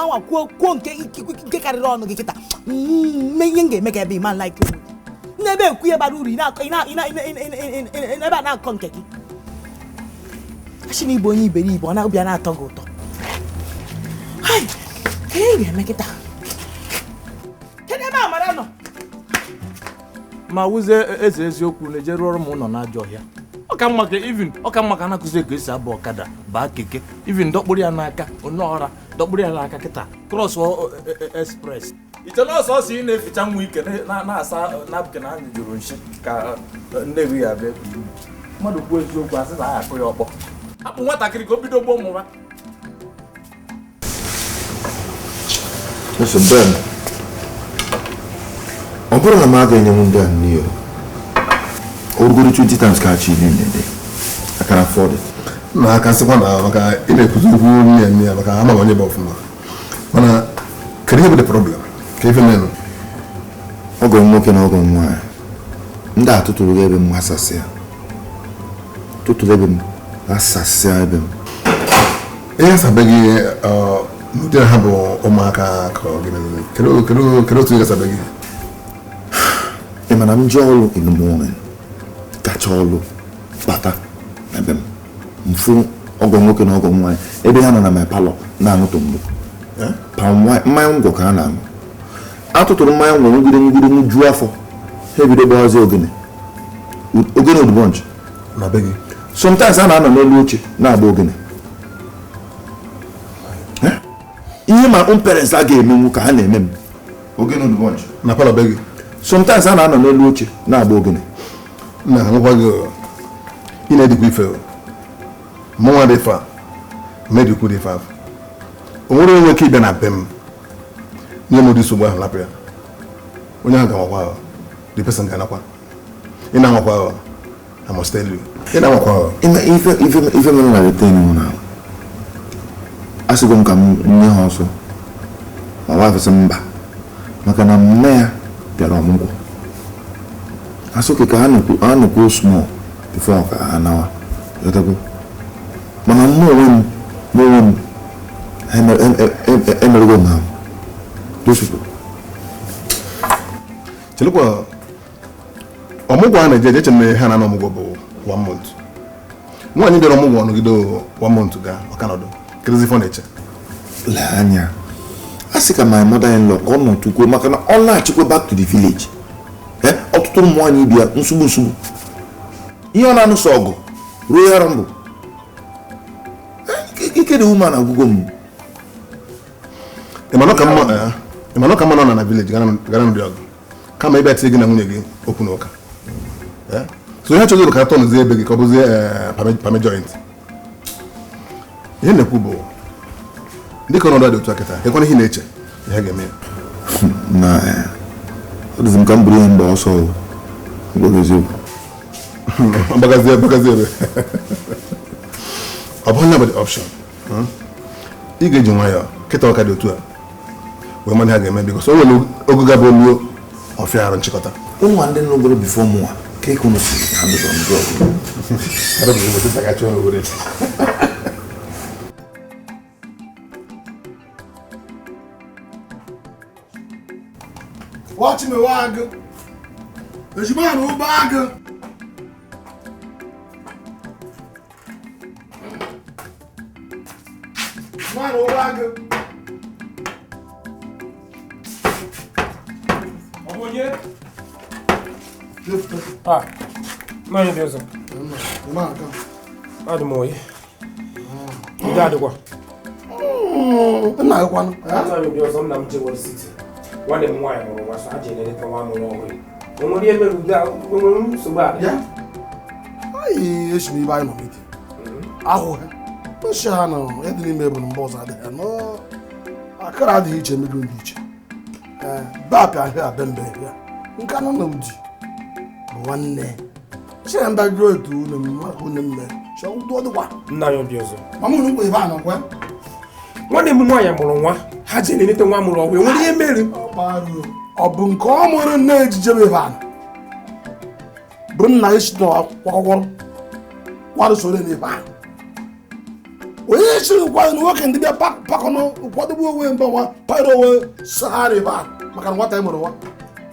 anwa kwuo nke karịrị ọnụ gị kịta ihe m ga-eme ka ebe ịma like n'ebe ekwu ihe bara uru n'ebe a na-akọ nke gị achị na igbo onye iberibe ọ na-abịa na-atọ gị ụtọ ihe ị ga-eme kịta kedu ebe amara nọ ma wụzie eze eziokwu na-eje rụọ ọrụ m ụlọ n'ajọ ọhịa ọ ka mma ka na-akụzi ka esi aba ọkada baa keke even dọkpụrụ ya n'aka onye ọra dọkpụrụ ya n'aka kịta cross express iche na ọsọ ị na-eficha nwa ike na-asa napkin ahụ jụrụ nshi ka nne gị ya bịa mmadụ kwuo eziokwu asị na ahapụ ya ọkpọ hapụ nwatakịrị ka o bido gboo mụba ọ bụrụ na m aga enyenwu ndị a n'iyo orugoro 20 times ka achị ile I can afford it. Na aka sịkwa na maka ị na-ekwuzi okwu nne ya maka ama onye bụ ọfụma mana kedu ihe bụ the problem ka ife nenu ọgọ nwoke na ọgọ nwaanyị ndị a tụtụrụ ebe m asasịa ebe m ihe sabeghị n'ụdị ha bụ ụmụaka ka kedu otu ihe sabeghị ị mana m ji ọrụ in the morning kacha ọrụ bata ebe m mfu ọgọ nwoke na ọgọ nwaanyị ebe ha nọ na my palọ na-aṅụ tombo mmanya ngwọ ka ha na-aṅụ atụtụrụ mmanya ngwọ ngide njuo afọ ha ebido gbawazi ogene old bunch na be gị sometimes a na-anọ n'elu oche na-agba ogene ihe ma parents a ga-emenwu ka ha na-eme m ogene old bunch na palọ be gị sometimes a na-anọ n'elu oche na-agba ogene na ngwa gị ị na-edikwa ife mụnwa dị fa medikwu dị fa o nwere onye ike ịbịa na be m nye m ụdị nsogbu ahụ lapụ ya onye ahụ ga-anwakwa ahụ the person ga-anakwa ị na-anwakwa ahụ I must tell you ị na-anwakwa ahụ ife mere na retain mụ na asịgo m ka m nye ha ọsọ ma wafesị mba maka na nne ya bịara ọmụgwọ asụke ka ha nụkwuo small before ka ha nawa mana mụ onwe m emerego m ahụ those people chelekwa ọmụgwọ a na-eje eche m ha na ọmụgwọ bụ 1 month nwaanyị bịara ọmụgwọ nọgide 1 month ga ọkanọdụ kedụzi fọ na-eche lee anya a sị ka my mother-in-law ka ọ nọ tukwuo maka na ọ na-achịkwa back to the village ọtụtụ ụmụ nwaanyị bịa nsogbu ihe ọ na-anụsọ ọgụ ruo ya mbụ ike dị ume na agwụgwọ m ịmanụ ka mma nọ na village gara ndị ọgụ kama ebe tinye gị na nwunye gị okwu na ụka so ihe chọzụrụ ka tọnụzie ebe gị ka ọ bụzie pame joint ihe na-ekwu bụ dịka ọnọdụ dị otu akịta ekwana ihe na-eche ihe ga-eme ya na ọ dịzị m ka m buru ihe mgbe ọsọ eziokwu gbagazie ebe ọ bụghị bụ the option ị ga-eji nwayọọ kịta ọka dị otu a wee mana ha ga-eme bikos o nwere ogo gaba oluo ọfịa arụ nchịkọta ụmụ ndị n'ogoro bifo mụnwa ka ịkụ n'osi ha dịkwa ndị ọgụ Watch me wag. There's man who bag. Man who bag. Oboje. Ah. Mãe Deus. Man ka. Admoy. Idade kwa. Na kwa no. Mãe Deus, I'm not Jewel City. One in wine or was I generated one more way. When we ever do so bad. Yeah. I should be buying it. Aho. No shano, e didn't able to boss at no. I can't have each and middle beach. Back I hear Bembe here. You cannot know it. One day. She and I grow to them, shall do the one. Now you're beautiful. I'm going to go on. When nwanne m nwaanyị mụrụ nwa ha ji elelete nwa mụrụ ọgwụ enwere ihe mere ọ bụ nke ọ mụrụ nne ejije beban bụ nna esi n'akwụkwọ kwadosoro n'ebe ahụ onye chiri ụkwado na nwoke ndị bịa pakọnụ ụkwadobe onwe mba nwa paro onwe sahara ebe ahụ maka na nwata ị mụrụ nwa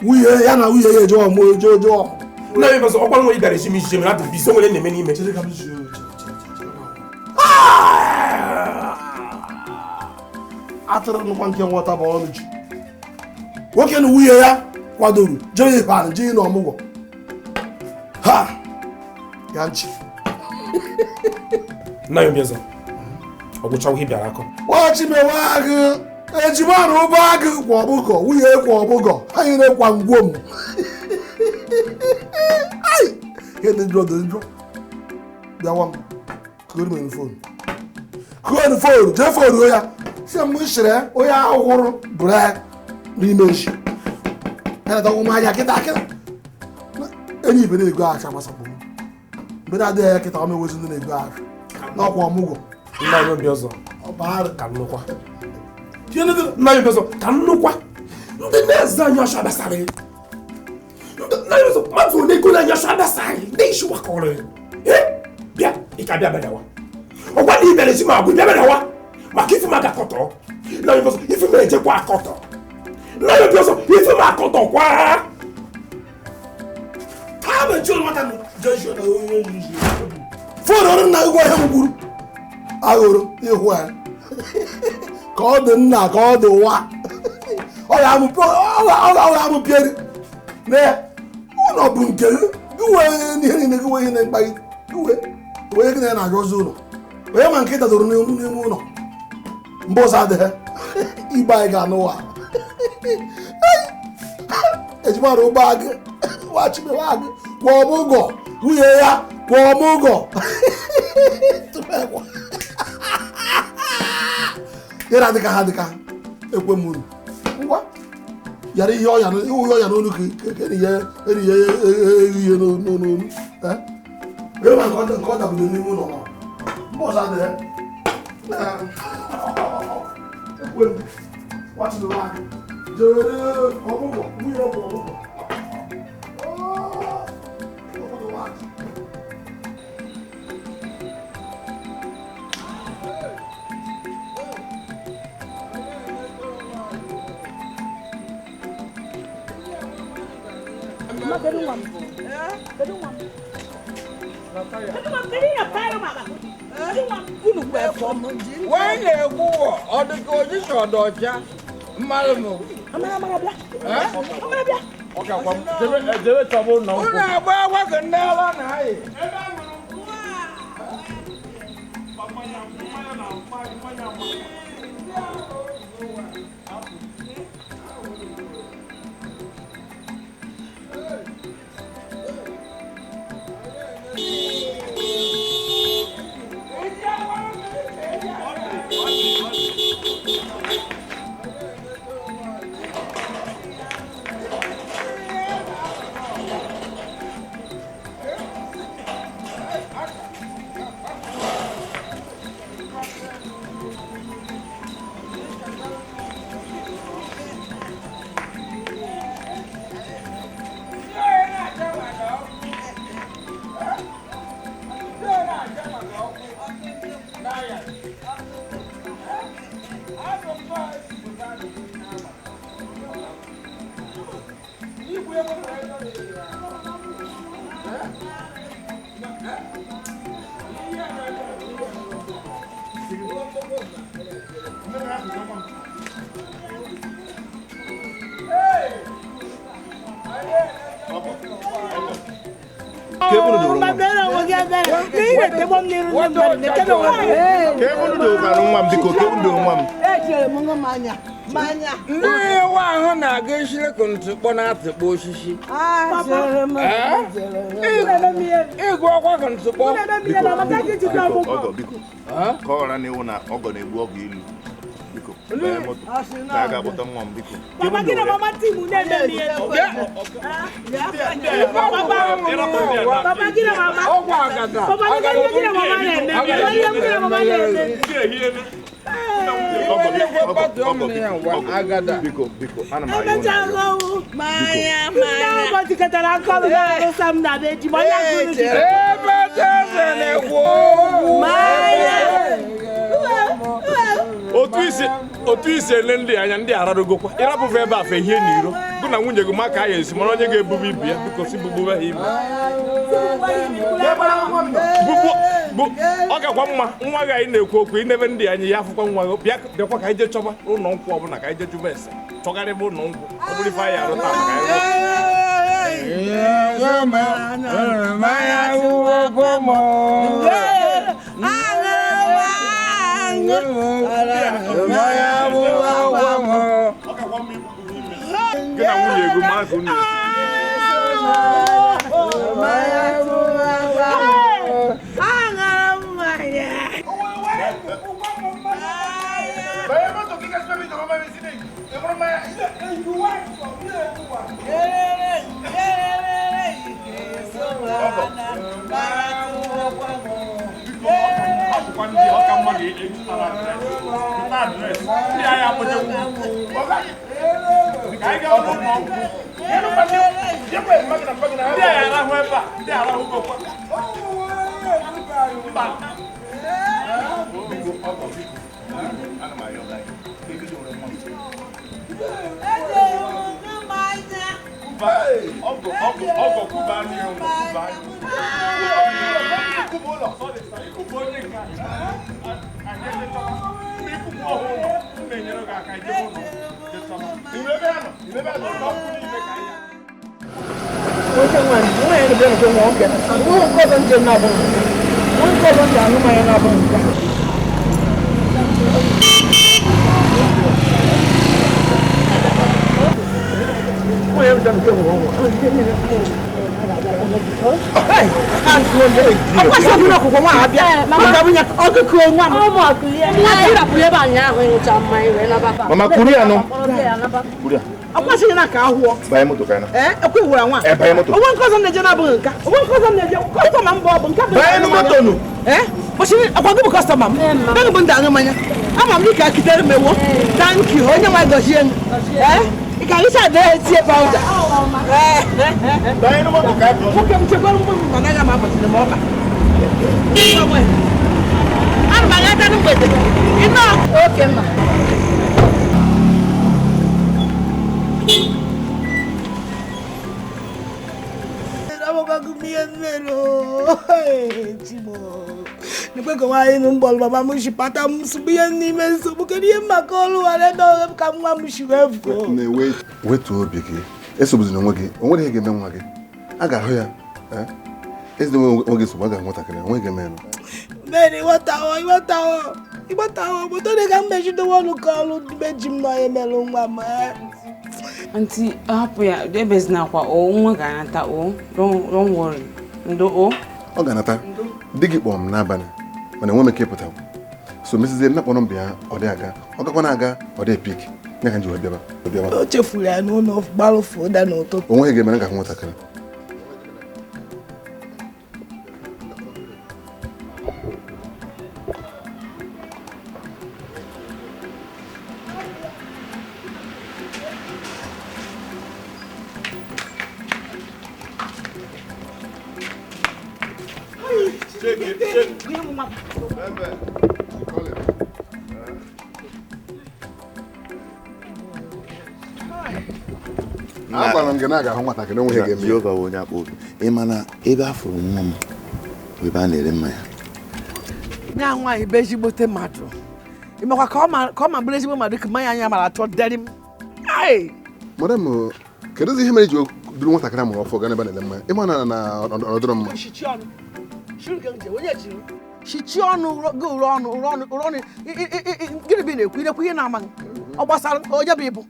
nwunye ya na nwunye ya eje ọmụ eje ọmụ nna ya ọzọ ọkwa nwa ị gara esi m ijije mere adụ biso nwere na-eme n'ime atụrụ nnukwu nke nwata bụ ọnụ ji nwoke na nwunye ya kwadoro jee ebe ahụ jee n'ọmụgwọ ha ya nchi nna ya obiọzọ ọgwụchawa ihe bịara akọ wachimewe agụ ejimara ụba agụ kwa ọbụgọ nwunye kwa ọbụgọ anyị na-ekwa ngwom ihe dị njọ dị njọ bịawa m kụrụ fon jee fon ya si mgbe ishiri onye ahụ hụrụ bụrụ ya n'ime nshi yanatakwụ m anya kịta akịta enyi ibe na-ego acha gbasakpụ mgbe na-adịghị ya kịta omewezi ndị na-ego acha n'ọkwa ọmụgwọ nna ya obi ọzọ ọbara ka nnukwa nna ya obi ọzọ ka nnukwa ndị na-eze anyị ọsọ adasarị nna ya ọzọ mmadụ ole ego na-anya ọsọ adasarị na-eshi wakọrọ bịa ịka bịa bịadawa ọgwa na ibere esi ma agwụ bịa bịadawa maka ife m aga-akọtọ nna ya obi ọzọ ife m ejekwa akọtọ nna ya obi ọzọ ife m akọtọ kwa fon ọrụ nna gị gwa ihe m gburu aghụrụ ịhụ ya ka ọ dị nna ka ọ dị nwa ọ ga-amụpieri na ya ụlọ bụ nke gị wee ihe niile gị wee ihe na-ekpa gị wee gị na ya na-ajụ ozi ụlọ onye ma nke dadoro n'ime ụlọ mba ụzọ adịghị igbe anyị ga-anụwa ejimara ụgbọ agụ wachimewe agụ kwa ọmụgwọ nwunye ya kwa ọmụgwọ ịra dịka ha dịka ekwe m unu ngwa yara ihe ọya n'olu ka erihe ihe n'olu ebe nke ọ dabụrụ n'ime ụlọ mba ọzọ adịghị ekwe m wachimewe agụ jere ọmụgwọ nwunye ya kwa ọmụgwọ wọ́n lè kú wọ̀ ọdún kí ojúṣe ọ̀dọ̀ ọjà mmadụ m. ọka kwa jebe tọbụ nọ nkwụ. Ụnụ agba agwa ka ndị ala na-ayị. Ndị nwa ahụ na-aga esire kọntụkpọ na-atịkpọ osisi. Ịgụ ọkwa kọntụkpọ. Biko ka ọ ghara na ewu na ọgọ na-egbu ọgọ ilu biko ga-aga akpọta nwa m biko Biko, ana m ayọ. Otu isi ele ndị anya ndị aradogokwa ịrapụfe ebe a fe ihe n'iro gụ na nwunye gị maka ya esi mara onye ga-ebubu ibu ya biko si bugbube ha ibu ọ gakwa mma nwa gị anyị na-ekwu okwu inebe ndị anyị ya afụkwa nwa gị bịakwa ka anyị jee chọba ụlọ nkwụ ọbụla ka anyị jee jụba ese chọgarịba ụlọ nkwụ ọ bụrụ ife anyị arụta maka gị na nwunye ego maazị unu Mama kuria no. Kuria. Akwa sị na ka ahụọ. Banye moto ka na. Ekwe wura nwa. Banye moto. Owo nkozo na je na bụ nka. Owo nkozo na je. Customer mbọ bụ nka. Banye moto no. Oshiri akwa gị bụ customer m. Banye bụ ndanga manya. Ama m dịka kitere mewo. Thank you. Onye nwa gozie m. Ị ka isa de tie powder. Banye moto ka. Oke m chekwa m mana ga ma abatịrị m ọba. Ana m aga na mgbede. Ino. Oke mma. Nikweko wayi numbol baba mushipata msubiye nimenso bukeriye makolu wale do kamwa mushiwefu. Ne wait obi gị. Esobuzi na onwe gị. Onwe ihe ga-eme nwa gị. A ga-ahụ ya. Ezi onwe gị so gbaga nwatakịrị. Onwe ga-eme no. Beni Iwatawo bodo de ga mbeji do wonu kolu beji m no emelu nwa ma. Auntie, hapo ya debes na kwa o nwa ga nata o. Don't worry. Ndo o. Ọ ga nata. Di gị kpọrọ m n'abalị. Mana enwe m ike ịpụta. So Mrs. na kpọrọ m bịa ọ dị aga. Ọ gakwa na-aga ọ dị pik. Ya ka nji wee bịaba. O chefuru ya n'ụlọ gbalụ foda n'ụtụtụ. Onwe ga-eme na ga nwatakịrị. Agwara m gị na aga ahụ nwatakịrị onwe ga-eme. Jehova bụ onye akpọ obi. Ị ma na ebe a fụrụ nwa m bụ ebe a na-ere mmanya. Nya nwaanyị bụ ezigbote mmadụ. Ịmakwa ka ọ ma bụrụ ezigbo mmadụ ka mmanya anya mara atọ deri m. Madam, kedu ihe mere iji duru nwatakịrị amụrụ ọfọ gaa n'ebe a na-ele mmanya? Ịma na ọdọrọ mma. Shichi ọnụ gị ụrụ ọnụ gịnị bụ na-ekwu ihe na-ama ọ gbasara onye bụ ịbụ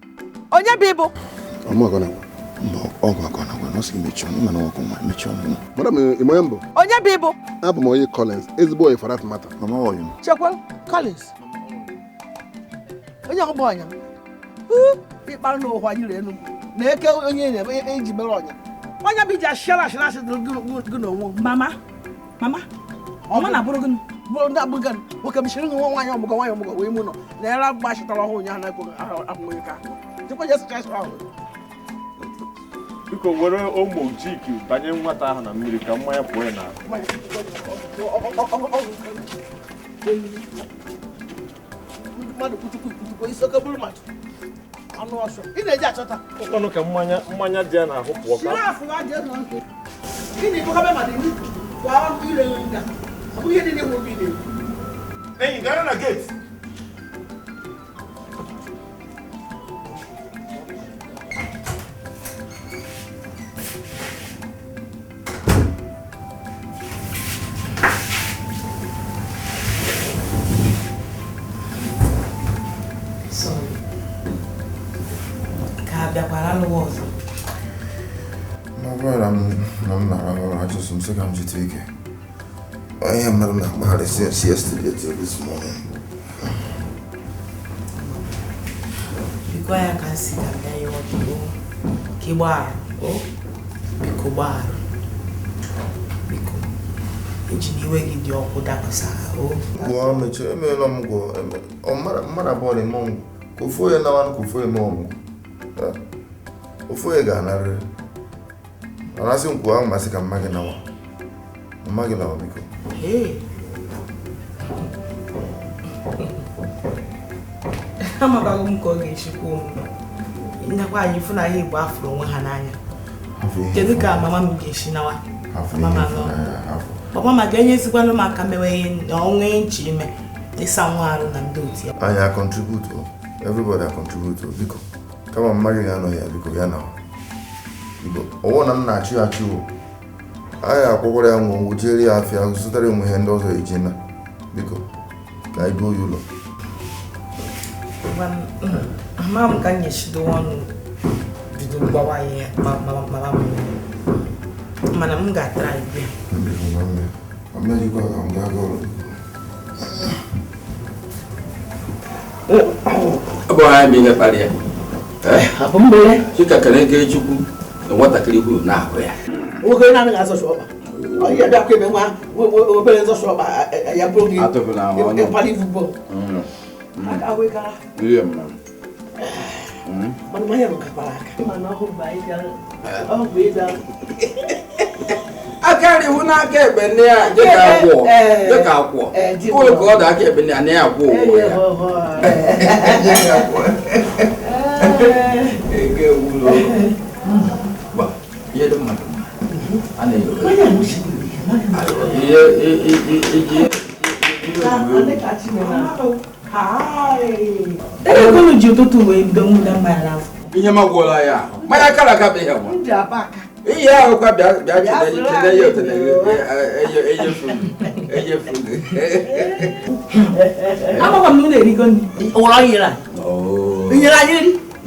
ọgụ akọna gwa nọsị mechi ọnụ mana ọgụ nwa mechi ọnụ. Madam, ime mbụ onye bụ ịbụ abụ m onye Collins, ezigbo onye for that matter. Mama ọyụ m Chekwa Collins onye ọgbọ ọnya ịkpara na ụhwa nyere enu na-eke onye eji mere ọnya onye bụ iji ashịara asị gị n'onwe mama ọma na bụrụ gị bụ ndị abụga nwoke bishiri nwa nwaanyị ọmụgọ wee mụ nọ na era gbachitara ọhụụ nya na ahụghị ka jikwa je sụcha ahụ biko were ụmụ chiki banye nwata ahụ na mmiri ka mmanya pụọ ya n'ahụ mmadụ kutukutuko isi oke bụrụ mmadụ anụ ọsọ ị na-eji achọta ụkọnụ ka mmanya dị ya n'ahụ pụọ ka gịnị bụkabe mmadụ ndị kwa ire nga ọ bụghị ihe niile nwe obi na-ekwu enyi gara na gate I'm sick of Dikeh. I am not about it since yesterday till this morning. Because I can see that there you want to go. Kibar, oh, Bikobar. Biko. Engineer give the Okudakasa, oh. Go on, Mitchell, go. Oh, Maraboni Mong. Go for you now and go for your mom. Go for your gunner. And I think go on, Massacre Maganawa. Maganawa, Biko. Hey. I'm about to go get you. In the way you feel like bath from Hanaya. Look at Mamma Gishinawa. Mamma, Papa, Ganyas, one of my camera, no way, Jim. It's someone and do it. I contribute to everybody. I contribute to Biko. Come on, Mariano here, because you know. Oh, I'm not you. I have already am with Jerry. I feel so that I'm handles a Gina. Because I do you look. Mom, can you see the one to do Bawai? Madam got tried. I'm not going to go. Boy, being a barrier. A bumble, you can engage you. What a clip now. We're going to as a shop. Oh, yeah, that came we're playing a shop. I am probably out of a party football. I wake up. Yeah, ma'am. But my young Kaparak, man, I'll buy it. Oh, wait down. I can't even get Benia. Look out, what? Oh, God, I get Benia near war. Yeah, the man. Hi. I'm going to do to wait, don't my love. In your Magolaya, my Kalaka, they have one. Yeah, I'll come back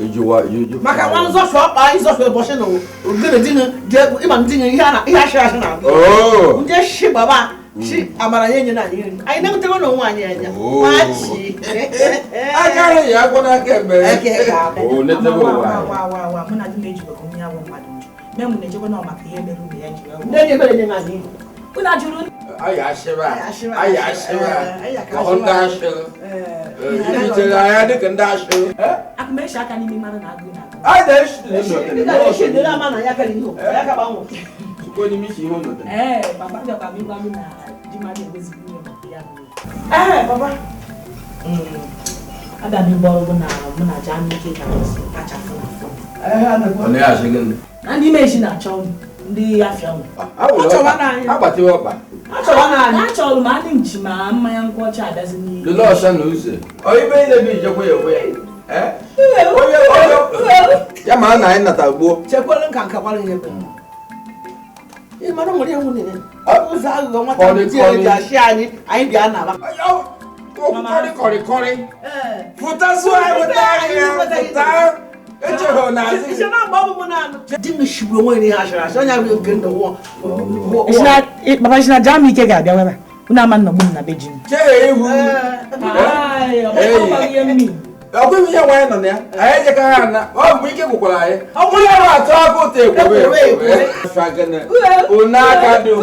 you Macaron's off shop, eyes off your portion. Good dinner, even dinner, Yasha. Oh, just ship Baba. She, I'm I never tell no one yet. I can't, I'm gonna get back. Oh, let's go. Wow, when I made you go, I won't madam. Mem, you know, my PM, then you're going to when I do, I assure, I can dash. I can make sure I can even man. I dash. I ndị afia mu agbati ọba achọrọ m adị nchima mmanya nkwọcha adazi n'ihu lele ọsha na uze ọ ibe ile bi jekwe ya ya ma na anyị nata gbuo chekwere nka nkakwara ihe ebe ị mara nwere ewu nene ọ ụzọ agụgọ nwata ndị eji achị anyị bịa n'ala kọrị pụtasụ anyị pụta echeho na azị isi na agba ọbụbụ na di m shigbu onwe ihe ashara asha onye ahụ nke ndụ Baba Shina Jam Ike ga-abịa webe unu ama nnọgbu m na be ji m ihu ọgwụ ihe nwanyị nọ na ya anyị ejeka ha na ọ bụ ike gwụkwara anyị onye ahụ atụ aka ụtọ ekwebe unaka dị hụ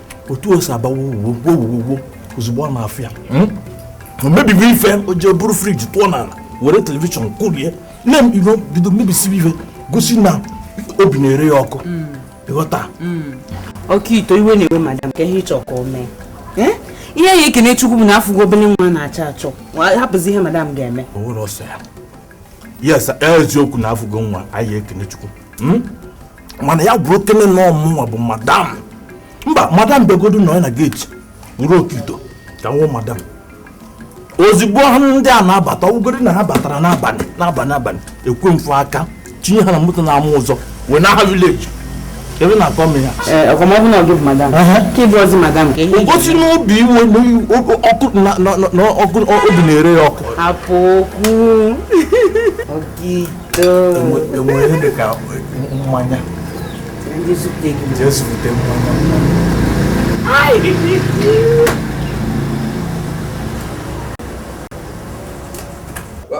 otu o si aba wo ozugbo ọ na-afịa mebibi ife o jee buru friji tụọ n'ala were telivishọn kwụrie bido mebisibi ife gosi na obi na-ere ya ọkụ ịghọta oke ito iwe na-ewe madam ka ihe ịchọ ka o mee ihe ya ekene chukwu bụ na afụgo obere nwa na-achọ achọ hapụzi ihe madam ga-eme owere ọsọ ya yes eziokwu na afụgo nwa anyị ekene chukwu mana ya bụrụ okene na ọmụnwa bụ madam mba madam begodu nọ na geeti ruo okito ka nwụ madam ozugbo ha ndị a na-abata ọgwụgoro na ha batara n'abalị ekwe mfu aka tinye ha na moto na-amụ ụzọ wee na ha vileji ebe na-akọ m ya ọkọmọbụ na ọgị bụ madam ka ịbụ ozi madam ka ihe ogosi n'obi iwe ọkụ obi na-ere ya ọkụ hapụ okwu okito enwere ihe dị ka mmanya jee zụpụta mmanya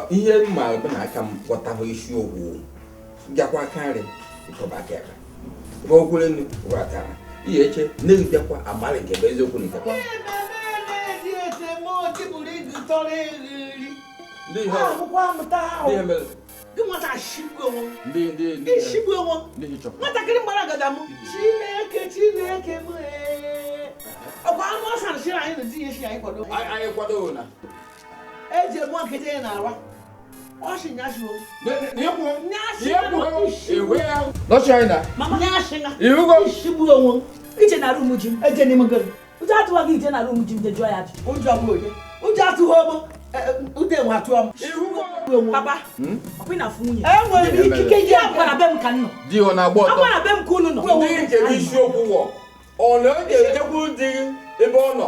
ihe mma ebe na aka m ghọtahụ isiokwu bịakwa karị ịkọba aka aka ebe okwere nnu ghọtara ihe eche na-ebịakwa amalị nke bụ eziokwu na nkekwa nwatakịrị gbara agada m Chineke m ọkwa anụ ọsa na shiri anyị na-etinye esi anyị kwado na eji egbu nkeji ya na-awa ọchị nyashiwo ishigbu onwe ije na rumu ji m eje n'ime gị ụjọ atụwa gị ije na rumu ji m je jụọ ya ụjọ bụ onye ụjọ atụghị ọmụ ude nwe atụọ m papa ọkwa na afụ nwunye enwere m ikike ji akwara be m ka m nọ di ọ na-agba ọtọ akwara be m ka unu nọ ndị nke isiokwu wọ ọ na-ejekwu di ebe ọ nọ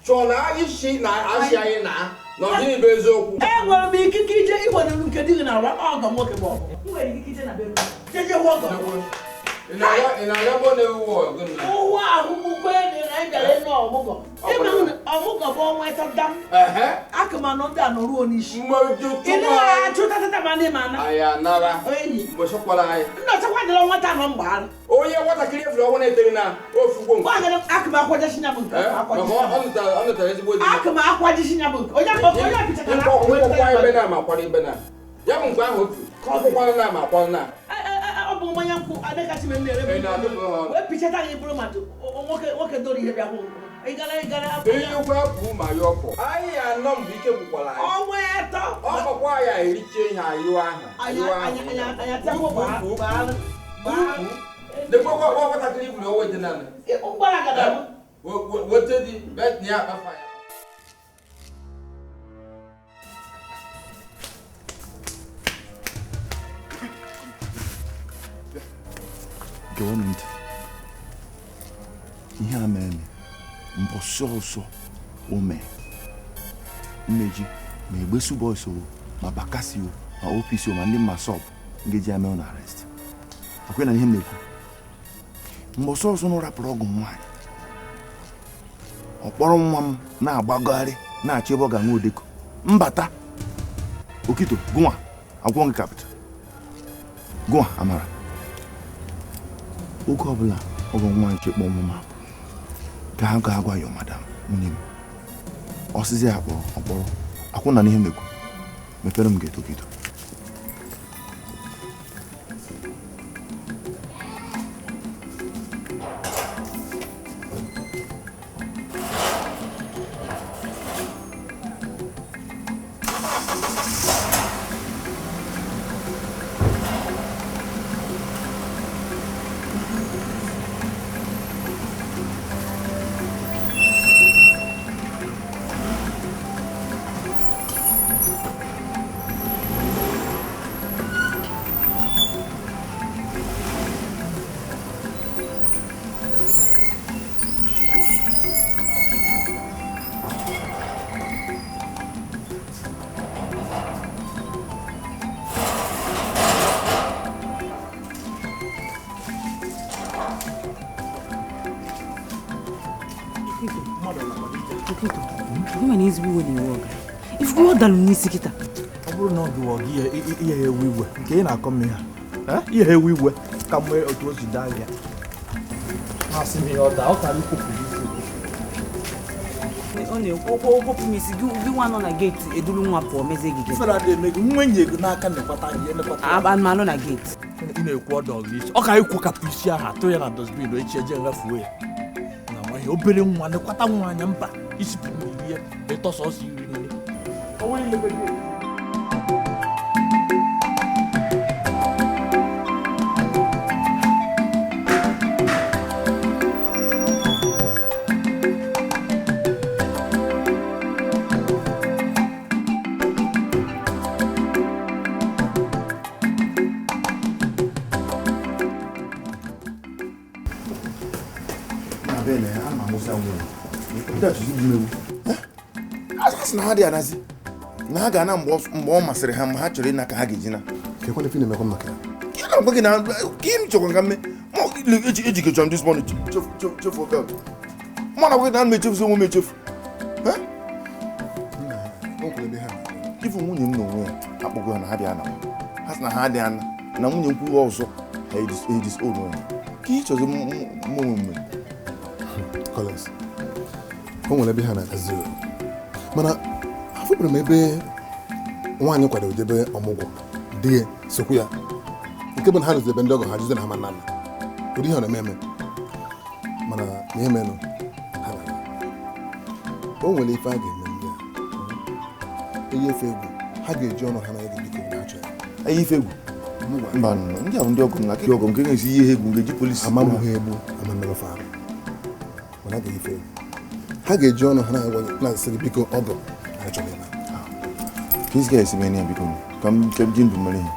chọọ na isi na asị anyị na n'ọdịnihu bụ eziokwu enwere m ikike ije iwere nke dị gị na ọra ọgọ nwoke bụ ọgụ nwere ikike ije na be m jeje ọgọ ị na-aga bụ na-ewu ọgụ na ụwa ahụhụkwe dị na ịbịara ịnụ ọmụgọ ọmụgọ bụ ọnwa ịtọ dam akụmanụ ndị a nọruo n'isi ị na-achụtatata ma ndị ma na anyị anara mgbe chọkwara anyị nnọchakwa dịrị nwata nọ mgbagharị onye nwatakịrị efere ọnwa na-etere na ofugbo nke akụma akwajeshi nya bụ nke ọ nụtara ezigbo di akụma akwajeshi nya bụ nke onye pịchakara nkwụkwa ibe na amakwara ibe na ya bụ mgbe ahụ otu ka ọ kwụkwara na amakwara na ọ bụ mmanya nkwụ adịgasị m na-ere wee pichata gị bụrụ mmadụ nwoke doro ihe bịa hụ ịgara ihe ukwu apụ ma ya ọkụ anyị anọ mgbe ike gwụkwara anyị ọnwa atọ ọkpọkwa ya eriche ihe ayụwa ahụ nwatakịrị iburu owe dị nanị wete di bet na ya akpafa ya gewe m ntị ihe a mere mbọsị ọsọ o mee mmeji ma egbesu boys o ma bakasi o ma opisi o ma ndị masọp ngeji ame na arrest akwe na ihe m na-ekwu mbọsị ọsọ na rapụrụ ọgụ nwaanyị ọ kpọrọ nwa m na-agbagharị na-achọ ebe ọ ga-nwe odeko mbata okito gụnwa agwọ gị kapịta gụnwa amara oge ọbụla ọgụ nwaanyị chekpọ ọmụma ka ha ga-agwa ya madam nwunye m ọsịzi ya kpọrọ ọkpọrọ akwụ na n'ihe mekwu mepere m ga-eto kito dalụ n'isi kịta ọ bụrụ na ọ gụọ gị ihe ewu iwe nke ị na-akọ m ihe ewu iwe ka mgbe otu o si daa ya masị m ihe ọ daa ọ kara ikwopụ ọ na-ekwu okwu m isi gị nwa nọ na geeti eduru nwa pụọ mezie gị ifere adị eme gị nwenye ego n'aka nekwata ihe nekwata anụmanụ na geeti ị na-ekwu ọdọ gị isi ọ ka ikwokapụ isi ahụ atụ ya na dosbin echi eje nrefuo ya na nwaanyị obere nwa nekwata nwa anya mba isipụ n'iri ya ịtọsọ ọsọ iri nri asị na ha dị anazi na ha ga-ana mgbe ọ masịrị ha ma ha chọrọ ịna ka ha ga-eji na na-agwa gị na ka m chọkwa ka mme ejikechọ m dismond chefu belt mụ na-agwa gị na m echefuzi onwe m echefu ifu nwunye m na onwe ya akpọgo ya na ha dị ana ha sị na ha dị ana na nwunye m kwuru ọzọ ha edisold onwe ka ị chọzi mụ onwe mme o nwere ebe ha na-agazi mana afụbere m ebe nwaanyị kwadoro jebe ọmụgwọ di ya sokwu ya nke bụ na ha rụzi ebe ndị ọgọ ha juze na ha ma nna nna ụdị ihe ọ na-eme eme mana na ihe menụ ha na o nwere ife a ga-eme ndị a eyi efe egwu ha ga-eji ọnụ ha na ege biko na achọ ya eyi ife egwu mba ndị ahụ ndị ọgọ m na akịka ọgọ m nke ga-esi ihe egwu ga-eji polisi amamụghị egbu amammerefe ahụ mana a ga-eyi ife egwu ha ga-eji ọnụ ha na-asị gị biko ọgọ anyị chọrọ ịma ka isi ga-esi mee ya biko ka m ji ndụ mere ihe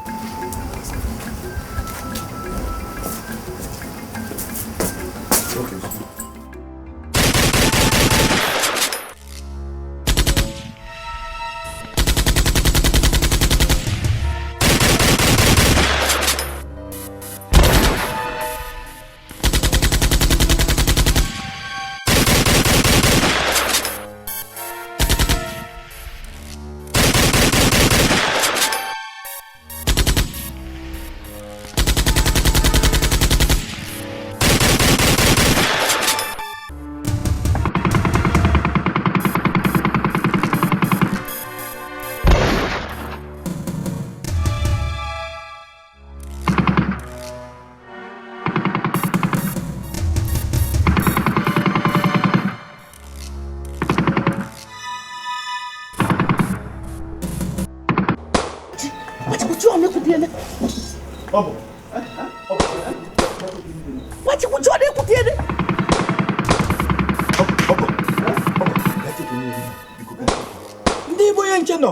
ndị Igbo onye nche nọ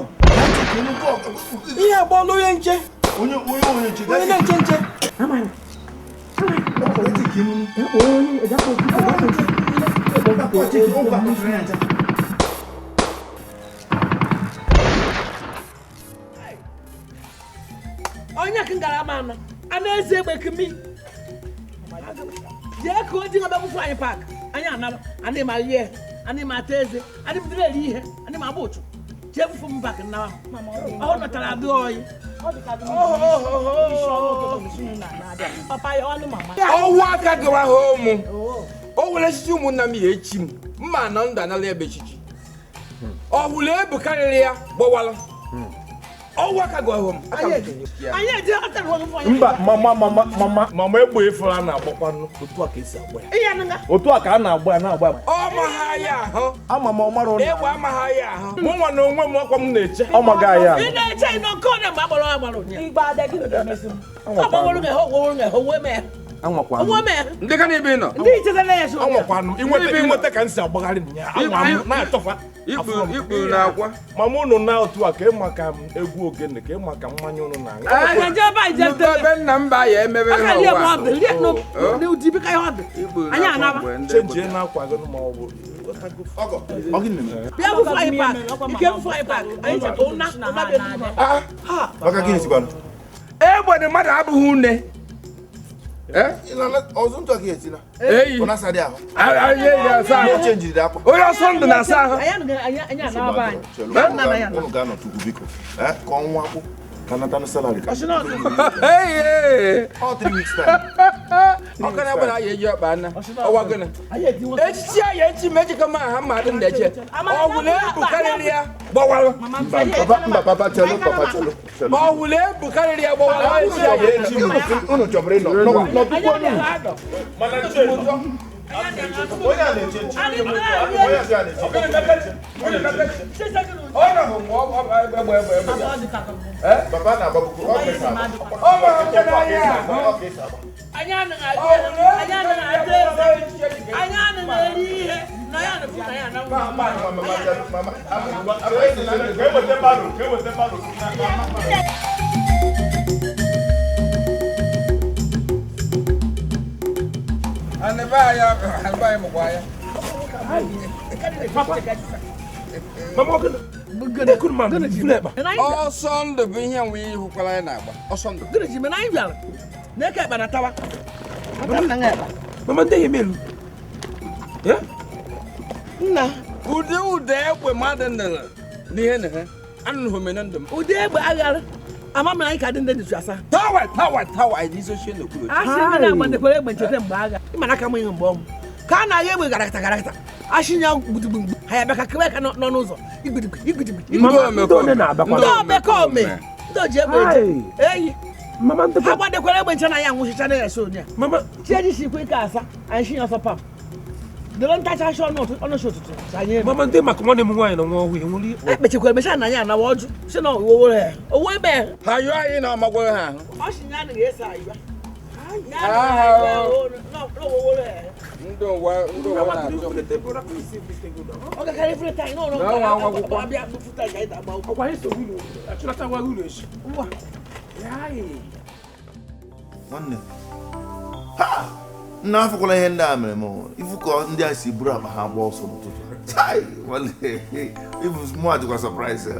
ihe agbaọla onye nche onye nche Onya kingara mama. Ana eze gbekimi. Je ko di ngabe bufu anyị park. Anya anaba. Ani ma ye. Ani ma teze. Ani bidire ri ihe. Ani ma bochu. Je bufu m park na. Mama o no tara bi oyi. Papa ya onu mama. Owu aka gawa home. O wele sisi umunna m ya echi m. Mma na nda na lebe chichi. O wule ebu karịrị ya gbawala. Owu aka gawa home. Anya je ata ro fun anyị. Mba, mama egbe ifuru a na-agbakwa otu a ka esi agba ya. Iya nanga. Otu a ka a na-agba ya na-agba. Ọ ma ha ya ahụ. Ama m ọmara ụlọ. Egbe ama ha ya ahụ. Mụ nwa na onwe m ọkwa m na-eche. Ọ maga ya. Ị na-eche ino kone ma agbaro nya. Igba ade gị na-emesi m. Agbaworo nge ho we me. Anwakwa. Wo me. Ndị ka na-ebe nọ. Ndị iche na ya so. Anwakwa nụ. Inweta ka nsi agbagharị nya. Anwa na-atọfa. Ikpu na akwa. Mama unu na otu a ka ịma ka egwu ogene ka ịma ka mmanya unu na-aṅụ. Anya je ba ije tebe. Ebe nna m ba ya emebe ha. Aka lie mo abel, lie no. Ni udi bi ka ya abel. Anya anaba. Chenje na akwa gị ma ọ bụ. Ogi nne. Bia bu fly park. Ike bu fly park. Anyị che to na be no. Ha. Maka gịnị sikwanụ? Egbe dị mmadụ abụghị une. Ọzọ ntụ aka esi na. Eyi. Ọ na-asa dị ahụ. Anyị ya asa ahụ. Chenji dị akwa. Onye ọsọ ndụ na-asa ahụ. Anya anaba anyị. Unu ga-anọ tupu biko. Ka ọnwa akwụ. Ka nata salary ka. All 3 weeks time. Ọka na gbara ya eji ọkpa na. Ọwa gịnị. Echichi ya echi meji ka ma ha mmadụ ndeche. Ọ wule ebu karịrị ya gbawalụ. Mba papa chelo. Ọ wule ebu karịrị ya gbawalụ. Echi ya echi. Unu chọbụrụ ịnọ. Nọpụkwa unu. Mana nche. Onye a na-eche nche. Onye a na-eche. Papa na-agbapụkwu. Anya na eri ihe. Na ya na fu na ya na. Ọsọ ndụ bụ ihe nwe ihe hụkwara ya na-agba. Ọsọ ndụ. Gịnị ji me na anyị bịara? Na-eke ekpe na tawa. Mama ndị emelu. Nna. Ụdị egbe mmadụ nere n'ihe na ha. Anụ hụ mena ndụ m. Ụdị egbe aghara. Ama m na anyị ka dị ndị dị asa. Tawa dị isi ochie n'okpuru. Asị ndị na-agbandekwara egbe ncheta mgbe agha. Ịma na aka m ihe mgbe ọmụ. Ka a na-agha egbe garakata. Ashinya gbudugbugbu. Ha bịa ka kewe ka nọ n'ụzọ. Igbidigbi. Ndị one na-abakwa. Ndị omekome. Ndị oji egbe eji. Eyi. Mama ndị ha gbandekwara egbe nche na ya nwụchicha na ya so nya. Mama chieji si kwe ka asa. Anyị shinya ọsọ pam. Delo ntacha shọ ọnụ shi ụtụtụ. Anyị mama ndị maka nwanne m nwaanyị na nwa ọhụụ enwere ekpechekwara mecha na ya na ọjụ. Si na owo re. Owo ebe. Ha yọ anyị na ọmagwara ha ahụ. Ọ shi nya na ga-esa ayọ. Ndị ụwa na-achọ. Ọ gakarị free time n'ụlọ abịa bufuta ga ịda agba ụkwụ. Ọkwa anyị so ụlọ achọlata nwa ụlọ echi. Ngwa. Nwanne. Ha! Nna afọkwala ihe ndị a mere m. Ifu ka ndị a si buru akpa ha gba ọsọ n'ụtụtụ. Chai! Wale. Ifu mụ ajụkwa surprise.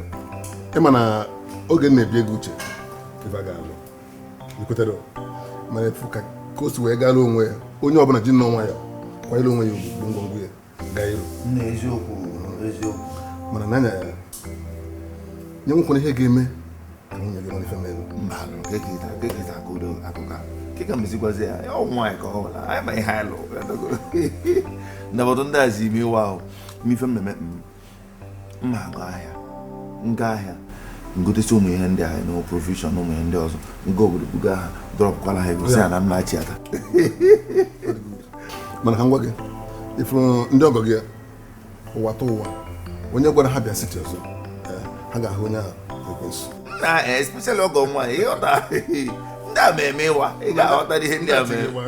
Ịma na oge na-ebi ego uche. Ife a ga-alụ. Ikwetara. Mana efu ka o si wee gaala onwe ya. Onye ọbụla ji n'ọnwa ya. Kwanyere onwe ya ugwu ngwongwo ya. Gaa iru. Eziokwu. Mana n'anya ya. Nye nwekwana ihe ga-eme ka nwunye gị n'ife mere. Mba, kekita akụdo akụka. Keka mezigwazi ya. Ya ọ nwaanyị ka ọ hụla. Anyị ma ihe anyị lụ. Ndabọdụ ndị a si ime iwe ahụ. Mife mmemme mma aga ahịa. Nga ahịa. Ngotesi ụmụ ihe ndị ahụ na provision ụmụ ihe ndị ọzọ. Nga obodo buga ha. Drọpụkwala ha ego si ya na mma achị ata. Mana ka ngwa gị. Ifuru ndị ọgọ gị ụwa tụ ụwa. Onye gwara ha bịa siti ọzọ. Ha ga-ahụ onye ahụ ekwensu. Na especially ọgọ nwaanyị ịghọta ndị a ma-eme ịwa ị ga-aghọta ihe ndị a mere igbo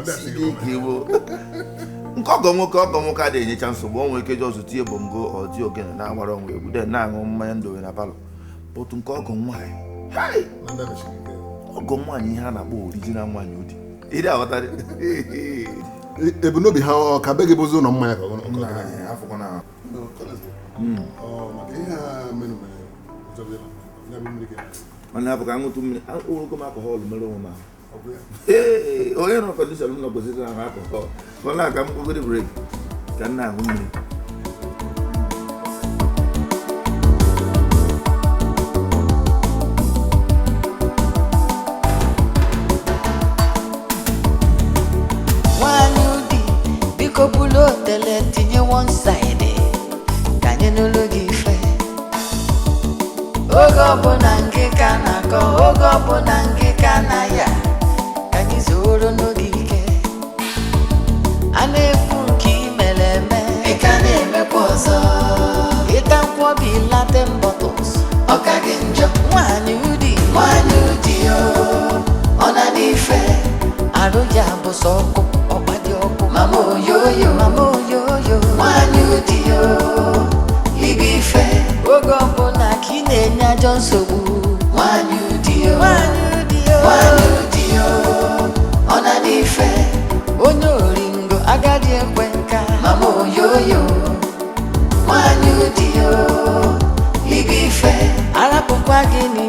nke ọgọ nwoke adịghị enyecha nsogbu o nwere ike ji ọzụ tie bongo ọdị ogene na-agbara onwe egwu de na-aṅụ mmanya ndowe na palọ otu nke ọgọ nwaanyị ihe a na-akpọ original nwaanyị ụdị Ide awatari. Ebunu bi ha ka bege bozo no mmanya ka ono. Afọ na. Maka ihe a menu Mana apa kamu tu uru ko alcohol melo ma. Eh, o yo no condition no position na alcohol. Wala kamu ko gede break. Kan na ngumni. Bulo tele tinye one side kanye n'ologi ife oge ọbụla nke ka na-akọ oge ọbụla nke ka na ya kanye zoro n'oge ike a na-ekwu nke imere eme ịka na-emekwa ọzọ ịta nkwọbi latin bottles ọka gị njọ nwanyị udi yo ọ na n'ife arụ ya bụ sọ ọkụ Mama oyoyo, wanyu dio, ibife, ogobo na kinenya jonsobu. Wanyu dio, ona dife, onyoringo agadi ekwenka. Mama oyoyo, wanyu dio, ibife, alapokwa gini